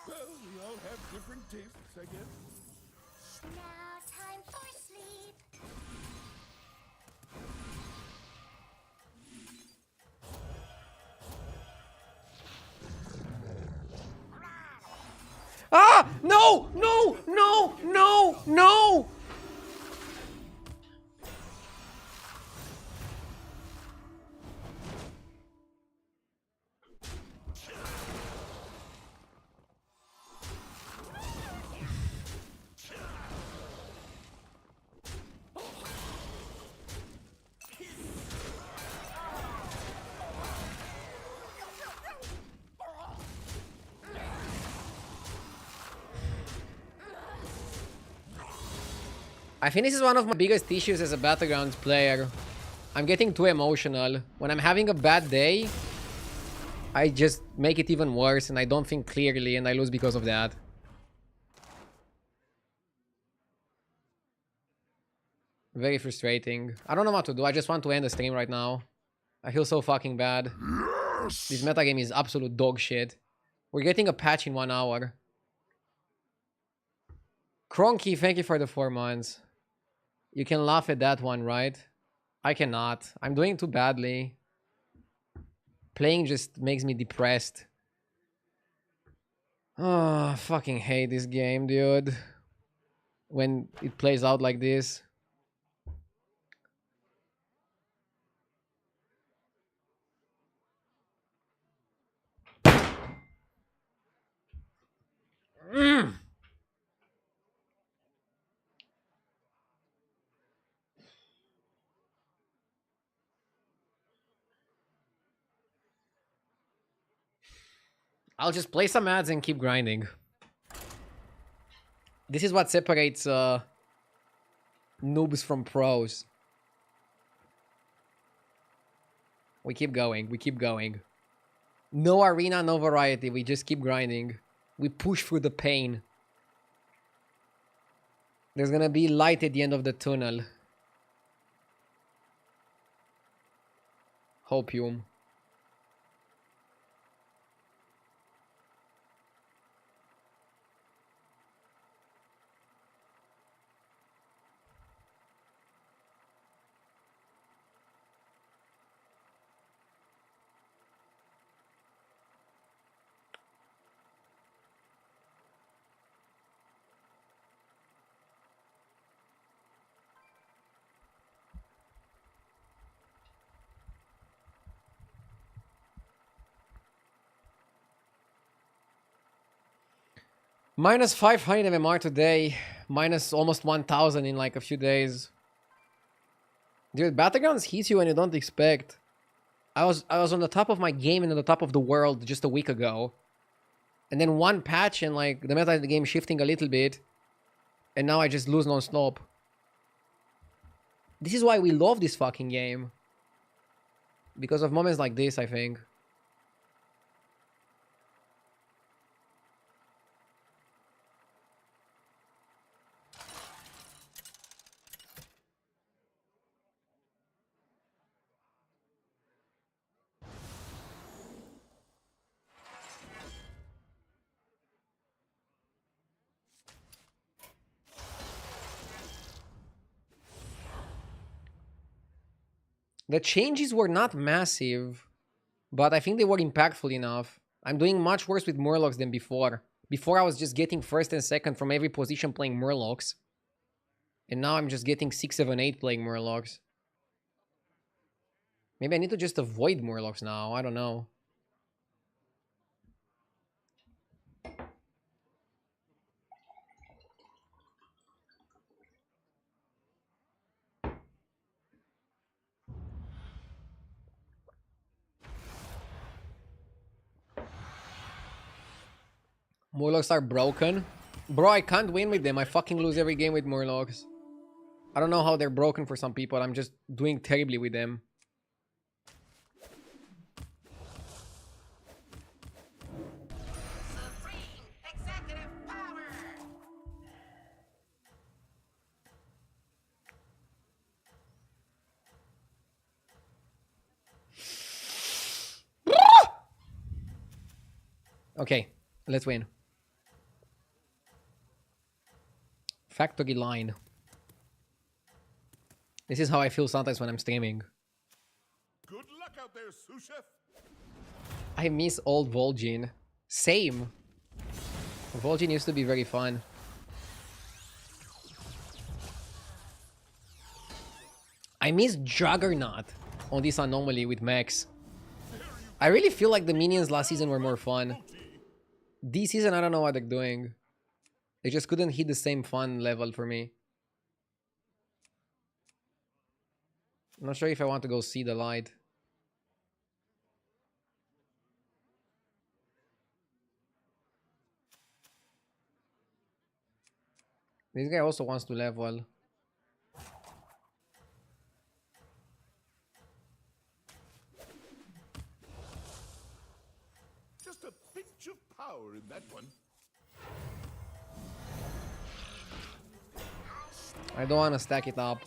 Well, we all have different tastes, I guess. Now time for sleep. Ah! No! No! No! No! No! I think this is one of my biggest issues as a battlegrounds player. I'm getting too emotional. When I'm having a bad day, I just make it even worse and I don't think clearly and I lose because of that. Very frustrating. I don't know what to do. I just want to end the stream right now. I feel so fucking bad. This metagame is absolute dog shit. We're getting a patch in 1 hour. Cronky, thank you for the 4 months. You can laugh at that one, right? I cannot. I'm doing too badly. Playing just makes me depressed. Oh, I fucking hate this game, dude. When it plays out like this. I'll just play some ads and keep grinding. This is what separates noobs from pros. We keep going. We keep going. No arena, no variety. We just keep grinding. We push through the pain. There's gonna be light at the end of the tunnel. Hopium. Minus 500 MMR today. Minus almost 1000 in like a few days. Dude, battlegrounds hits you when you don't expect. I was on the top of my game and on the top of the world just a week ago. And then one patch and like the meta of the game shifting a little bit. And now I just lose non-stop. This is why we love this fucking game. Because of moments like this, I think. The changes were not massive, but I think they were impactful enough. I'm doing much worse with Murlocs than before. Before I was just getting first and second from every position playing Murlocs. And now I'm just getting 6, 7, 8 playing Murlocs. Maybe I need to just avoid Murlocs now, I don't know. Murlocs are broken. Bro, I can't win with them. I fucking lose every game with Murlocs. I don't know how they're broken for some people. I'm just doing terribly with them. Supreme executive. Okay, let's win. Factory line. This is how I feel sometimes when I'm streaming. Good luck out there, sous chef. I miss old Vol'jin. Same. Vol'jin used to be very fun. I miss Juggernaut on this anomaly with mechs. I really feel like the minions last season were more fun. This season, I don't know what they're doing. They just couldn't hit the same fun level for me. I'm not sure if I want to go see the light. This guy also wants to level. Just a pinch of power in that one. I don't want to stack it up.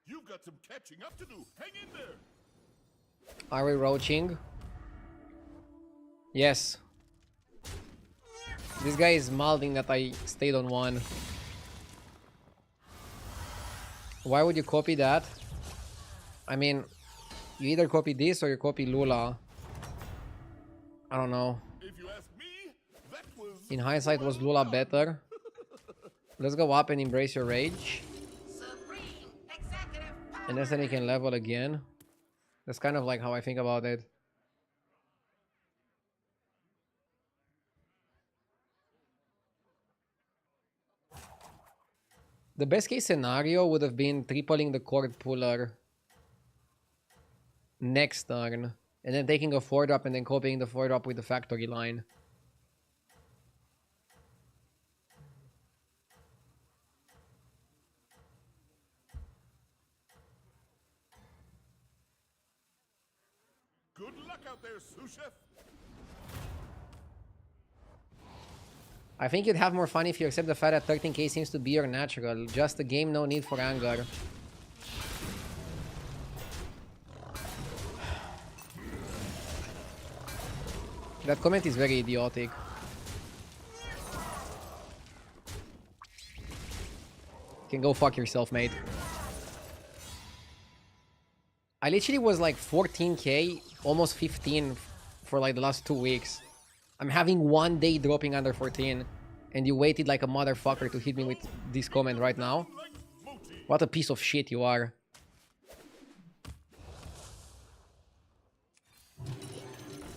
You've got some catching up to do. Hang in there. Are we roaching? Yes. This guy is mouthing that I stayed on one. Why would you copy that? I mean, you either copy this or you copy Lula. I don't know. If you ask me, that was In hindsight, was Lula better? Let's go up and embrace your rage. And then he can level again. That's kind of like how I think about it. The best case scenario would have been tripling the cord puller next turn. And then taking a 4-drop and then copying the 4-drop with the factory line. good luck out there, sous chef. I think you'd have more fun if you accept the fact that 13k seems to be your natural. Just a game, no need for anger. That comment is very idiotic. You can go fuck yourself, mate. I literally was like 14k, almost 15 for like the last 2 weeks. I'm having one day dropping under 14, and you waited like a motherfucker to hit me with this comment right now. What a piece of shit you are.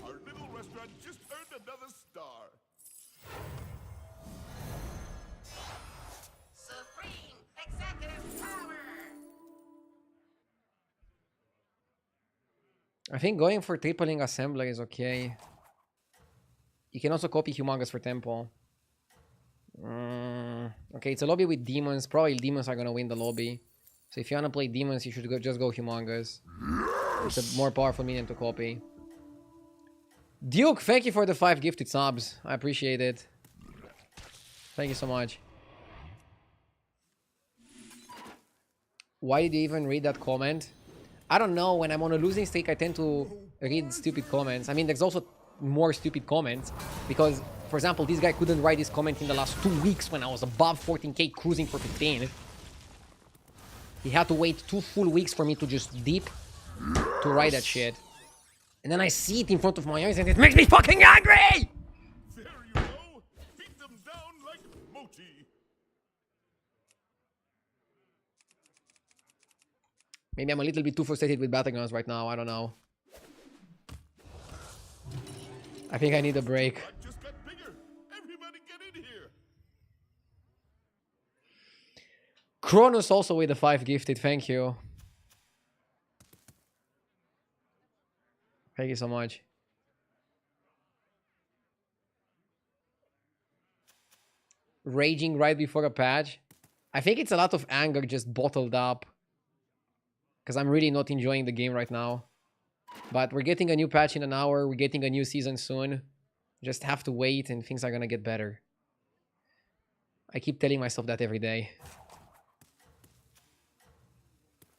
Our little restaurant just earned another star. Supreme executive power. I think going for tripling assembler is okay. You can also copy humongous for tempo. Okay, it's a lobby with demons. Probably demons are gonna win the lobby. So if you wanna play demons, you should just go humongous. It's a more powerful minion to copy. Duke, thank you for the 5 gifted subs. I appreciate it. Thank you so much. Why did you even read that comment? I don't know. When I'm on a losing streak, I tend to read stupid comments. I mean, there's also more stupid comments because, for example, this guy couldn't write this comment in the last 2 weeks when I was above 14k cruising for 15. He had to wait 2 full weeks for me to just dip to write that shit. And then I see it in front of my eyes and it makes me fucking angry! There you go. Beat them down like Moti. Maybe I'm a little bit too frustrated with battlegrounds right now. I don't know. I think I need a break. I just got bigger. Everybody get in here. Kronos also with the 5 gifted. Thank you. Thank you so much. Raging right before a patch. I think it's a lot of anger just bottled up. Because I'm really not enjoying the game right now. But we're getting a new patch in an hour. We're getting a new season soon. Just have to wait and things are gonna get better. I keep telling myself that every day.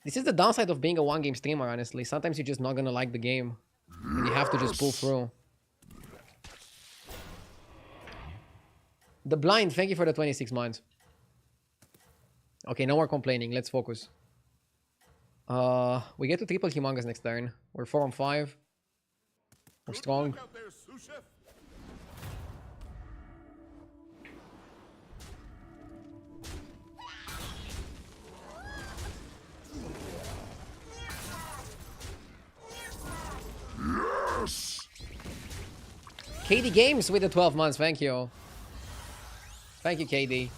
This is the downside of being a one-game streamer, honestly. Sometimes you're just not gonna like the game. And you have to just pull through. The blind, thank you for the 26 months. Okay, no more complaining. Let's focus. We get to triple humongous next turn. We're 4 on 5. We're strong. Good luck out there, sous chef. KD Games with the 12 months. Thank you. Thank you, KD.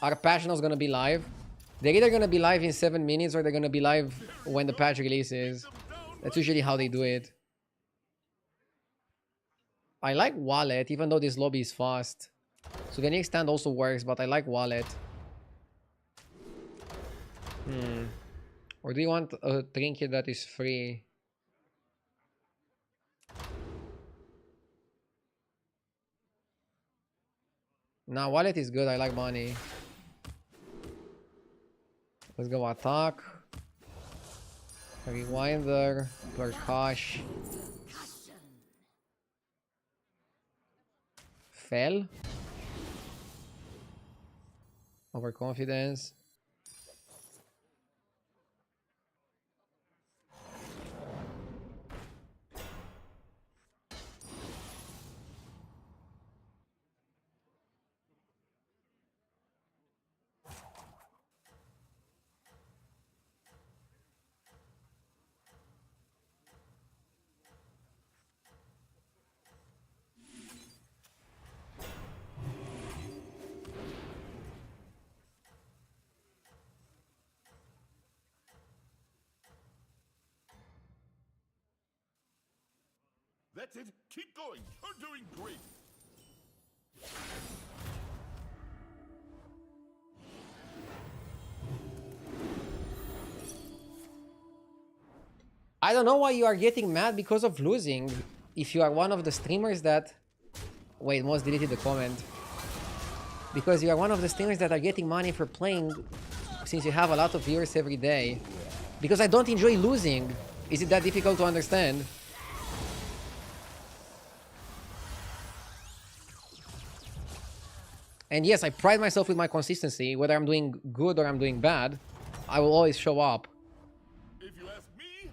Are Passionals gonna be live? They're either gonna be live in 7 minutes or they're gonna be live when the patch releases. That's usually how they do it. I like Wallet, even though this lobby is fast. Souvenir Stand also works, but I like Wallet. Or do you want a trinket that is free? Nah, Wallet is good. I like money. Let's go attack. Rewinder. Percash. Fell. Overconfidence. That's it. Keep going. You're doing great. I don't know why you are getting mad because of losing. If you are one of the streamers that... Wait, Moss deleted the comment. Because you are one of the streamers that are getting money for playing since you have a lot of viewers every day. Because I don't enjoy losing. Is it that difficult to understand? And yes, I pride myself with my consistency. Whether I'm doing good or I'm doing bad, I will always show up. If you ask me,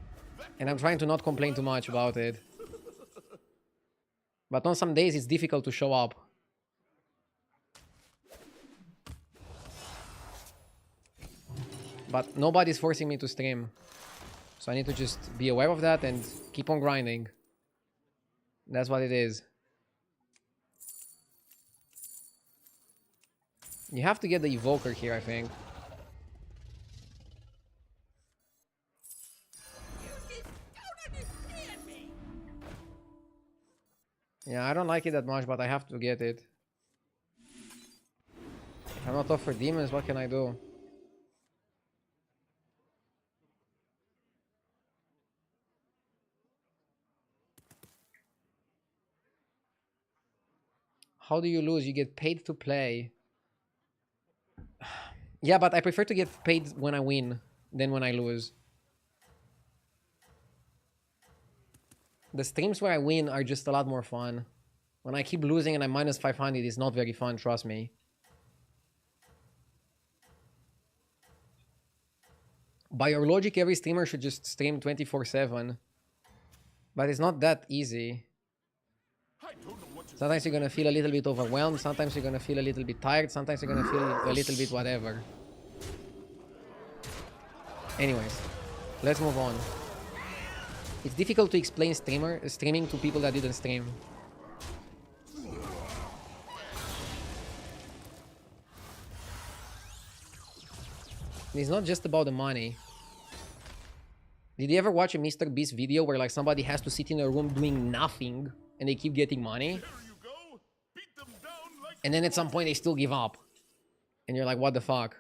And I'm trying to not complain too much about it. But on some days, it's difficult to show up. But nobody's forcing me to stream. So I need to just be aware of that and keep on grinding. That's what it is. You have to get the Evoker here, I think. Yeah, I don't like it that much, but I have to get it. If I'm not off for demons, what can I do? How do you lose? You get paid to play. Yeah, but I prefer to get paid when I win than when I lose. The streams where I win are just a lot more fun. When I keep losing and I'm minus 500, it's not very fun, trust me. By your logic, every streamer should just stream 24/7. But it's not that easy. I don't know what to Sometimes you're gonna feel a little bit overwhelmed, sometimes you're gonna feel a little bit tired, sometimes you're gonna feel a little bit whatever. Anyways, let's move on. It's difficult to explain streaming to people that didn't stream. It's not just about the money. Did you ever watch a Mr. Beast video where like somebody has to sit in a room doing nothing and they keep getting money? There you go. Beat them down like And then at some point they still give up. And you're like, what the fuck?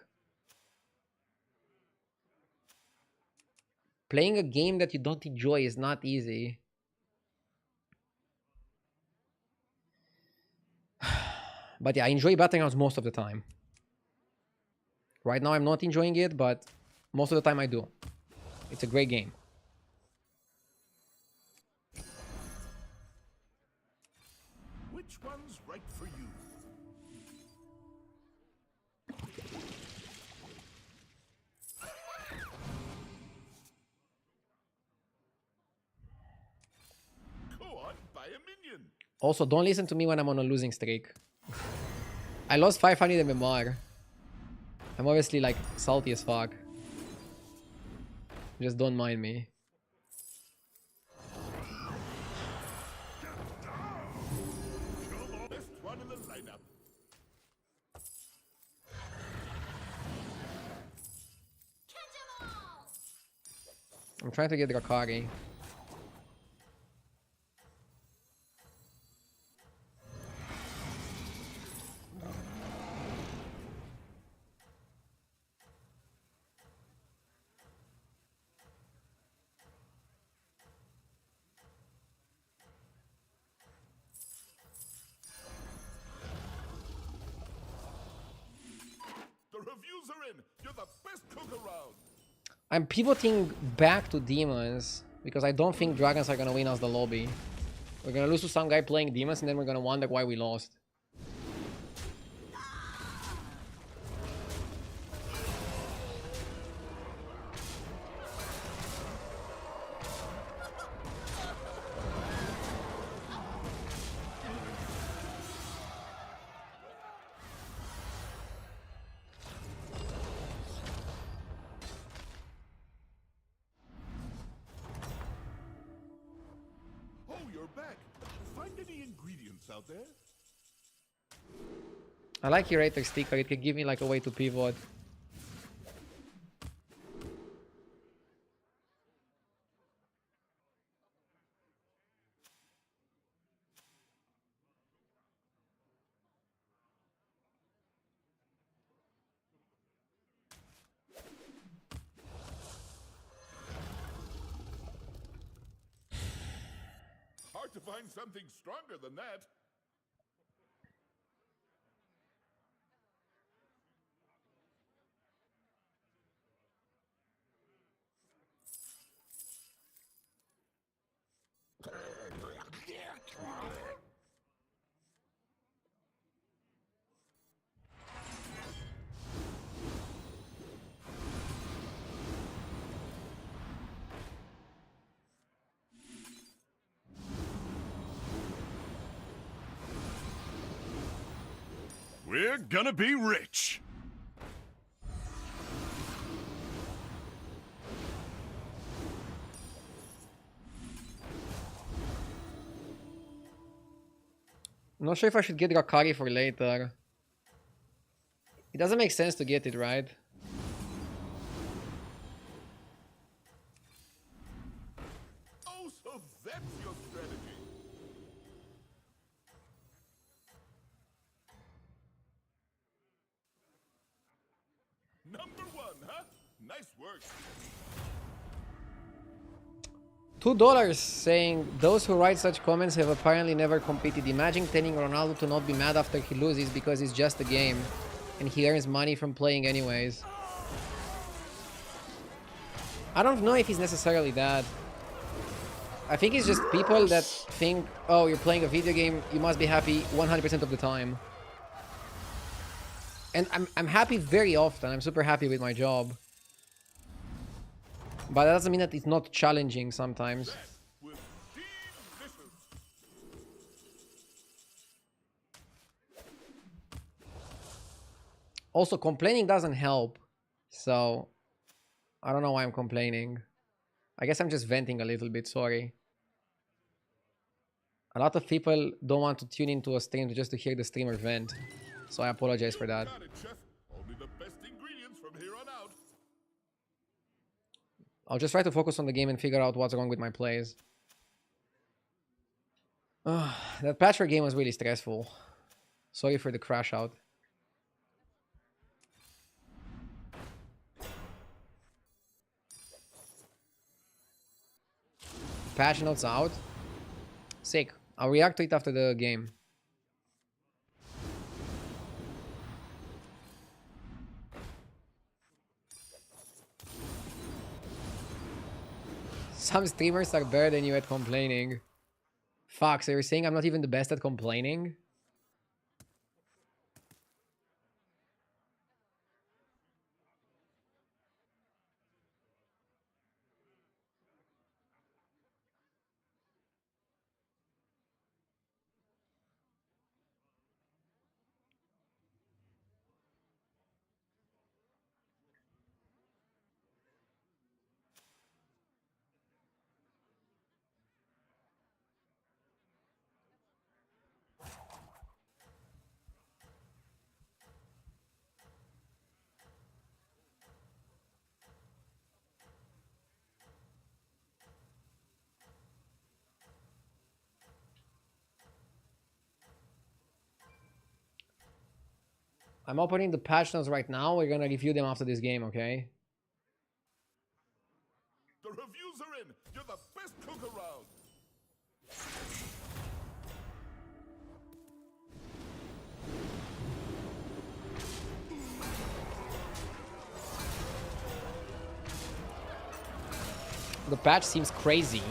Playing a game that you don't enjoy is not easy. But yeah, I enjoy battlegrounds most of the time. Right now I'm not enjoying it, but most of the time I do. It's a great game. Which one's right for you? Go on, buy a minion. Also, don't listen to me when I'm on a losing streak. I lost 500 MMR. I'm obviously like salty as fuck. Just don't mind me. Best one in the lineup. Catch 'em all! I'm trying to get Drakari. The reviews are in. You're the best cook around. I'm pivoting back to demons because I don't think dragons are gonna win us the lobby. We're gonna lose to some guy playing demons and then we're gonna wonder why we lost. Oh, you're back. Find any ingredients out there? I like Curator Sticker, it can give me like a way to pivot. Hard to find something stronger than that. We're gonna be rich. I'm not sure if I should get Drakari for later. It doesn't make sense to get it, right? Oh, so that's your strategy. Number one, huh? Nice work. $2 saying those who write such comments have apparently never competed. Imagine telling Ronaldo to not be mad after he loses because it's just a game and he earns money from playing anyways. I don't know if he's necessarily that. I think it's just people that think, oh, you're playing a video game, you must be happy 100% of the time. And I'm happy very often. I'm super happy with my job. But that doesn't mean that it's not challenging sometimes. With delicious. Also, complaining doesn't help. So, I don't know why I'm complaining. I guess I'm just venting a little bit, sorry. A lot of people don't want to tune into a stream just to hear the streamer vent. So I apologize for that. Got it, chef. Only the best ingredients from here on out. I'll just try to focus on the game and figure out what's wrong with my plays. That patchwork game was really stressful. Sorry for the crash out. Patch notes out. Sick. I'll react to it after the game. Some streamers are better than you at complaining. Fuck, so you're saying I'm not even the best at complaining? I'm opening the patch notes right now. We're gonna review them after this game, okay? The reviews are in. You're the best cook around. The patch seems crazy.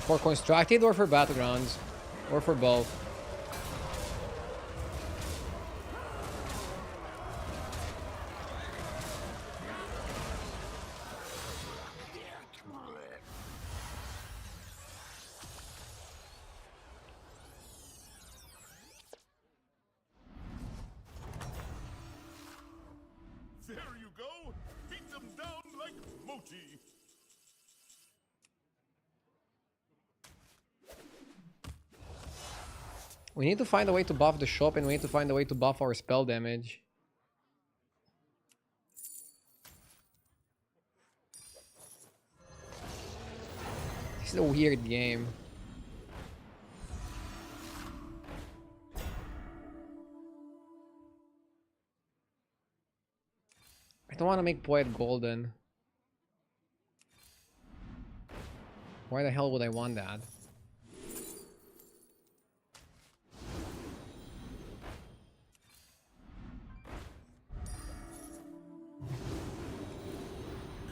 For constructed or for battlegrounds? Or for both? There you go. Beat them down like mochi. We need to find a way to buff the shop and we need to find a way to buff our spell damage. This is a weird game. I don't want to make Poet golden. Why the hell would I want that?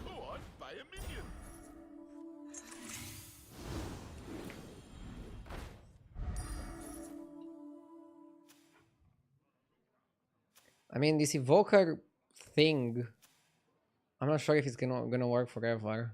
Go on, buy a minion. I mean, this evoker thing, I'm not sure if it's gonna work forever.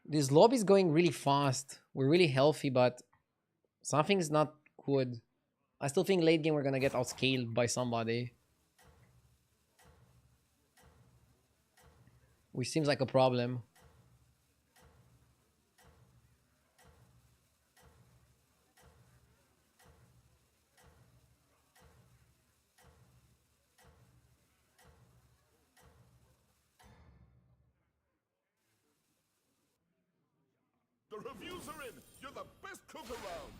This lobby is going really fast. We're really healthy, but something's not good. I still think late game we're gonna get outscaled by somebody. Which seems like a problem. The reviews are in. You're the best cook around.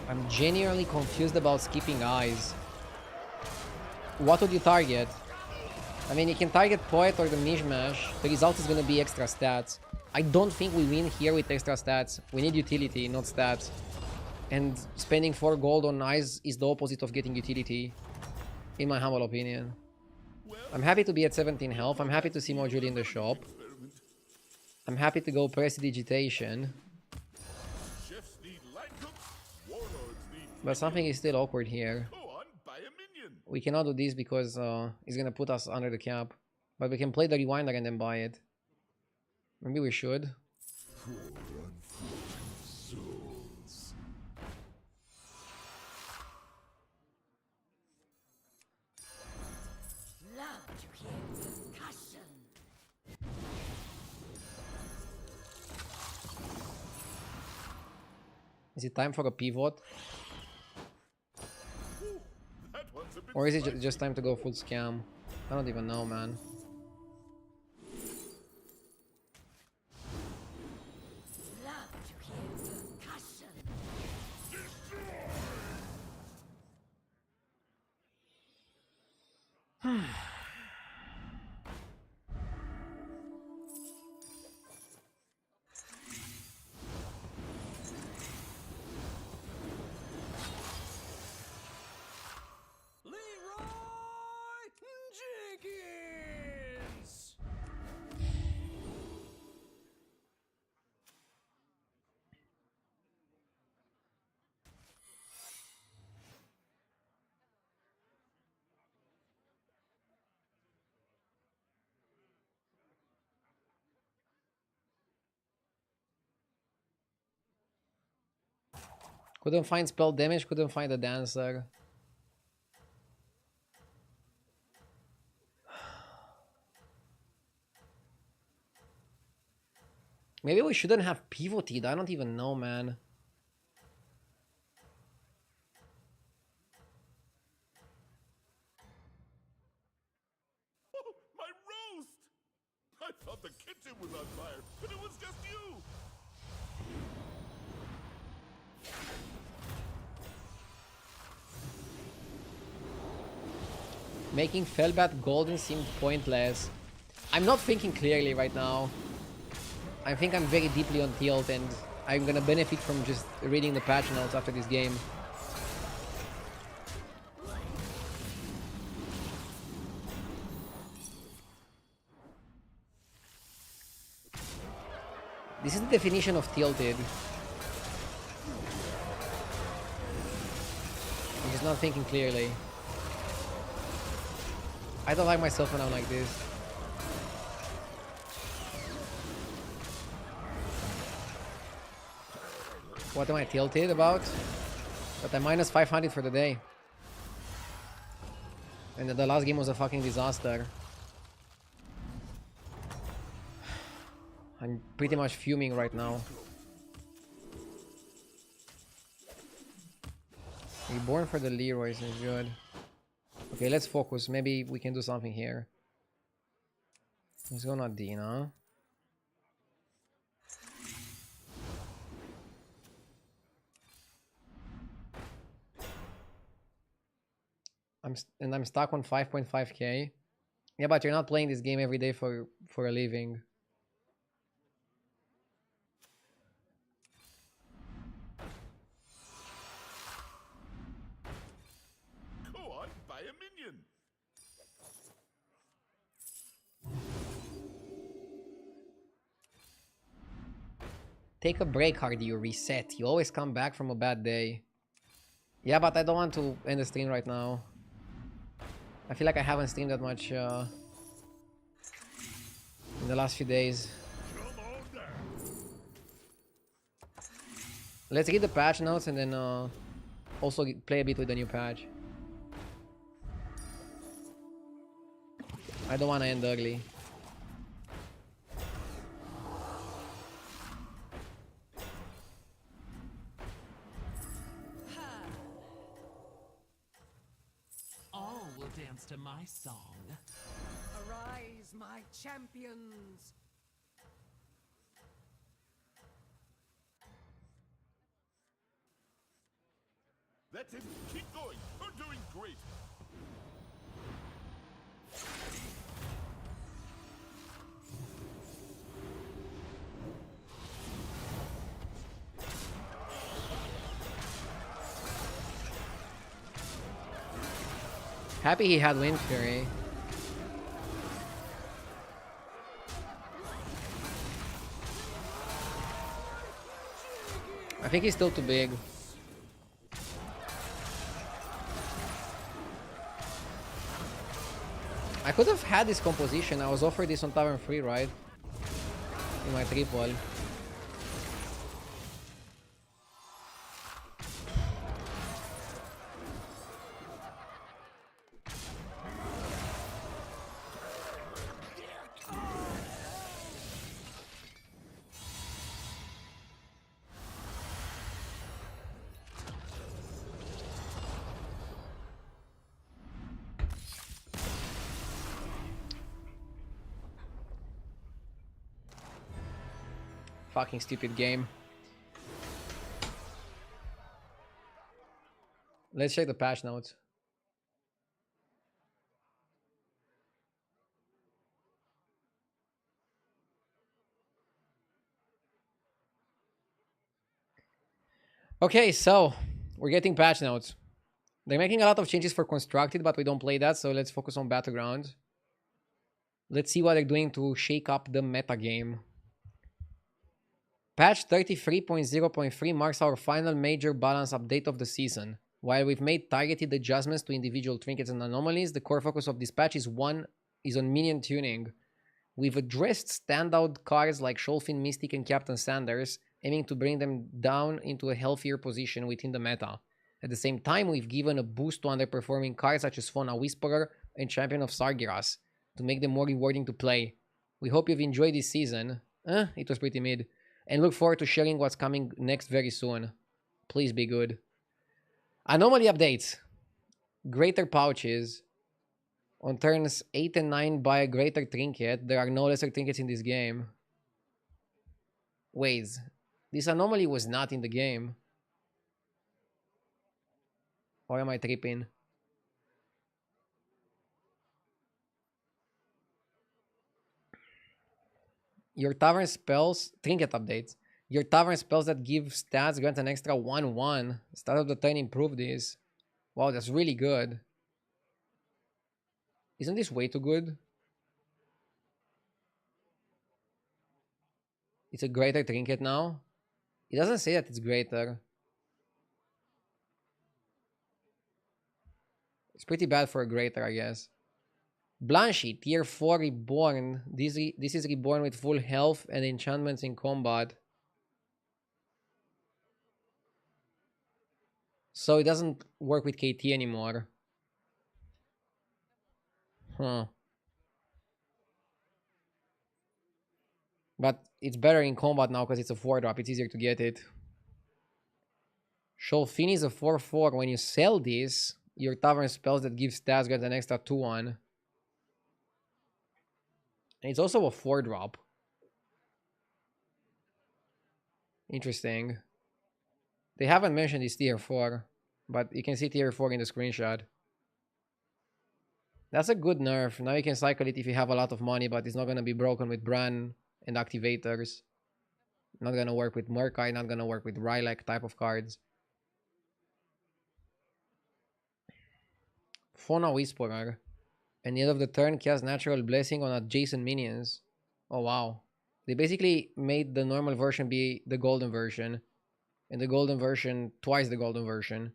I'm genuinely confused about skipping eyes. What would you target? I mean, you can target Poet or the Mishmash. The result is gonna be extra stats. I don't think we win here with extra stats. We need utility, not stats. And spending 4 gold on eyes is the opposite of getting utility, in my humble opinion. I'm happy to be at 17 health. I'm happy to see more Judy in the shop. I'm happy to go prestidigitation. Chefs need line cooks. Warlords need. But something is still awkward here. Go on, buy a minion. We cannot do this because it's gonna put us under the cap. But we can play the rewinder and then buy it. Maybe we should. Love to hear percussion. Is it time for a pivot? That one's a bit Or is it spicy. just time to go full scam? I don't even know, man. Love to hear percussion. Couldn't find spell damage, couldn't find the dancer. Maybe we shouldn't have pivoted. I don't even know, man. Oh, my roast! I thought the kitchen was on fire, but it was just you! Making Felbat golden seemed pointless. I'm not thinking clearly right now. I think I'm very deeply on tilt and I'm gonna benefit from just reading the patch notes after this game. This is the definition of tilted. I'm just not thinking clearly. I don't like myself when I'm like this. What am I tilted about? That I'm minus 500 for the day. And the last game was a fucking disaster. I'm pretty much fuming right now. Reborn for the Leroy's is good. Okay, let's focus. Maybe we can do something here. Let's go Nadina. I'm stuck on 5.5k. Yeah, but you're not playing this game every day for a living. Go on, buy a minion! Take a break, Hardy. You reset. You always come back from a bad day. Yeah, but I don't want to end the stream right now. I feel like I haven't streamed that much in the last few days. Let's read the patch notes and then also play a bit with the new patch. I don't want to end early. All will dance to my song. Arise, my champions! That's it, keep going, you're doing great! Happy he had Wind Fury. I think he's still too big. I could have had this composition. I was offered this on Tavern 3, right? In my triple. Fucking stupid game. Let's check the patch notes. Okay, so we're getting patch notes. They're making a lot of changes for Constructed, but we don't play that, so let's focus on battlegrounds. Let's see what they're doing to shake up the meta game. Patch 33.0.3 marks our final major balance update of the season. While we've made targeted adjustments to individual trinkets and anomalies, the core focus of this patch is on minion tuning. We've addressed standout cards like Sholfin, Mystic, and Captain Sanders, aiming to bring them down into a healthier position within the meta. At the same time, we've given a boost to underperforming cards such as Fauna Whisperer and Champion of Sargeras to make them more rewarding to play. We hope you've enjoyed this season. It was pretty mid. And look forward to sharing what's coming next very soon. Please be good. Anomaly updates. Greater pouches. On turns 8 and 9 by a greater trinket. There are no lesser trinkets in this game. Wait. This anomaly was not in the game. Or am I tripping? Your tavern spells... Trinket updates. Your tavern spells that give stats grant an extra 1/1. Start of the turn improve this. Wow, that's really good. Isn't this way too good? It's a greater trinket now. It doesn't say that it's greater. It's pretty bad for a greater, I guess. Blanchi, tier 4 reborn. This is reborn with full health and enchantments in combat. So it doesn't work with KT anymore. Huh. But it's better in combat now because it's a 4-drop. It's easier to get it. Sholfin is a 4/4. When you sell this, your tavern spells that give stats get an extra 2/1. And it's also a 4-drop. Interesting. They haven't mentioned this tier 4, but you can see tier 4 in the screenshot. That's a good nerf. Now you can cycle it if you have a lot of money, but it's not going to be broken with Bran and activators. Not going to work with Murkai, not going to work with Rylak type of cards. Fauna Whisperer. At the end of the turn, cast Natural Blessing on adjacent minions. Oh wow. They basically made the normal version be the golden version. And the golden version, twice the golden version.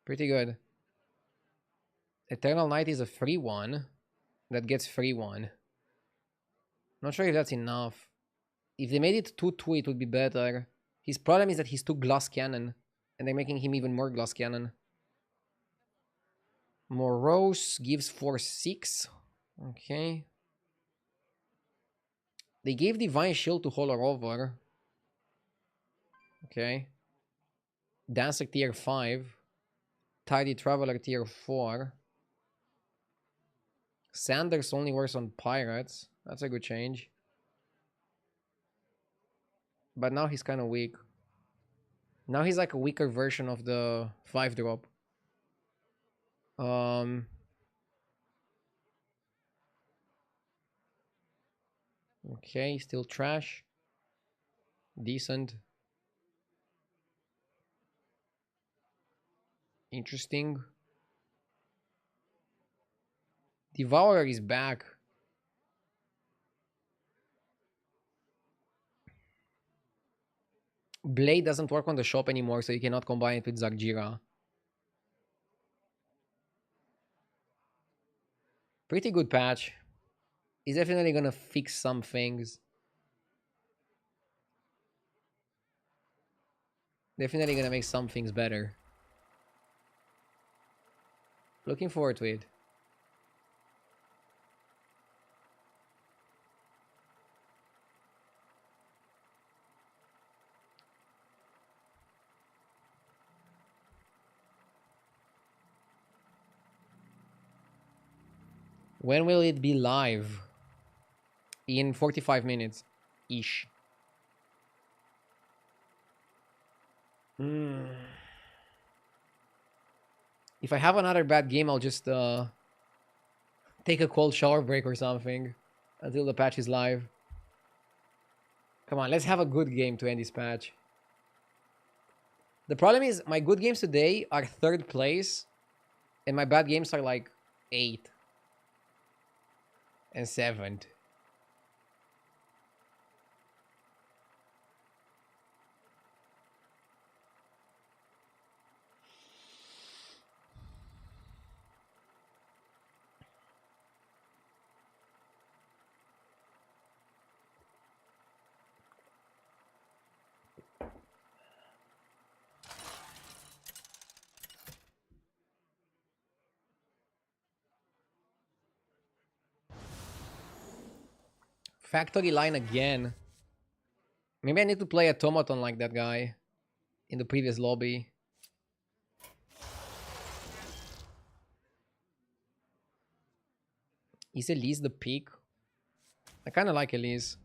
Pretty good. Eternal Night is a free one. That gets free one. Not sure if that's enough. If they made it 2/2, it would be better. His problem is that he's too glass cannon. And they're making him even more glass cannon. Morose gives 4/6. Okay. They gave Divine Shield to Hollow Rover. Okay. Dancer tier 5. Tidy Traveler tier 4. Sanders only works on pirates. That's a good change. But now he's kind of weak. Now he's like a weaker version of the 5-drop. Okay, still trash. Decent. Interesting. Devourer is back. Blade doesn't work on the shop anymore, so you cannot combine it with Zarjira. Pretty good patch. He's definitely gonna fix some things. Definitely gonna make some things better. Looking forward to it. When will it be live? In 45 minutes ish. Hmm. If I have another bad game, I'll just take a cold shower break or something until the patch is live. Come on, let's have a good game to end this patch. The problem is my good games today are 3rd place, and my bad games are like 8th and 7th. Factory line again. Maybe I need to play automaton like that guy in the previous lobby. Is Elise the peak? I kind of like Elise.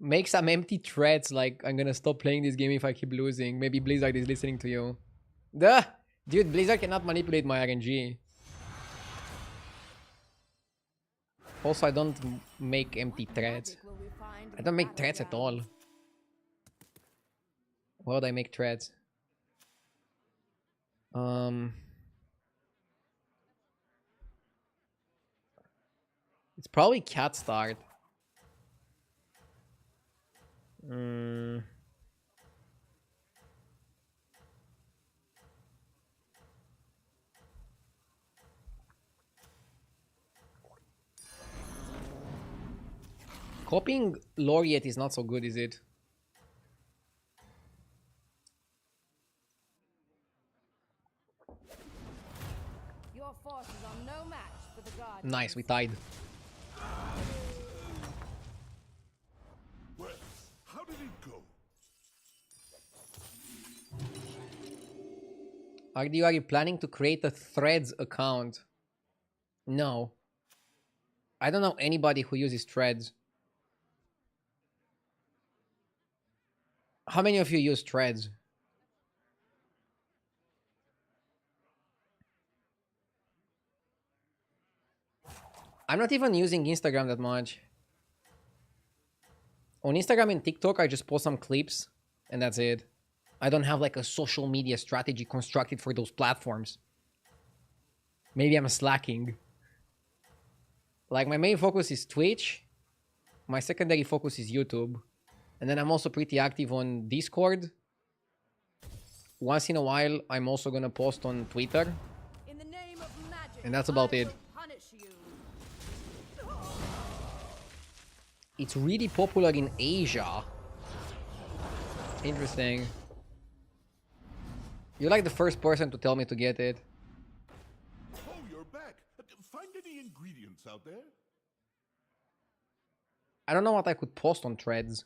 Make some empty threats like I'm gonna stop playing this game if I keep losing. Maybe Blizzard is listening to you. Duh! Dude, Blizzard cannot manipulate my RNG. Also, I don't make empty threats. I don't make threats at all. Why would I make threats? It's probably cat start. Copying Laureate is not so good, is it? Your forces are no match for the Guardians. Nice, we tied. Well, how did it go? Are you planning to create a Threads account? No. I don't know anybody who uses Threads. How many of you use Threads? I'm not even using Instagram that much. On Instagram and TikTok, I just post some clips and that's it. I don't have like a social media strategy constructed for those platforms. Maybe I'm slacking. Like my main focus is Twitch. My secondary focus is YouTube. And then I'm also pretty active on Discord. Once in a while, I'm also gonna post on Twitter. In the name of magic, And that's about I it. will punish you. It's really popular in Asia. Interesting. You're like the first person to tell me to get it. Oh, you're back. Find any ingredients out there? I don't know what I could post on Threads.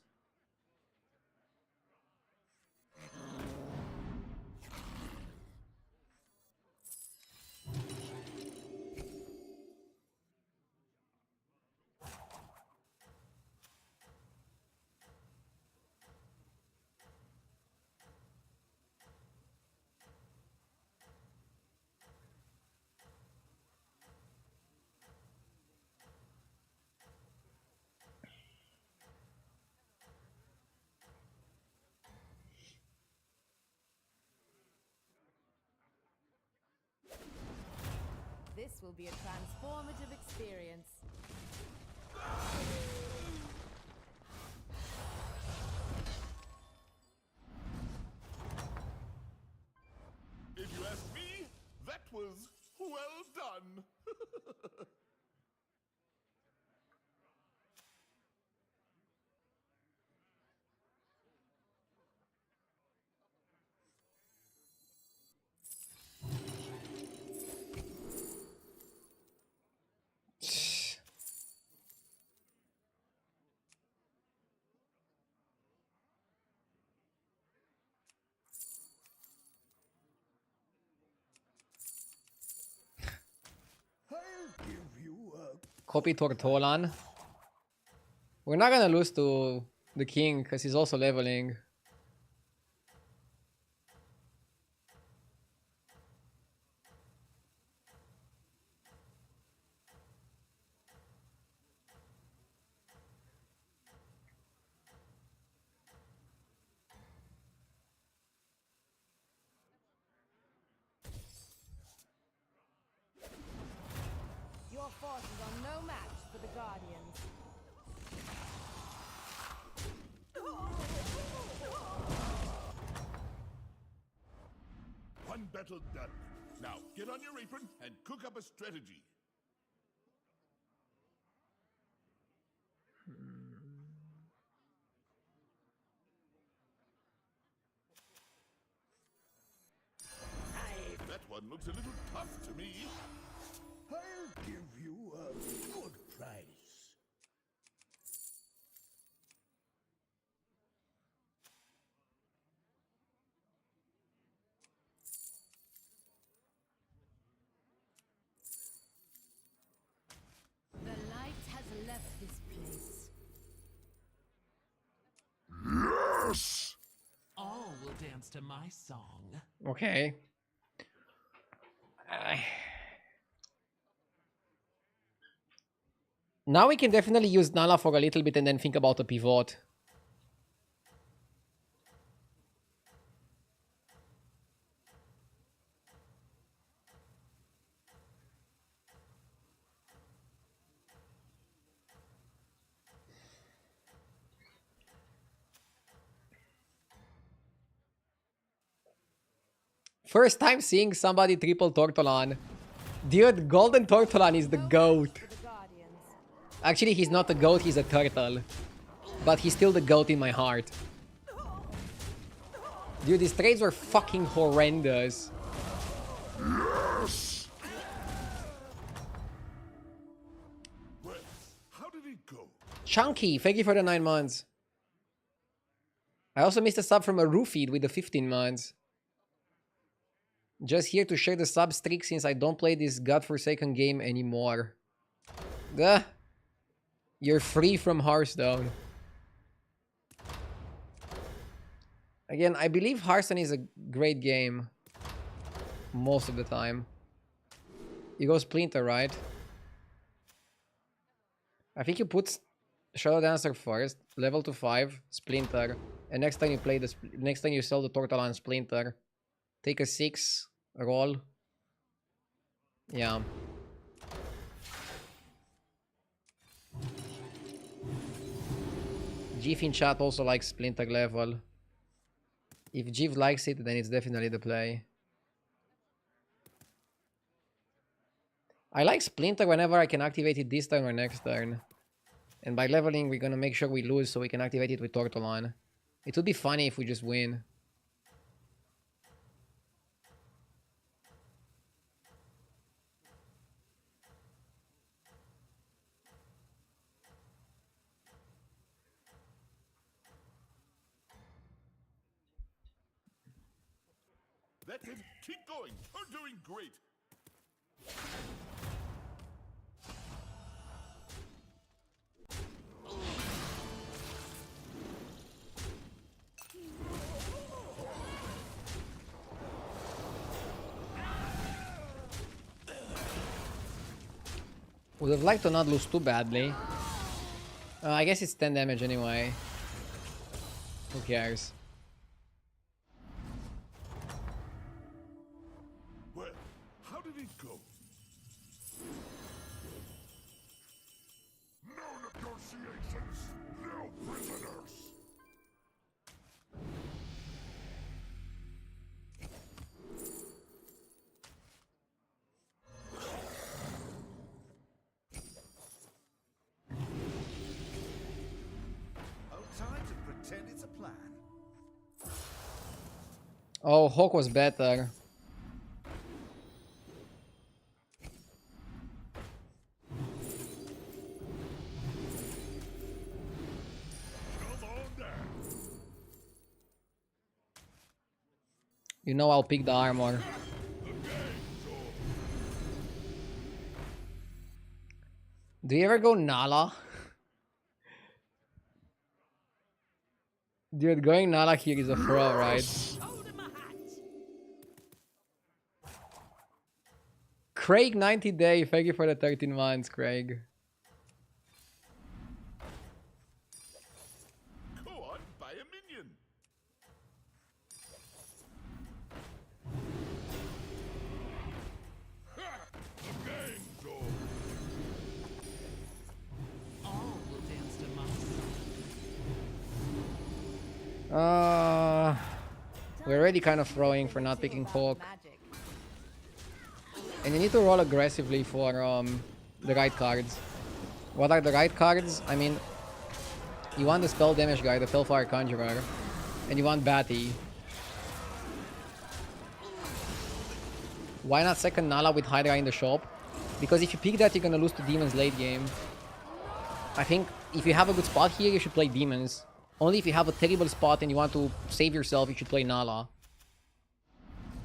This will be a transformative experience. If you ask me, that was well done. Copy Tortolan. We're not gonna lose to the king because he's also leveling. Your forces are no match for the Guardians. One battle done. Now get on your apron and cook up a strategy. That one looks a little tough to me. I'll give you a good price. The light has left this place. Yes! All will dance to my song. Okay. Now we can definitely use Nala for a little bit and then think about a pivot. First time seeing somebody triple Tortolan. Dude, Golden Tortolan is the GOAT. For the Guardians. Actually, he's not a GOAT, he's a turtle. But he's still the GOAT in my heart. Dude, these trades were fucking horrendous. Yes! Well, how did it go? Chunky, thank you for the 9 months. I also missed a sub from a Roofied with the 15 months. Just here to share the sub streak since I don't play this godforsaken game anymore. Duh. You're free from Hearthstone. Again, I believe Hearthstone is a great game. Most of the time. You go Splinter, right? I think you put Shadow Dancer first, level to 5, Splinter, and next time you play the next time you sell the Tortolan Splinter, take a 6, roll. Yeah. Jiv in chat also likes Splinter level. If Jiv likes it, then it's definitely the play. I like Splinter whenever I can activate it this turn or next turn. And by leveling, we're gonna make sure we lose so we can activate it with Tortolan. It would be funny if we just win. That's it. Keep going. You're doing great. Would have liked to not lose too badly. I guess it's 10 damage anyway. Who cares? Well, how did it go? No negotiations, no prisoners. Time to pretend it's a plan. Oh, Hawk was better. Come on down. You know I'll pick the armor. Do you ever go Nala? Dude, going Nala here is a throw, right? Craig 90 day, thank you for the 13 months, Craig. Go on, buy a minion. Ha! The game's over. All will dance to my song. We're already kind of throwing for not picking Hawk. And you need to roll aggressively for the right cards. What are the right cards? I mean, you want the spell damage guy, the Fellfire Conjurer, and you want Batty. Why not second Nala with Hydra in the shop? Because if you pick that, you're gonna lose to Demons late game. I think if you have a good spot here, you should play Demons. Only if you have a terrible spot and you want to save yourself, you should play Nala.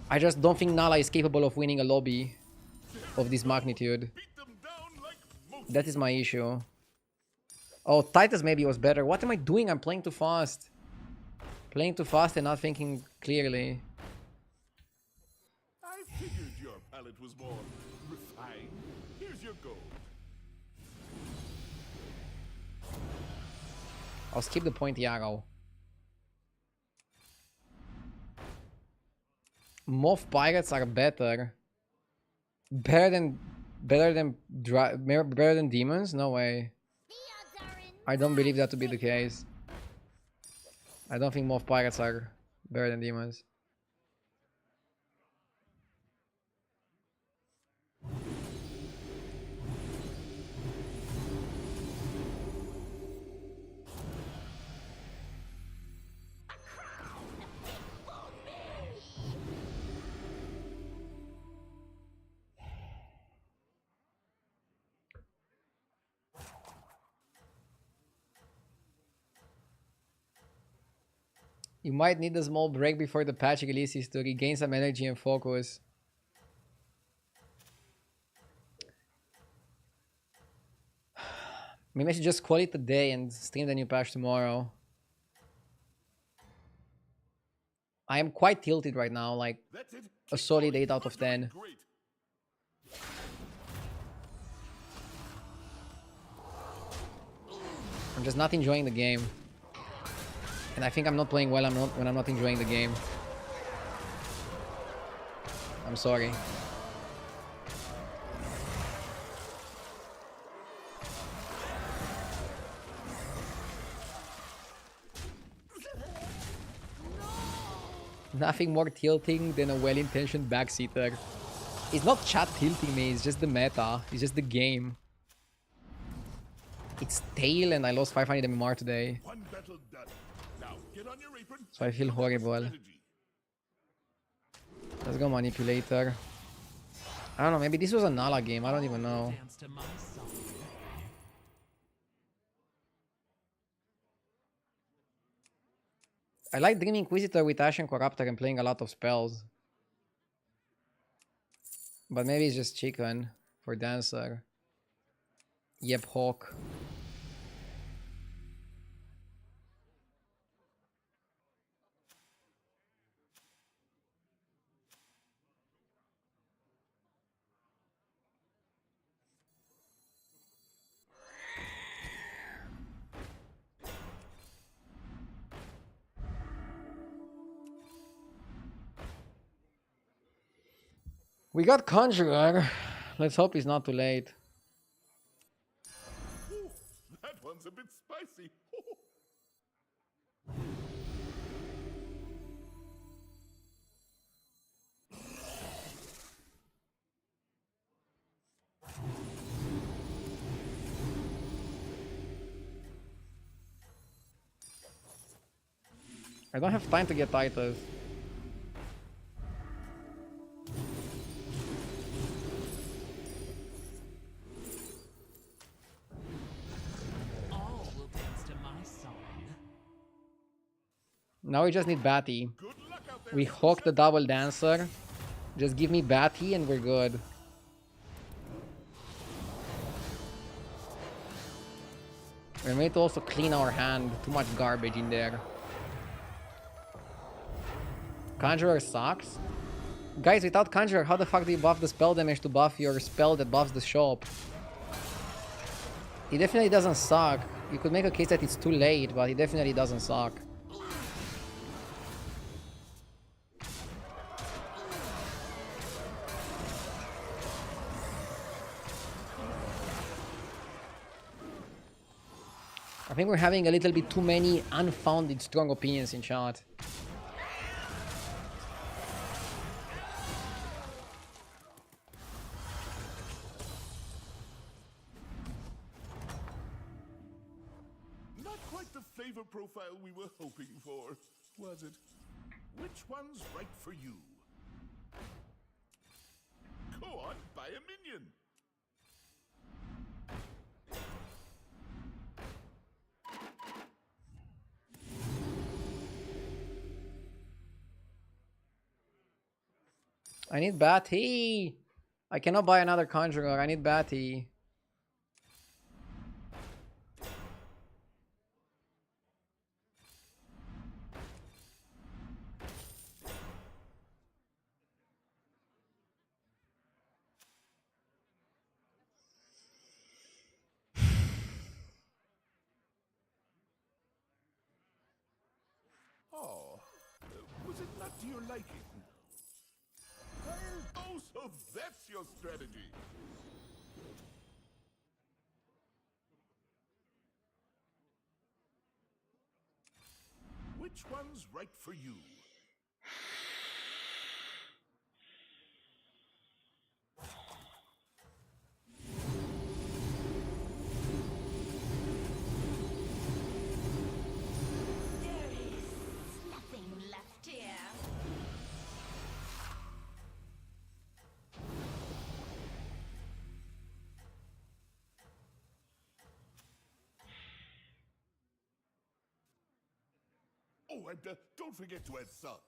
I just don't think Nala is capable of winning a lobby of this magnitude. That is my issue. Oh, Titus maybe was better. What am I doing? I'm playing too fast. Playing too fast and not thinking clearly. I figured your palate was more refined. Here's your gold. I'll skip the pointy arrow. Moth pirates are better. Better than demons? No way. I don't believe that to be the case. I don't think moth pirates are better than demons. You might need a small break before the patch releases to regain some energy and focus. Maybe I should just call it a day and stream the new patch tomorrow. I am quite tilted right now, like a solid 8 out of 10. I'm just not enjoying the game. And I think I'm not playing well when I'm not enjoying the game. I'm sorry. Nothing more tilting than a well-intentioned backseater. It's not chat tilting me, it's just the meta. It's just the game. It's tail and I lost 500 MMR today. One battle done. Now get on your apron. So I feel horrible. Let's go manipulator. I don't know, maybe this was a Nala game, I don't even know. Dance to my song. I like Dream Inquisitor with Ashen Corruptor and playing a lot of spells. But maybe it's just chicken for Dancer. Yep, Hawk. We got Conjurer. Let's hope it's not too late. Ooh, that one's a bit spicy. I don't have time to get Titus. All will dance to my song. Now we just need Batty. Good luck out there. We Hawk the double Dancer. Just give me Batty and we're good. We need to also clean our hand. Too much garbage in there. Conjurer sucks. Guys, without Conjurer, how the fuck do you buff the spell damage to buff your spell that buffs the shop? It definitely doesn't suck. You could make a case that it's too late, but it definitely doesn't suck. I think we're having a little bit too many unfounded strong opinions in chat. Not quite the flavor profile we were hoping for, was it? Which one's right for you? Go on, buy a minion. I need Batty. I cannot buy another Conjurer. I need Batty. Oh, was it not to your liking? Oh, so that's your strategy. Which one's right for you? There is nothing left here. Oh, and don't forget to add salt.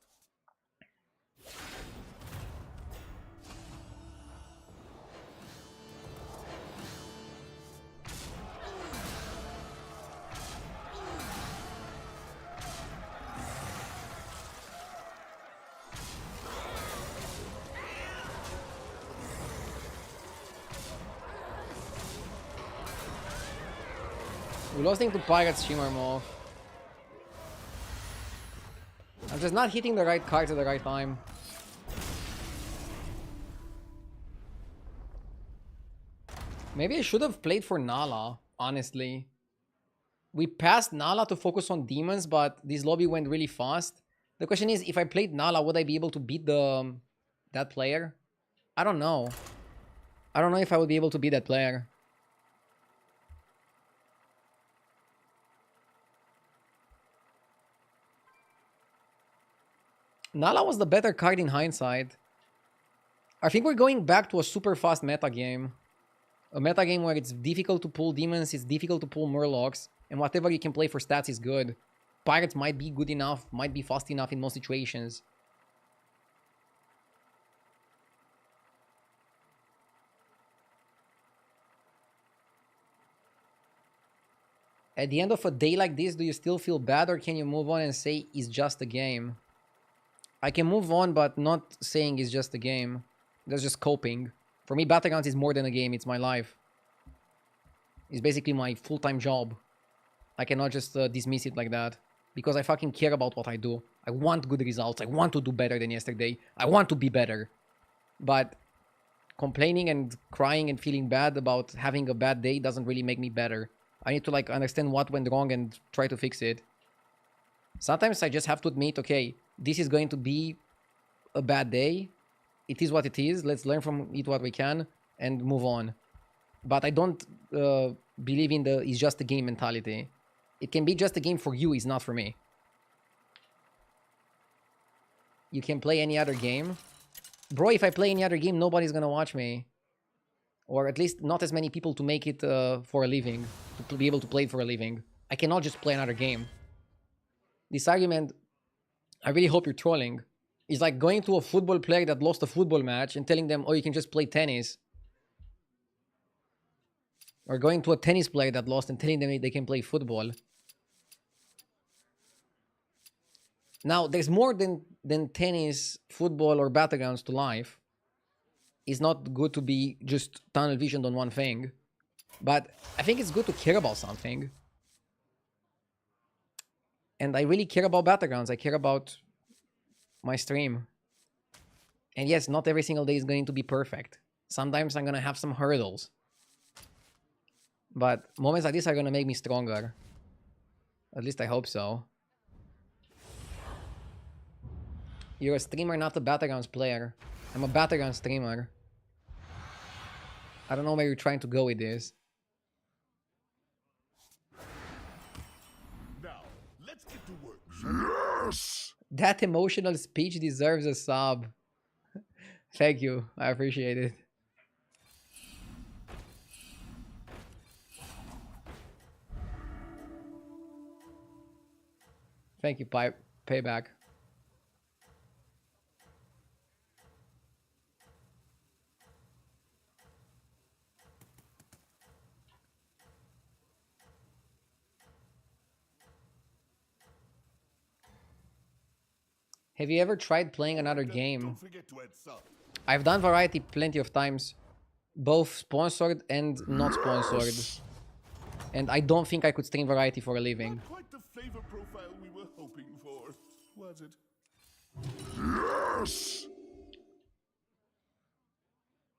We lost into Pirates Shimmer Morph. I'm just not hitting the right cards at the right time. Maybe I should have played for Nala, honestly. We passed Nala to focus on demons, but this lobby went really fast. The question is, if I played Nala, would I be able to beat that player? I don't know. I don't know if I would be able to beat that player. Nala was the better card in hindsight. I think we're going back to a super fast meta game. A meta game where it's difficult to pull demons, it's difficult to pull murlocs, and whatever you can play for stats is good. Pirates might be good enough, might be fast enough in most situations. At the end of a day like this, do you still feel bad, or can you move on and say it's just a game? I can move on, but not saying it's just a game. That's just coping. For me, battlegrounds is more than a game, it's my life. It's basically my full-time job. I cannot just dismiss it like that. Because I fucking care about what I do. I want good results. I want to do better than yesterday. I want to be better. But complaining and crying and feeling bad about having a bad day doesn't really make me better. I need to like understand what went wrong and try to fix it. Sometimes I just have to admit, okay, this is going to be a bad day. It is what it is. Let's learn from it what we can and move on. But I don't believe in the it's just a game mentality. It can be just a game for you, it's not for me. You can play any other game. Bro, if I play any other game, nobody's gonna watch me. Or at least not as many people to make it for a living. To be able to play it for a living. I cannot just play another game. This argument, I really hope you're trolling. It's like going to a football player that lost a football match and telling them, oh, you can just play tennis. Or going to a tennis player that lost and telling them they can play football. Now, there's more than tennis, football, or battlegrounds to life. It's not good to be just tunnel visioned on one thing. But I think it's good to care about something. And I really care about battlegrounds. I care about my stream. And yes, not every single day is going to be perfect. Sometimes I'm going to have some hurdles. But moments like this are going to make me stronger. At least I hope so. You're a streamer, not a battlegrounds player. I'm a battlegrounds streamer. I don't know where you're trying to go with this. Now, let's get to work. Yes! That emotional speech deserves a sub. Thank you. I appreciate it. Thank you, Payback. Have you ever tried playing another game? Don't forget to add salt. I've done variety plenty of times. Both sponsored and not sponsored. And I don't think I could stream variety for a living. Not quite the flavor profile we were hoping for, was it? Yes!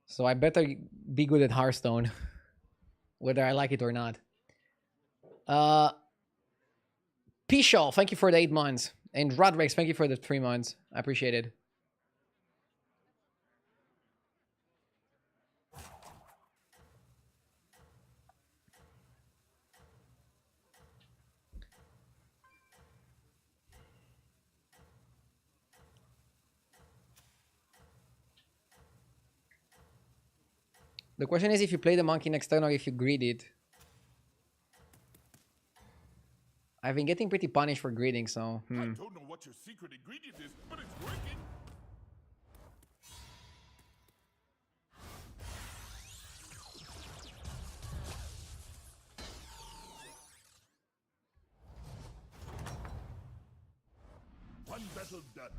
So I better be good at Hearthstone. Whether I like it or not. Pishal, thank you for the 8 months. And Rodrex, thank you for the 3 months. I appreciate it. The question is if you play the monkey next turn or if you greed it. I've been getting pretty punished for greeding, so... I don't know what your secret ingredient is, but it's working. One battle done.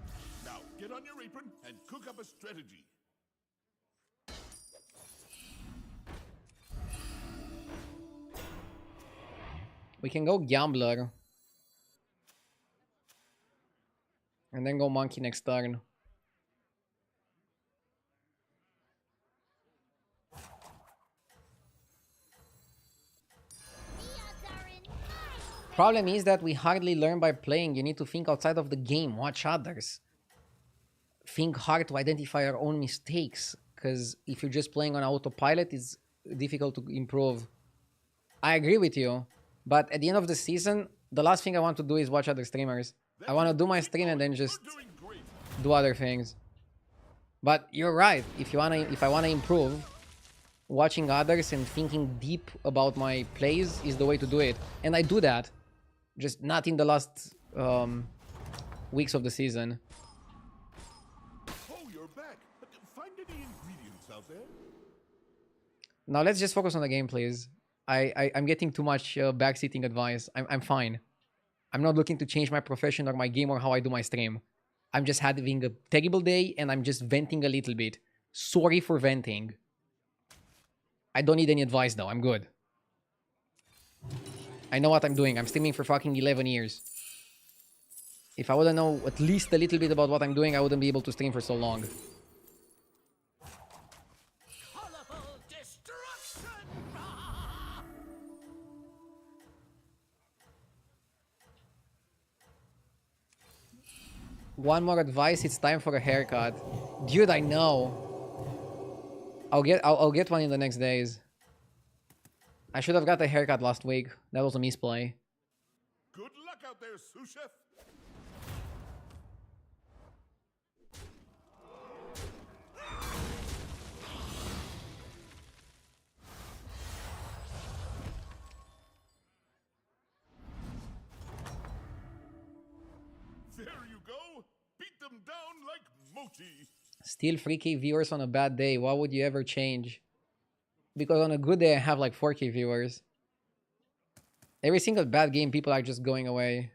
Now get on your apron and cook up a strategy. We can go Gambler. And then go Monkey next turn. Problem is that we hardly learn by playing. You need to think outside of the game. Watch others. Think hard to identify your own mistakes. Because if you're just playing on autopilot, it's difficult to improve. I agree with you. But at the end of the season, the last thing I want to do is watch other streamers. I want to do my stream and then just do other things. But you're right. If I wanna improve, watching others and thinking deep about my plays is the way to do it. And I do that. Just not in the last weeks of the season. Oh, you're back. Find any ingredients out there? Now let's just focus on the game, please. I'm getting too much backseating advice. I'm fine. I'm not looking to change my profession or my game or how I do my stream. I'm just having a terrible day and I'm just venting a little bit. Sorry for venting. I don't need any advice though. I'm good. I know what I'm doing. I'm streaming for fucking 11 years. If I wouldn't know at least a little bit about what I'm doing, I wouldn't be able to stream for so long. One more advice, it's time for a haircut. Dude, I know. I'll get one in the next days. I should have got a haircut last week. That was a misplay. Good luck out there, sous chef. There you go. Beat them down like mochi. Still 3K viewers on a bad day. Why would you ever change? because on a good day I have like 4K viewers. Every single bad game, people are just going away.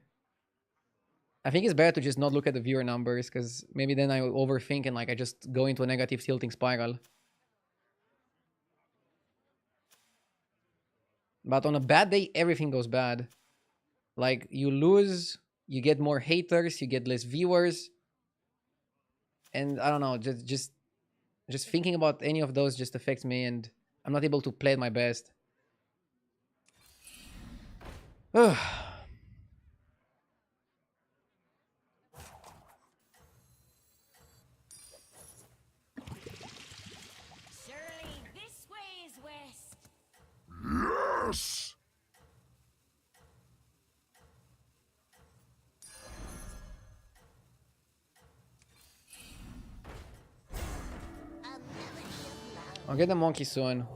I think it's better to just not look at the viewer numbers, because maybe then I will overthink and like I just go into a negative tilting spiral. But on a bad day, everything goes bad. Like, you lose, you get more haters, you get less viewers. And I don't know, just thinking about any of those just affects me, and I'm not able to play at my best. Ugh. Surely this way is west. Yes! I'll get the monkey soon.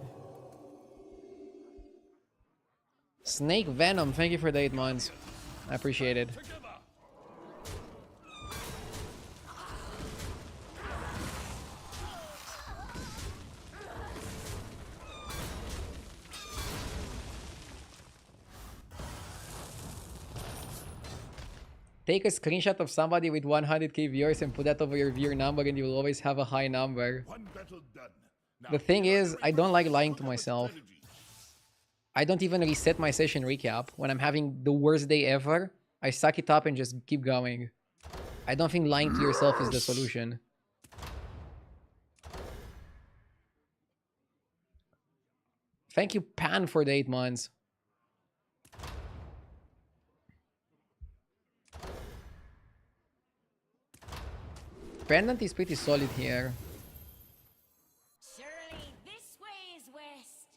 Snake Venom, thank you for the 8 months. I appreciate it. Take a screenshot of somebody with 100k viewers and put that over your viewer number, and you will always have a high number. One battle done. Now The thing get on is, your I don't apron like and lying cook to up a myself. strategy. I don't even reset my session recap. When I'm having the worst day ever, I suck it up and just keep going. I don't think lying to yourself is the solution. Thank you, Pan, for the 8 months. Pendant is pretty solid here. Surely this way is west.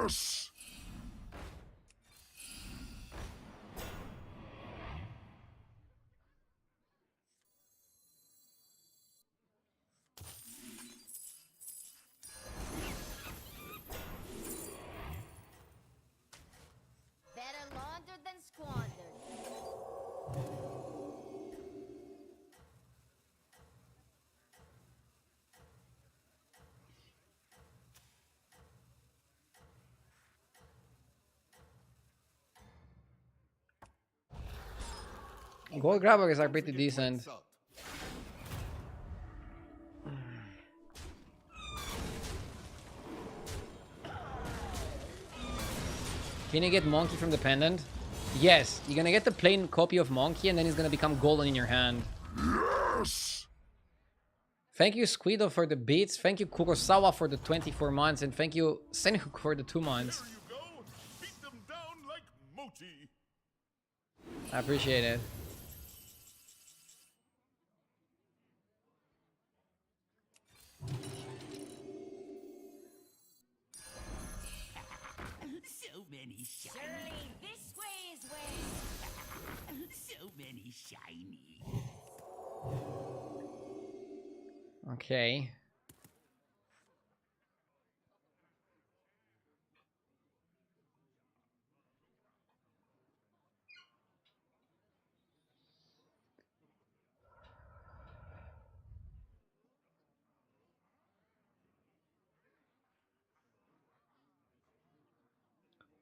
Yes! Better laundered than squandered. Gold grabbers are pretty decent. Salt. Can you get Monkey from the pendant? Yes, you're gonna get the plain copy of Monkey, and then it's gonna become golden in your hand. Yes! Thank you, Squido, for the beats. Thank you, Kurosawa, for the 24 months. And thank you, Senhuk, for the 2 months. There you go. Beat them down like mochi. I appreciate it. So many shiny. Surely this way is west. So many shiny. Okay.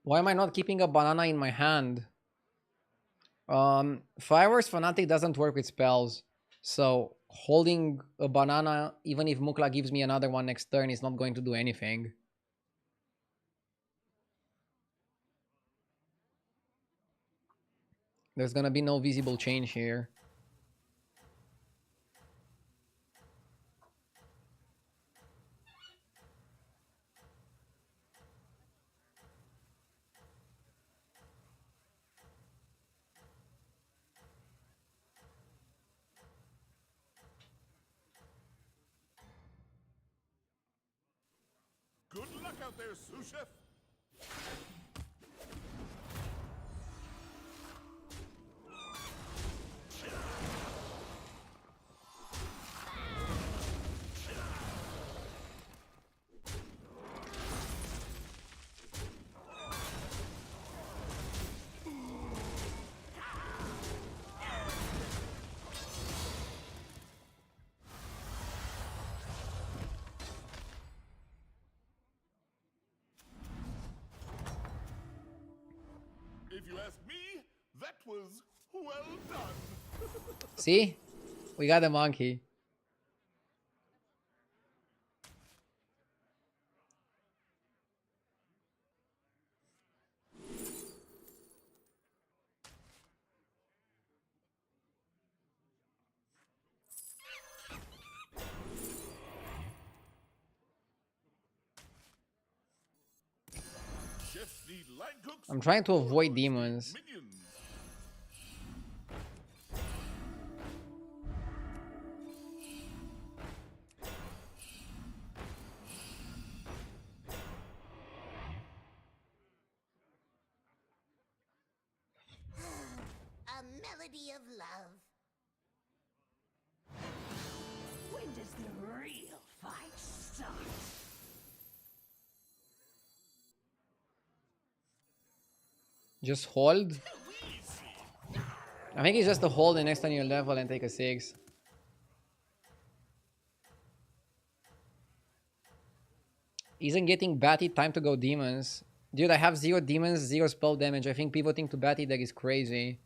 Why am I not keeping a banana in my hand? Fireworks Fanatic doesn't work with spells. So holding a banana, even if Mukla gives me another one next turn, is not going to do anything. There's gonna be no visible change here. Good luck out there, sous chef. If you ask me, that was well done. See? We got the monkey. Chefs need line cooks. I'm trying to avoid warlords need demons. Minions. A melody of love. When does the real fight start? Just hold. I think it's just to hold the next on your level and take a 6. Isn't getting batty time to go demons. Dude, I have 0 demons, 0 spell damage. I think pivoting to batty deck is crazy.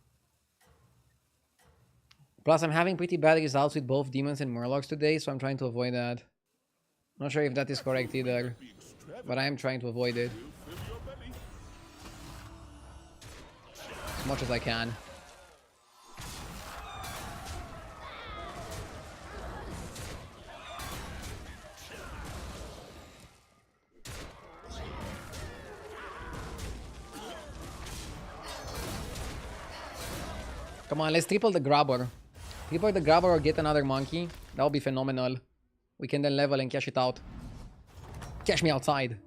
Plus, I'm having pretty bad results with both demons and murlocs today, so I'm trying to avoid that. Not sure if that is correct either, but I am trying to avoid it Fill your belly. as much as I can. Come on, let's triple the grabber. Triple the grabber or get another monkey. That would be phenomenal. We can then level and cash it out. Cash me outside.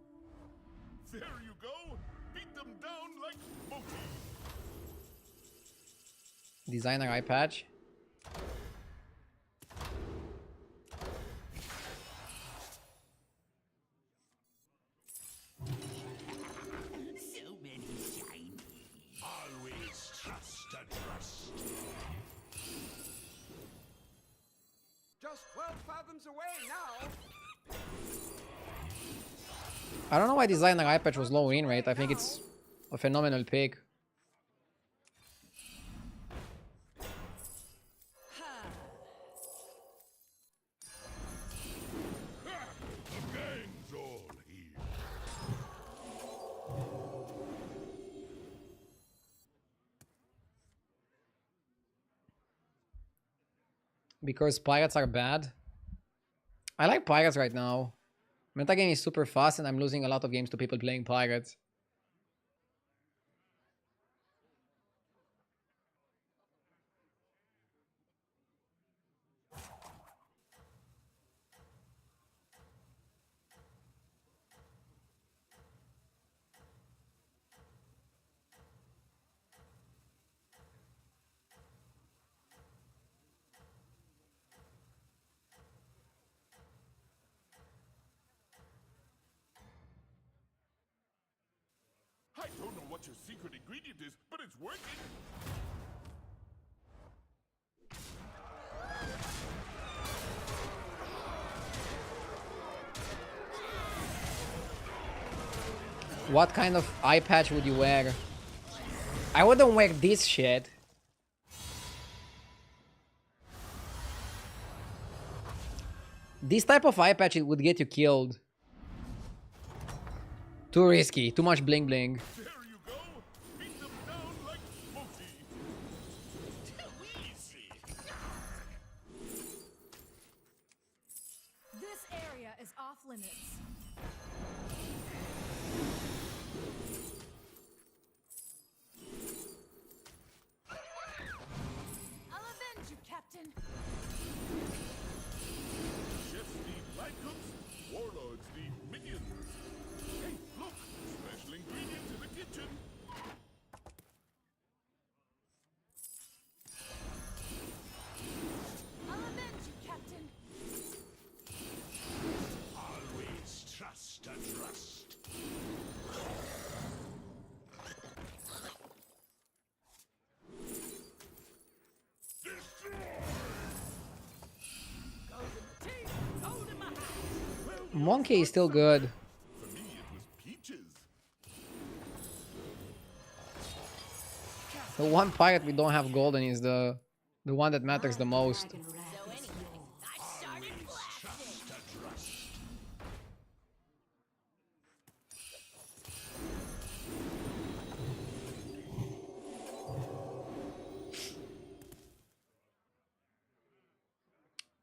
There you go. Beat them down like monkey. Designer eye patch. So many shiny. Always trust a trust. Just 12 fathoms away now. I don't know why designer eye patch was low win rate. I think it's a phenomenal pick. The gang's all here. Because pirates are bad. I like pirates right now. Metagame is super fast and I'm losing a lot of games to people playing pirates. I don't know what your secret ingredient is, but it's working. What kind of eye patch would you wear? I wouldn't wear this shit. This type of eye patch would get you killed. Too risky, too much bling bling. There you go. Beat them down like monkey. Too easy. This area is off limits. I'll avenge you, Captain. Chefs need line cooks. Warlords need minions. Hey, look. Special ingredients in the kitchen. I'll avenge you, Captain. Always trust a trust. Monkey is still good. For me, it was peaches. The one pirate we don't have golden is the one that matters the most. So anyway, I started blasting.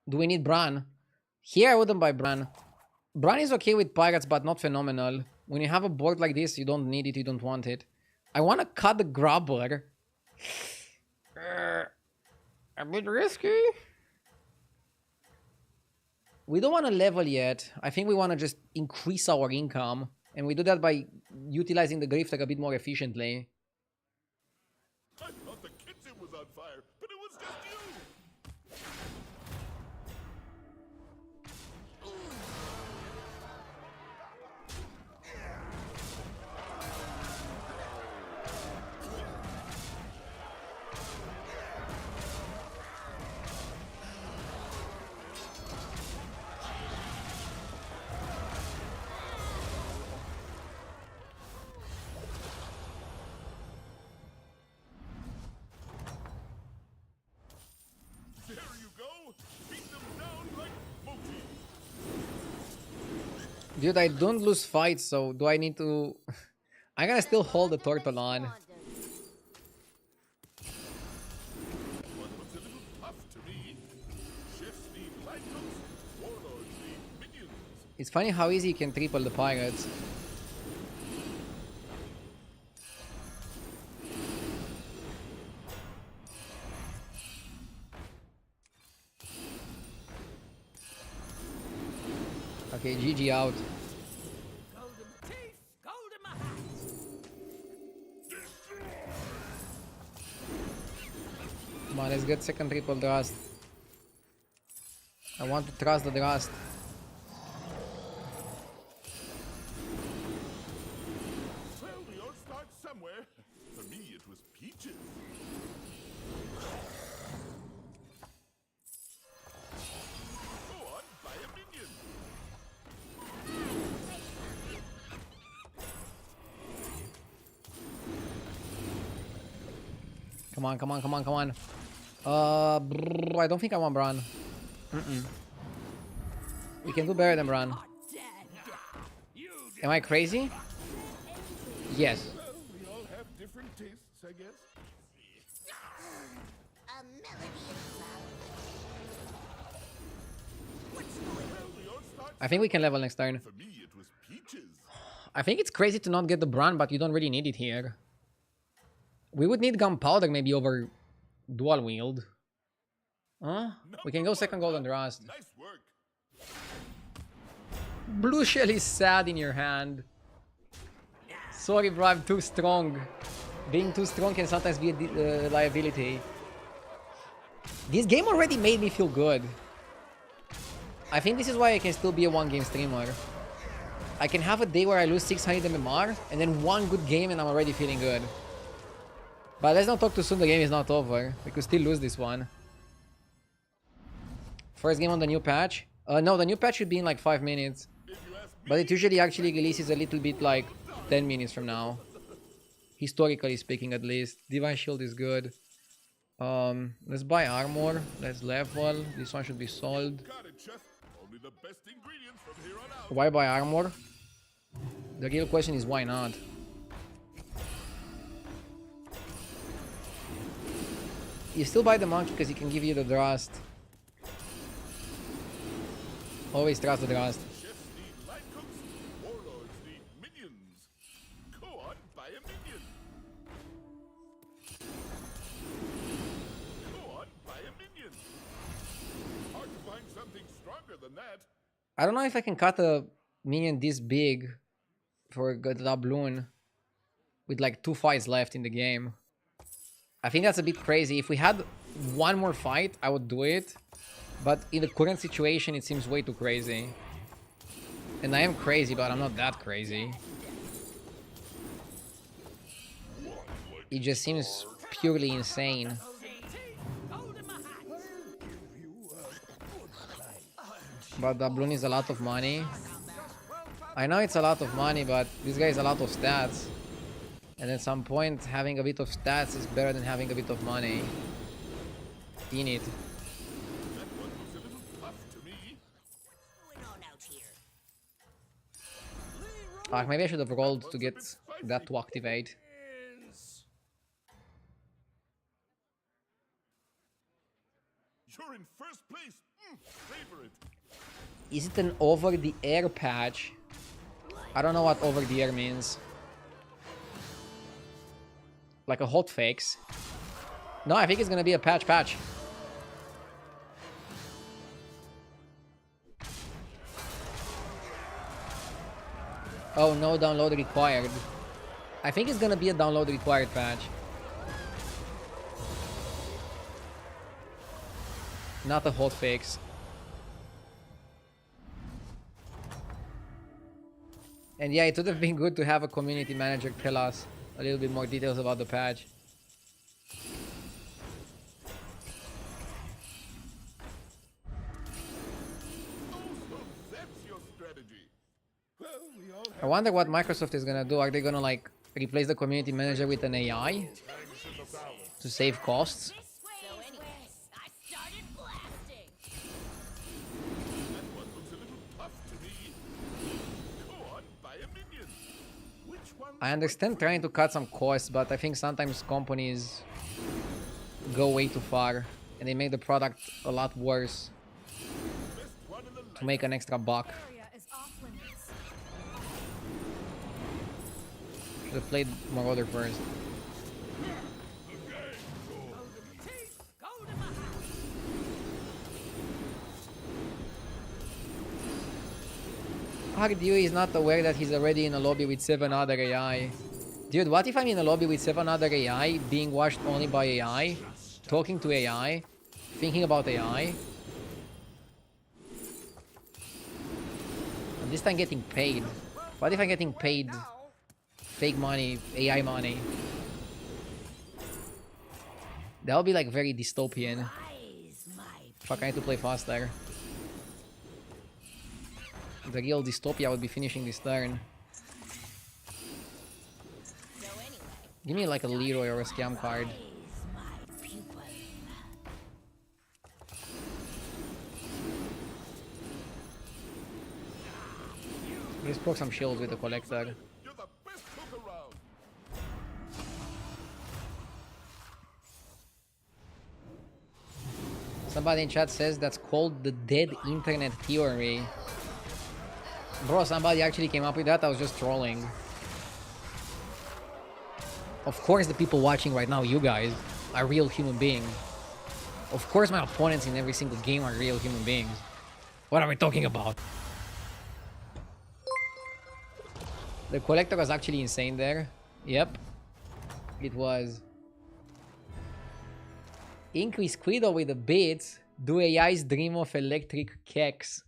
Do we need Bran? Here I wouldn't buy Bran. Bran is okay with pirates, but not phenomenal. When you have a board like this, you don't need it, you don't want it. I want to cut the Grubbler. A bit risky. We don't want to level yet. I think we want to just increase our income. And we do that by utilizing the Grifter a bit more efficiently. I thought the kitchen was on fire, but it was just you! There you go! Beat them down like mochi! Dude, I don't lose fights, so do I need to... I'm gonna still hold the turtle on. One looks a little tough to me. Chefs need light cooks, warlords need minions. It's funny how easy you can triple the pirates. Okay, GG out. Golden teeth, golden my hat. Come on, let's get second triple thrust. I want to trust the thrust. Well, we all start somewhere. For me, it was peaches. Go on, buy a minion. Come on, come on, come on, come on. I don't think I want Bran. We can do better than Bran. Am I crazy? Yes. Well, we all have different tastes, I guess. A melody of Well, we all start. I think we can level next turn. For me, it was peaches. I think it's crazy to not get the Bran, but you don't really need it here. We would need gunpowder maybe over dual wield. Huh? We can go second golden rust. Nice work. Blue shell is sad in your hand. Sorry bro, I'm too strong. Being too strong can sometimes be a liability. This game already made me feel good. I think this is why I can still be a one game streamer. I can have a day where I lose 600 MMR and then one good game and I'm already feeling good. But let's not talk too soon, the game is not over. We could still lose this one. First game on the new patch? No, the new patch should be in like 5 minutes. But it usually actually releases a little bit like 10 minutes from now. Historically speaking at least. Divine Shield is good. Let's buy armor. Let's level. This one should be sold. Got it, chef. Only the best ingredients from here on out. Why buy armor? The real question is why not? You still buy the monkey because he can give you the thrust. Always trust the thrust. Chefs need light cooks, warlords need minions. Go on, buy a minion. Go on, buy a minion. Hard to find something stronger than that. I don't know if I can cut a minion this big for a good doubloon with like 2 fights left in the game. I think that's a bit crazy. If we had one more fight, I would do it. But in the current situation, it seems way too crazy. And I am crazy, but I'm not that crazy. It just seems purely insane. But doubloon is a lot of money. I know it's a lot of money, but this guy is a lot of stats. And at some point, having a bit of stats is better than having a bit of money in it. That one looks a little tough to me. Going on out here. Fuck, maybe I should have rolled to One's a get bit spicy. that to activate. You're in first place. Savor it. Is it an over-the-air patch? I don't know what over-the-air means. Like a hotfix. No, I think it's gonna be a patch. Oh, no download required. I think it's gonna be a download required patch. Not a hotfix. And yeah, it would have been good to have a community manager tell us a little bit more details about the patch. So that's your strategy. Well, we all I have wonder what Microsoft is gonna do. Are they gonna like replace the community manager with an AI to save costs? So anyway, I started blasting. that one looks a little tough to me. Go on, buy a minion. Which one? I understand trying to cut some costs, but I think sometimes companies go way too far and they make the product a lot worse Best one in the to make an extra buck. Area is off limits. Should have played Marauder first. Hardue is not aware that he's already in a lobby with 7 other AI. Dude, what if I'm in a lobby with 7 other AI, being watched only by AI, talking to AI, thinking about AI, and this time getting paid? What if I'm getting paid fake money, AI money? That would be like very dystopian. Rise, my Fuck, I need to play faster. The real dystopia would be finishing this turn. So anyway, Give me like a Leroy or a scam card. is my pupil. Just proc some shields with the collector. You're the best cook around. Somebody in chat says that's called the dead internet theory. Bro, somebody actually came up with that. I was just trolling. Of course the people watching right now, you guys, are real human beings. Of course my opponents in every single game are real human beings. What are we talking about? The collector was actually insane there. Yep. It was. Increase Quido with the bits. Do AIs dream of electric keks?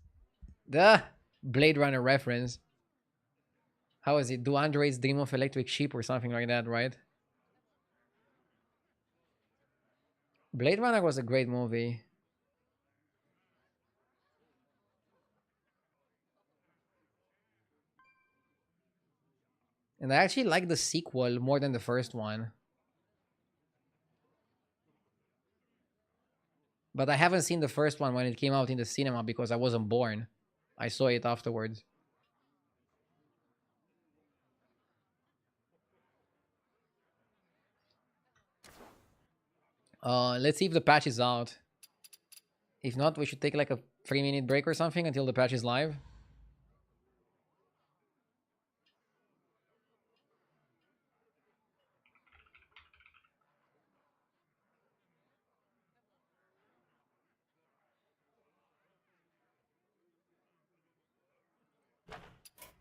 The Blade Runner reference. How is it? Do androids dream of electric sheep or something like that, right? Blade Runner was a great movie. And I actually like the sequel more than the first one. But I haven't seen the first one when it came out in the cinema because I wasn't born. I saw it afterwards. Let's see if the patch is out. If not, we should take like a 3-minute break or something until the patch is live.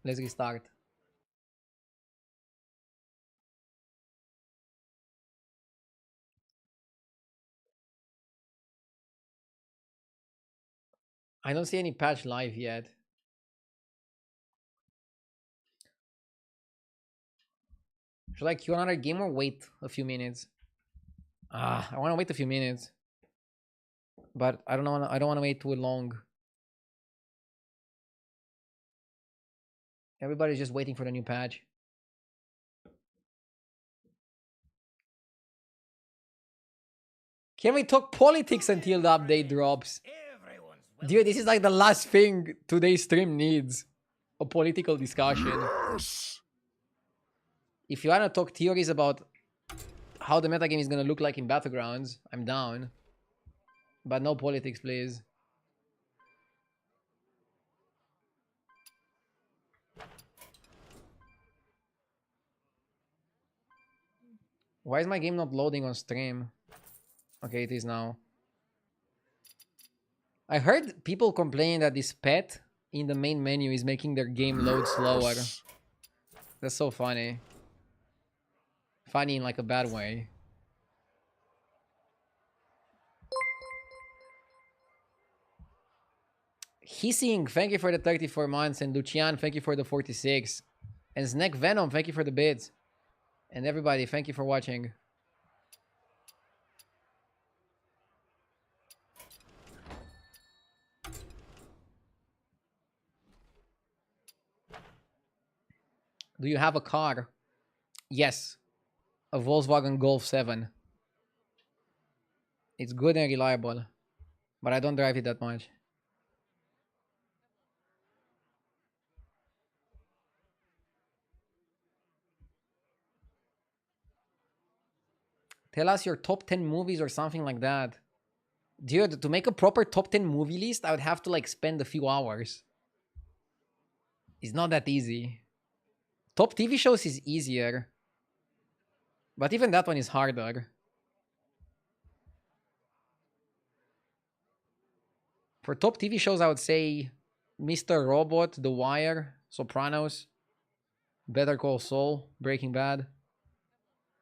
Let's restart. I don't see any patch live yet. Should I queue another game or wait a few minutes? I want to wait a few minutes. But I don't know. I don't want to wait too long. Everybody's just waiting for the new patch. Can we talk politics until the update drops? Dude, this is like the last thing today's stream needs. A political discussion. Yes! If you wanna talk theories about how the metagame is gonna look like in battlegrounds, I'm down. But no politics, please. Why is my game not loading on stream? Okay, it is now. I heard people complaining that this pet in the main menu is making their game load slower. That's so funny. Funny in like a bad way. Hissing, thank you for the 34 months. And Lucian, thank you for the 46. And Snack Venom, thank you for the bids. And everybody, thank you for watching. Do you have a car? Yes. A Volkswagen Golf 7. It's good and reliable. But I don't drive it that much. Tell us your top 10 movies or something like that. Dude, to make a proper top 10 movie list, I would have to like spend a few hours. It's not that easy. Top TV shows is easier. But even that one is harder. For top TV shows, I would say Mr. Robot, The Wire, Sopranos, Better Call Saul, Breaking Bad,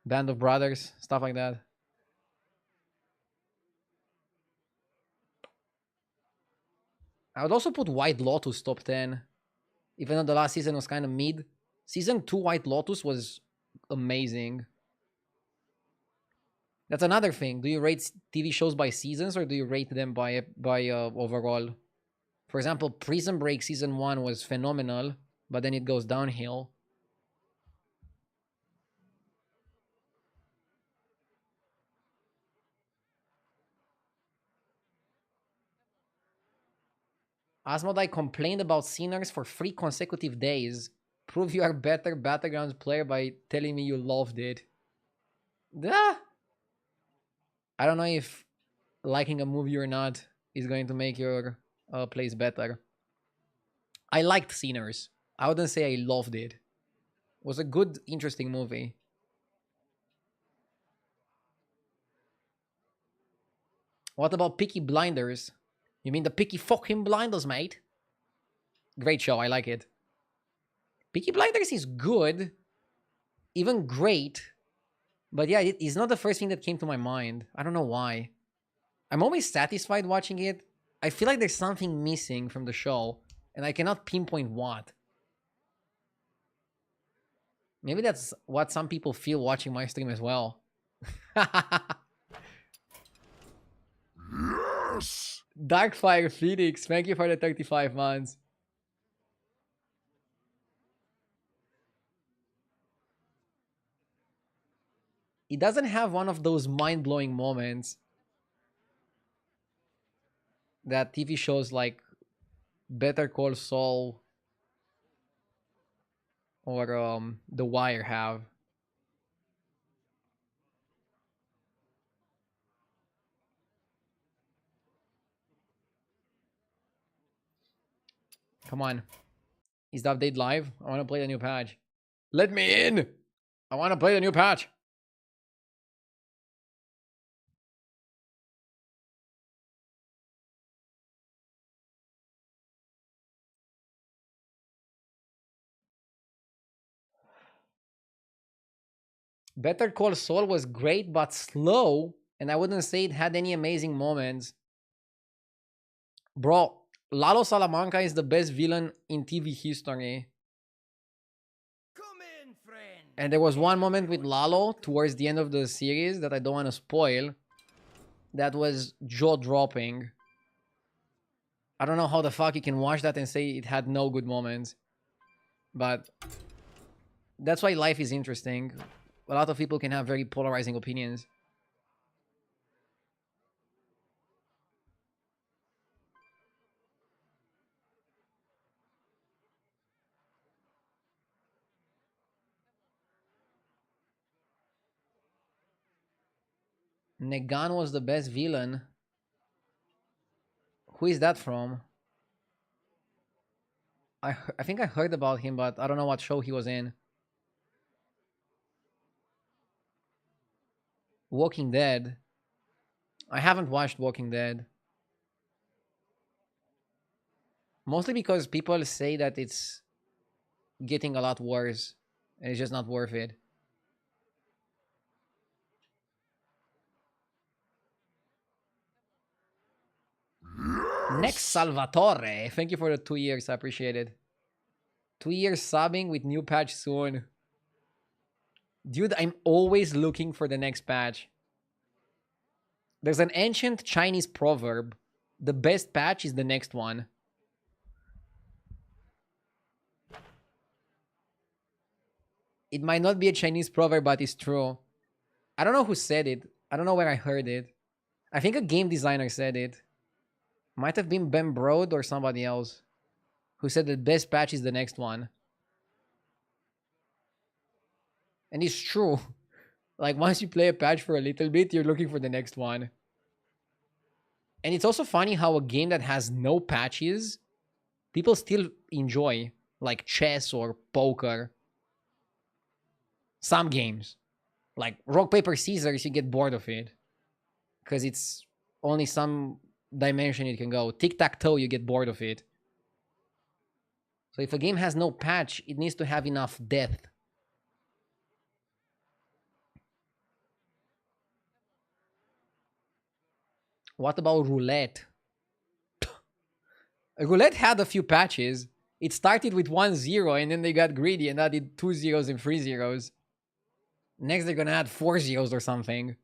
Band of Brothers, stuff like that. I would also put White Lotus top 10. Even though the last season was kind of mid. Season 2 White Lotus was amazing. That's another thing. Do you rate TV shows by seasons or do you rate them by overall? For example, Prison Break season 1 was phenomenal, but then it goes downhill. Asmodai complained about Sinners for 3 consecutive days. Prove you are better Battlegrounds player by telling me you loved it. Ah! I don't know if liking a movie or not is going to make your plays better. I liked Sinners. I wouldn't say I loved it. It was a good, interesting movie. What about Peaky Blinders? You mean the Peaky fucking Blinders, mate? Great show, I like it. Peaky Blinders is good. Even great. But yeah, it's not the first thing that came to my mind. I don't know why. I'm always satisfied watching it. I feel like there's something missing from the show. And I cannot pinpoint what. Maybe that's what some people feel watching my stream as well. Yes! Darkfire Phoenix, thank you for the 35 months. It doesn't have one of those mind-blowing moments that TV shows like Better Call Saul or The Wire have. Come on. Is the update live? I want to play the new patch. Let me in! I want to play the new patch. Better Call Saul was great but slow, and I wouldn't say it had any amazing moments. Bro, Lalo Salamanca is the best villain in TV history. Come in, friend. And there was one moment with Lalo towards the end of the series that I don't want to spoil. That was jaw-dropping. I don't know how the fuck you can watch that and say it had no good moments. But that's why life is interesting. A lot of people can have very polarizing opinions. Negan was the best villain. Who is that from? I think I heard about him, but I don't know what show he was in. Walking Dead. I haven't watched Walking Dead. Mostly because people say that it's getting a lot worse and it's just not worth it. Next Salvatore. Thank you for the 2 years. I appreciate it. 2 years subbing with new patch soon. Dude, I'm always looking for the next patch. There's an ancient Chinese proverb. The best patch is the next one. It might not be a Chinese proverb, but it's true. I don't know who said it. I don't know where I heard it. I think a game designer said it. Might have been Ben Brode or somebody else who said the best patch is the next one. And it's true. Like, once you play a patch for a little bit, you're looking for the next one. And it's also funny how a game that has no patches, people still enjoy, like chess or poker. Some games. Like rock, paper, scissors, you get bored of it. Because it's only some dimension it can go. Tic-tac-toe, you get bored of it. So if a game has no patch, it needs to have enough depth. What about roulette? Roulette had a few patches. It started with 1-0 and then they got greedy and added 2 zeros and 3 zeros. Next they're gonna add 4 zeros or something.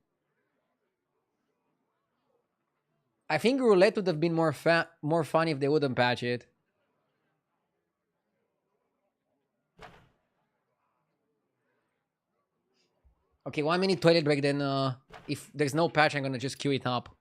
I think roulette would have been more fun if they wouldn't patch it. Okay, 1 minute toilet break, then if there's no patch, I'm gonna just queue it up.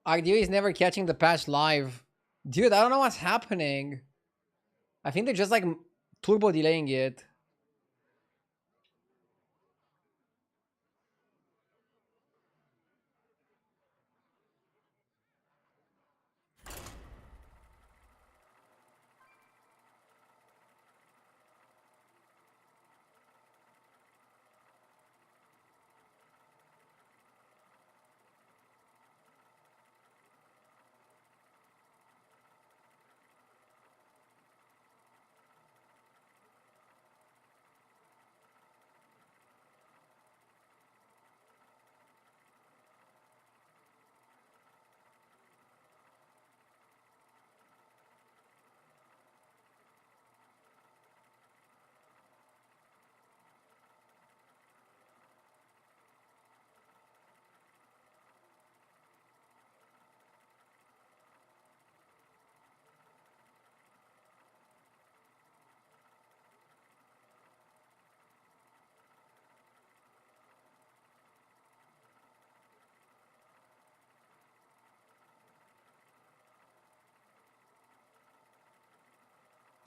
RDO is never catching the patch live. Dude, I don't know what's happening. I think they're just like turbo delaying it.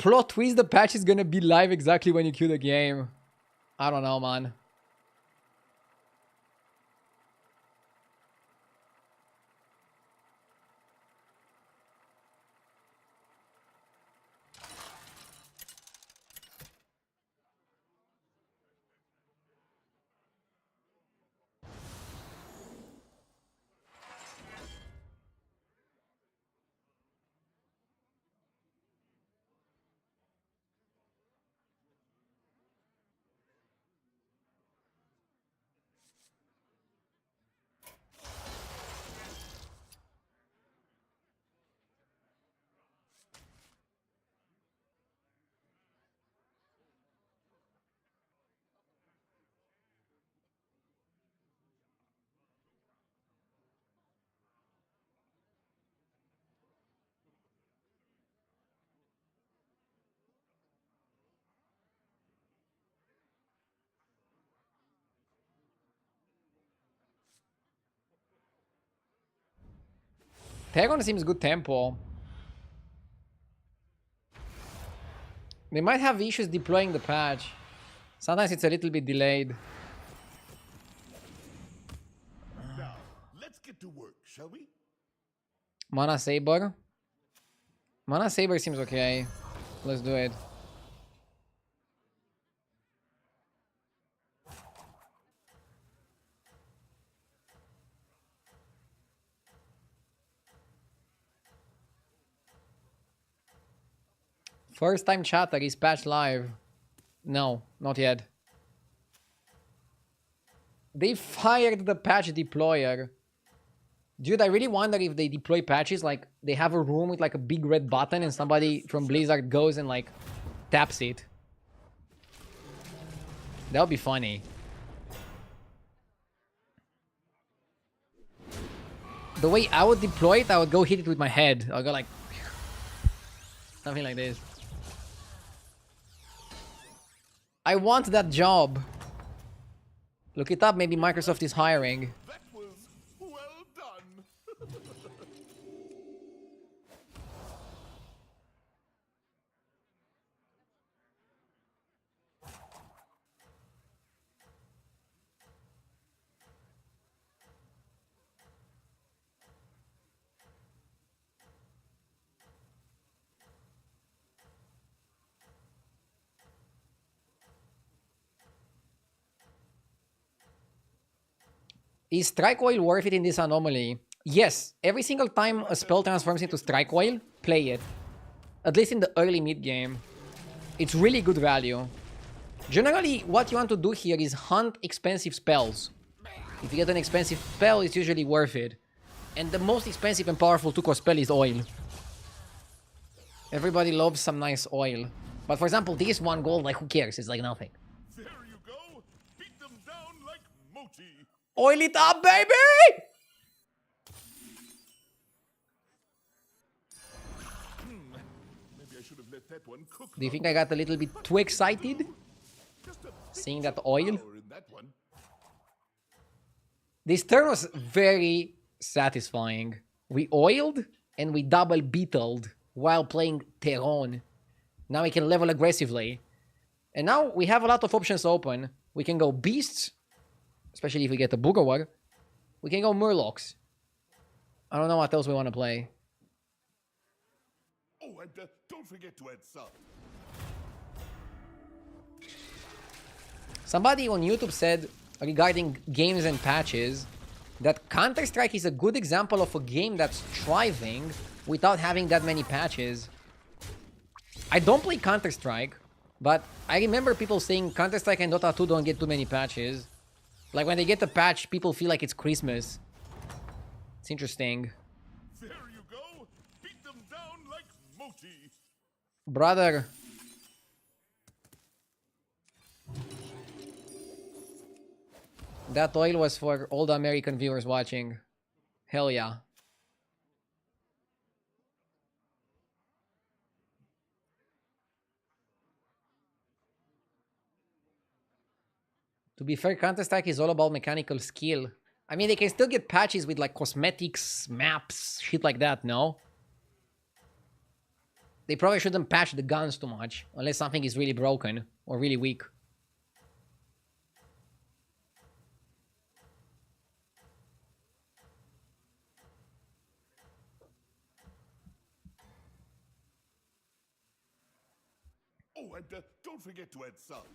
Plot twist, the patch is gonna be live exactly when you queue the game. I don't know, man. Paragon seems good tempo. They might have issues deploying the patch. Sometimes it's a little bit delayed. Now, let's get to work, shall we? Mana Saber. Mana Saber seems okay. Let's do it. First time chatter is patch live. No, not yet. They fired the patch deployer. Dude, I really wonder if they deploy patches, like, they have a room with, like, a big red button and somebody from Blizzard goes and, like, taps it. That would be funny. The way I would deploy it, I would go hit it with my head. I'll go, like... something like this. I want that job. Look it up, maybe Microsoft is hiring. That was well done. Is Strike Oil worth it in this anomaly? Yes, every single time a spell transforms into Strike Oil, play it. At least in the early mid-game. It's really good value. Generally, what you want to do here is hunt expensive spells. If you get an expensive spell, it's usually worth it. And the most expensive and powerful 2-cost spell is oil. Everybody loves some nice oil. But for example, this 1 gold, like, who cares? It's like nothing. There you go. Beat them down like mochi. Oil it up, baby! Maybe I should have let that one cook. Do you think I got a little bit too excited? Just a bit Seeing that oil? power in that one. This turn was very satisfying. We oiled and we double beetled while playing Teron. Now we can level aggressively. And now we have a lot of options open. We can go Beasts, especially if we get a Booger War. We can go Murlocs. I don't know what else we want to play. Oh, and don't forget to add salt. Somebody on YouTube said regarding games and patches that Counter-Strike is a good example of a game that's thriving without having that many patches. I don't play Counter-Strike, but I remember people saying Counter-Strike and Dota 2 don't get too many patches. Like when they get a patch, people feel like it's Christmas. It's interesting. There you go. Beat them down like mochi. Brother. That oil was for all the American viewers watching. Hell yeah. To be fair, Counter-Strike is all about mechanical skill. I mean, they can still get patches with like cosmetics, maps, shit like that, no? They probably shouldn't patch the guns too much, unless something is really broken or really weak. Oh, and don't forget to add salt.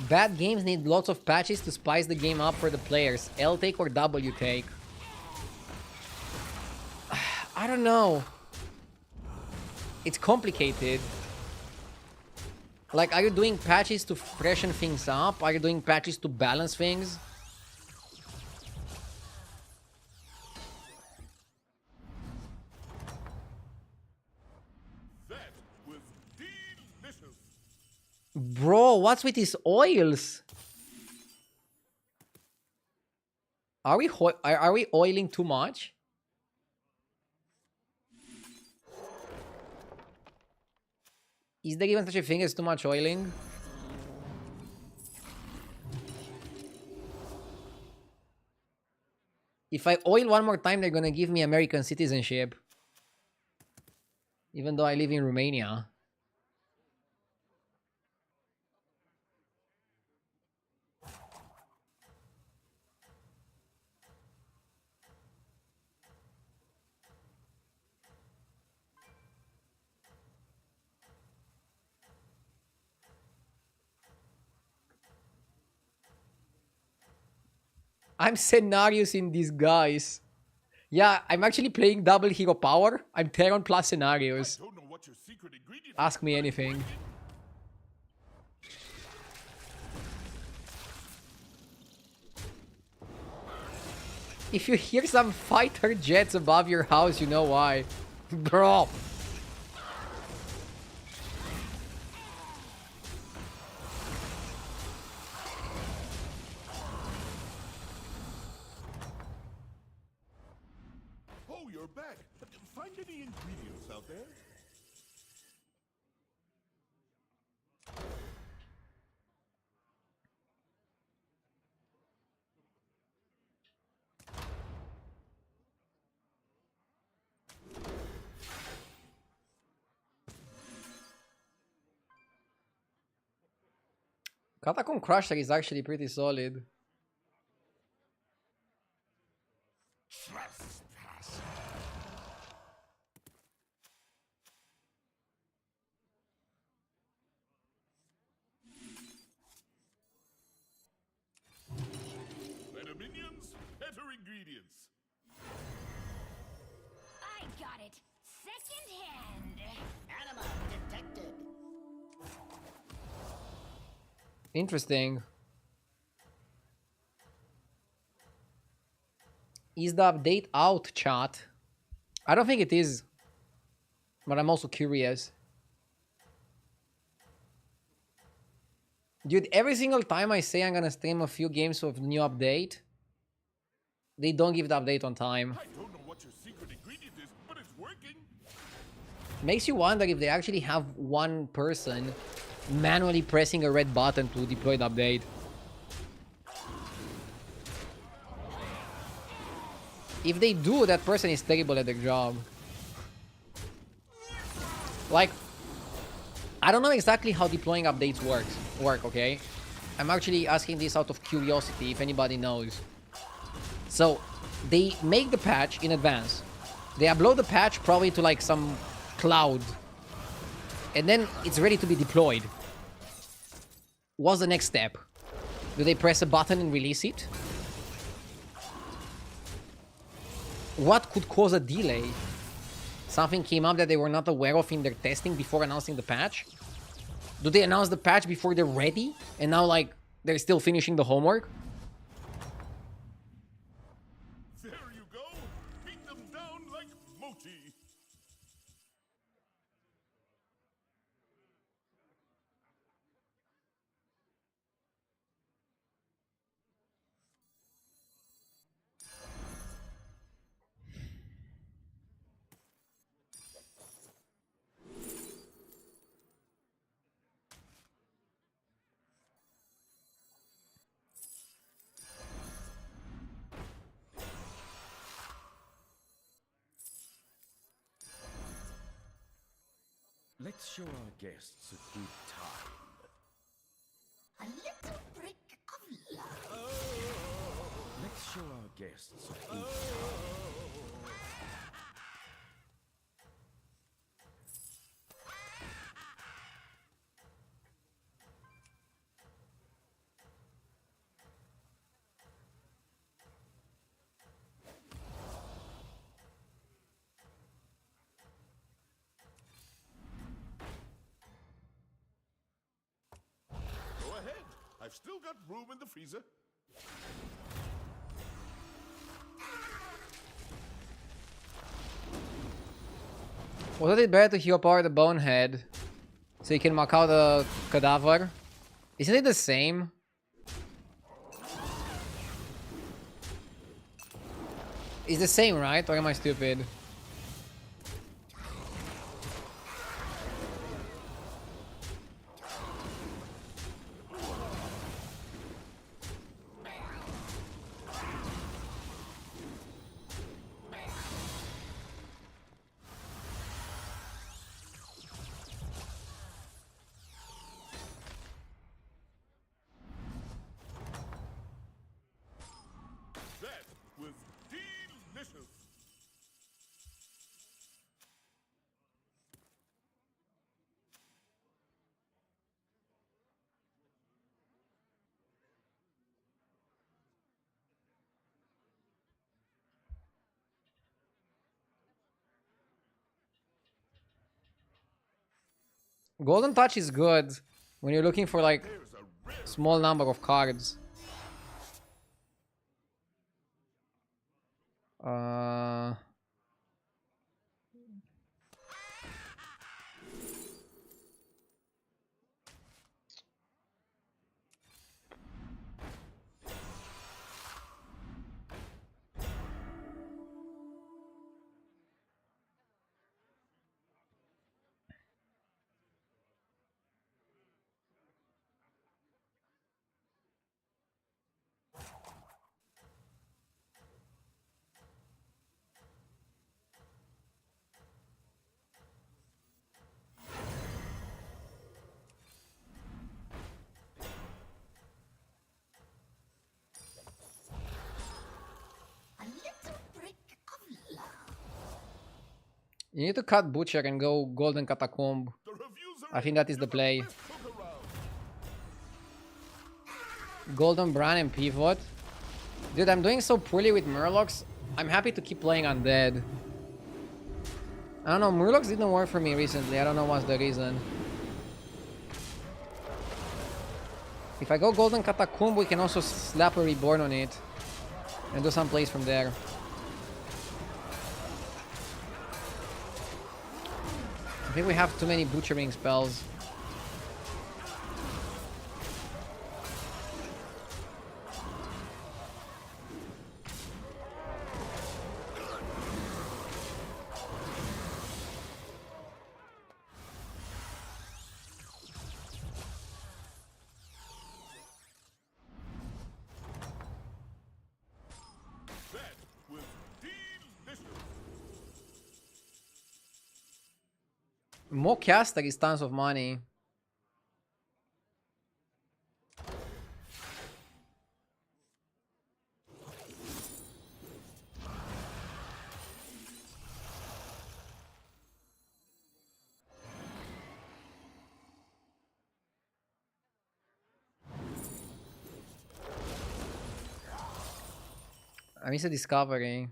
Bad games need lots of patches to spice the game up for the players. L take or W take? I don't know. It's complicated. Like, are you doing patches to freshen things up? Are you doing patches to balance things? That was delicious. Bro, what's with these oils? Are we oiling too much? Is there even such a thing as too much oiling? If I oil one more time, they're gonna give me American citizenship. Even though I live in Romania. I'm scenarios in disguise. Yeah, I'm actually playing double hero power. I'm Terran plus scenarios. Don't know what your secret ingredient Ask is, me but it's anything. working. If you hear some fighter jets above your house, you know why. Bro. Oh, you're back. Find any ingredients out there? Catacomb Crusher is actually pretty solid. Better minions, better ingredients. I got it. Second hand. Animal detected. Interesting. Is the update out, chat? I don't think it is. But I'm also curious. Dude, every single time I say I'm gonna stream a few games of the new update, they don't give the update on time. I don't know what your secret ingredient is, but it's working. Makes you wonder if they actually have one person manually pressing a red button to deploy the update. If they do, that person is terrible at their job. Like, I don't know exactly how deploying updates work, okay? I'm actually asking this out of curiosity, if anybody knows. So, they make the patch in advance. They upload the patch probably to like some cloud. And then it's ready to be deployed. What's the next step? Do they press a button and release it? What could cause a delay? Something came up that they were not aware of in their testing before announcing the patch? Do they announce the patch before they're ready? And now, like, they're still finishing the homework? There you go. Beat them down like Moti. Let's show our guests a good time. A little brick of love. Let's show our guests a good time. Go ahead. I've still got room in the freezer. Wasn't it better to hero power the Bonehead so you can mark out the Cadaver? Isn't it the same? It's the same, right? Or am I stupid? That was delicious. Golden Touch is good when you're looking for like There's a rare small number of cards. A little brick of love. You need to cut Butcher and go Golden Catacomb. The reviews are I think in. that is the You're play. best cook around. Golden Bran and Pivot. Dude, I'm doing so poorly with Murlocs. I'm happy to keep playing Undead. I don't know, Murlocs didn't work for me recently. I don't know what's the reason. If I go Golden Catacomb, we can also slap a Reborn on it. And do some plays from there. I think we have too many Butchering spells. That was delicious. More caster is tons of money. I miss a discovery.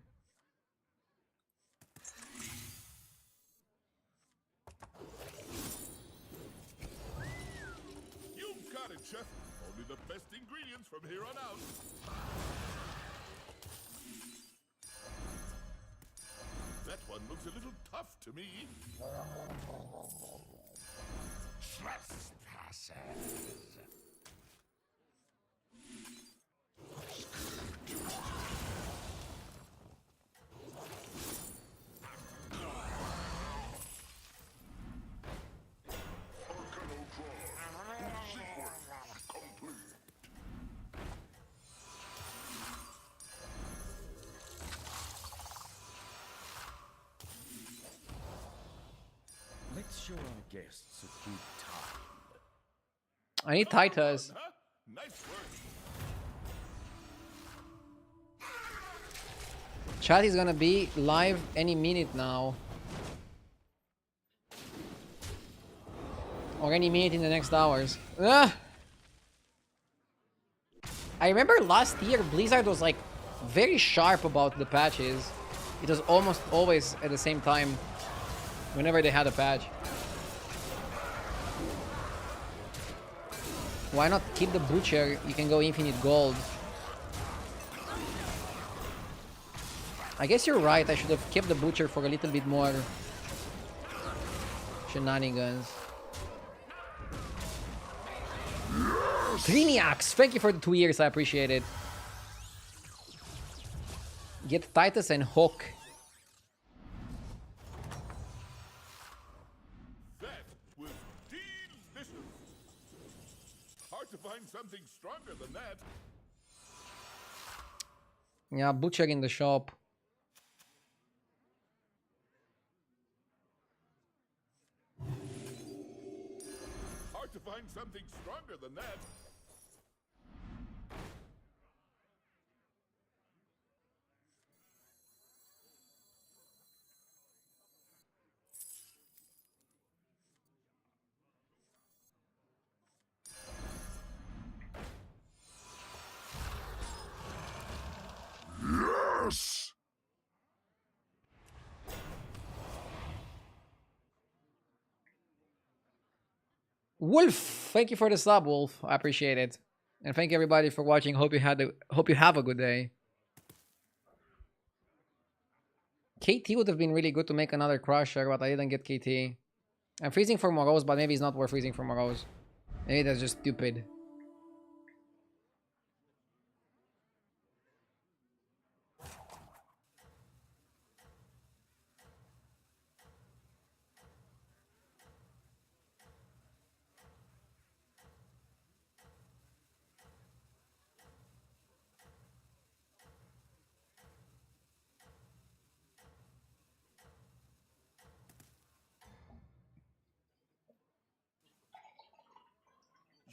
You've got it, Chef. Only the best ingredients from here on out. That one looks a little tough to me. Trespassers. Let's show our guests a good time. I need Titus. Huh? Nice work. Chat is gonna be live any minute now. Or any minute in the next hours. Ah! I remember last year Blizzard was like very sharp about the patches. It was almost always at the same time whenever they had a patch. Why not keep the Butcher? You can go infinite gold. I guess you're right. I should have kept the Butcher for a little bit more shenanigans. Triniacs, thank you for the 2 years. I appreciate it. Get Titus and Hawk. That was delicious. Hard to find something stronger than that. Yeah, Butcher in the shop. Hard to find something stronger than that. Yes! Wolf, thank you for the sub, Wolf. I appreciate it. And thank everybody for watching. Hope you have a good day. KT would have been really good to make another Crusher, but I didn't get KT. I'm freezing for Morose, but maybe it's not worth freezing for Morose. Maybe that's just stupid.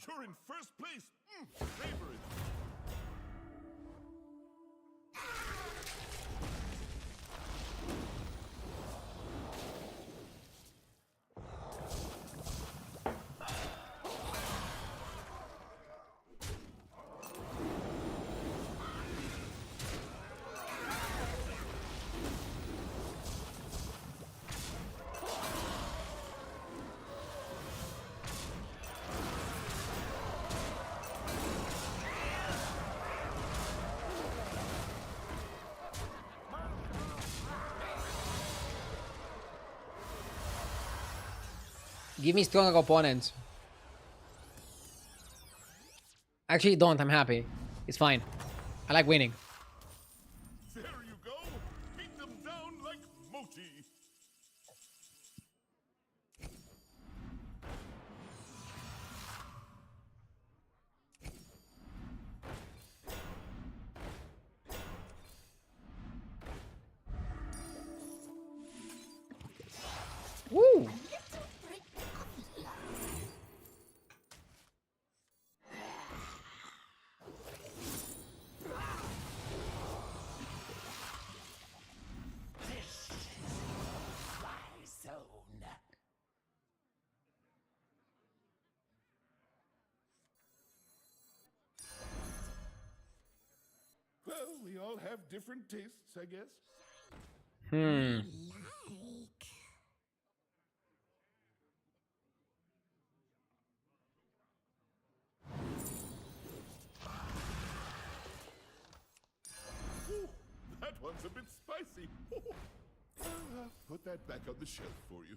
You're in first place. Savor it. Give me stronger opponents. Actually, don't. I'm happy. It's fine. I like winning. There you go. Beat them down like Moti. Woo! Well, we all have different tastes, I guess. Hmm. Ooh, that one's a bit spicy. Put that back on the shelf for you.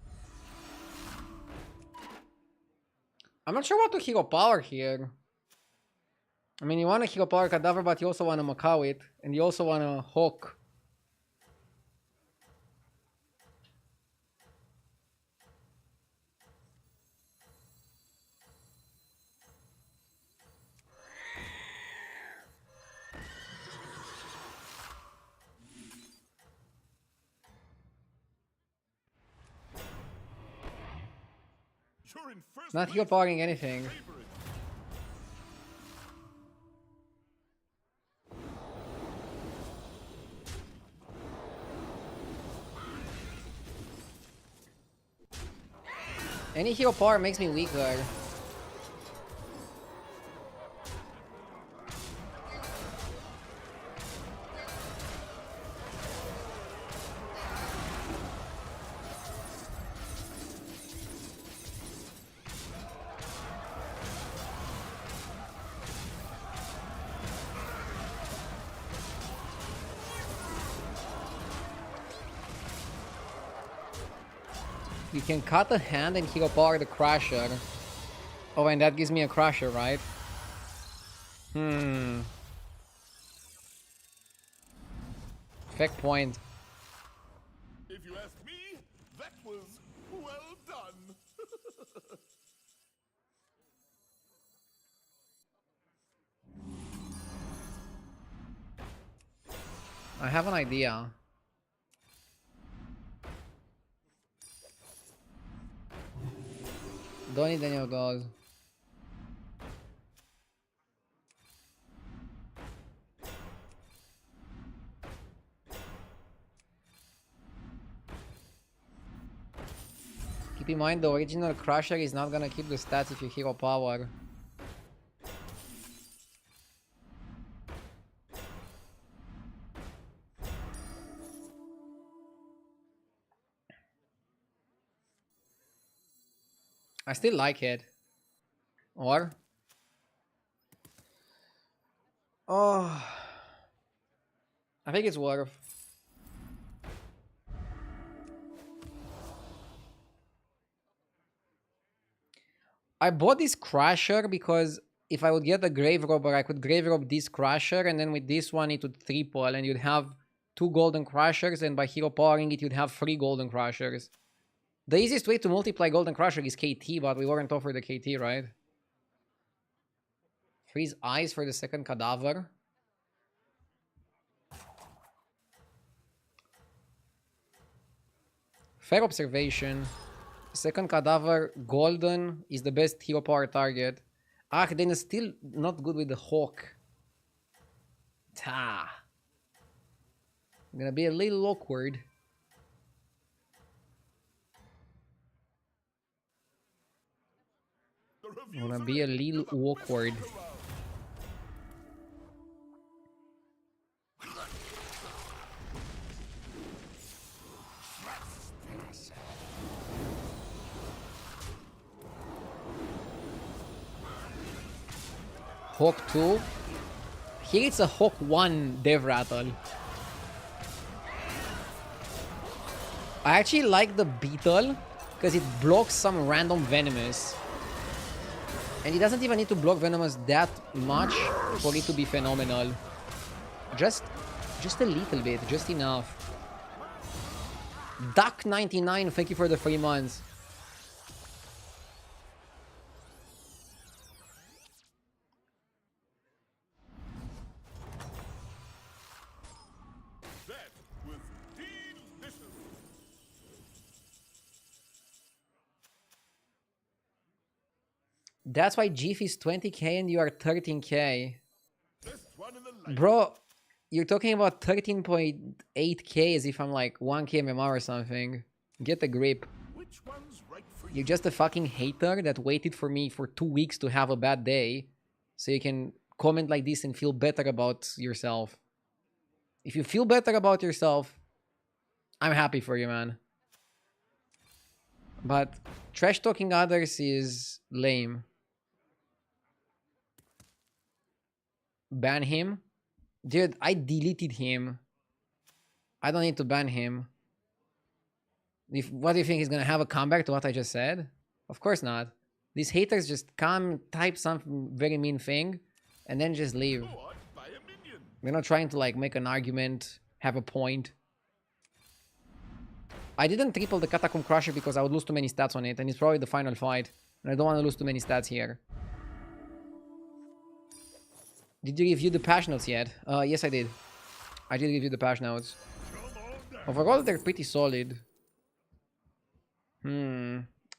I'm not sure what to hero power here. I mean, you want to hero power Cadaver, but you also want to Macau it, and you also want to Hawk. You're in first Not place. hero powering anything. Favor it. Any hero power makes me weaker. You can cut a hand and hero power the Crusher. Oh, and that gives me a Crusher, right? Effect point. If you ask me, that was well done. I have an idea. Don't need any of those. Keep in mind the original Crusher is not gonna keep the stats if you hero power. I still like it. Or? Oh. I think it's worth. I bought this Crusher because if I would get a Grave Robber, I could Grave Rob this Crusher, and then with this one it would triple, and you'd have 2 Golden Crushers, and by hero powering it, you'd have 3 Golden Crushers. The easiest way to multiply Golden Crusher is KT, but we weren't offered the KT, right? Freeze Eyes for the second Cadaver. Fair observation. Second Cadaver, Golden, is the best hero power target. Ah, then it's still not good with the Hawk. Ta. Gonna be a little awkward. Gonna be a little awkward. Hawk 2. Here it's a Hawk 1 Dev Rattle. I actually like the Beetle because it blocks some random Venomous. And it doesn't even need to block Venomous that much for it to be phenomenal. Just a little bit, just enough. Duck99, thank you for the 3 months. That was delicious. That's why GIF is 20k and you are 13k. Best one in the line. Bro, you're talking about 13.8k as if I'm like 1k MMR or something. Get a grip. Which one's right for you? You're just a fucking hater that waited for me for 2 weeks to have a bad day so you can comment like this and feel better about yourself. If you feel better about yourself, I'm happy for you, man. But trash talking others is lame. Ban him? Dude, I deleted him. I don't need to ban him. What do you think, he's gonna have a comeback to what I just said? Of course not. These haters just come, type some very mean thing, and then just leave. Go on, buy a minion. They're not trying to like make an argument, have a point. I didn't triple the Catacomb Crusher because I would lose too many stats on it, and it's probably the final fight, and I don't want to lose too many stats here. Did you review the patch notes yet? Yes, I did. I did review the patch notes. Overall, they're pretty solid.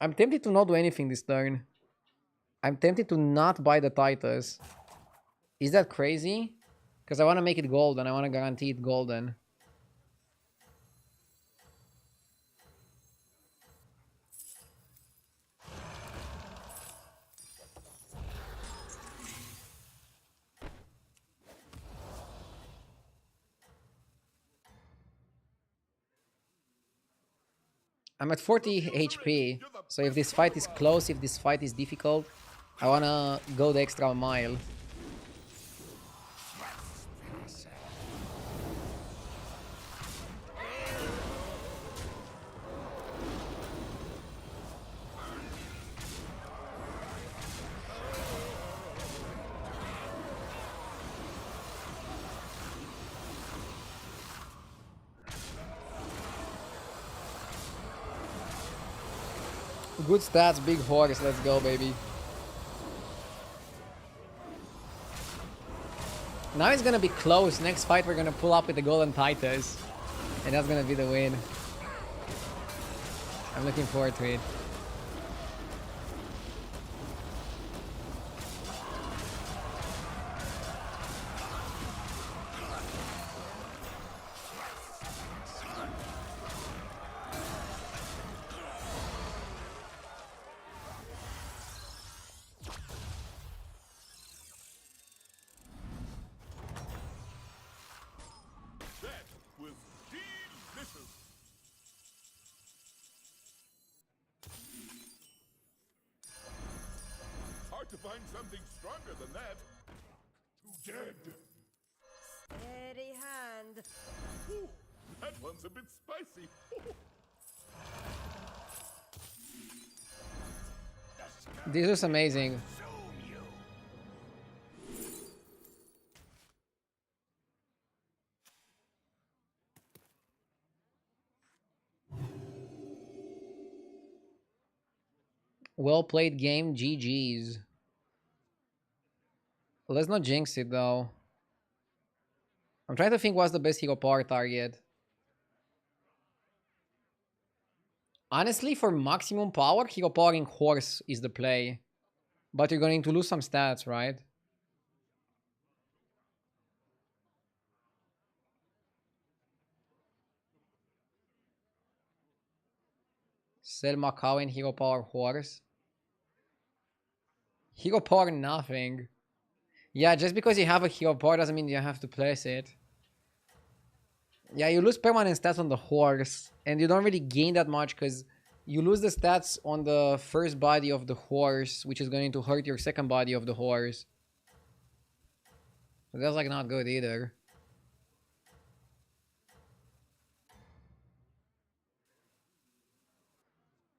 I'm tempted to not do anything this turn. I'm tempted to not buy the Titus. Is that crazy? Because I want to make it golden. I want to guarantee it golden. I'm at 40 HP, so if this fight is close, if this fight is difficult, I wanna go the extra mile. Good stats, big horse, let's go, baby. Now it's gonna be close. Next fight we're gonna pull up with the Golden Titus. And that's gonna be the win. I'm looking forward to it. That was delicious. Hard to find something stronger than that. Too dead. Steady hand. Ooh, that one's a bit spicy. This is amazing. Well played game, GG's. Let's not jinx it though. I'm trying to think what's the best hero power target. Honestly, for maximum power, hero powering horse is the play. But you're going to lose some stats, right? Selma Cowen, hero power horse. Hero power nothing. Yeah, just because you have a hero power doesn't mean you have to place it. Yeah, you lose permanent stats on the horse. And you don't really gain that much because you lose the stats on the first body of the horse, which is going to hurt your second body of the horse. So that's like not good either.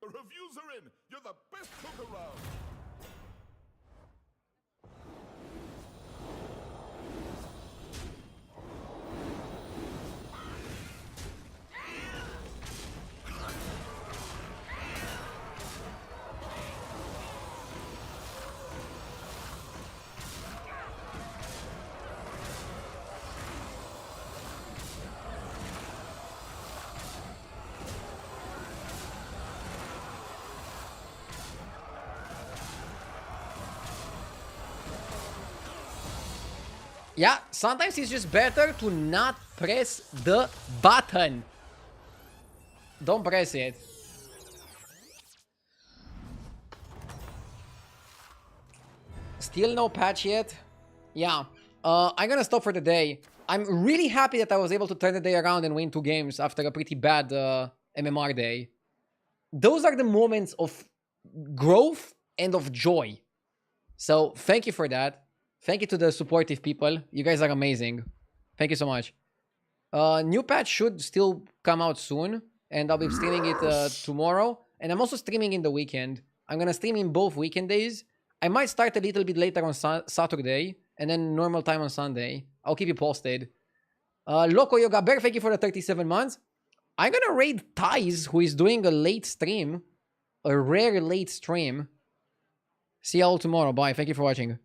The reviews are in. You're the best cook around. Yeah, sometimes it's just better to not press the button. Don't press it. Still no patch yet? Yeah. I'm gonna stop for the day. I'm really happy that I was able to turn the day around and win 2 games after a pretty bad MMR day. Those are the moments of growth and of joy. So thank you for that. Thank you to the supportive people. You guys are amazing. Thank you so much. New patch should still come out soon. And I'll be streaming it tomorrow. And I'm also streaming in the weekend. I'm going to stream in both weekend days. I might start a little bit later on Saturday. And then normal time on Sunday. I'll keep you posted. Loco Yoga Bear, thank you for the 37 months. I'm going to raid Thais, who is doing a late stream. A rare late stream. See you all tomorrow. Bye. Thank you for watching.